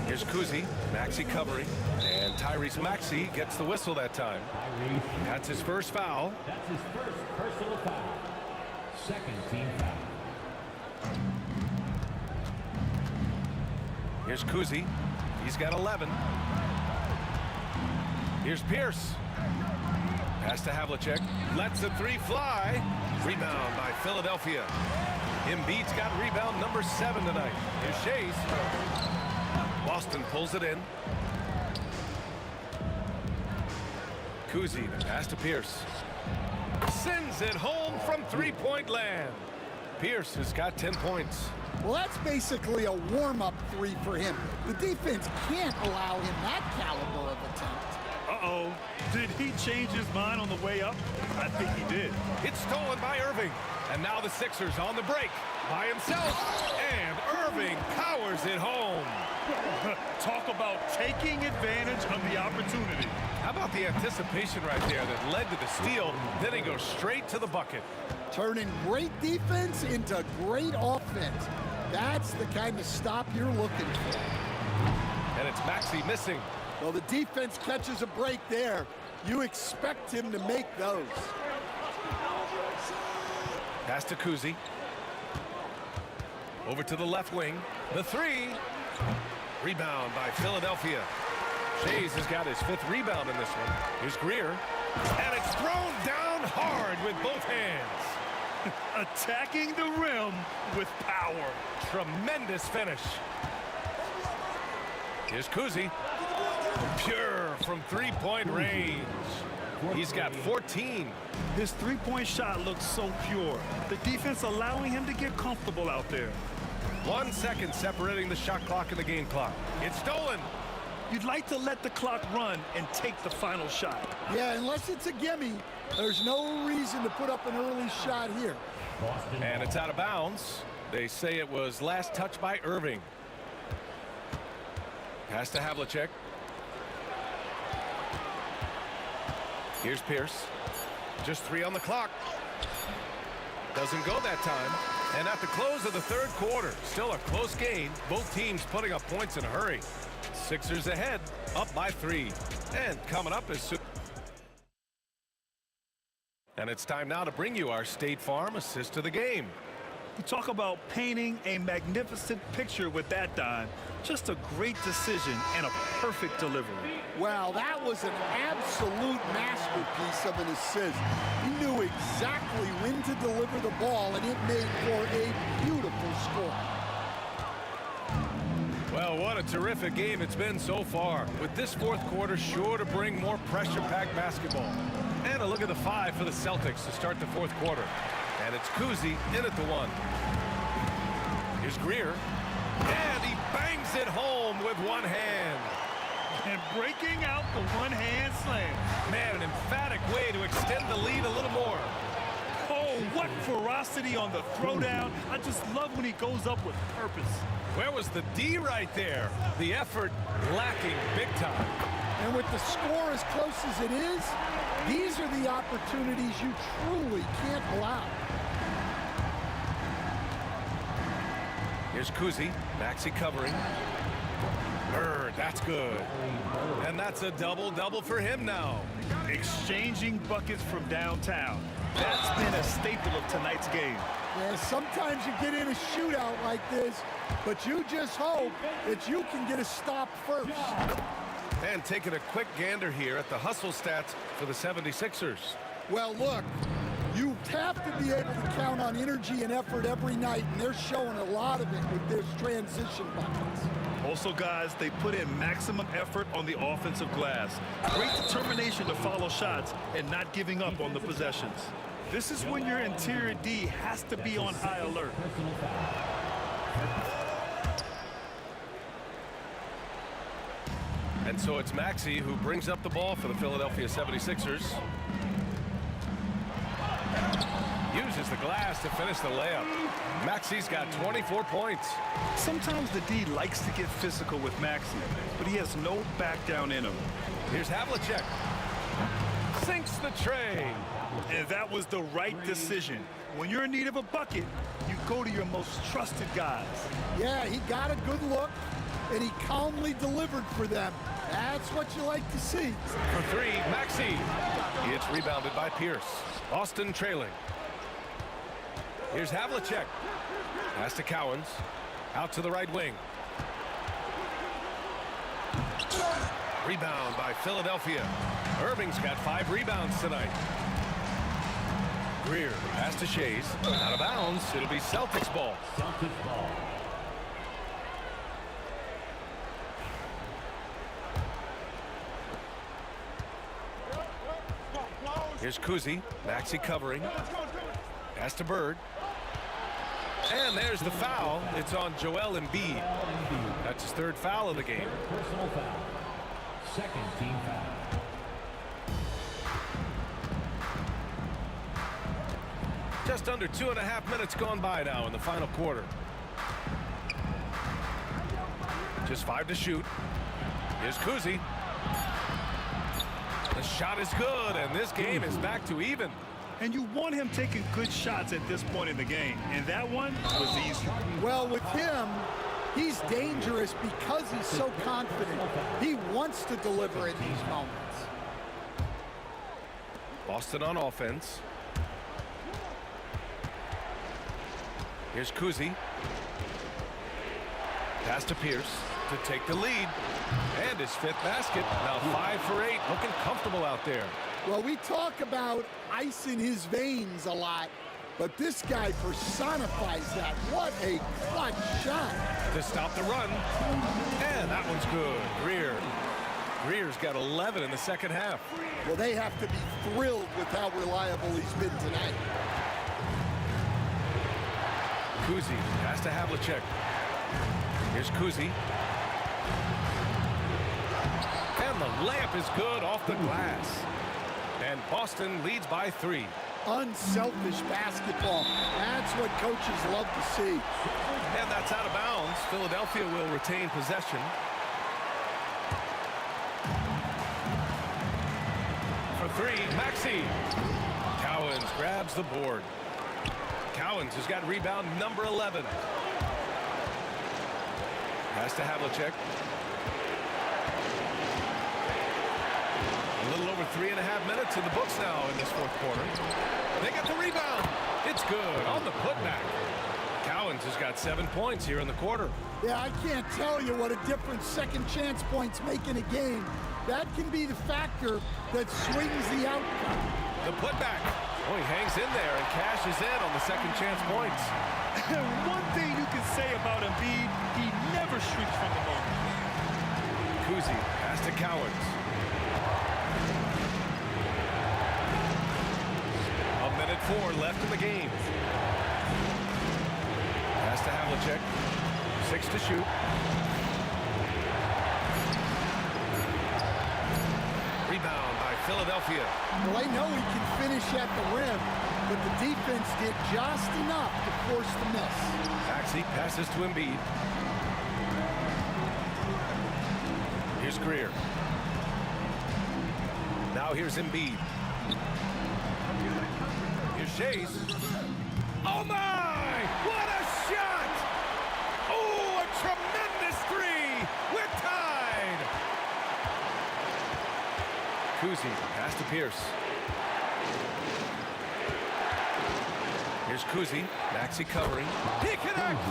Here's Kuzi. Maxey covering. And Tyrese Maxey gets the whistle that time. That's his first foul. That's his first personal foul. Second team foul. Here's Kuzi. He's got 11. Here's Pierce. Pass to Havlicek. Lets the three fly. Rebound by Philadelphia. Embiid's got rebound number 7 tonight. Here's Shays. Boston pulls it in. Kuzi, pass to Pierce. Sends it home from three-point land. Pierce has got 10 points. Well, that's basically a warm-up three for him. The defense can't allow him that caliber of attempt. Uh-oh. Did he change his mind on the way up? I think he did. It's stolen by Irving. And now the Sixers on the break by himself. And Irving powers it home. Talk about taking advantage of the opportunity. How about the anticipation right there that led to the steal? Then he goes straight to the bucket. Turning great defense into great offense. That's the kind of stop you're looking for. And it's Maxey missing. Well, the defense catches a break there. You expect him to make those. Pass to Kuzi. Over to the left wing. The three. Rebound by Philadelphia. Shays has got his 5th rebound in this one. Here's Greer. And it's thrown down hard with both hands. Attacking the rim with power. Tremendous finish. Here's Kuzi. Pure from three-point range. He's got 14. His three-point shot looks so pure. The defense allowing him to get comfortable out there. 1 second separating the shot clock and the game clock. It's stolen. You'd like to let the clock run and take the final shot. Yeah, unless it's a gimme, there's no reason to put up an early shot here. And it's out of bounds. They say it was last touched by Irving. Pass to Havlicek. Here's Pierce. Just 3 on the clock. Doesn't go that time. And at the close of the third quarter, still a close game. Both teams putting up points in a hurry. Sixers ahead, up by 3. And coming up is soon. And it's time now to bring you our State Farm assist to the game. You talk about painting a magnificent picture with that, Don. Just a great decision and a perfect delivery. Wow, that was an absolute masterpiece of an assist. He knew exactly when to deliver the ball, and it made for a beautiful score. Well, what a terrific game it's been so far. With this fourth quarter sure to bring more pressure-packed basketball. And a look at the 5 for the Celtics to start the fourth quarter. And it's Kuzi in at the 1. Here's Greer. And he bangs it home with one hand. And breaking out the one-hand slam. Man, an emphatic way to extend the lead a little more. Oh, what ferocity on the throwdown. I just love when he goes up with purpose. Where was the D right there? The effort lacking big time. And with the score as close as it is, these are the opportunities you truly can't allow. Here's Kuzi. Maxey covering. Bird, that's good. And that's a double-double for him now. Exchanging buckets from downtown. That's been a staple of tonight's game. Yeah, sometimes you get in a shootout like this, but you just hope that you can get a stop first. And taking a quick gander here at the hustle stats for the 76ers. Well, look, you have to be able to count on energy and effort every night, and they're showing a lot of it with this transition buckets. Also, guys, they put in maximum effort on the offensive glass. Great determination to follow shots and not giving up on the possessions. This is when your interior D has to be on high alert. And so it's Maxey who brings up the ball for the Philadelphia 76ers. Uses the glass to finish the layup. Maxey's got 24 points. Sometimes the D likes to get physical with Maxey, but he has no back down in him. Here's Havlicek. Sinks the tray. And that was the right decision. When you're in need of a bucket, you go to your most trusted guys. Yeah, he got a good look, and he calmly delivered for them. That's what you like to see. For three, Maxey. It's rebounded by Pierce. Boston trailing. Here's Havlicek. Pass to Cowens. Out to the right wing. Rebound by Philadelphia. Irving's got 5 rebounds tonight. Greer, pass to Shays. Out of bounds. It'll be Celtics ball. Celtics ball. Here's Kuzi. Maxey covering. Pass to Bird. And there's the foul. It's on Joel Embiid. That's his 3rd foul of the game. Personal foul. Second team foul. Just under 2.5 minutes gone by now in the final quarter. Just 5 to shoot. Here's Kuzi. The shot is good, and this game is back to even. And you want him taking good shots at this point in the game. And that one was easy. Well, with him, he's dangerous because he's so confident. He wants to deliver in these moments. Boston on offense. Here's Kuzi. Pass to Pierce to take the lead. And his 5th basket. Now 5 for 8. Looking comfortable out there. Well, we talk about ice in his veins a lot, but this guy personifies that. What a clutch shot. To stop the run. And that one's good. Greer's got 11 in the second half. Well, they have to be thrilled with how reliable he's been tonight. Kuzi, pass to Havlicek. Here's Kuzi. And the layup is good off the glass. And Boston leads by 3. Unselfish basketball. That's what coaches love to see. And that's out of bounds. Philadelphia will retain possession. For 3, Maxey. Cowens grabs the board. Cowens has got rebound number 11. Pass to Havlicek. A little over 3.5 minutes in the books now in this 4th quarter. They get the rebound. It's good on the putback. Cowens has got 7 points here in the quarter. Yeah, I can't tell you what a difference second chance points make in a game. That can be the factor that swings the outcome. The putback. Oh, he hangs in there and cashes in on the second chance points. One thing you can say about Embiid, he never shrinks from the moment. Kuzi, pass to Cowens. A minute 4 left in the game. Pass to Havlicek. 6 to shoot. Rebound by Philadelphia. Well, I know he can finish at the rim, but the defense did just enough to force the miss. Maxey passes to Embiid. Here's Greer. Now here's Embiid. Here's Shays. Oh my! What a shot! Oh, a tremendous 3! We're tied! Kuzi, pass to Pierce. Here's Kuzi. Maxey covering. He connects!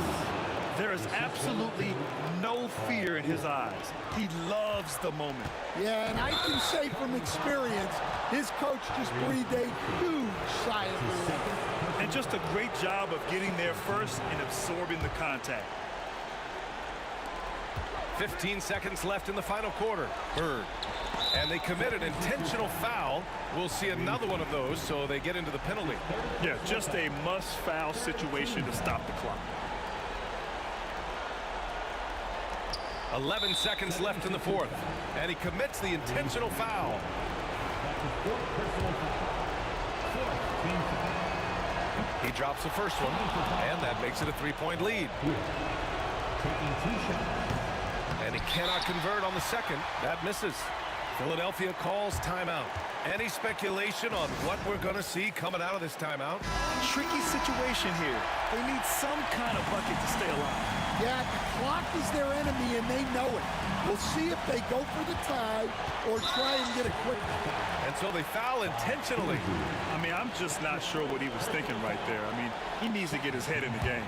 There is absolutely no fear in his eyes. He loves the moment. Yeah, and I can say from experience, his coach just breathed a huge sigh of relief. And just a great job of getting there first and absorbing the contact. 15 seconds left in the final quarter. Bird. And they commit an intentional foul. We'll see another one of those, so they get into the penalty. Yeah, just a must-foul situation to stop the clock. 11 seconds left in the 4th. And he commits the intentional foul. He drops the first one, and that makes it a 3-point lead. And he cannot convert on the second. That misses. Philadelphia calls timeout. Any speculation on what we're going to see coming out of this timeout? Tricky situation here. They need some kind of bucket to stay alive. Yeah, the clock is their enemy, and they know it. We'll see if they go for the tie or try and get it quick. And so they foul intentionally. I mean, I'm just not sure what he was thinking right there. I mean, he needs to get his head in the game.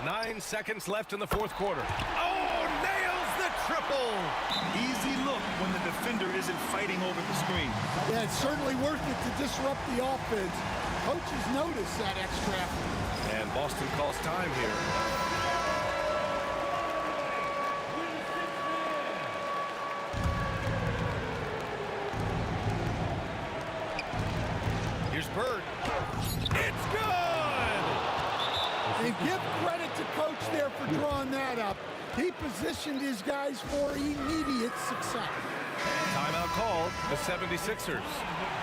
9 seconds left in the fourth quarter. Oh, nails the triple. Easy look when the defender isn't fighting over the screen. Yeah, it's certainly worth it to disrupt the offense. Coaches notice that extra effort. And Boston calls time here. Here's Bird. It's good! And give credit to Coach there for drawing that up. He positioned his guys for immediate success. Timeout called, the 76ers.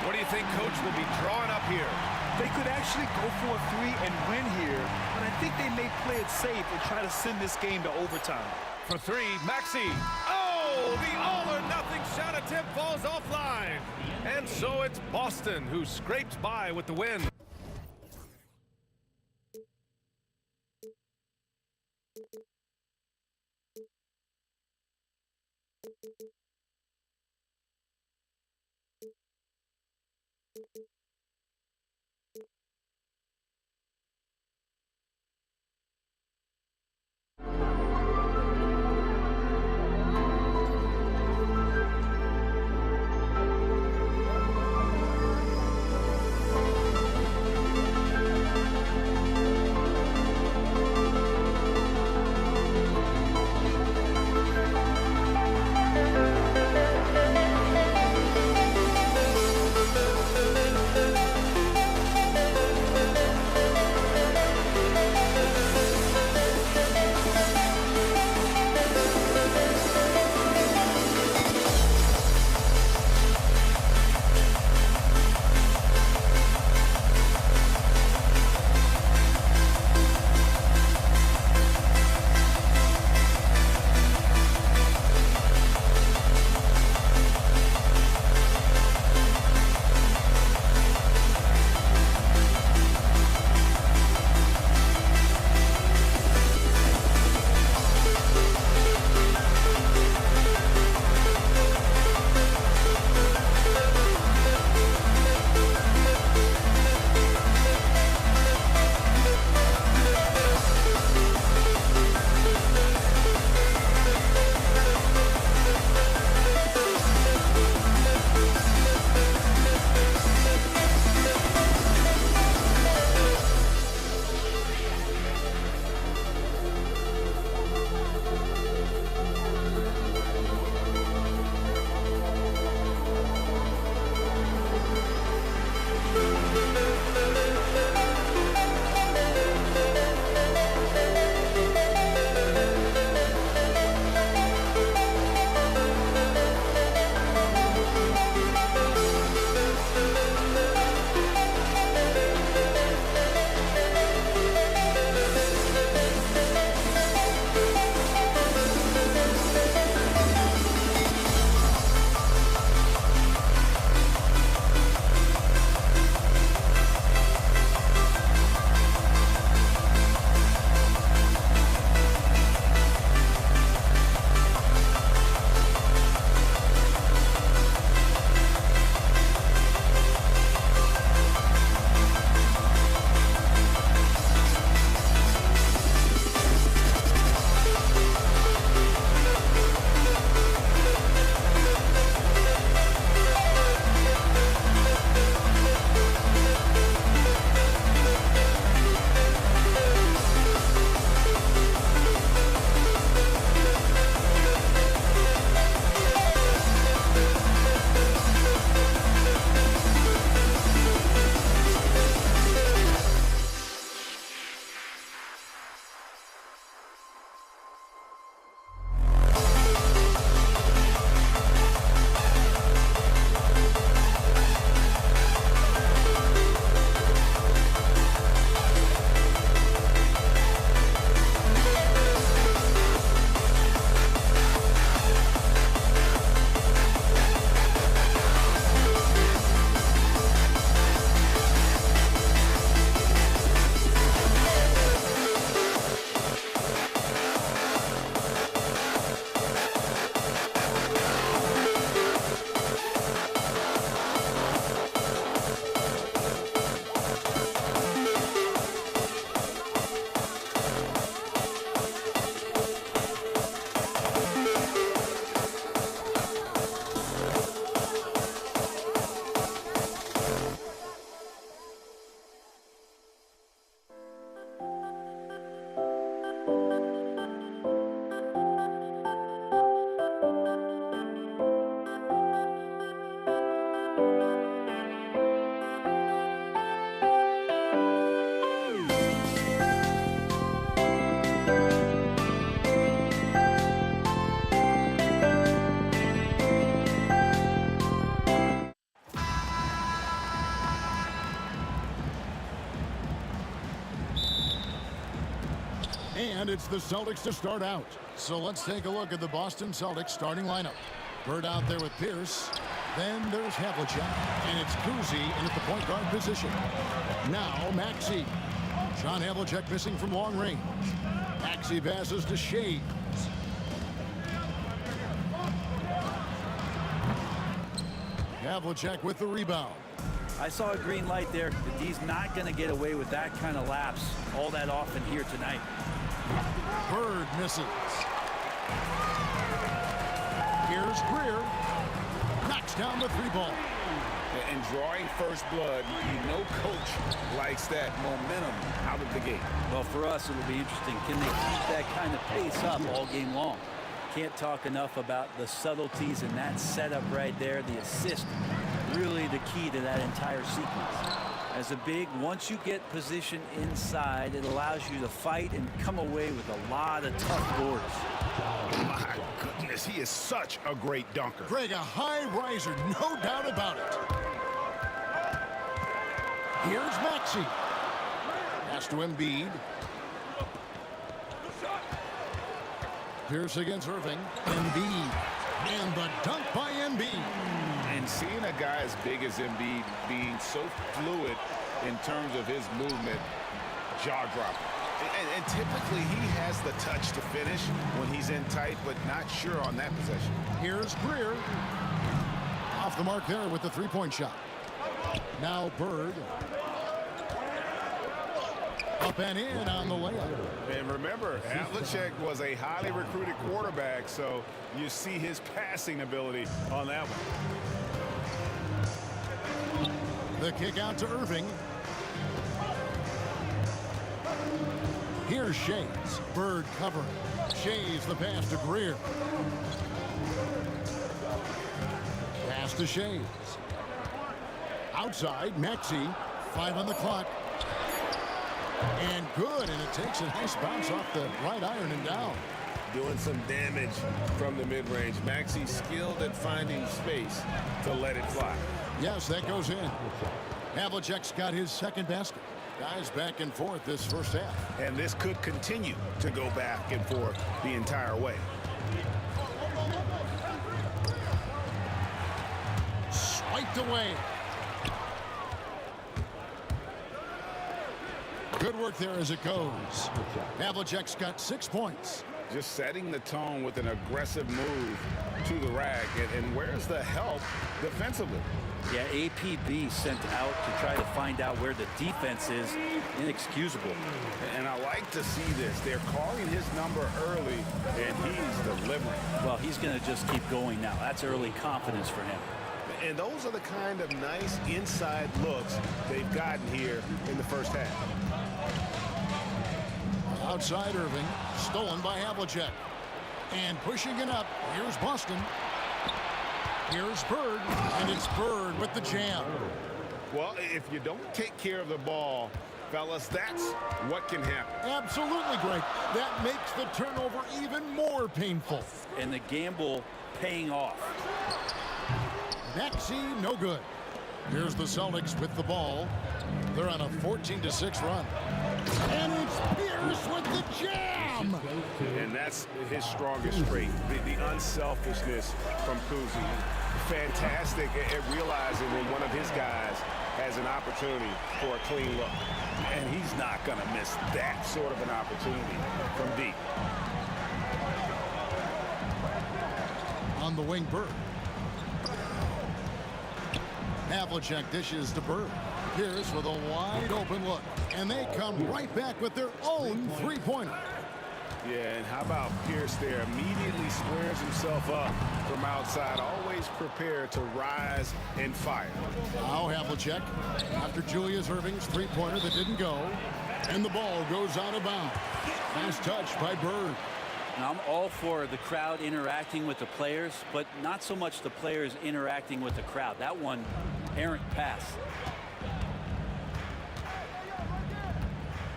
What do you think Coach will be drawing up here? They could actually go for a three and win here, but I think they may play it safe and try to send this game to overtime. For three, Maxey. Oh, the all-or-nothing shot attempt falls offline. And so it's Boston who scrapes by with the win. And it's the Celtics to start out. So let's take a look at the Boston Celtics starting lineup. Bird out there with Pierce. Then there's Havlicek. And it's Kuzi in at the point guard position. Now Maxey. John Havlicek missing from long range. Maxey passes to Shades. Havlicek with the rebound. I saw a green light there. The D's not going to get away with that kind of lapse all that often here tonight. Bird misses. Here's Greer. Knocks down the three ball. And drawing first blood, you know coach likes that momentum out of the gate. Well, for us, it'll be interesting. Can they keep that kind of pace up all game long? Can't talk enough about the subtleties in that setup right there. The assist, really the key to that entire sequence. As a big, once you get position inside, it allows you to fight and come away with a lot of tough boards. My goodness, he is such a great dunker. Greg, a high riser, no doubt about it. Here's Maxey. Pass to Embiid. Pierce against Irving. Embiid. And the dunk by Embiid. And seeing a guy as big as Embiid being so fluid in terms of his movement, jaw-dropping. And typically he has the touch to finish when he's in tight, but not sure on that possession. Here's Greer. Off the mark there with the three-point shot. Now Bird. Up and in on the layup. And remember, Havlicek was a highly recruited quarterback, so you see his passing ability on that one. The kick out to Irving. Here's Shades. Bird covering. Shades the pass to Greer. Pass to Shades. Outside, Maxey. 5 on the clock. And good, and it takes a nice bounce off the right iron and down. Doing some damage from the mid-range. Maxey skilled at finding space to let it fly. Yes, that goes in. Havlicek's got his second basket. Guys back and forth this first half. And this could continue to go back and forth the entire way. Swiped away. Good work there as it goes. Havlicek's got 6 points. Just setting the tone with an aggressive move to the rack. And where's the help defensively? Yeah, APB sent out to try to find out where the defense is. Inexcusable. And I like to see this. They're calling his number early, and he's delivering. Well, he's going to just keep going now. That's early confidence for him. And those are the kind of nice inside looks they've gotten here in the first half. Outside Irving, stolen by Havlicek. And pushing it up, here's Boston. Here's Bird, and it's Bird with the jam. Well, if you don't take care of the ball, fellas, that's what can happen. Absolutely, Greg. That makes the turnover even more painful. And the gamble paying off. Maxey, no good. Here's the Celtics with the ball. They're on a 14-6 run. And it's Pierce with the jam! And that's his strongest trait, the unselfishness from Kuzi. Fantastic at realizing when one of his guys has an opportunity for a clean look. And he's not going to miss that sort of an opportunity from deep. On the wing, Bird. Havlicek dishes to Bird. Pierce with a wide open look. And they come right back with their own three-pointer. Yeah, and how about Pierce there? Immediately squares himself up from outside, always prepared to rise and fire. Now Havlicek after Julius Irving's three-pointer that didn't go. And the ball goes out of bounds. Nice touch by Bird. Now, I'm all for the crowd interacting with the players, but not so much the players interacting with the crowd. That one, errant pass.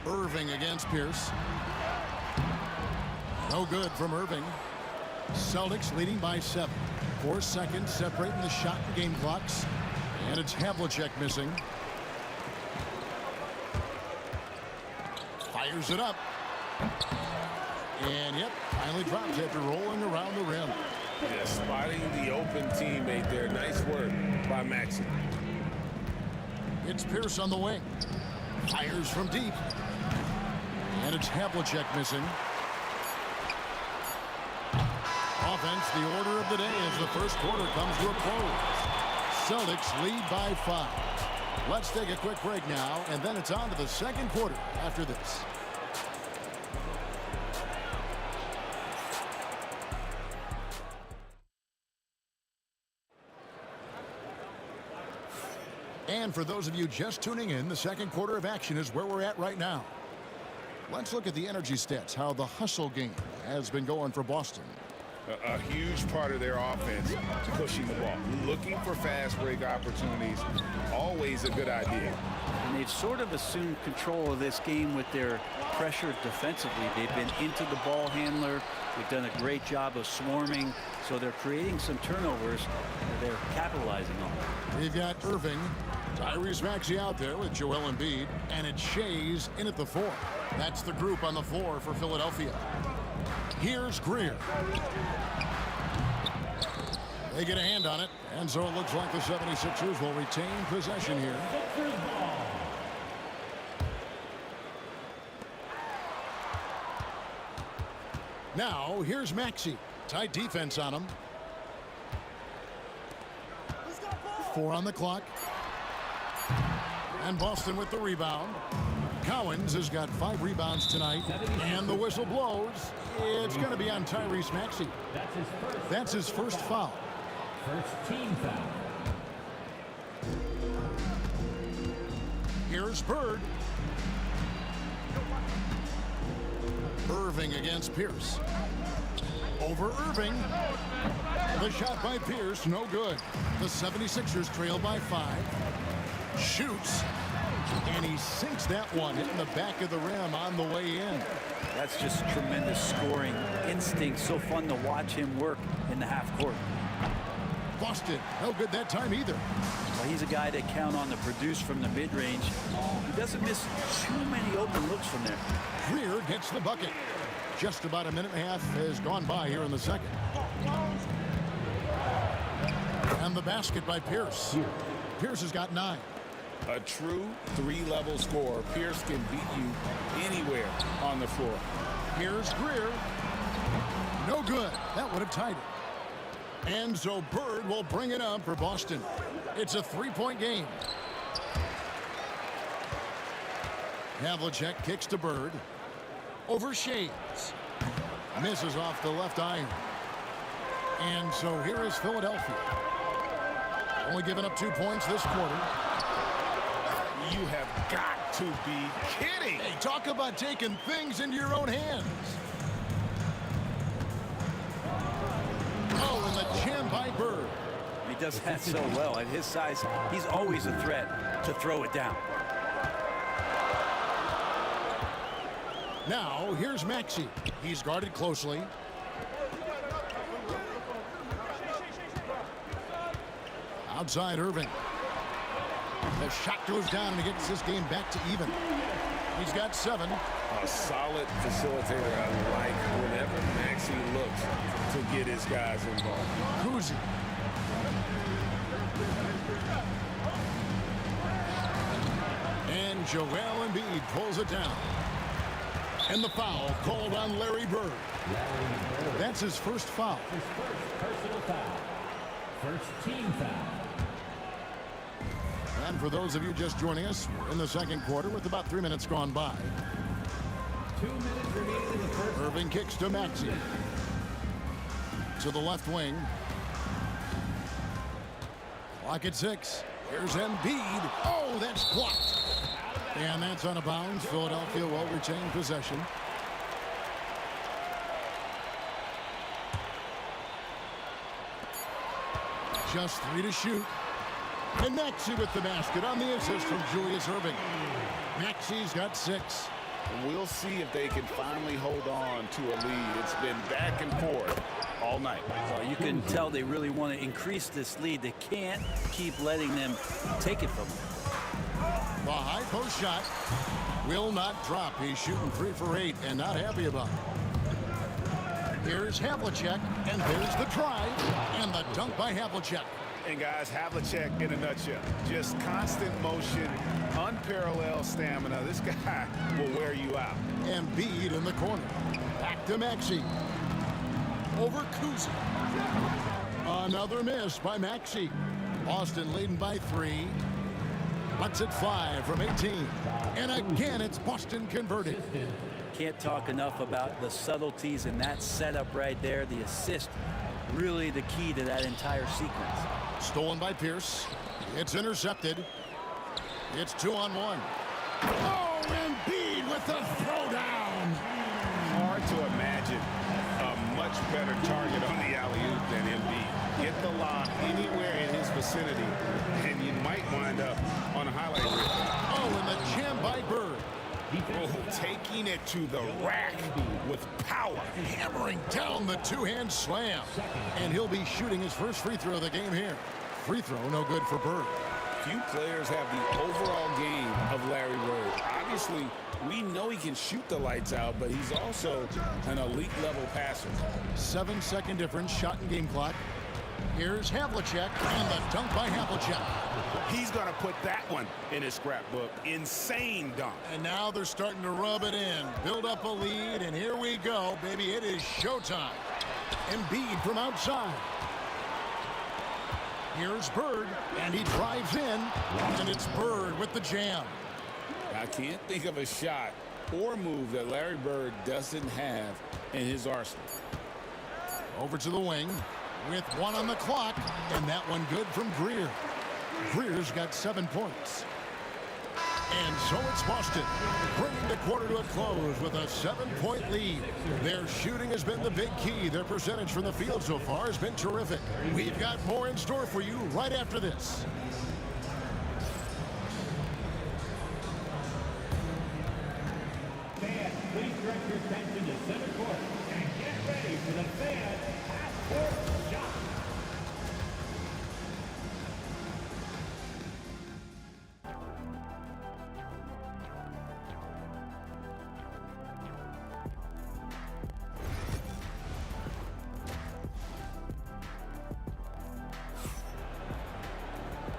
Irving against Pierce. No good from Irving. Celtics leading by 7. 4 seconds separating the shot and game clocks. And it's Havlicek missing. Fires it up. And yep, finally drops after rolling around the rim. Yeah, spotting the open teammate there. Nice work by Maxey. It's Pierce on the wing. Fires from deep. And it's Havlicek missing. Offense, the order of the day as the first quarter comes to a close. Celtics lead by 5. Let's take a quick break now, and then it's on to the second quarter after this. And for those of you just tuning in, the second quarter of action is where we're at right now. Let's look at the energy stats, how the hustle game has been going for Boston. A huge part of their offense, pushing the ball, looking for fast break opportunities, always a good idea. And they've sort of assumed control of this game with their pressure defensively. They've been into the ball handler. They've done a great job of swarming, so they're creating some turnovers that they're capitalizing on. We've got Irving, Tyrese Maxey out there with Joel Embiid, and it's Shays in at the 4. That's the group on the floor for Philadelphia. Here's Greer. They get a hand on it, and so it looks like the 76ers will retain possession here. Now, here's Maxey. Tight defense on him. 4 on the clock. And Boston with the rebound. Cowens has got 5 rebounds tonight, and the whistle blows. It's going to be on Tyrese Maxey. That's his first foul. First team foul. Here's Bird. Irving against Pierce. Over Irving. The shot by Pierce, no good. The 76ers trail by 5. Shoots. And he sinks that one, hitting the back of the rim on the way in. That's just tremendous scoring instinct. So fun to watch him work in the half court. Boston, no good that time either. Well, he's a guy that count on to produce from the mid-range. He doesn't miss too many open looks from there. Greer gets the bucket. Just about a minute and a half has gone by here in the second. And the basket by Pierce. Pierce has got 9. A true 3-level scorer. Pierce can beat you anywhere on the floor. Here's Greer. No good. That would have tied it. And so Bird will bring it up for Boston. It's a 3-point game. Havlicek kicks to Bird. Over Shades. Misses off the left iron. And so here is Philadelphia. Only giving up 2 points this quarter. You have got to be kidding. Hey, talk about taking things into your own hands. Oh, and the jam by Bird. He does that so well. At his size, he's always a threat to throw it down. Now, here's Maxey. He's guarded closely. Outside Irving. The shot goes down and he gets this game back to even. He's got 7. A solid facilitator. I like whenever Maxey looks to get his guys involved. Kuzi. And Joel Embiid pulls it down. And the foul called on Larry Bird. That's his first foul. His first personal foul. First team foul. And for those of you just joining us, we're in the second quarter with about 3 minutes gone by. 2 minutes remaining in the first. Irving kicks to Maxey. To the left wing. Clock at 6. Here's Embiid. Oh, that's blocked. And that's out of bounds. Philadelphia will retain possession. Just 3 to shoot. And Maxey with the basket on the assist from Julius Irving. Maxey's got 6. We'll see if they can finally hold on to a lead. It's been back and forth all night. Well, you can tell they really want to increase this lead. They can't keep letting them take it from them. The high post shot. Will not drop. He's shooting 3 for 8 and not happy about it. Here's Havlicek, and there's the drive and the dunk by Havlicek. And guys, Havlicek in a nutshell. Just constant motion, unparalleled stamina. This guy will wear you out. Embiid in the corner. Back to Maxey. Over Kuzi. Another miss by Maxey. Boston leading by 3. Lets it fly from 18. And again, it's Boston converted. Can't talk enough about the subtleties in that setup right there. The assist, really the key to that entire sequence. Stolen by Pierce. It's intercepted. It's 2-on-1. Oh, Embiid with the throwdown. Hard to imagine a much better target on the alley-oop than Embiid. Get the lob anywhere in his vicinity, and you might wind up on a highlight reel. Oh, and the jam by Bird. Oh, taking it to the rack with power. Hammering down the two-hand slam. And he'll be shooting his first free throw of the game here. Free throw, no good for Bird. Few players have the overall game of Larry Bird. Obviously, we know he can shoot the lights out, but he's also an elite-level passer. 7-second difference, shot and game clock. Here's Havlicek, and the dunk by Havlicek. He's going to put that one in his scrapbook. Insane dunk. And now they're starting to rub it in. Build up a lead, and here we go, baby. It is showtime. Embiid from outside. Here's Bird, and he drives in, and it's Bird with the jam. I can't think of a shot or move that Larry Bird doesn't have in his arsenal. Over to the wing with 1 on the clock, and that one good from Greer. Greer's got 7 points. And so it's Boston, bringing the quarter to a close with a 7-point lead. Their shooting has been the big key. Their percentage from the field so far has been terrific. We've got more in store for you right after this. Fans, please direct your attention to center court and get ready for the fan half-court shot.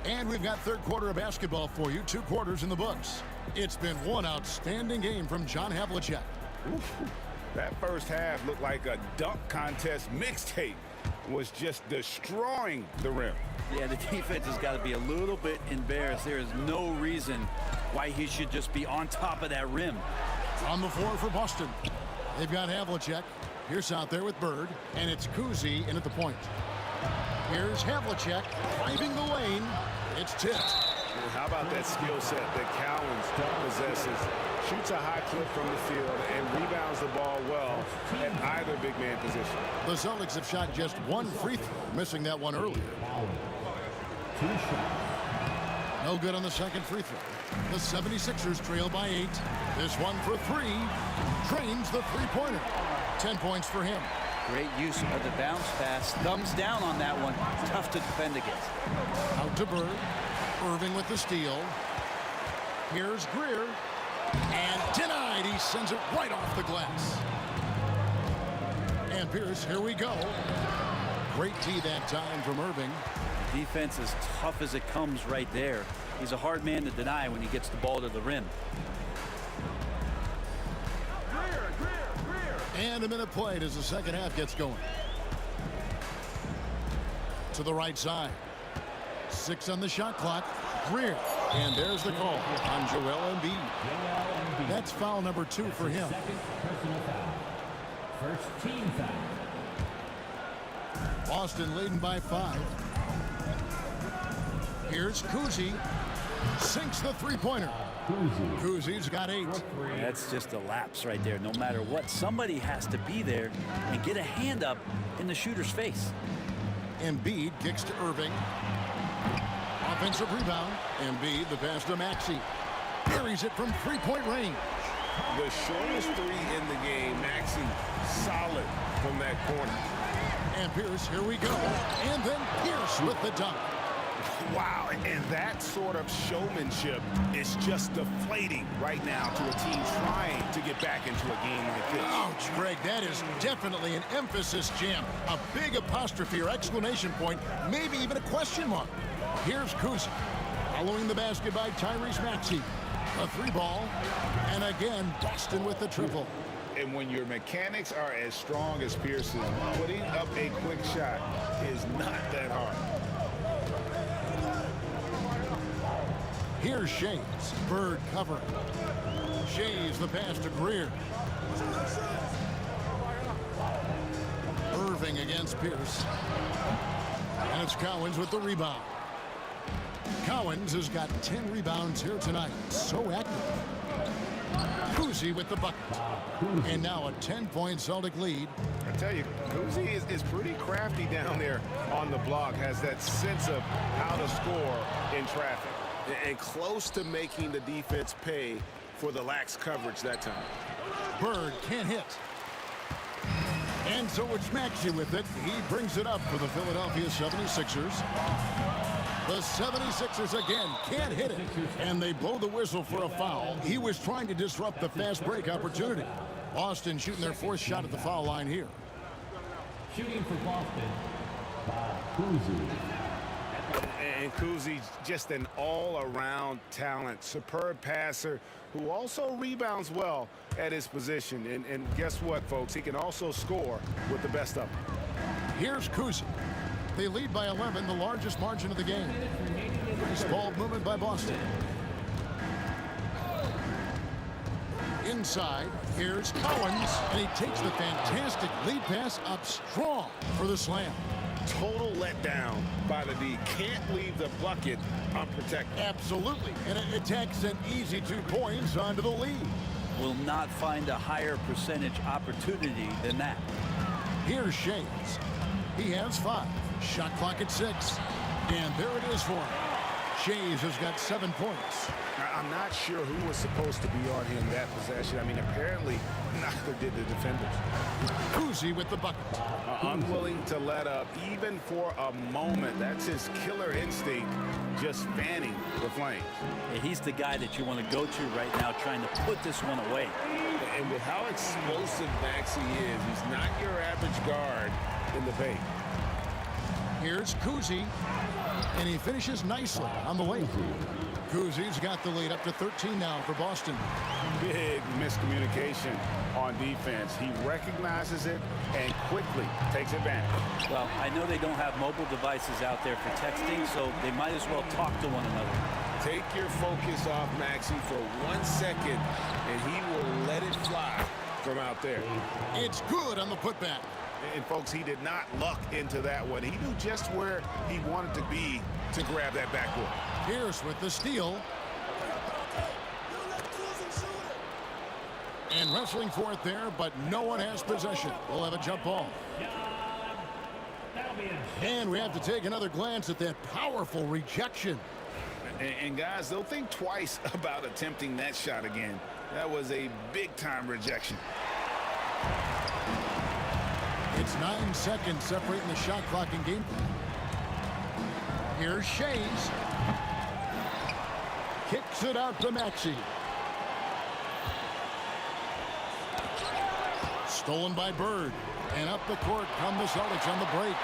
And we've got third quarter of basketball for you. 2 quarters in the books. It's been one outstanding game from John Havlicek. That first half looked like a dunk contest mixtape. Was just destroying the rim. Yeah, the defense has got to be a little bit embarrassed. There is no reason why he should just be on top of that rim. On the floor for Boston. They've got Havlicek. Pierce out there with Bird. And it's Kuzi in at the point. Here's Havlicek driving the lane. It's tipped. Well, how about that skill set that Cowens possesses? Shoots a high clip from the field and rebounds the ball well at either big man position. The Celtics have shot just 1 free throw, missing that one earlier. 2 shots. No good on the second free throw. The 76ers trail by 8. This one for 3. Drains the three-pointer. 10 points for him. Great use of the bounce pass. Thumbs down on that one. Tough to defend against. Out to Bird. Irving with the steal. Here's Greer. And denied. He sends it right off the glass. And Pierce, here we go. Great tee that time from Irving. Defense as tough as it comes right there. He's a hard man to deny when he gets the ball to the rim. And a minute played as the second half gets going. To the right side. 6 on the shot clock. Greer. And there's the call on Joel Embiid. That's foul number 2 for him. Second personal foul. First team foul. Boston leading by 5. Here's Kuzi. Sinks the three-pointer. Kuzi's got 8. That's just a lapse right there. No matter what, somebody has to be there and get a hand up in the shooter's face. Embiid kicks to Irving. Offensive rebound. Embiid, the pass to Maxey. Buries it from three-point range. The shortest 3 in the game. Maxey solid from that corner. And Pierce, here we go. And then Pierce with the dunk. Wow, and that sort of showmanship is just deflating right now to a team trying to get back into a game like this. Ouch, Greg, that is definitely an emphasis jam. A big apostrophe or exclamation point, maybe even a question mark. Here's Kuzi, following the basket by Tyrese Maxey. A 3-ball, and again, Boston with the triple. And when your mechanics are as strong as Pearson, putting up a quick shot is not that hard. Here's Shays. Bird cover. Shays the pass to Greer. Irving against Pierce. And it's Cowens with the rebound. Cowens has got 10 rebounds here tonight. So active. Kuzi with the bucket. And now a 10-point Celtic lead. I tell you, Kuzi is pretty crafty down there on the block. Has that sense of how to score in traffic. And close to making the defense pay for the lax coverage that time. Bird can't hit. And so it's Maxey with it. He brings it up for the Philadelphia 76ers. The 76ers again can't hit it. And they blow the whistle for a foul. He was trying to disrupt the fast break opportunity. Boston shooting their 4th shot at the foul line here. Shooting for Boston, Kuzi. And Kuzi's just an all-around talent, superb passer who also rebounds well at his position. And guess what, folks? He can also score with the best of them. Here's Kuzi. They lead by 11, the largest margin of the game. Nice ball movement by Boston. Inside, here's Cowens, and he takes the fantastic lead pass up strong for the slam. Total letdown by the D. Can't leave the bucket unprotected. Absolutely, and it attacks an easy 2 points onto the lead. Will not find a higher percentage opportunity than that. Here's Shays. He has 5. Shot clock at 6. And there it is for him. Shays has got 7 points. I'm not sure who was supposed to be on him that possession. I mean, apparently neither did the defenders. Kuzi with the bucket. Unwilling to let up even for a moment. That's his killer instinct, just fanning the flames. Yeah, he's the guy that you want to go to right now trying to put this one away. And with how explosive Maxey is, he's not your average guard in the paint. Here's Kuzi, and he finishes nicely on the way. Kuzi's got the lead up to 13 now for Boston. Big miscommunication on defense. He recognizes it and quickly takes advantage. Well, I know they don't have mobile devices out there for texting, so they might as well talk to one another. Take your focus off Maxey for 1 second, and he will let it fly from out there. It's good on the putback. And folks, he did not luck into that one. He knew just where he wanted to be to grab that backboard. Pierce with the steal. And wrestling for it there, but no one has possession. We'll have a jump ball. And we have to take another glance at that powerful rejection. And guys, they'll think twice about attempting that shot again. That was a big-time rejection. It's 9 seconds separating the shot clock and game plan. Here's Shays. Kicks it out to Maxey. Stolen by Bird. And up the court come the Celtics on the break.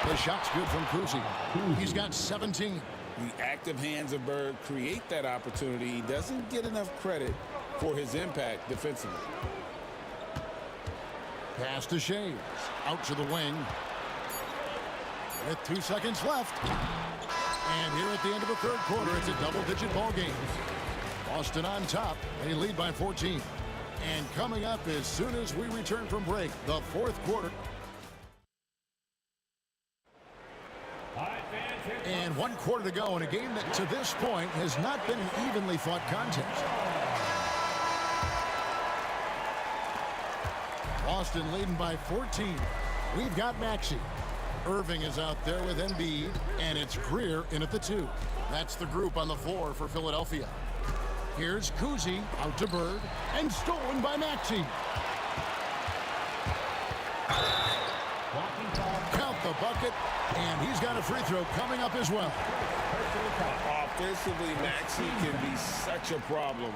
The shot's good from Kuzi. He's got 17. The active hands of Bird create that opportunity. He doesn't get enough credit for his impact defensively. Pass to Shays. Out to the wing. With 2 seconds left. And here at the end of the 3rd quarter, it's a double-digit ball game. Boston on top. They lead by 14. And coming up as soon as we return from break, the 4th quarter. And 1 quarter to go in a game that to this point has not been an evenly fought contest. Boston leading by 14. We've got Maxey. Irving is out there with Embiid, and it's Greer in at the 2. That's the group on the floor for Philadelphia. Here's Kuzi out to Bird, and stolen by Maxey. Count the bucket, and he's got a free throw coming up as well. Offensively, Maxey can be such a problem.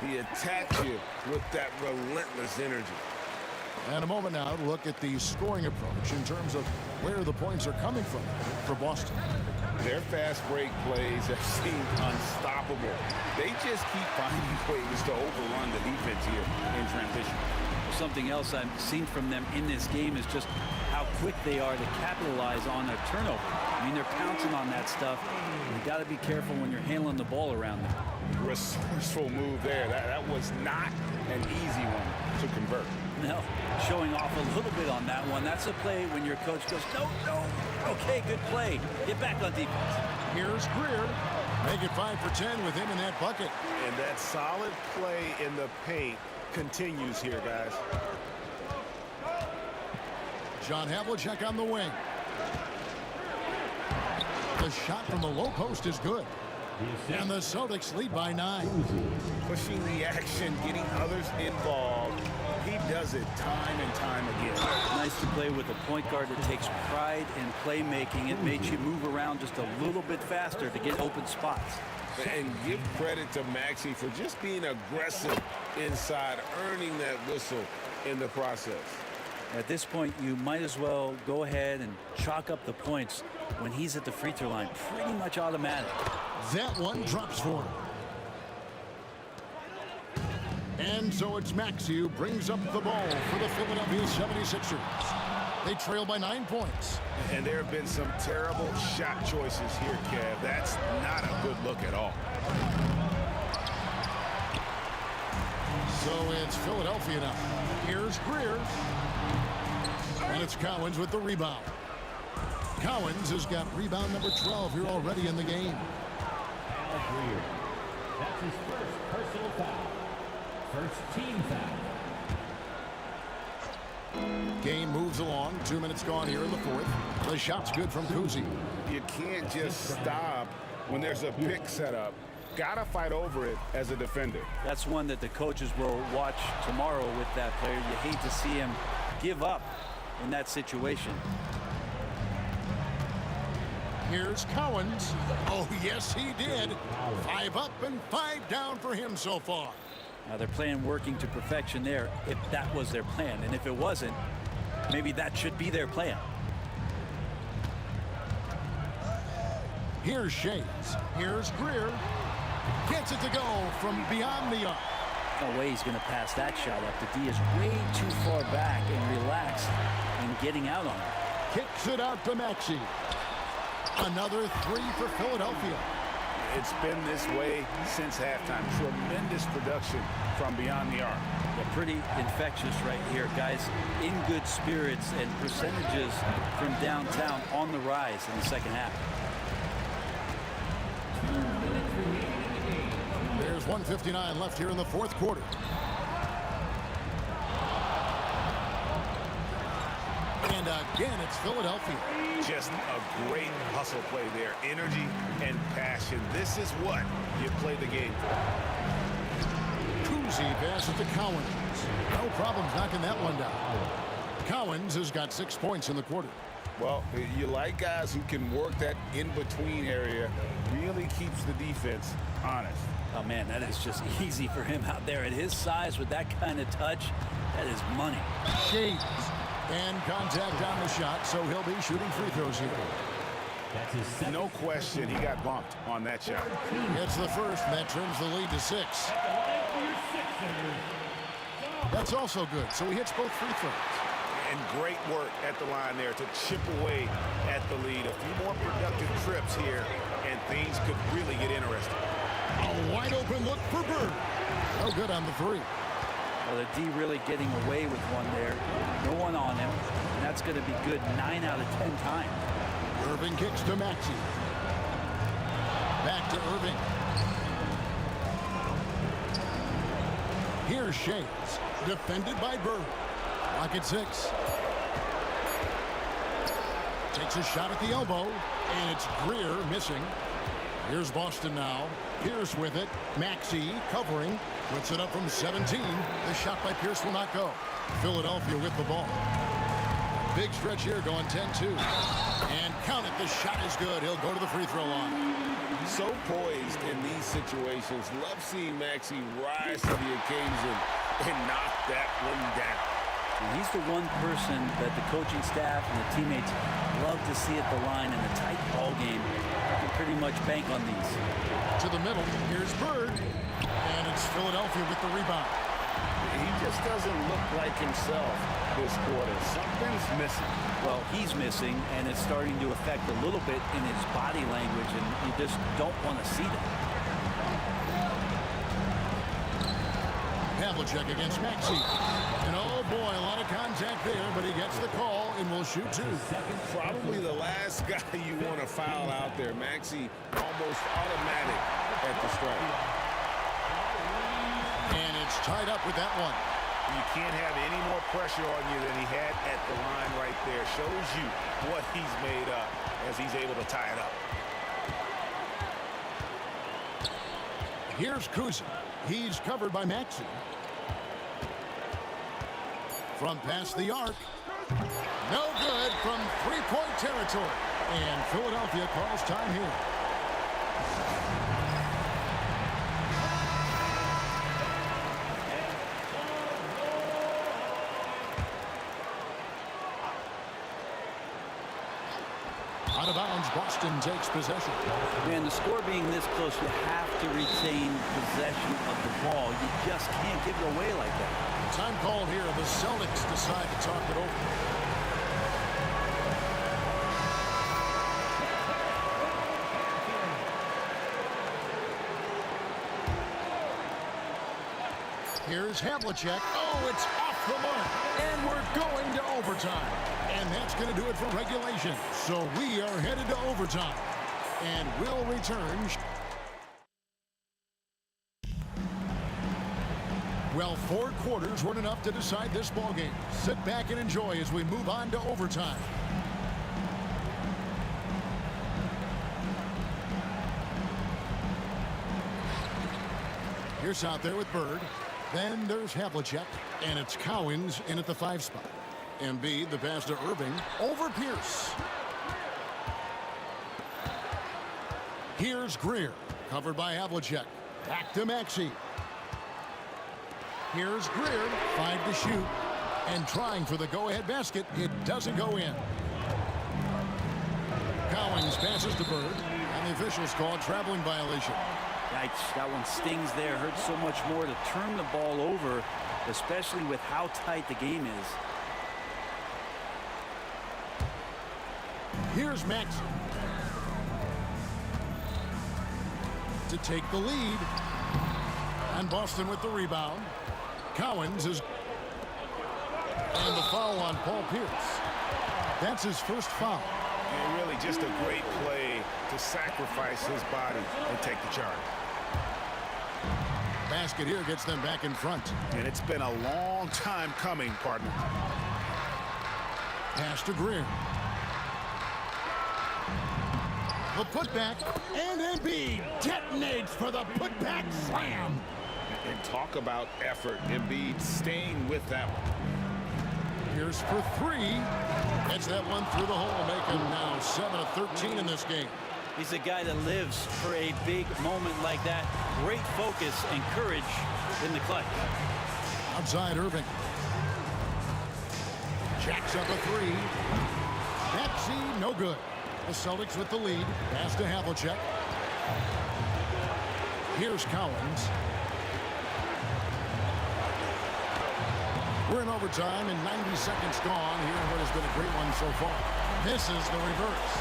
He attacks you with that relentless energy. And a moment now to look at the scoring approach in terms of where the points are coming from for Boston. Their fast break plays have seemed unstoppable. They just keep finding ways to overrun the defense here in transition. Something else I've seen from them in this game is just how quick they are to capitalize on a turnover. I mean, they're pouncing on that stuff. You got to be careful when you're handling the ball around them. Resourceful move there. That was not an easy one to convert. No, showing off a little bit on that one. That's a play when your coach goes, no, no. Okay, good play. Get back on defense. Here's Greer. Make it 5 for 10 with him in that bucket. And that solid play in the paint continues here, guys. John Havlicek on the wing. The shot from the low post is good. And the Celtics lead by 9. Pushing the action, getting others involved. He does it time and time again. Nice to play with a point guard that takes pride in playmaking. It makes you move around just a little bit faster to get open spots. And give credit to Maxey for just being aggressive inside, earning that whistle in the process. At this point, you might as well go ahead and chalk up the points when he's at the free throw line. Pretty much automatic. That one drops for him. And so it's Maxey who brings up the ball for the Philadelphia 76ers. They trail by 9 points. And there have been some terrible shot choices here, Kev. That's not a good look at all. So it's Philadelphia now. Here's Greer. And it's Cowens with the rebound. Cowens has got rebound number 12 here already in the game. Greer. That's his first personal foul. First team foul. Game moves along. 2 minutes gone here in the fourth. The shot's good from Kuzi. You can't just stop when there's a pick set up. Gotta fight over it as a defender. That's one that the coaches will watch tomorrow with that player. You hate to see him give up in that situation. Here's Cowens. Oh, yes, he did. 5 up and 5 down for him so far. Now they're playing working to perfection there if that was their plan. And if it wasn't, maybe that should be their plan. Here's Shades. Here's Greer. Gets it to go from beyond the arc. No way he's going to pass that shot up. The D is way too far back and relaxed and getting out on it. Kicks it out to Maxey. Another 3 for Philadelphia. It's been this way since halftime. Tremendous production from beyond the arc. They're pretty infectious right here, guys. In good spirits and percentages from downtown on the rise in the second half. There's 1:59 left here in the fourth quarter. And again, it's Philadelphia. Just a great hustle play there. Energy and passion. This is what you play the game for. Kuzi passes to Cowens. No problems knocking that one down. Cowens has got 6 points in the quarter. Well, you like guys who can work that in-between area. Really keeps the defense honest. Oh, man, that is just easy for him out there at his size with that kind of touch. That is money. Shades. And contact on the shot, so he'll be shooting free throws here. That's his second. No question, he got bumped on that shot. It's the first, and that trims the lead to 6. That's also good, so he hits both free throws. And great work at the line there to chip away at the lead. A few more productive trips here, and things could really get interesting. A wide open look for Bird. No good on the 3. Well, the D really getting away with one there. No one on him. And that's going to be good 9 out of 10 times. Irving kicks to Maxey. Back to Irving. Here's Shades. Defended by Bird. Lock at 6. Takes a shot at the elbow. And it's Greer missing. Here's Boston now. Pierce with it. Maxey covering. Puts it up from 17. The shot by Pierce will not go. Philadelphia with the ball. Big stretch here going 10-2. And count it, the shot is good. He'll go to the free throw line. So poised in these situations. Love seeing Maxey rise to the occasion and knock that one down. And he's the one person that the coaching staff and the teammates love to see at the line in a tight ball game. You can pretty much bank on these. To the middle, here's Bird. And it's Philadelphia with the rebound. He just doesn't look like himself this quarter. Something's missing. Well, he's missing, and it's starting to affect a little bit in his body language, and you just don't want to see that. Havlicek against Maxey. And oh boy, a lot of contact there, but he gets the call and will shoot two. Probably the last guy you want to foul out there. Maxey almost automatic at the strike. And it's tied up with that one. You can't have any more pressure on you than he had at the line right there. Shows you what he's made up as he's able to tie it up. Here's Kuzi. He's covered by Maxey. From past the arc. No good from three-point territory. And Philadelphia calls time here. Out of bounds, Boston takes possession. Man, the score being this close, you have to retain possession of the ball. You just can't give it away like that. Time called here. The Celtics decide to talk it over. Here's Havlicek. Oh, it's off the mark. And we're going to overtime. And that's going to do it for regulation. So we are headed to overtime. And we'll return. Well, 4 quarters weren't enough to decide this ballgame. Sit back and enjoy as we move on to overtime. Here's out there with Bird. Then there's Havlicek, and it's Cowens in at the 5 spot. Embiid, the pass to Irving, over Pierce. Here's Greer, covered by Havlicek. Back to Maxey. Here's Greer, 5 to shoot, and trying for the go-ahead basket. It doesn't go in. Cowens passes to Bird, and the officials call a traveling violation. Yikes, that one stings there. Hurts so much more to turn the ball over, especially with how tight the game is. Here's Maxey to take the lead. And Boston with the rebound. Cowens is... And the foul on Paul Pierce. That's his first foul. And really just a great play to sacrifice his body and take the charge. Basket here gets them back in front. And it's been a long time coming, partner. Pass to Greer. The putback, and Embiid detonates for the putback slam. And talk about effort. Embiid staying with that one. Here's for 3. Gets that one through the hole, making now 7 of 13 in this game. He's a guy that lives for a big moment like that. Great focus and courage in the clutch. Outside Irving. Jacks up a 3. Maxey, no good. The Celtics with the lead. Pass to Havlicek. Here's Cowens. We're in overtime and 90 seconds gone here in what has been a great one so far. This is the reverse.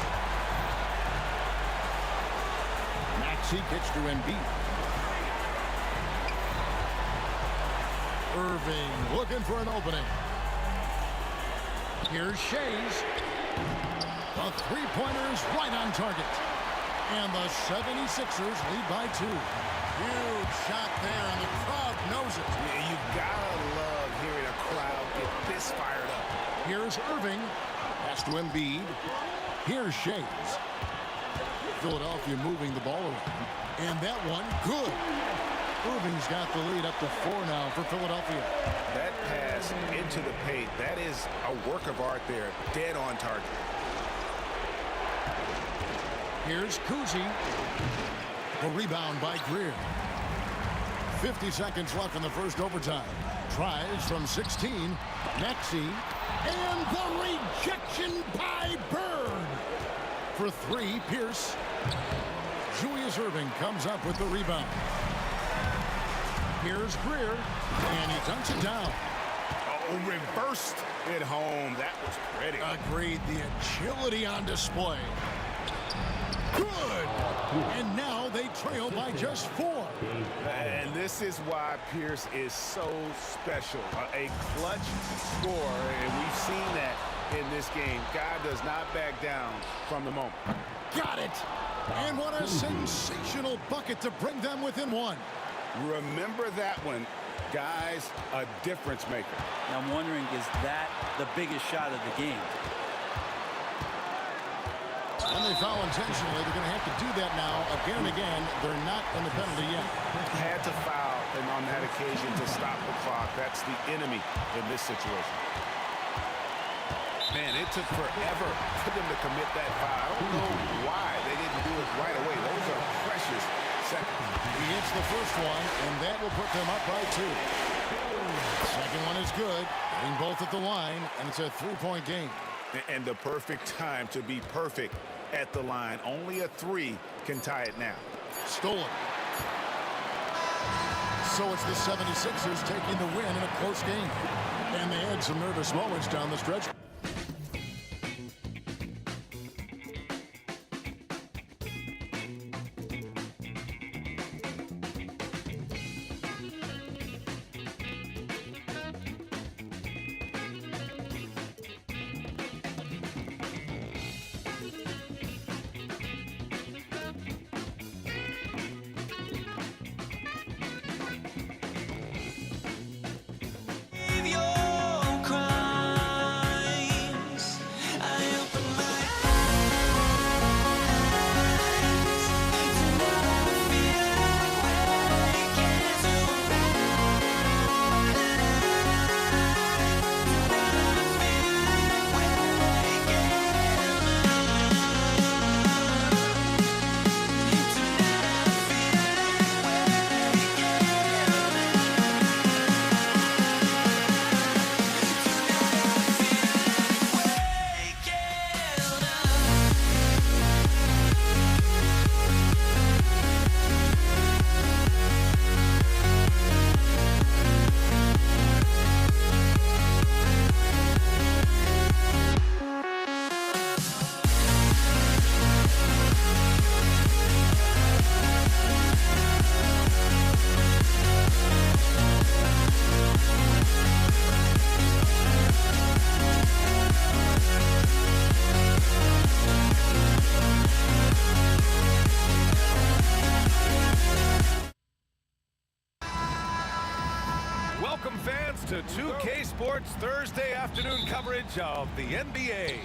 Maxey kicks to Embiid. Irving looking for an opening. Here's Shays. The three-pointers right on target. And the 76ers lead by 2. Huge shot there, and the crowd knows it. Yeah, you gotta love hearing a crowd get this fired up. Here's Irving. Pass to Embiid. Here's Shays. Philadelphia moving the ball around. And that one, good. Irving's got the lead up to 4 now for Philadelphia. That pass into the paint Hey, that is a work of art there. Dead on target. Here's Kuzi. The rebound by Greer. 50 seconds left in the first overtime. Tries from 16. Maxey. And the rejection by Bird. For three, Pierce. Julius Irving comes up with the rebound. Here's Greer. And he dunks it down. Oh, reversed it home. That was pretty. Agreed. The agility on display. Good. And now they trail by just 4. And this is why Pierce is so special. A clutch scorer, and we've seen that in this game. Guy does not back down from the moment. Got it. And what a sensational bucket to bring them within 1. Remember that one. Guys, a difference maker. Now I'm wondering, is that the biggest shot of the game? And they foul intentionally. They're going to have to do that now again and again. They're not in the penalty yet. Had to foul, and on that occasion to stop the clock. That's the enemy in this situation. Man, it took forever for them to commit that foul. I don't know why they didn't do it right away. Those are precious seconds. He hits the first one, and that will put them up by 2. The second one is good. Getting both at the line, and it's a 3-point game. And the perfect time to be perfect at the line. Only a 3 can tie it now. Stolen. So it's the 76ers taking the win in a close game. And they had some nervous moments down the stretch. Welcome, fans, to 2K Sports Thursday afternoon coverage of the NBA.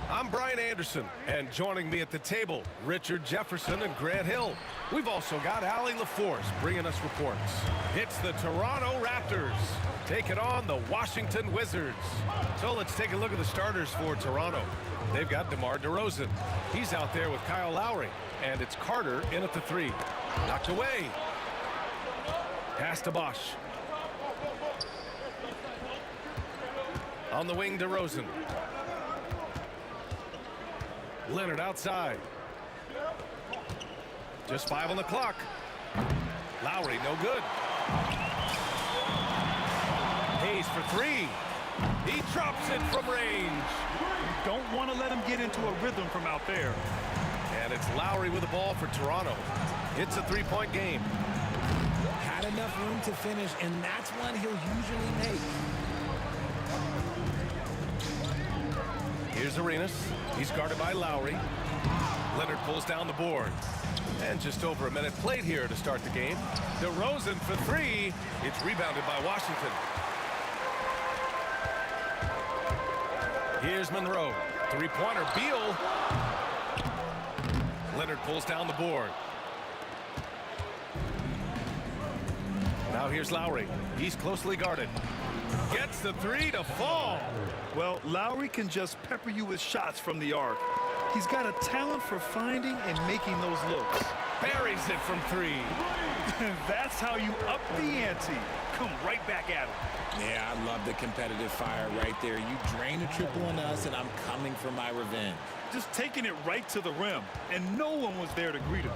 I'm Brian Anderson, and joining me at the table, Richard Jefferson and Grant Hill. We've also got Allie LaForce bringing us reports. It's the Toronto Raptors taking on the Washington Wizards. So let's take a look at the starters for Toronto. They've got DeMar DeRozan. He's out there with Kyle Lowry, and it's Carter in at the 3. Knocked away. Pass to Bosch. On the wing, DeRozan. Leonard outside. Just 5 on the clock. Lowry, no good. Hayes for 3. He drops it from range. You don't want to let him get into a rhythm from out there. And it's Lowry with the ball for Toronto. It's a 3-point game. Had enough room to finish, and that's one he'll usually make. Here's Arenas. He's guarded by Lowry. Leonard pulls down the board. And just over a minute played here to start the game. DeRozan for 3. It's rebounded by Washington. Here's Monroe. 3-pointer. Beal. Leonard pulls down the board. Now here's Lowry. He's closely guarded. Gets the three to fall. Well, Lowry can just pepper you with shots from the arc. He's got a talent for finding and making those looks. Buries it from three. That's how you up the ante. Come right back at him. Yeah, I love the competitive fire right there. You drain a triple on us, and I'm coming for my revenge. Just taking it right to the rim, and no one was there to greet him.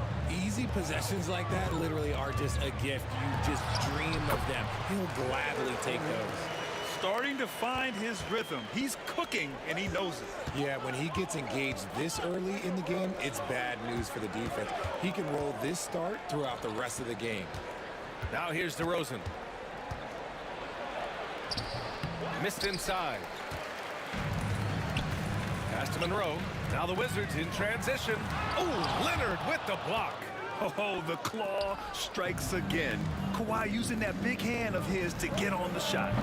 Easy possessions like that literally are just a gift. You just dream of them. He'll gladly take those. Starting to find his rhythm. He's cooking, and he knows it. Yeah, when he gets engaged this early in the game, it's bad news for the defense. He can roll this start throughout the rest of the game. Now here's DeRozan. Missed inside. Pass to Monroe. Now the Wizards in transition. Oh, Leonard with the block. Oh, the claw strikes again. Kawhi using that big hand of his to get on the shot.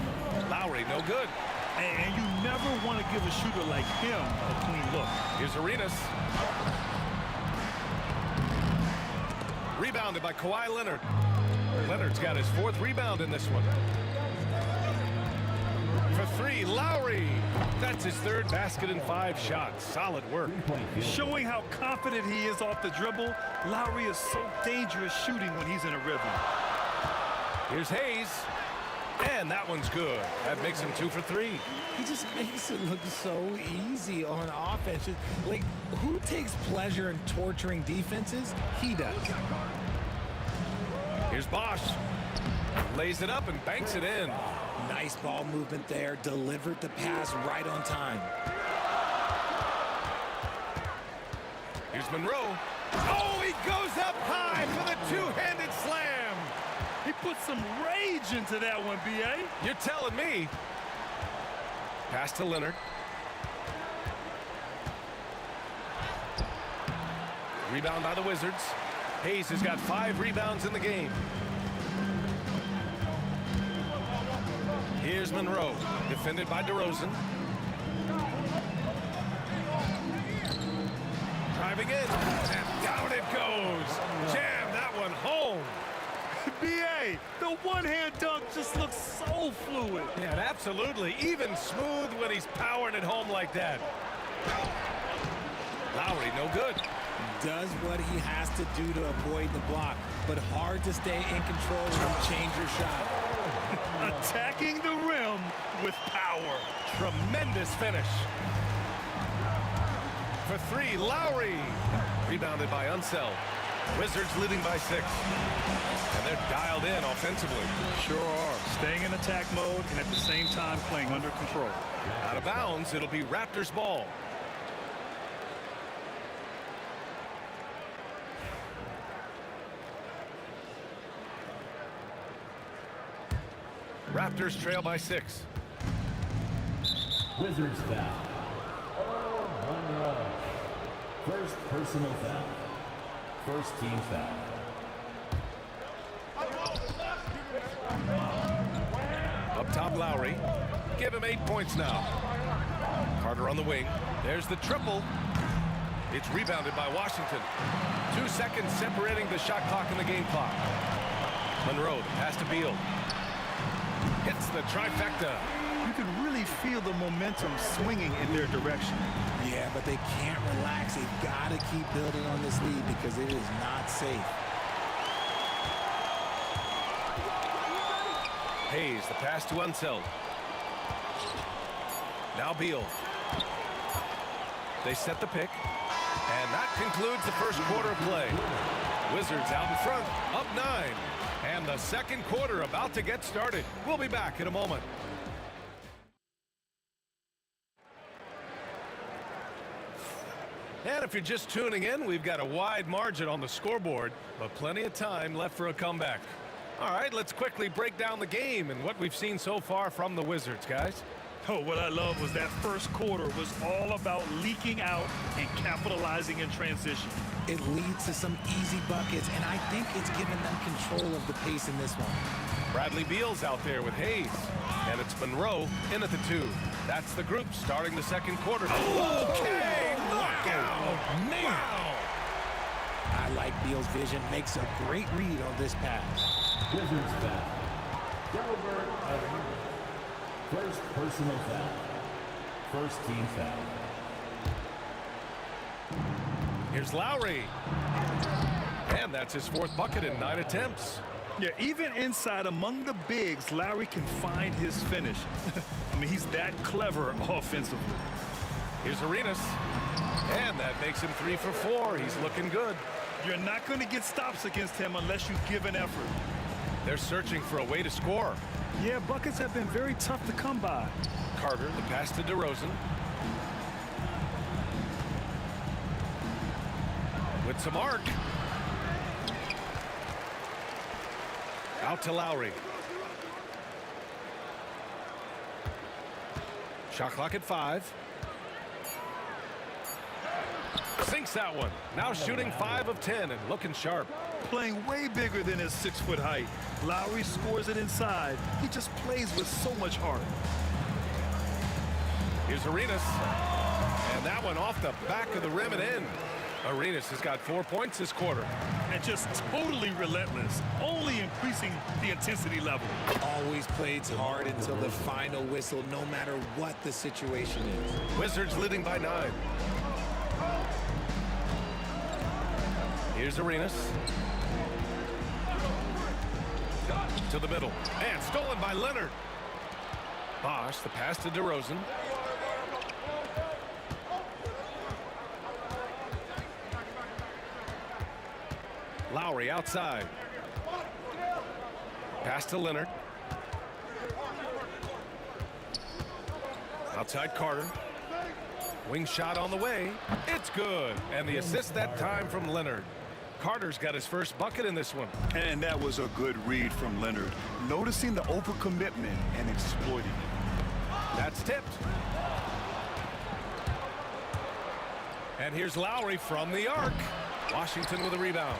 Lowry, no good. And you never want to give a shooter like him a clean look. Here's Arenas. Rebounded by Kawhi Leonard. Leonard's got his fourth rebound in this one. For three, Lowry. That's his third basket in 5 shots. Solid work. Showing how confident he is off the dribble, Lowry is so dangerous shooting when he's in a rhythm. Here's Hayes. And that one's good. That makes him 2 for 3. He just makes it look so easy on offense. Like, who takes pleasure in torturing defenses? He does. Here's Bosch. Lays it up and banks it in. Nice ball movement there. Delivered the pass right on time. Here's Monroe. Oh, he goes up high for the two-handed slam. He put some rage into that one, B.A. You're telling me. Pass to Leonard. Rebound by the Wizards. Hayes has got 5 rebounds in the game. Here's Monroe, defended by DeRozan. Driving in, and down it goes. Jam that one home. B.A., the one-hand dunk just looks so fluid. Yeah, absolutely. Even smooth when he's powering it home like that. Lowry, no good. Does what he has to do to avoid the block, but hard to stay in control and change your shot. Attacking the rim with power. Tremendous finish. For 3, Lowry. Rebounded by Unseld. Wizards leading by 6. And they're dialed in offensively. Sure are. Staying in attack mode and at the same time playing under control. Out of bounds, it'll be Raptors ball. Raptors trail by 6. Wizards foul. Monroe. First personal foul. First team foul. Up top, Lowry. Give him 8 points now. Carter on the wing. There's the triple. It's rebounded by Washington. 2 seconds separating the shot clock and the game clock. Monroe, the pass to Beal. Hits the trifecta. You can really feel the momentum swinging in their direction. Yeah, but they can't relax. They've got to keep building on this lead because it is not safe. Hayes, the pass to Unseld. Now Beal. They set the pick. And that concludes the first quarter of play. Wizards out in front, up 9. And the second quarter about to get started. We'll be back in a moment. And if you're just tuning in, we've got a wide margin on the scoreboard, but plenty of time left for a comeback. All right, let's quickly break down the game and what we've seen so far from the Wizards, guys. Oh, what I love was that first quarter was all about leaking out and capitalizing in transition. It leads to some easy buckets, and I think it's given them control of the pace in this one. Bradley Beal's out there with Hayes, and it's Monroe in at the 2. That's the group starting the second quarter. Okay, knockout! Man! Wow. I like Beal's vision. Makes a great read on this pass. Wizards foul. First personal foul. First team foul. Here's Lowry. And that's his 4th bucket in 9 attempts. Yeah, even inside among the bigs, Lowry can find his finish. I mean, he's that clever offensively. Here's Arenas. And that makes him 3 for 4. He's looking good. You're not going to get stops against him unless you give an effort. They're searching for a way to score. Yeah, buckets have been very tough to come by. Carter, the pass to DeRozan. With some arc. Out to Lowry. Shot clock at 5. Sinks that one. Now shooting 5 of 10 and looking sharp. Playing way bigger than his 6-foot height. Lowry scores it inside. He just plays with so much heart. Here's Arenas. And that one off the back of the rim and in. Arenas has got 4 points this quarter. And just totally relentless, only increasing the intensity level. Always plays hard until the final whistle, no matter what the situation is. Wizards leading by 9. Here's Arenas. To the middle. And stolen by Leonard. Bosch, the pass to DeRozan. Lowry outside. Pass to Leonard. Outside Carter. Wing shot on the way. It's good. And the assist that time from Leonard. Carter's got his first bucket in this one. And that was a good read from Leonard. Noticing the overcommitment and exploiting it. That's tipped. And here's Lowry from the arc. Washington with a rebound.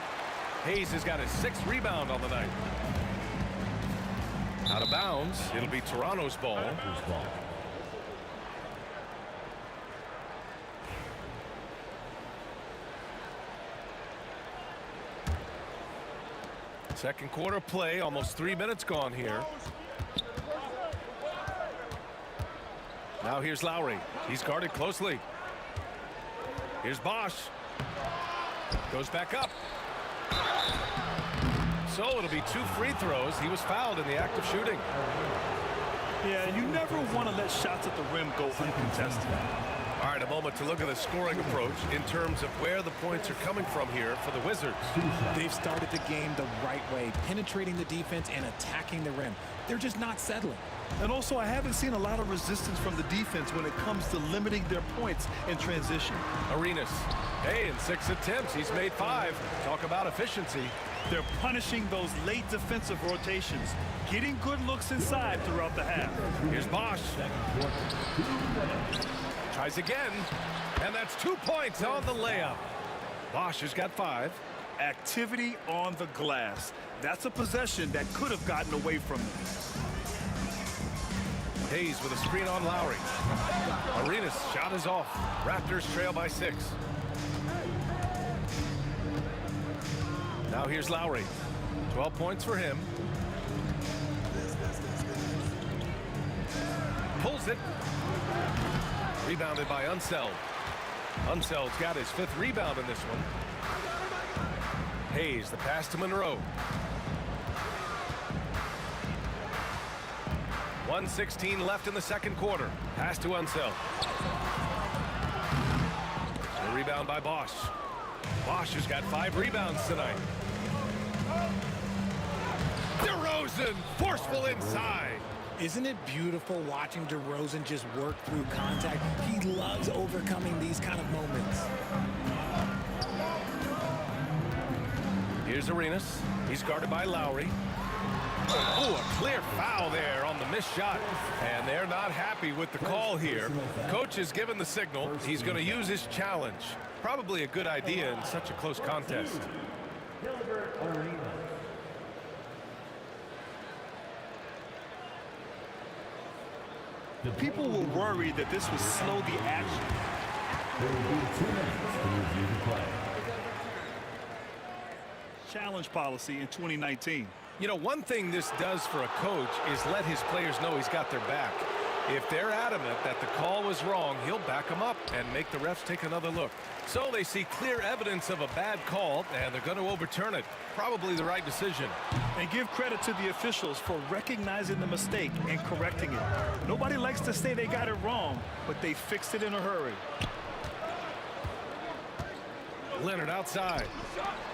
Hayes has got his 6th rebound on the night. Out of bounds. It'll be Toronto's ball. Second quarter play, almost 3 minutes gone here. Now here's Lowry. He's guarded closely. Here's Bosch. Goes back up. So it'll be 2 free throws. He was fouled in the act of shooting. Yeah, you never want to let shots at the rim go uncontested. All right, a moment to look at the scoring approach in terms of where the points are coming from here for the Wizards. They've started the game the right way, penetrating the defense and attacking the rim. They're just not settling. And also, I haven't seen a lot of resistance from the defense when it comes to limiting their points in transition. Arenas. Hey, in 6 attempts, he's made 5. Talk about efficiency. They're punishing those late defensive rotations, getting good looks inside throughout the half. Here's Bosch. Tries again, and that's 2 points on the layup. Bosch has got 5. Activity on the glass. That's a possession that could have gotten away from them. Hayes with a screen on Lowry. Arenas' shot is off. Raptors trail by 6. Now here's Lowry. 12 points for him. Pulls it. Rebounded by Unseld. Unseld's got his 5th rebound in this one. Hayes, the pass to Monroe. 1:16 left in the second quarter. Pass to Unseld. The rebound by Bosch. Bosch has got 5 rebounds tonight. DeRozan, forceful inside. Isn't it beautiful watching DeRozan just work through contact? He loves overcoming these kind of moments. Here's Arenas. He's guarded by Lowry. Oh, a clear foul there on the missed shot. And they're not happy with the call here. Coach has given the signal. He's going to use his challenge. Probably a good idea in such a close contest. People were worried that this would slow the action. There will be 2 minutes to review the play. Challenge policy in 2019. You know, one thing this does for a coach is let his players know he's got their back. If they're adamant that the call was wrong, he'll back them up and make the refs take another look. So they see clear evidence of a bad call, and they're going to overturn it. Probably the right decision. And give credit to the officials for recognizing the mistake and correcting it. Nobody likes to say they got it wrong, but they fixed it in a hurry. Leonard outside.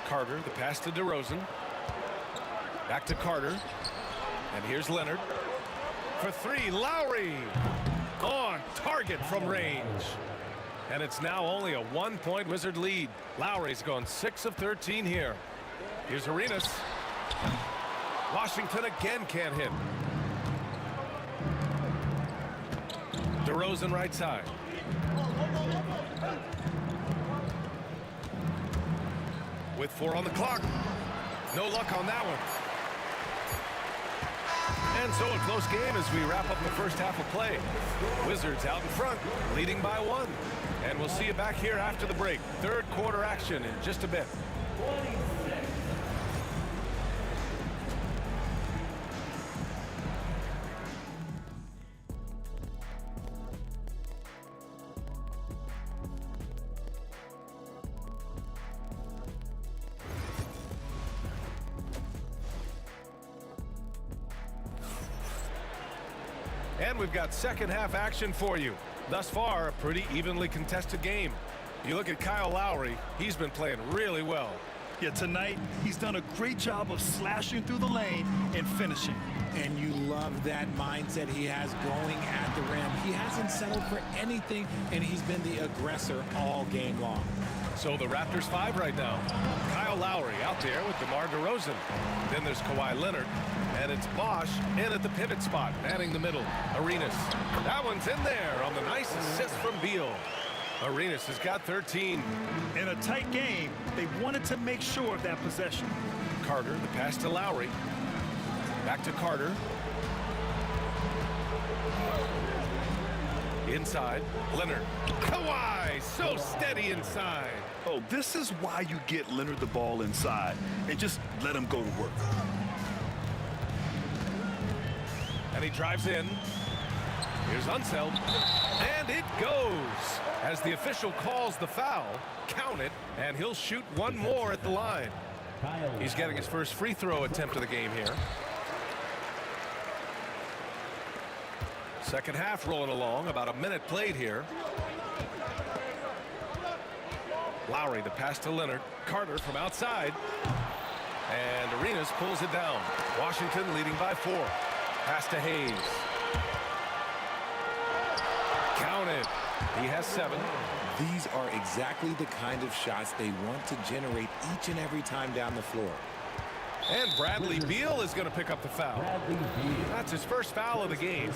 Carter, the pass to DeRozan. Back to Carter. And here's Leonard. For three, Lowry. On target from range. And it's now only a 1-point Wizard lead. Lowry's gone 6 of 13 here. Here's Arenas. Washington again can't hit. DeRozan right side. With 4 on the clock. No luck on that one. And so a close game as we wrap up the first half of play. Wizards out in front, leading by 1. And we'll see you back here after the break. Third quarter action in just a bit. And we've got second half action for you. Thus far, a pretty evenly contested game. You look at Kyle Lowry, he's been playing really well. Yeah, tonight, he's done a great job of slashing through the lane and finishing. And you love that mindset he has going at the rim. He hasn't settled for anything, and he's been the aggressor all game long. So the Raptors 5 right now. Kyle Lowry out there with DeMar DeRozan. Then there's Kawhi Leonard. And it's Bosch in at the pivot spot, manning the middle. Arenas. That one's in there on the nice assist from Beal. Arenas has got 13. In a tight game, they wanted to make sure of that possession. Carter, the pass to Lowry. Back to Carter. Inside, Leonard. Kawhi, so steady inside. Oh, this is why you get Leonard the ball inside and just let him go to work. And he drives in. Here's Unseld. And it goes. As the official calls the foul, count it, and he'll shoot one more at the line. He's getting his first free throw attempt of the game here. Second half rolling along, about a minute played here. Lowry, the pass to Leonard. Carter from outside. And Arenas pulls it down. Washington leading by 4. Pass to Hayes. Count it. He has 7. These are exactly the kind of shots they want to generate each and every time down the floor. And Bradley Beal is going to pick up the foul. That's his first foul of the game.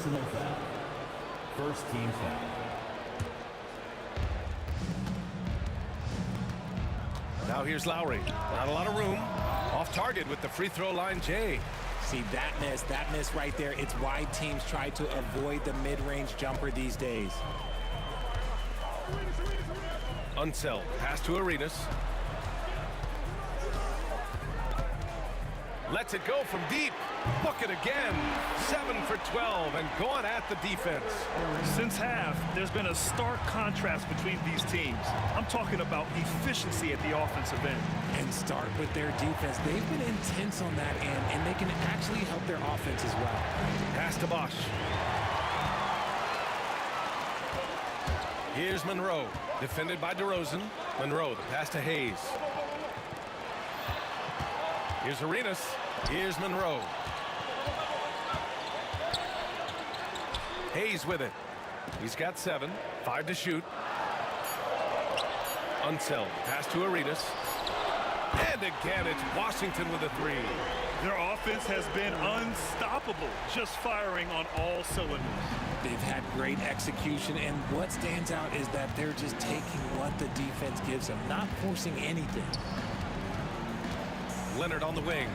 First team foul. Now here's Lowry. Not a lot of room. Off target with the free throw line, Jay. See, that miss right there, it's why teams try to avoid the mid-range jumper these days. Unseld. Pass to Arenas. Lets it go from deep. Book it again. 7 for 12 and going at the defense. Since half, there's been a stark contrast between these teams. I'm talking about efficiency at the offensive end. And start with their defense. They've been intense on that end, and they can actually help their offense as well. Pass to Bosch. Here's Monroe. Defended by DeRozan. Monroe, the pass to Hayes. Here's Arenas. Here's Monroe. Hayes with it. He's got 7. 5 to shoot. Unseld. Pass to Arenas. And again, it's Washington with a 3. Their offense has been unstoppable, just firing on all cylinders. They've had great execution, and what stands out is that they're just taking what the defense gives them, not forcing anything. Leonard on the wing.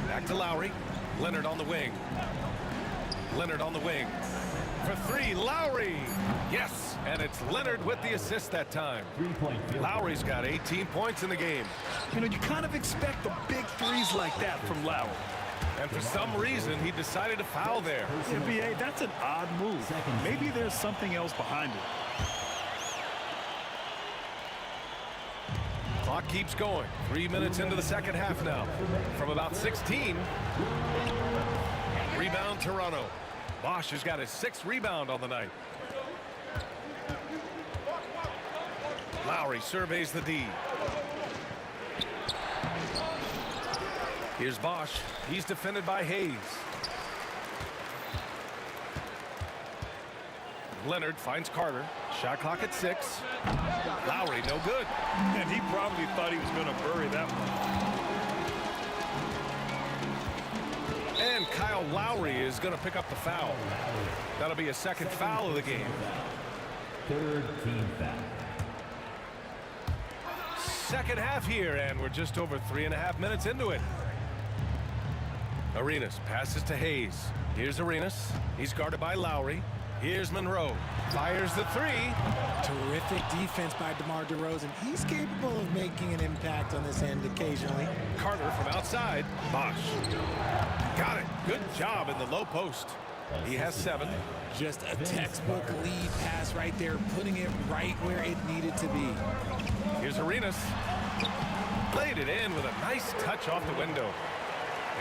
Back to Lowry. Leonard on the wing. Leonard on the wing. For 3, Lowry. Yes, and it's Leonard with the assist that time. Lowry's got 18 points in the game. You know, you kind of expect the big threes like that from Lowry. And for some reason, he decided to foul there. Yeah, B.A., that's an odd move. Maybe there's something else behind it. Clock keeps going. 3 minutes into the second half now. From about 16. Rebound Toronto. Bosch has got his 6th rebound on the night. Lowry surveys the D. Here's Bosch. He's defended by Hayes. Leonard finds Carter. Shot clock at 6. Lowry, no good. And he probably thought he was going to bury that one. And Kyle Lowry is going to pick up the foul. That'll be a 2nd foul of the game. 3rd team foul. Second half here, and we're just over 3.5 minutes into it. Arenas passes to Hayes. Here's Arenas. He's guarded by Lowry. Here's Monroe. Fires the 3. Terrific defense by DeMar DeRozan. He's capable of making an impact on this end occasionally. Carter from outside. Bosch. Got it. Good job in the low post. He has 7. Just a textbook lead pass right there, putting it right where it needed to be. Here's Arenas. Played it in with a nice touch off the window.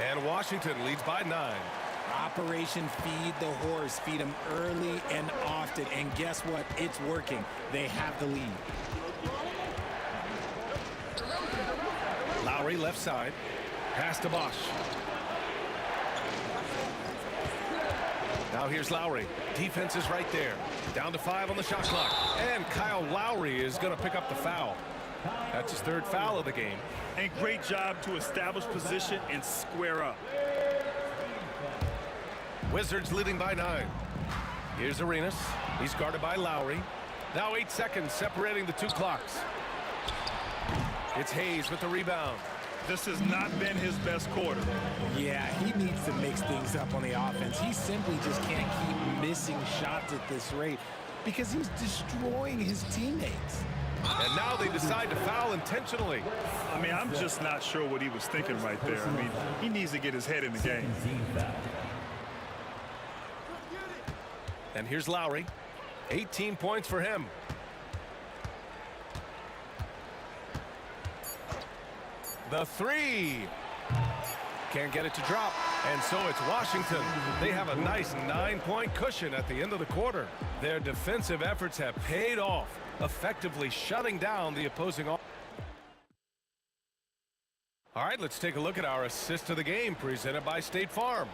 And Washington leads by 9. Operation Feed the Horse. Feed him early and often. And guess what? It's working. They have the lead. Lowry left side. Pass to Bosch. Now here's Lowry. Defense is right there. Down to 5 on the shot clock. And Kyle Lowry is going to pick up the foul. That's his 3rd foul of the game. And great job to establish position and square up. Wizards leading by 9. Here's Arenas. He's guarded by Lowry. Now 8 seconds separating the 2 clocks. It's Hayes with the rebound. This has not been his best quarter. Yeah, he needs to mix things up on the offense. He simply just can't keep missing shots at this rate because he's destroying his teammates. And now they decide to foul intentionally. I mean, I'm just not sure what he was thinking right there. I mean, he needs to get his head in the game. And here's Lowry. 18 points for him. The 3. Can't get it to drop. And so it's Washington. They have a nice 9-point cushion at the end of the quarter. Their defensive efforts have paid off, effectively shutting down the opposing offense. All right, let's take a look at our assist of the game presented by State Farm.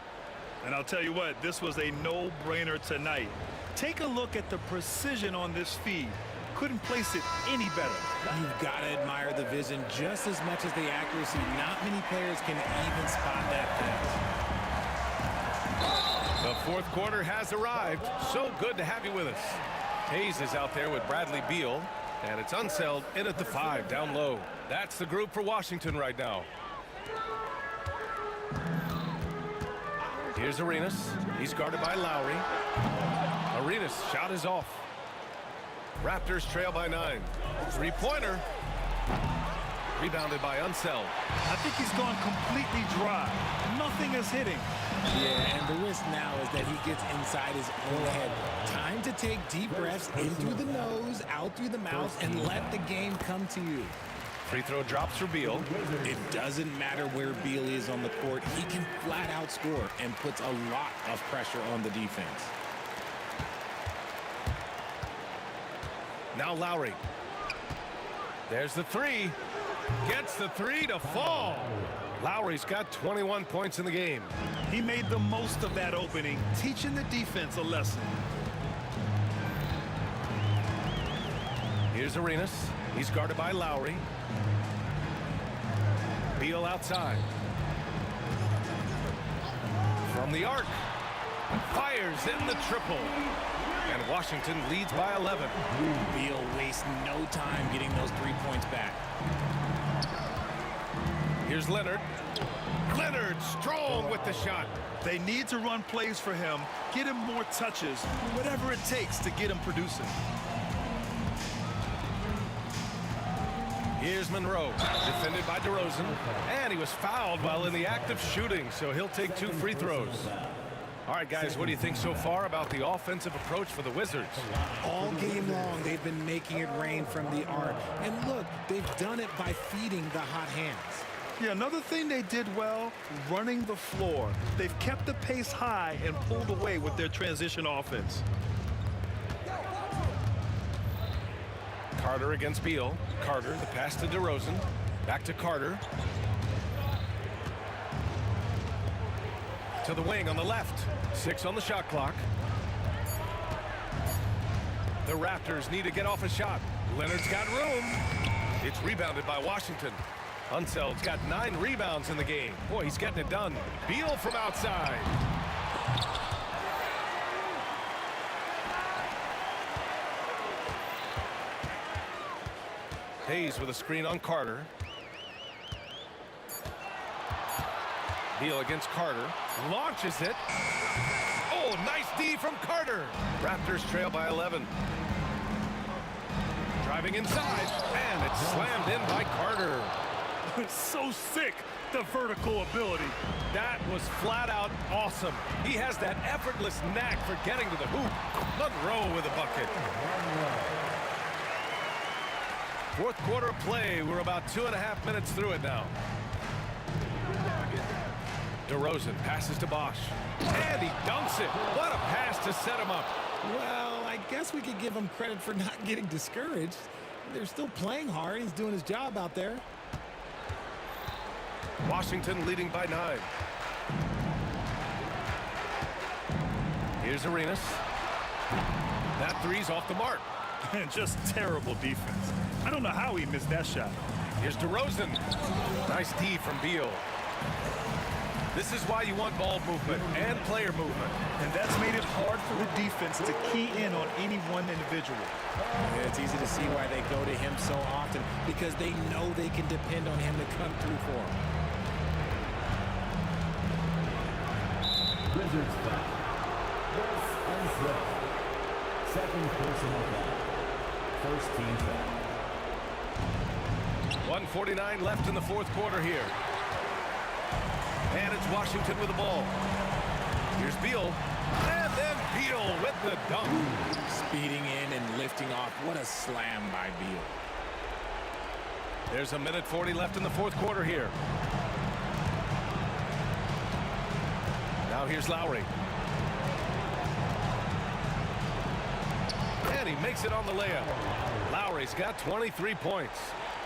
And I'll tell you what, this was a no-brainer tonight. Take a look at the precision on this feed. Couldn't place it any better. You've got to admire the vision just as much as the accuracy. Not many players can even spot that pass. The 4th quarter has arrived. So good to have you with us. Hayes is out there with Bradley Beal, and it's Unseld in at the 5 down low. That's the group for Washington right now. Here's Arenas. He's guarded by Lowry. Arenas' shot is off. Raptors trail by 9. 3-pointer. Rebounded by Unseld. I think he's gone completely dry. Nothing is hitting. Yeah, and the risk now is that he gets inside his own head. Time to take deep breaths in through the nose, out through the mouth, and let the game come to you. Free throw drops for Beal. It doesn't matter where Beal is on the court. He can flat out score and puts a lot of pressure on the defense. Now Lowry. There's the 3. Gets the 3 to fall. Lowry's got 21 points in the game. He made the most of that opening, teaching the defense a lesson. Here's Arenas. He's guarded by Lowry. Beal outside. From the arc. Fires in the triple. And Washington leads by 11. Beal wastes no time getting those 3 points back. Here's Leonard. Leonard strong with the shot. They need to run plays for him, get him more touches, whatever it takes to get him producing. Here's Monroe, defended by DeRozan, and he was fouled while in the act of shooting, so he'll take 2 free throws. All right, guys, what do you think so far about the offensive approach for the Wizards? All game long, they've been making it rain from the arc. And look, they've done it by feeding the hot hands. Yeah, another thing they did well, running the floor. They've kept the pace high and pulled away with their transition offense. Carter against Beal. Carter, the pass to DeRozan. Back to Carter. To the wing on the left. 6 on the shot clock. The Raptors need to get off a shot. Leonard's got room. It's rebounded by Washington. Unseld's got 9 rebounds in the game. Boy, he's getting it done. Beal from outside. Hayes with a screen on Carter. Beal against Carter. Launches it. Oh, nice D from Carter. Raptors trail by 11. Driving inside, and it's slammed in by Carter. So sick, the vertical ability. That was flat out awesome. He has that effortless knack for getting to the hoop. Monroe with a bucket. Fourth quarter play. We're about 2.5 minutes through it now. DeRozan passes to Bosch. And he dunks it. What a pass to set him up. Well, I guess we could give him credit for not getting discouraged. They're still playing hard. He's doing his job out there. Washington leading by 9. Here's Arenas. That three's off the mark. And just terrible defense. I don't know how he missed that shot. Here's DeRozan. Nice D from Beal. This is why you want ball movement and player movement. And that's made it hard for the defense to key in on any one individual. Yeah, it's easy to see why they go to him so often, because they know they can depend on him to come through for them. Wizards foul. This and Smith. Second personal foul. First team foul. 1:49 left in the fourth quarter here. And it's Washington with the ball. Here's Beal. And then Beal with the dunk. Speeding in and lifting off. What a slam by Beal. There's 1:40 left in the fourth quarter here. Now here's Lowry. And he makes it on the layup. Lowry's got 23 points.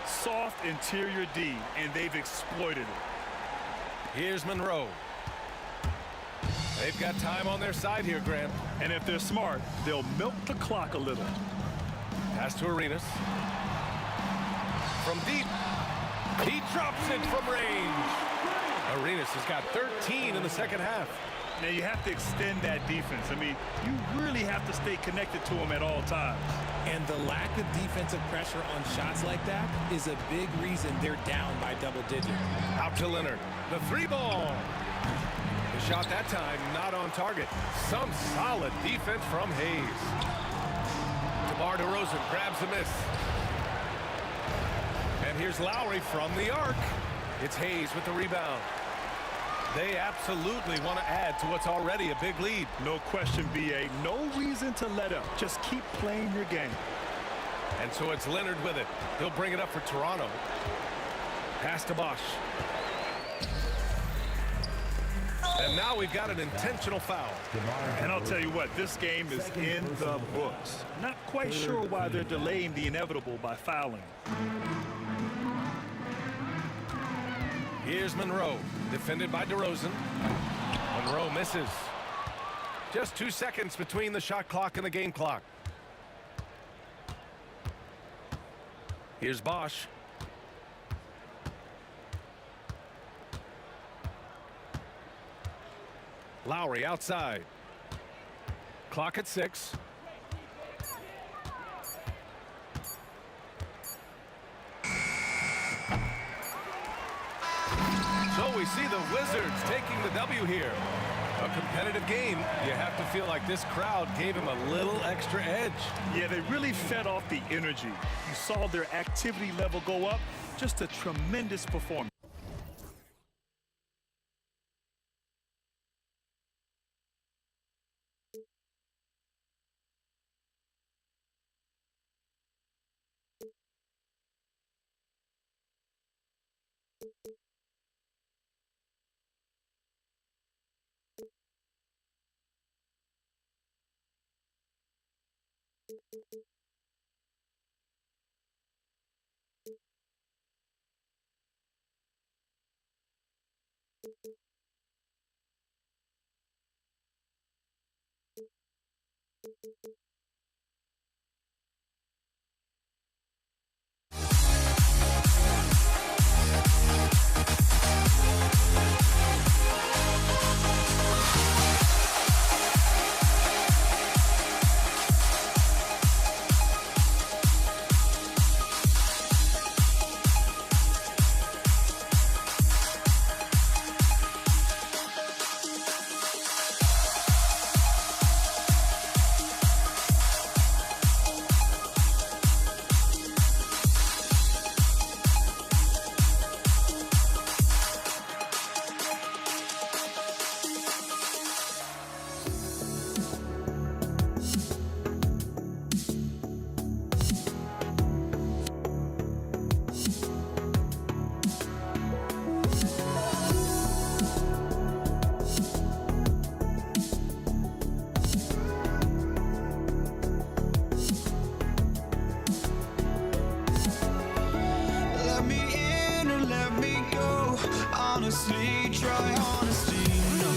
Soft interior D, and they've exploited it. Here's Monroe. They've got time on their side here, Grant. And if they're smart, they'll milk the clock a little. Pass to Arenas. From deep. He drops it from range. Arenas has got 13 in the second half. Now you have to extend that defense. I mean, you really have to stay connected to him at all times. And the lack of defensive pressure on shots like that is a big reason they're down by double digits. Out to Leonard. The 3 ball. The shot that time not on target. Some solid defense from Hayes. DeMar DeRozan grabs the miss. And here's Lowry from the arc. It's Hayes with the rebound. They absolutely want to add to what's already a big lead. No question, B.A. No reason to let up. Just keep playing your game. And so it's Leonard with it. He'll bring it up for Toronto. Pass to Bosch. And now we've got an intentional foul. And I'll tell you what, this game is in the books. Not quite sure why they're delaying the inevitable by fouling. Here's Monroe, defended by DeRozan. Monroe misses. Just 2 seconds between the shot clock and the game clock. Here's Bosch. Lowry outside. Clock at 6. So we see the Wizards taking the W here. A competitive game, you have to feel like this crowd gave him a little extra edge. Yeah, they really fed off the energy. You saw their activity level go up. Just a tremendous performance. Let me in or let me go. Honestly, try honesty. No,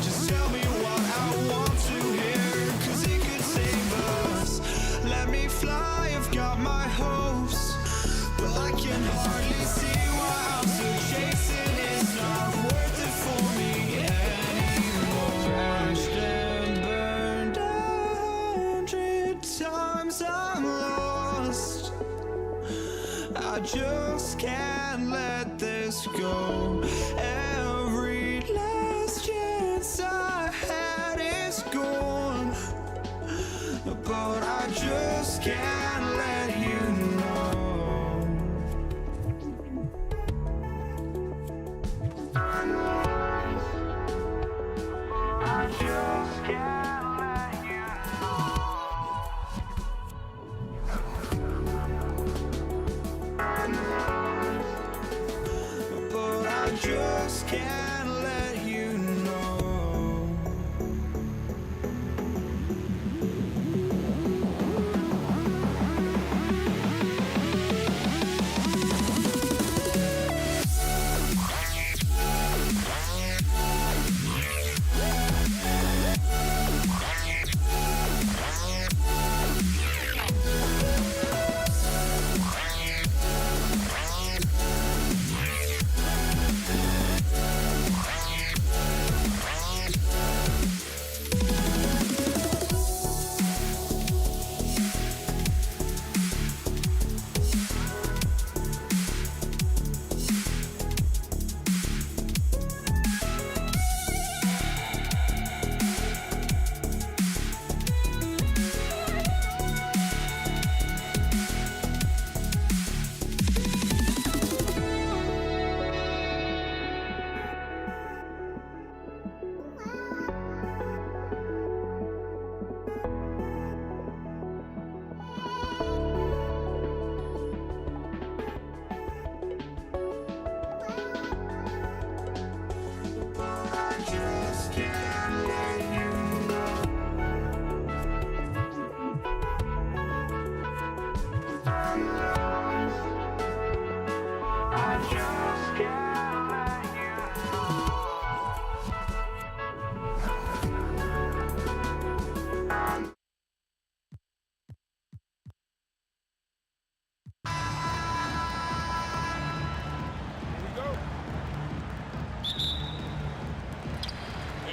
just tell me what I want to hear, 'cause it could save us. Let me fly, I've got my hopes, but I can hardly see why I'm still chasing. It's not worth it for me anymore. Crashed and burned 100 times, I'm lost. I just can't let this go. Every last chance I had is gone, but I just can't let you know. I just can't let you but I just can't let you know.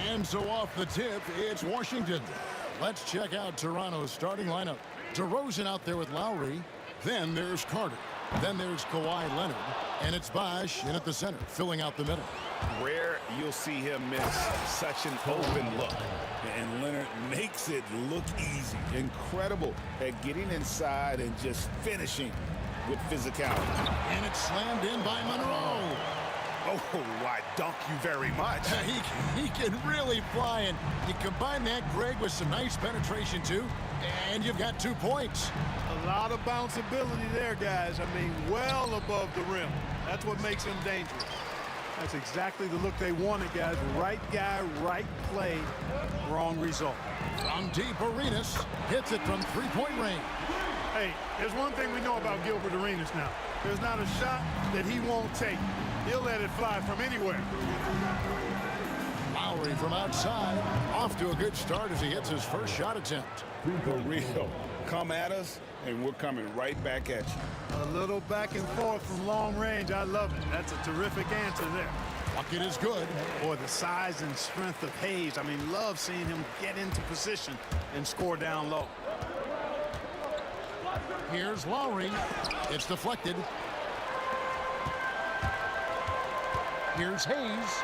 And so off the tip, it's Washington. Let's check out Toronto's starting lineup. DeRozan out there with Lowry. Then there's Carter. Then there's Kawhi Leonard, and it's Bosh in at the center, filling out the middle. Rare you'll see him miss such an open look. And Leonard makes it look easy. Incredible at getting inside and just finishing with physicality. And it's slammed in by Monroe. Oh, why, dunk you very much. He can really fly, and you combine that, Greg, with some nice penetration, too, and you've got 2 points. A lot of bounceability there, guys. I mean, well above the rim. That's what makes him dangerous. That's exactly the look they wanted, guys. Right guy, right play, wrong result. From deep, Arenas hits it from three-point range. Hey, there's one thing we know about Gilbert Arenas now. There's not a shot that he won't take. He'll let it fly from anywhere. Lowry from outside, off to a good start as he hits his first shot attempt. For real. Come at us, and we're coming right back at you. A little back and forth from long range. I love it. That's a terrific answer there. Bucket is good. Boy, the size and strength of Hayes. I mean, love seeing him get into position and score down low. Here's Lowry. It's deflected. Here's Hayes.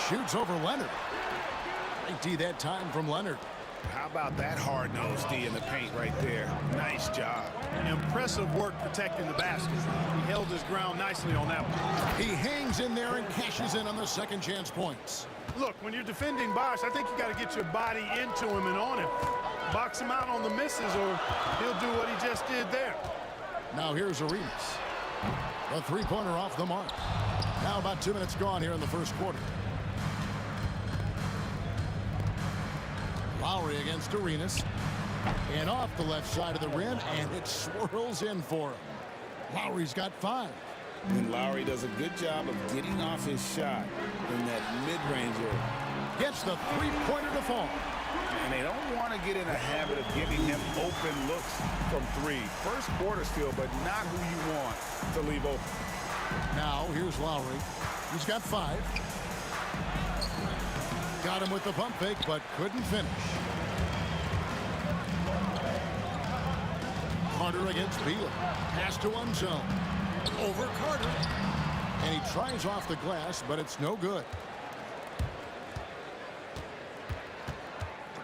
Shoots over Leonard. Great D that time from Leonard. How about that hard-nosed D in the paint right there? Nice job. Impressive work protecting the basket. He held his ground nicely on that one. He hangs in there and cashes in on the second chance points. Look, when you're defending Bosh, I think you got to get your body into him and on him. Box him out on the misses, or he'll do what he just did there. Now here's Arenas. A three-pointer off the mark. Now about 2 minutes gone here in the first quarter. Lowry against Arenas. And off the left side of the rim, and it swirls in for him. Lowry's got 5. And Lowry does a good job of getting off his shot in that mid-range area. Gets the three-pointer to fall. And they don't want to get in a habit of giving him open looks from 3. First quarter still, but not who you want to leave open. Now, here's Lowry. He's got 5. Got him with the pump fake, but couldn't finish. Carter against Beal. Pass to one zone. Over Carter. And he tries off the glass, but it's no good.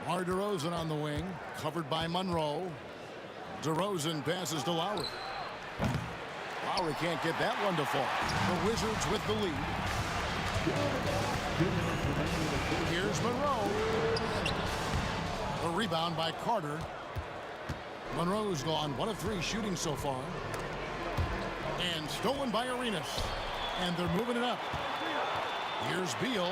DeMar DeRozan on the wing, covered by Monroe. DeRozan passes to Lowry. Lowry can't get that one to fall. The Wizards with the lead. Here's Monroe. A rebound by Carter. Monroe's gone 1 of 3 shooting so far. And stolen by Arenas. And they're moving it up. Here's Beal.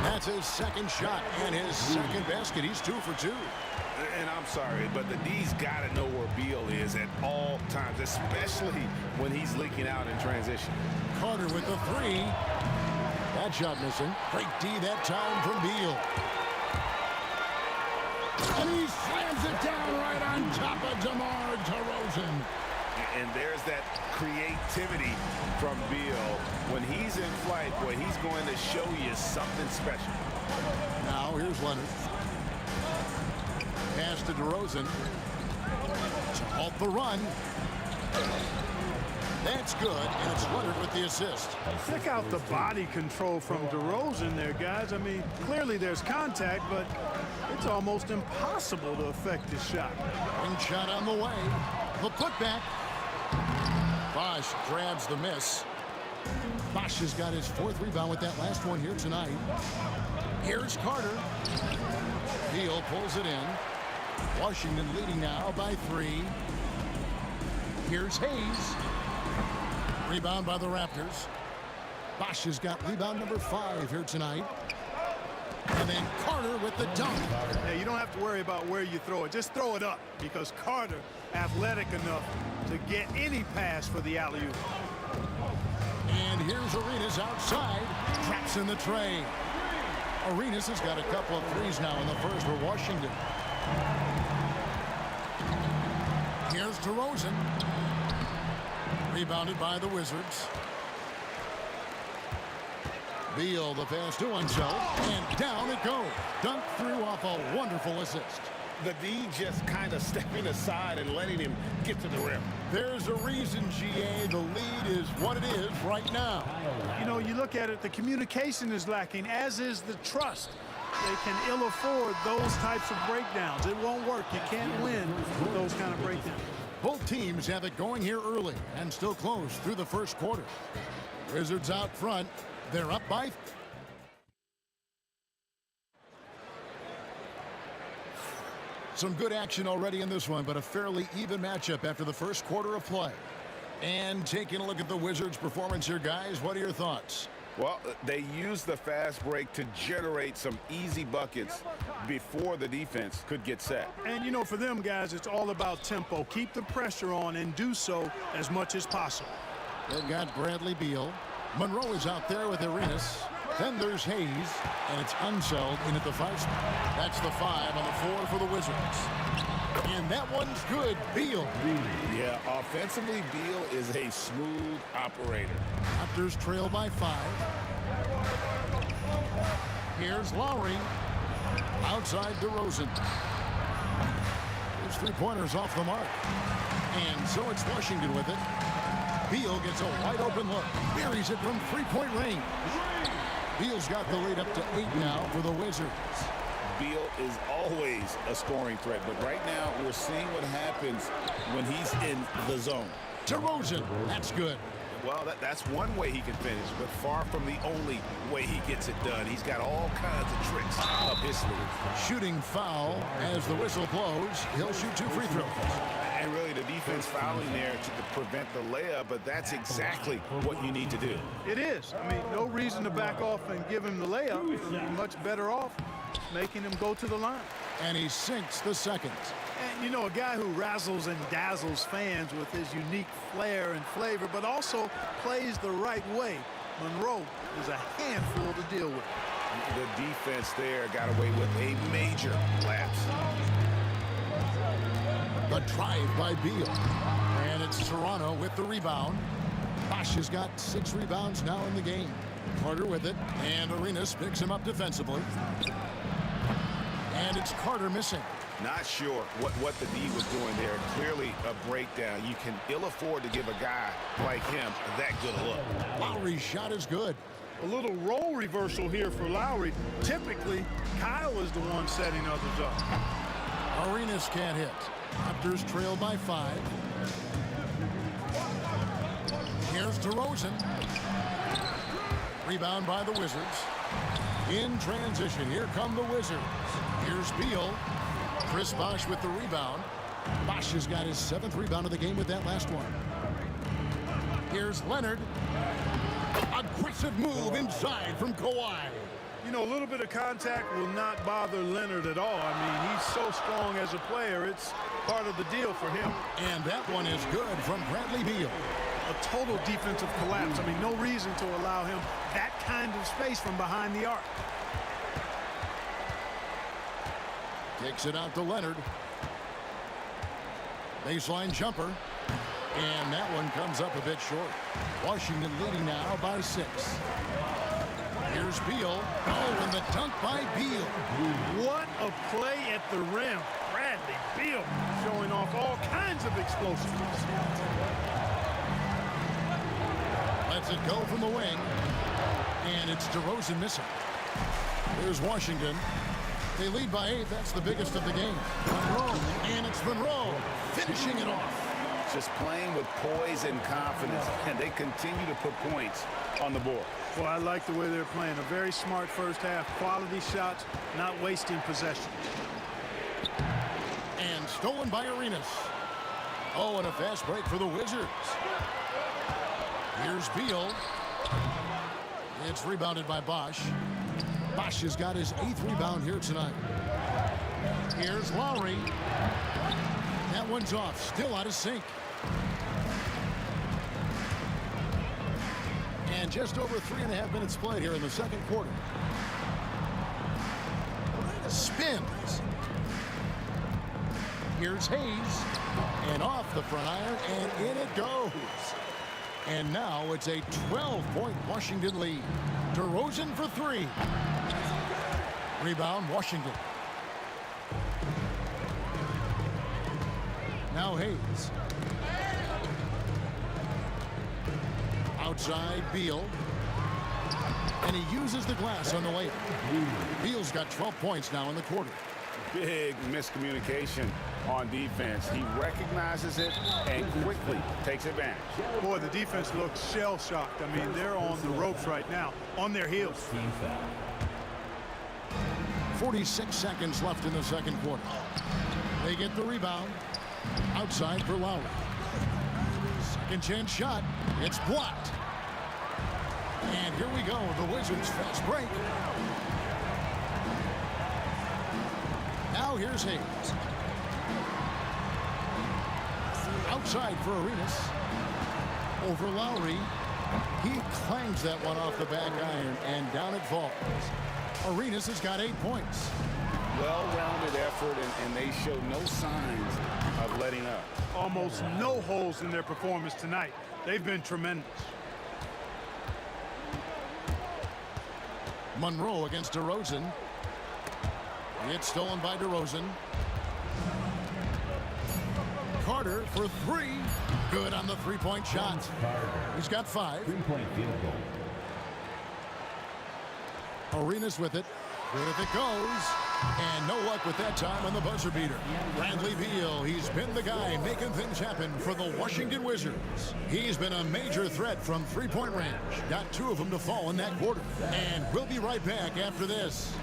That's his second shot and his second basket. He's 2 for 2. And I'm sorry, but the D's got to know where Beal is at all times, especially when he's leaking out in transition. Carter with the 3. That shot missing. Great D that time from Beal. And he slams it down right on top of DeMar DeRozan. And there's that creativity from Beal. When he's in flight, boy, he's going to show you something special. Now here's Leonard. Pass to DeRozan. To halt the run. That's good, and it's Leonard with the assist. Check out the body control from DeRozan there, guys. I mean, clearly there's contact, but it's almost impossible to affect his shot. Ring shot on the way. The putback. Bosh grabs the miss. Bosh has got his 4th rebound with that last one here tonight. Here's Carter. Beal pulls it in. Washington leading now by 3. Here's Hayes. Rebound by the Raptors. Bosh has got rebound number 5 here tonight. And then Carter with the dunk. Yeah, you don't have to worry about where you throw it. Just throw it up, because Carter athletic enough to get any pass for the alley-oop. And here's Arenas outside. Traps in the tray. Arenas has got a couple of 3s now in the first for Washington. Here's DeRozan. Rebounded by the Wizards. Beal the pass to himself, and down it goes. Dunk through off a wonderful assist. The D just kind of stepping aside and letting him get to the rim. There's a reason, GA. The lead is what it is right now. You know, you look at it, the communication is lacking, as is the trust. They can ill afford those types of breakdowns. It won't work. You can't win with those kind of breakdowns. Both teams have it going here early and still close through the first quarter. Wizards out front. They're up by... Some good action already in this one, but a fairly even matchup after the first quarter of play. And taking a look at the Wizards' performance here, guys, what are your thoughts? Well, they used the fast break to generate some easy buckets before the defense could get set. And, you know, for them, guys, it's all about tempo. Keep the pressure on and do so as much as possible. They've got Bradley Beal. Monroe is out there with Arenas. Then there's Hayes, and it's Unseld in at the 5 spot. That's the 5 on the 4 for the Wizards. And that one's good. Beal. Yeah, offensively, Beal is a smooth operator. Raptors trail by 5. Here's Lowry. Outside DeRozan. His three-pointers off the mark. And so it's Washington with it. Beal gets a wide-open look. Buries it from three-point range. Beal's got the lead up to 8 now for the Wizards. Beal is always a scoring threat, but right now we're seeing what happens when he's in the zone. DeRozan, that's good. Well, that's one way he can finish, but far from the only way he gets it done. He's got all kinds of tricks up his sleeve. Shooting foul as the whistle blows. He'll shoot 2 free throws. And really, the defense fouling there to prevent the layup, but that's exactly what you need to do. It is. I mean, no reason to back off and give him the layup. You're much better off making him go to the line. And he sinks the second. And, you know, a guy who razzles and dazzles fans with his unique flair and flavor, but also plays the right way. Monroe is a handful to deal with. The defense there got away with a major lapse. The drive by Beal. And it's Toronto with the rebound. Bosch has got 6 rebounds now in the game. Carter with it. And Arenas picks him up defensively. And it's Carter missing. Not sure what the D was doing there. Clearly a breakdown. You can ill afford to give a guy like him that good a look. Lowry's shot is good. A little role reversal here for Lowry. Typically, Kyle is the one setting others up. Arenas can't hit. Raptors trail by 5. Here's DeRozan. Rebound by the Wizards. In transition, here come the Wizards. Here's Beal. Chris Bosh with the rebound. Bosh has got his 7th rebound of the game with that last one. Here's Leonard. Aggressive move inside from Kawhi. You know, a little bit of contact will not bother Leonard at all. I mean, he's so strong as a player. It's part of the deal for him. And that one is good from Bradley Beal. A total defensive collapse. I mean, no reason to allow him that kind of space from behind the arc. Takes it out to Leonard. Baseline jumper. And that one comes up a bit short. Washington leading now by 6. Here's Beal. Oh, and the dunk by Beal. What a play at the rim. Bradley Beal showing off all kinds of explosiveness. Lets it go from the wing. And it's DeRozan missing. Here's Washington. They lead by 8. That's the biggest of the game. Monroe. And it's Monroe finishing it off. Just playing with poise and confidence, and they continue to put points on the board. Well, I like the way they're playing. A very smart first half. Quality shots, not wasting possession. And stolen by Arenas. Oh, and a fast break for the Wizards. Here's Beal. It's rebounded by Bosh. Bosh has got his 8th rebound here tonight. Here's Lowry. That one's off. Still out of sync. And just over 3.5 minutes played here in the second quarter. Spins. Here's Hayes. And off the front iron, and in it goes. And now it's a 12-point Washington lead. DeRozan for 3. Rebound, Washington. Now Hayes. Outside, Beal. And he uses the glass on the layup. Beal's got 12 points now in the quarter. Big miscommunication on defense. He recognizes it and quickly takes advantage. Boy, the defense looks shell-shocked. I mean, they're on the ropes right now, on their heels. 46 seconds left in the second quarter. They get the rebound. Outside for Lowry. Second chance shot. It's blocked. And here we go, the Wizards' fast break. Now here's Hayes. Outside for Arenas. Over Lowry. He clangs that one off the back iron, and down it falls. Arenas has got 8 points. Well-rounded effort, and they show no signs of letting up. Almost no holes in their performance tonight. They've been tremendous. Monroe against DeRozan. It's stolen by DeRozan. Carter for three. Good on the three-point shot. He's got 5. Three-point field goal. Arenas with it. Good if it goes. And no luck with that time on the buzzer beater. Bradley Beal, he's been the guy making things happen for the Washington Wizards. He's been a major threat from three-point range. Got 2 of them to fall in that quarter. And we'll be right back after this.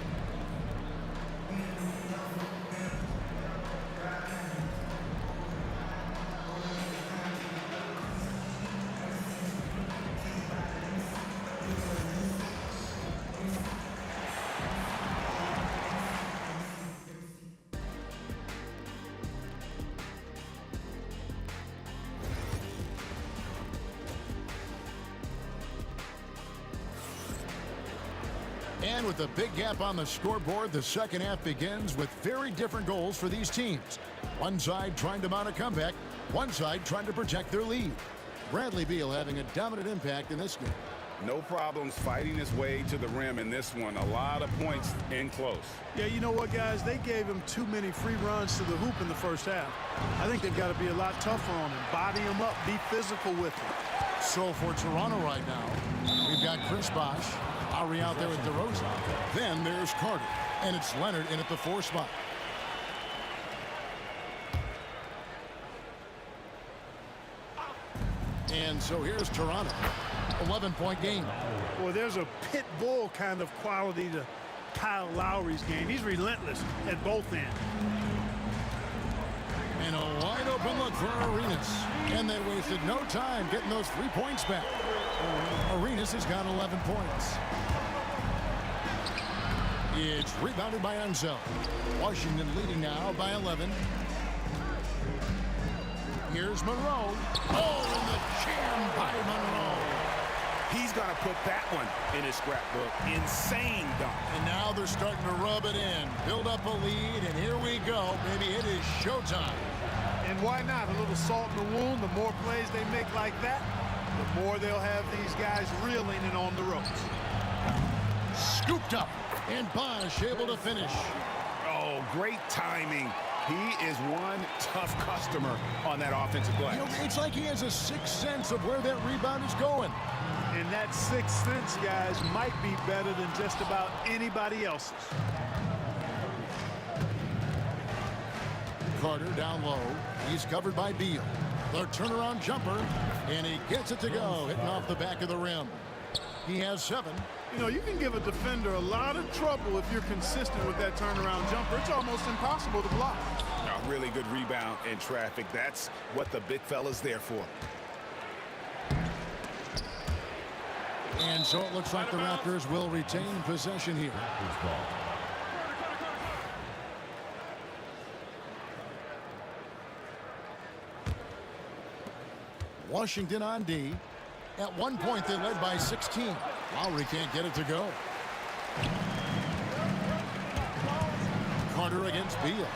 And with a big gap on the scoreboard, the second half begins with very different goals for these teams. One side trying to mount a comeback, one side trying to protect their lead. Bradley Beal having a dominant impact in this game. No problems fighting his way to the rim in this one. A lot of points in close. Yeah, you know what, guys? They gave him too many free runs to the hoop in the first half. I think they've got to be a lot tougher on him. Body him up, be physical with him. So for Toronto right now, we've got Chris Bosh. Lowry out there with DeRozan. Then there's Carter. And it's Leonard in at the 4 spot. And so here's Toronto. 11-point game. Boy, there's a pit bull kind of quality to Kyle Lowry's game. He's relentless at both ends. And a wide open look for Arenas. And they wasted no time getting those 3 points back. Arenas has got 11 points. It's rebounded by Ansel. Washington leading now by 11. Here's Monroe. Oh, and the jam by Monroe. He's going to put that one in his scrapbook. Insane dunk. And now they're starting to rub it in. Build up a lead, and here we go. Maybe it is showtime. And why not? A little salt in the wound. The more plays they make like that, the more they'll have these guys reeling and on the ropes. Scooped up. And Bosh able to finish. Oh, great timing. He is one tough customer on that offensive glass. You know, it's like he has a sixth sense of where that rebound is going. And that sixth sense, guys, might be better than just about anybody else's. Carter down low. He's covered by Beal. The turnaround jumper, and he gets it to go, hitting off the back of the rim. He has 7. You know, you can give a defender a lot of trouble if you're consistent with that turnaround jumper. It's almost impossible to block. A really good rebound in traffic. That's what the big fella's there for. And so it looks like the Raptors will retain possession here. Washington on D. At one point, they led by 16. Lowry can't get it to go. Carter against Beal.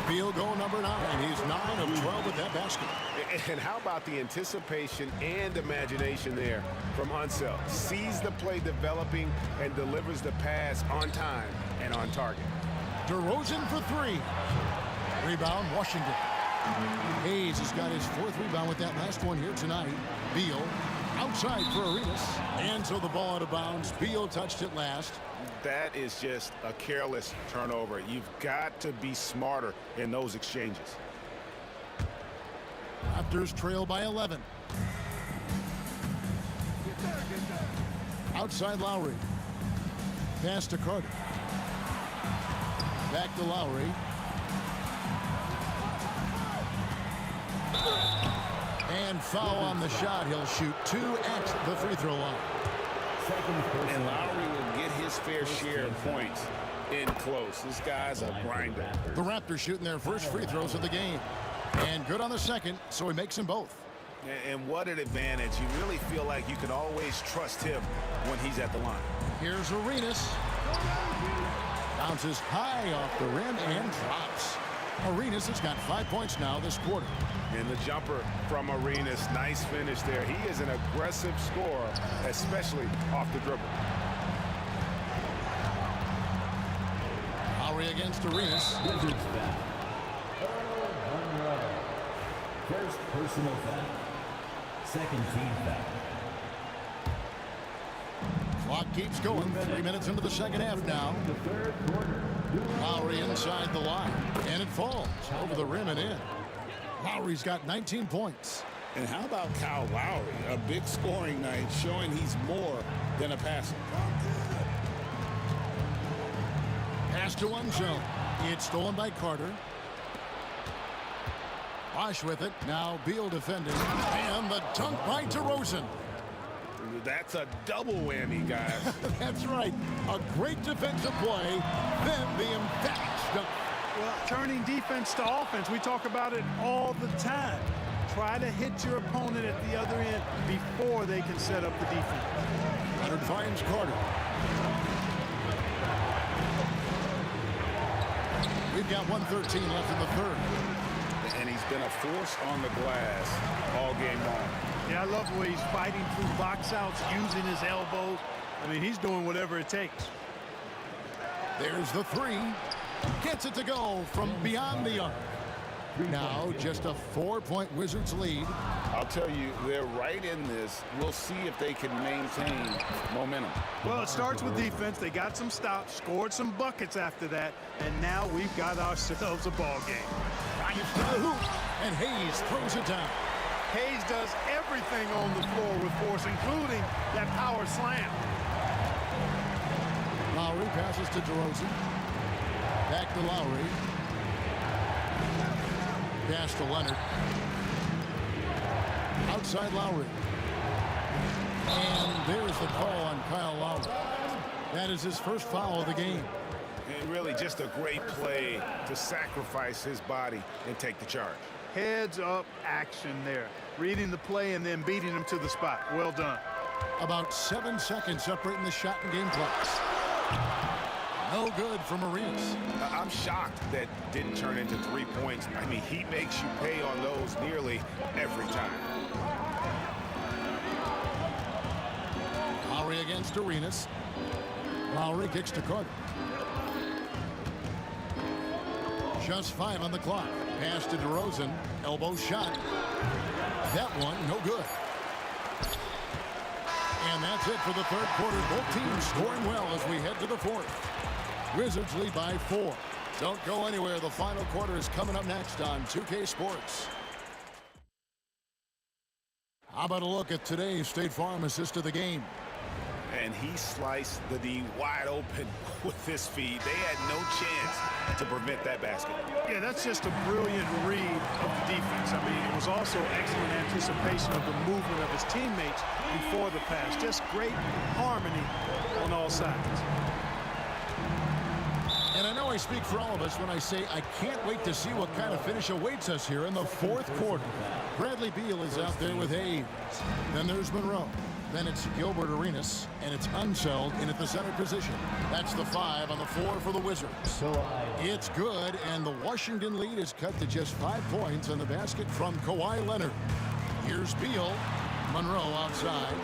Beal goal number 9. He's 9 of 12 with that basket. And how about the anticipation and imagination there from Unseld? Sees the play developing and delivers the pass on time and on target. DeRozan for 3. Rebound, Washington. Hayes has got his 4th rebound with that last one here tonight. Beal outside for Arenas. And so the ball out of bounds. Beal touched it last. That is just a careless turnover. You've got to be smarter in those exchanges. Raptors trail by 11. Outside Lowry. Pass to Carter. Back to Lowry. And foul on the shot. He'll shoot 2 at the free throw line. And Lowry will get his fair share of points in close. This guy's a grinder. The Raptors shooting their first free throws of the game. And good on the second, so he makes them both. And what an advantage. You really feel like you can always trust him when he's at the line. Here's Arenas. Bounces high off the rim and drops. Arenas has got 5 points now this quarter. And the jumper from Arenas, nice finish there. He is an aggressive scorer, especially off the dribble. Lowry against Arenas. First personal foul. Second team foul. Clock keeps going. 3 minutes into the second half now. Lowry inside the line. And it falls over the rim and in. Lowry's got 19 points. And how about Kyle Lowry? A big scoring night showing he's more than a passer. Pass to Unzone. It's stolen by Carter. Bosch with it. Now Beal defending. And the dunk by DeRozan. That's a double whammy, guys. That's right. A great defensive play. Then the emphatic dunk. Well, turning defense to offense, we talk about it all the time. Try to hit your opponent at the other end before they can set up the defense. Leonard finds Carter. We've got 1:13 left in the third. And he's been a force on the glass all game long. Yeah, I love the way he's fighting through box outs, using his elbows. I mean, he's doing whatever it takes. There's the three. Gets it to go from beyond the arc. Now just a 4-point Wizards lead. I'll tell you, they're right in this. We'll see if they can maintain momentum. Well, it starts with defense. They got some stops, scored some buckets after that, and now we've got ourselves a ball game. Bryant's to the hoop, and Hayes throws it down. Hayes does everything on the floor with force, including that power slam. Lowry passes to DeRozan. Back to Lowry. Pass to Leonard. Outside Lowry. And there's the call on Kyle Lowry. That is his first foul of the game. And really just a great play to sacrifice his body and take the charge. Heads up action there. Reading the play and then beating him to the spot. Well done. About 7 seconds separating the shot and game clocks. No good from Arenas. I'm shocked that didn't turn into 3 points. I mean, he makes you pay on those nearly every time. Lowry against Arenas. Lowry kicks to Carter. Just 5 on the clock. Pass to DeRozan. Elbow shot. That one, no good. And that's it for the third quarter. Both teams scoring well as we head to the fourth. Wizards lead by 4. Don't go anywhere. The final quarter is coming up next on 2K Sports. How about a look at today's State Farm assist of the game? And he sliced the D wide open with his feet. They had no chance to prevent that basket. Yeah, that's just a brilliant read of the defense. I mean, it was also excellent anticipation of the movement of his teammates before the pass. Just great harmony on all sides. And I know I speak for all of us when I say I can't wait to see what kind of finish awaits us here in the fourth quarter. Bradley Beal is out there with Hayes. Then there's Monroe. Then it's Gilbert Arenas, and it's Unseld in at the center position. That's the 5 on the 4 for the Wizards. It's good, and the Washington lead is cut to just 5 points on the basket from Kawhi Leonard. Here's Beal. Monroe outside.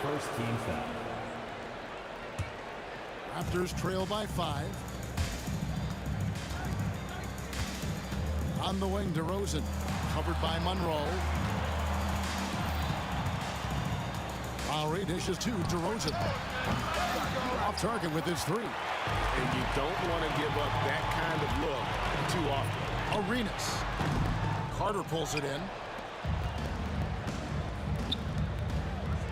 First team foul. Raptors trail by 5. On the wing, DeRozan, covered by Monroe. Lowry dishes to DeRozan. Off target with his 3. And you don't want to give up that kind of look too often. Arenas. Carter pulls it in.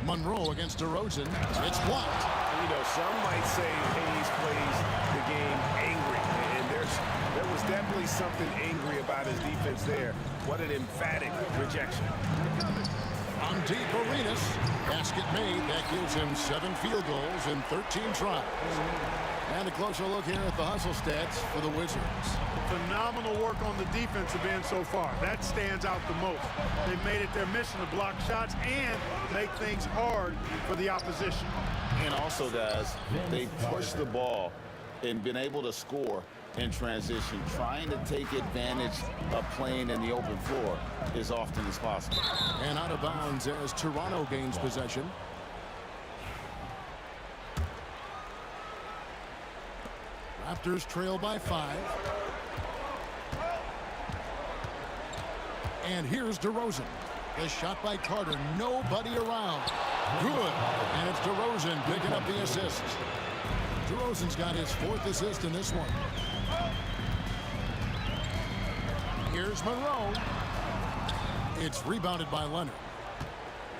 Monroe against DeRozan. It's blocked. You know, some might say Hayes plays the game angry. And there was definitely something angry about his defense there. What an emphatic rejection. On deep, Arenas. Basket made. That gives him 7 field goals in 13 tries. And a closer look here at the hustle stats for the Wizards. Phenomenal work on the defensive end so far. That stands out the most. They've made it their mission to block shots and make things hard for the opposition. And also, guys, they pushed the ball and been able to score in transition, trying to take advantage of playing in the open floor as often as possible. And out of bounds as Toronto gains possession. Raptors trail by 5. And here's DeRozan. The shot by Carter. Nobody around. Good. And it's DeRozan picking up the assist. DeRozan's got his 4th assist in this one. Here's Monroe. It's rebounded by Leonard.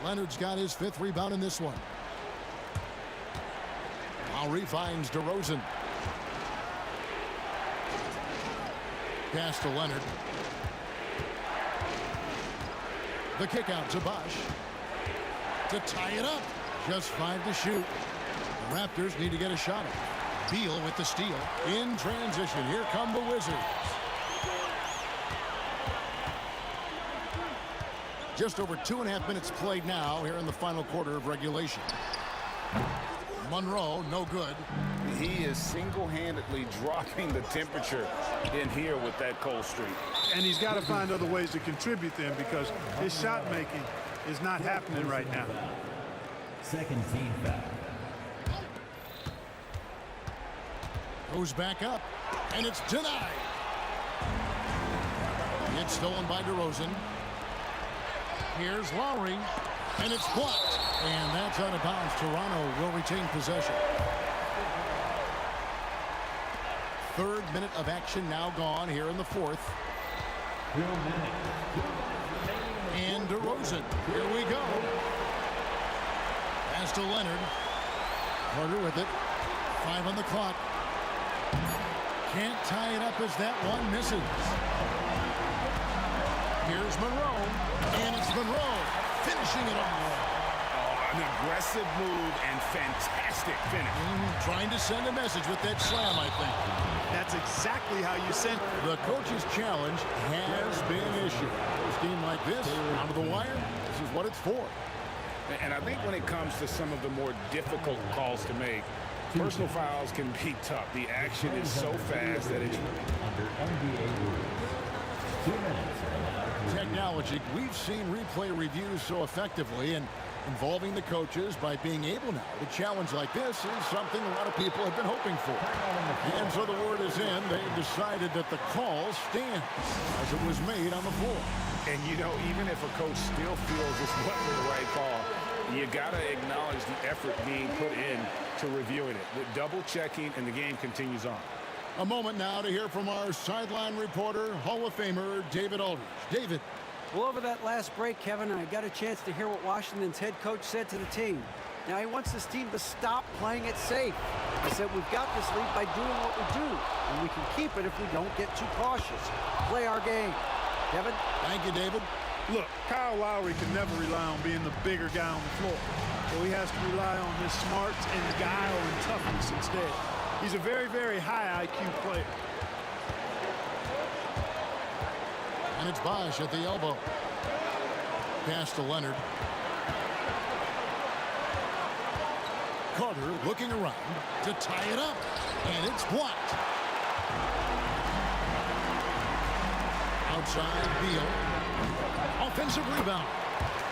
Leonard's got his 5th rebound in this one. Lowry finds DeRozan. Pass to Leonard. The kick out to Bosch. To tie it up. Just 5 to shoot. The Raptors need to get a shot at. Beal with the steal. In transition. Here come the Wizards. Just over 2.5 minutes played now here in the final quarter of regulation. Monroe, no good. He is single-handedly dropping the temperature in here with that cold streak. And he's got to find other ways to contribute then, because his shot making is not happening right now. Second team foul. Goes back up, and it's denied. It's stolen by DeRozan. Here's Lowry, and it's blocked. And that's out of bounds. Toronto will retain possession. 3rd minute of action now gone here in the 4th. And DeRozan, here we go. Pass to Leonard. Carter with it. 5 on the clock. Can't tie it up as that one misses. Here's Monroe, and it's Monroe finishing it off. An aggressive move and fantastic finish. Trying to send a message with that slam, I think. That's exactly how you send it. The coach's challenge has been issued. A scheme like this, out of the wire, this is what it's for. And I think when it comes to some of the more difficult calls to make, personal fouls can be tough. The action is so fast that it's... Under NBA rules. 2 minutes. Technology, we've seen replay reviews so effectively and involving the coaches by being able now to challenge like this is something a lot of people have been hoping for. And so the word is in. They've decided that the call stands as it was made on the floor. And, you know, even if a coach still feels this wasn't the right call, you got to acknowledge the effort being put in to reviewing it. The double checking, and the game continues on. A moment now to hear from our sideline reporter, Hall of Famer David Aldridge. David. Well, over that last break, Kevin, I got a chance to hear what Washington's head coach said to the team. Now, he wants this team to stop playing it safe. I said, we've got this lead by doing what we do, and we can keep it if we don't get too cautious. Play our game. Kevin? Thank you, David. Look, Kyle Lowry can never rely on being the bigger guy on the floor. So he has to rely on his smarts and guile and toughness instead. He's a very, very high IQ player. And it's Bosch at the elbow. Pass to Leonard. Carter looking around to tie it up. And it's blocked. Outside, Beal. Offensive rebound.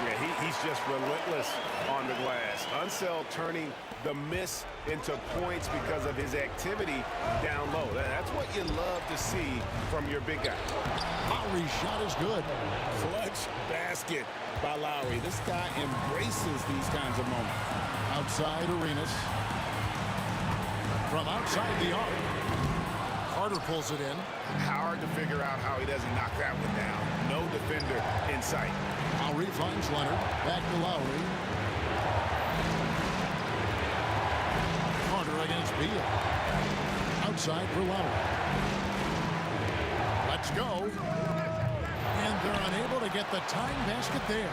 Yeah, he's just relentless on the glass. Unseld turning the miss into points because of his activity down low. That's what you love to see from your big guy. Lowry's shot is good. Clutch basket by Lowry. This guy embraces these kinds of moments. Outside Arenas. From outside the arc. Carter pulls it in. Hard to figure out how he doesn't knock that one down. No defender in sight. Lowry finds Leonard. Back to Lowry. Carter against Beal. Outside for Lowry. Let's go. And they're unable to get the tying basket there.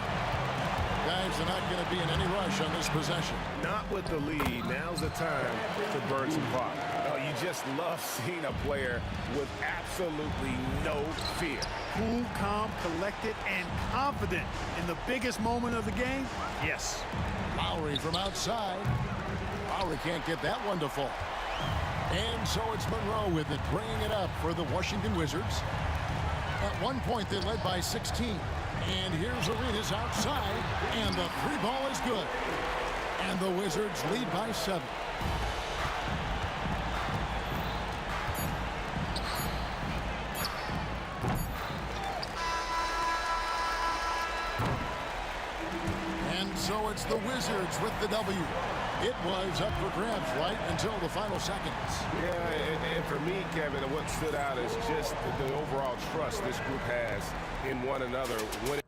Guys are not going to be in any rush on this possession. Not with the lead. Now's the time to burn some clock. Oh, you just love seeing a player with absolutely no fear. Cool, calm, collected, and confident in the biggest moment of the game? Yes. Lowry from outside. Lowry can't get that one to fall. And so it's Monroe with it, bringing it up for the Washington Wizards. At one point, they led by 16. And here's Arenas outside, and the three ball is good. And the Wizards lead by 7. And so it's the Wizards with the W. It was up for grabs right until the final seconds. Yeah, and for me, Kevin, what stood out is just the overall trust this group has in one another. When